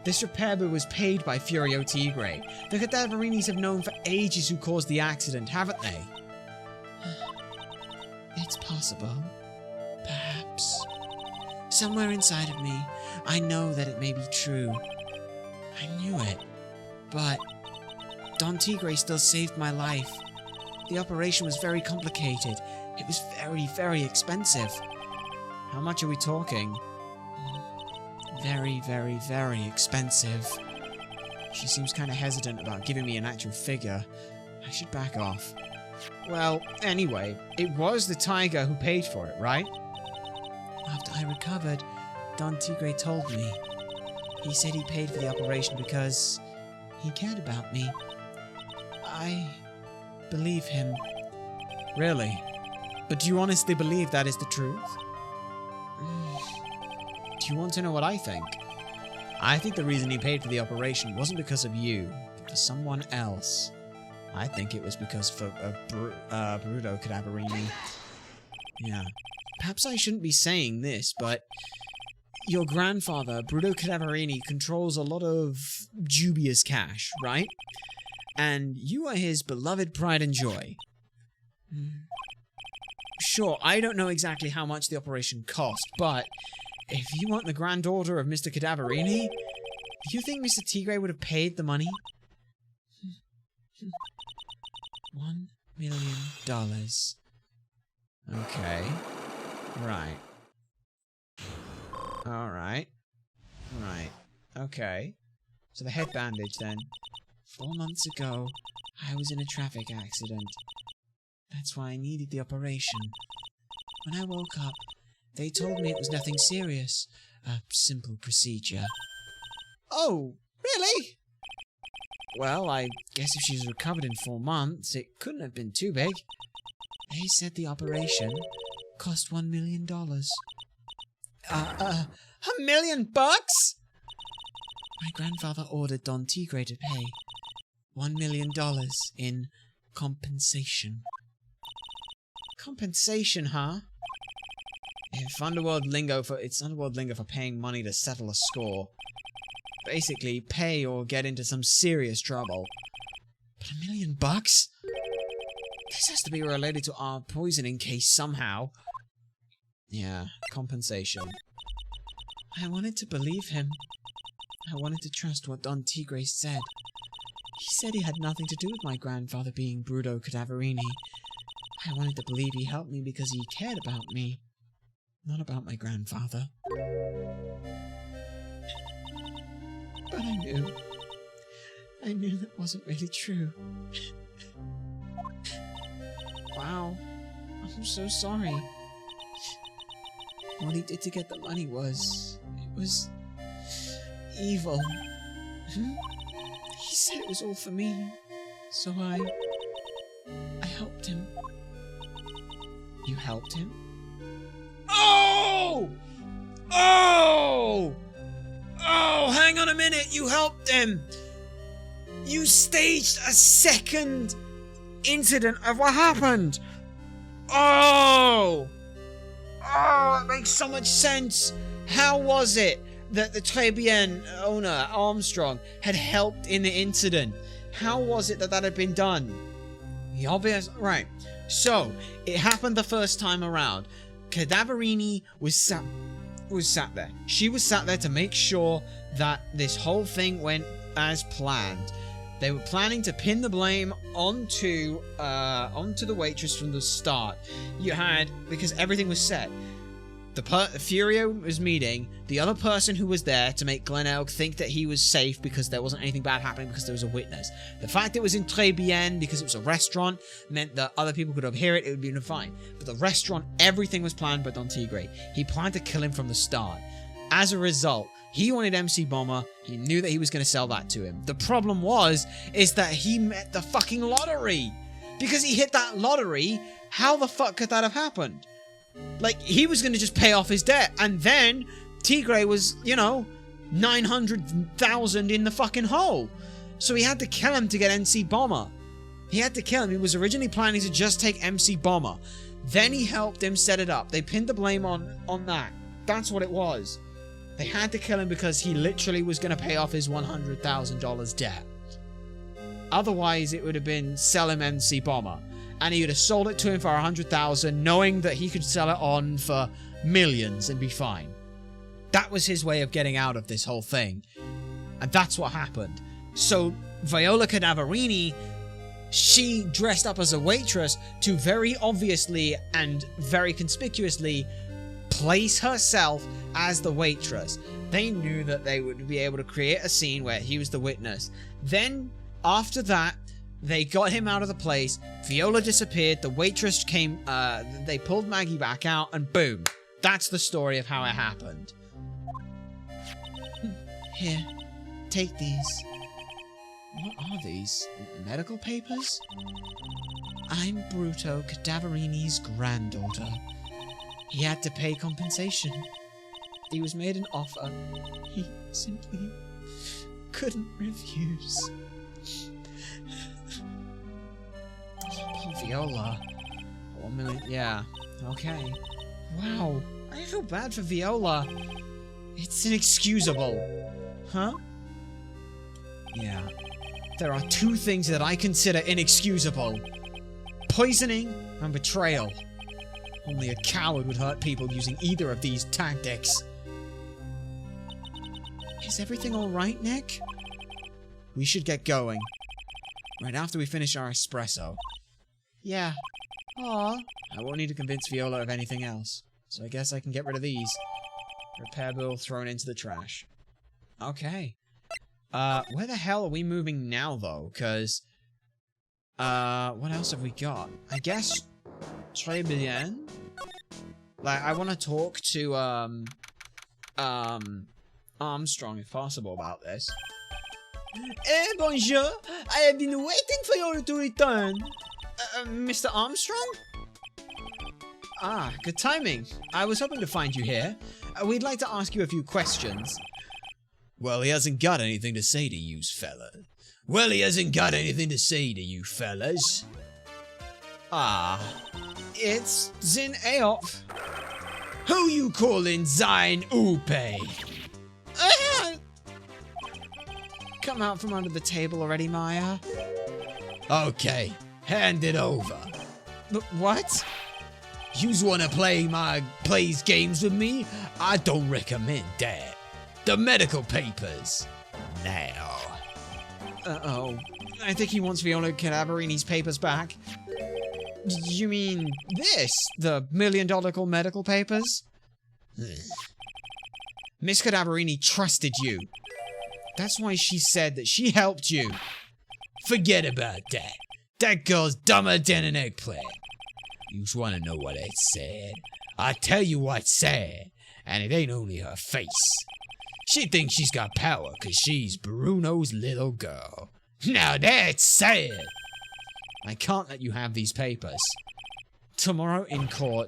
This repair bill was paid by Furio Tigre. The Cadaverinis have known for ages who caused the accident, haven't they? It's possible. Perhaps. Somewhere inside of me, I know that it may be true. I knew it. But Don Tigre still saved my life. The operation was very complicated. It was very, very expensive. How much are we talking? Very, very, very expensive. She seems kind of hesitant about giving me an actual figure. I should back off. Well, anyway, it was the tiger who paid for it, right? After I recovered, Don Tigre told me. He said he paid for the operation because he cared about me. I believe him. Really? But do you honestly believe that is the truth? Do you want to know what I think? I think the reason he paid for the operation wasn't because of you, but for someone else. I think it was because of Bruto Cadaverini. Yeah. Perhaps I shouldn't be saying this, but your grandfather, Bruto Cadaverini, controls a lot of dubious cash, right? And you are his beloved pride and joy. Sure, I don't know exactly how much the operation cost, but if you want the granddaughter of Mr. Cadaverini, do you think Mr. Tigre would have paid the money? $1 million. Okay. Right. Alright. Right. Okay. So the head bandage then. 4 months ago, I was in a traffic accident. That's why I needed the operation. When I woke up, they told me it was nothing serious. A simple procedure. Oh, really? Well, I guess if she's recovered in 4 months, it couldn't have been too big. They said the operation cost $1 million. $1 million? My grandfather ordered Don Tigre to pay $1 million in compensation. Compensation, huh? It's underworld lingo for paying money to settle a score. Basically, pay or get into some serious trouble. But $1 million? This has to be related to our poisoning case somehow. Yeah, compensation. I wanted to believe him. I wanted to trust what Don Tigre said. He said he had nothing to do with my grandfather being Bruto Cadaverini. I wanted to believe he helped me because he cared about me, not about my grandfather. But I knew that wasn't really true. Wow, I'm so sorry. What he did to get the money it was evil. He said it was all for me, so I helped him. You helped him? Oh! Oh! Oh, hang on a minute, you helped him! You staged a second incident of what happened! Oh! Oh, it makes so much sense! How was it that the Tribulations owner, Armstrong, had helped in the incident? How was it that had been done? The obvious... Right. So, it happened the first time around. Cadaverini was sat there. She was sat there to make sure that this whole thing went as planned. They were planning to pin the blame onto the waitress from the start. Because everything was set. Furio was meeting the other person who was there to make Glen Elk think that he was safe because there wasn't anything bad happening because there was a witness. The fact it was in Tribulations because it was a restaurant meant that other people could overhear it, it would be fine. But the restaurant, everything was planned by Don Tigre. He planned to kill him from the start. As a result, he wanted MC Bomber. He knew that he was going to sell that to him. The problem is that he met the fucking lottery. Because he hit that lottery, how the fuck could that have happened? Like, he was going to just pay off his debt, and then Tigre was, 900,000 in the fucking hole. So he had to kill him to get MC Bomber. He had to kill him. He was originally planning to just take MC Bomber. Then he helped him set it up. They pinned the blame on that. That's what it was. They had to kill him because he literally was going to pay off his $100,000 debt. Otherwise, it would have been sell him MC Bomber. And he would have sold it to him for $100,000, knowing that he could sell it on for millions and be fine. That was his way of getting out of this whole thing. And that's what happened. So, Viola Cadaverini, she dressed up as a waitress to very obviously and very conspicuously place herself as the waitress. They knew that they would be able to create a scene where he was the witness. Then, after that, they got him out of the place. Viola disappeared. The waitress came. They pulled Maggie back out, and boom. That's the story of how it happened. Here, take these. What are these? Medical papers? I'm Bruto Cadaverini's granddaughter. He had to pay compensation. He was made an offer he simply couldn't refuse. Poor Viola. 1 million. Yeah. Okay. Wow. I feel bad for Viola. It's inexcusable. Huh? Yeah. There are two things that I consider inexcusable. Poisoning and betrayal. Only a coward would hurt people using either of these tactics. Is everything alright, Nick? We should get going. Right after we finish our espresso. Yeah. Aw. I won't need to convince Viola of anything else. So I guess I can get rid of these. Repair bill thrown into the trash. Okay. Where the hell are we moving now, though? Because, what else have we got? I guess, Tribulations? Like, I want to talk to, Armstrong, if possible, about this. Bonjour! I have been waiting for you to return. Mr. Armstrong? Ah, good timing. I was hoping to find you here. We'd like to ask you a few questions. Well, he hasn't got anything to say to you fellas. Well, he hasn't got anything to say to you fellas. Ah, it's Zin Aof. Who you calling Zine Upe? Come out from under the table already, Maya. Okay, hand it over. But what? Yous wanna plays games with me? I don't recommend that. The medical papers. Now. Uh-oh. I think he wants Viola Cadaverini's papers back. You mean this? The $1 million medical papers? Miss Cadaverini trusted you. That's why she said that she helped you. Forget about that. That girl's dumber than an eggplant. You just wanna know what it said? I tell you what's sad, and it ain't only her face. She thinks she's got power cause she's Bruno's little girl. Now that's sad. I can't let you have these papers. Tomorrow in court,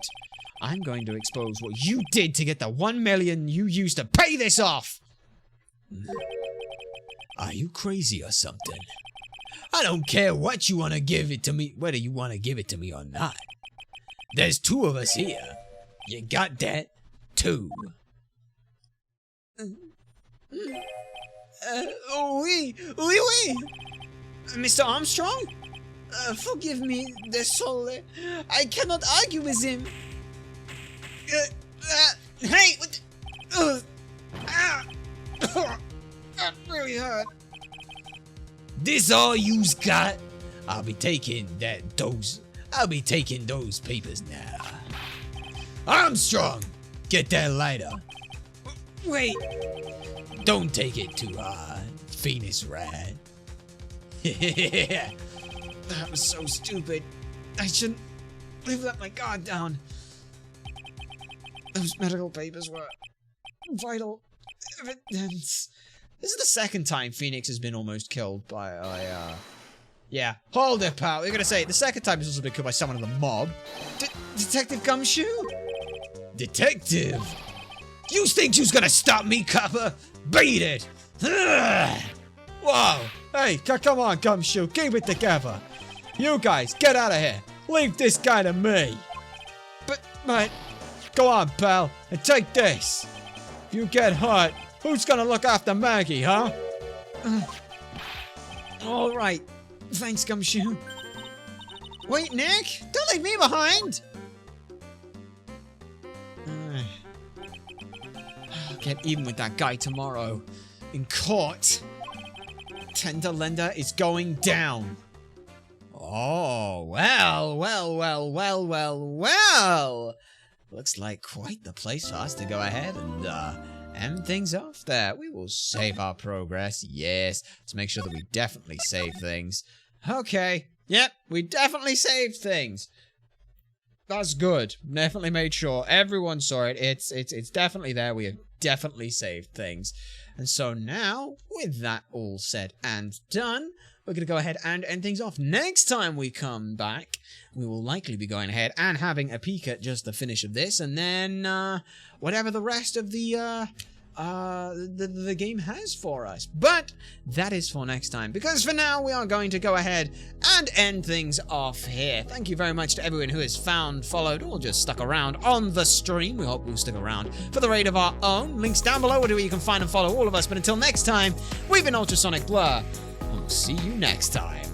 I'm going to expose what you did to get the $1 million you used to pay this off! Are you crazy or something? I don't care what you want to give it to me, whether you want to give it to me or not. There's two of us here. You got that? Two. Oui. Mr. Armstrong? Forgive me, désolé. I cannot argue with him. Hey! That really hurt. This all you's got? I'll be taking those papers now. Armstrong, get that lighter. Wait. Don't take it too hard, Phoenix Rat. That was so stupid. I shouldn't have let my guard down. Those medical papers were vital evidence. This is the second time Phoenix has been almost killed by a, Yeah. Hold it, pal. You're gonna say it. The second time he's also been killed by someone in the mob. Detective Gumshoe? Detective? You think you's gonna stop me, copper? Beat it! Whoa! Hey, come on, Gumshoe, keep it together. You guys, get out of here. Leave this guy to me. But, go on, pal, and take this. If you get hurt, who's gonna look after Maggie, huh? All right. Thanks, Gumshoe. Wait, Nick! Don't leave me behind! I'll get even with that guy tomorrow. In court. Tender Lender is going down. Oh, well. Looks like quite the place for us to go ahead and, end things off there. We will save our progress, yes, to make sure that we definitely save things. Okay, yep, we definitely saved things. That's good. Definitely made sure everyone saw it. It's definitely there. We have definitely saved things. And so now, with that all said and done, we're going to go ahead and end things off. Next time we come back, we will likely be going ahead and having a peek at just the finish of this, and then whatever the rest of the game has for us. But that is for next time, because for now we are going to go ahead and end things off here. Thank you very much to everyone who has found, followed, or just stuck around on the stream. We hope you'll stick around for the raid of our own. Links down below where you can find and follow all of us. But until next time, we've been Ultrasonic Blur, and we'll see you next time.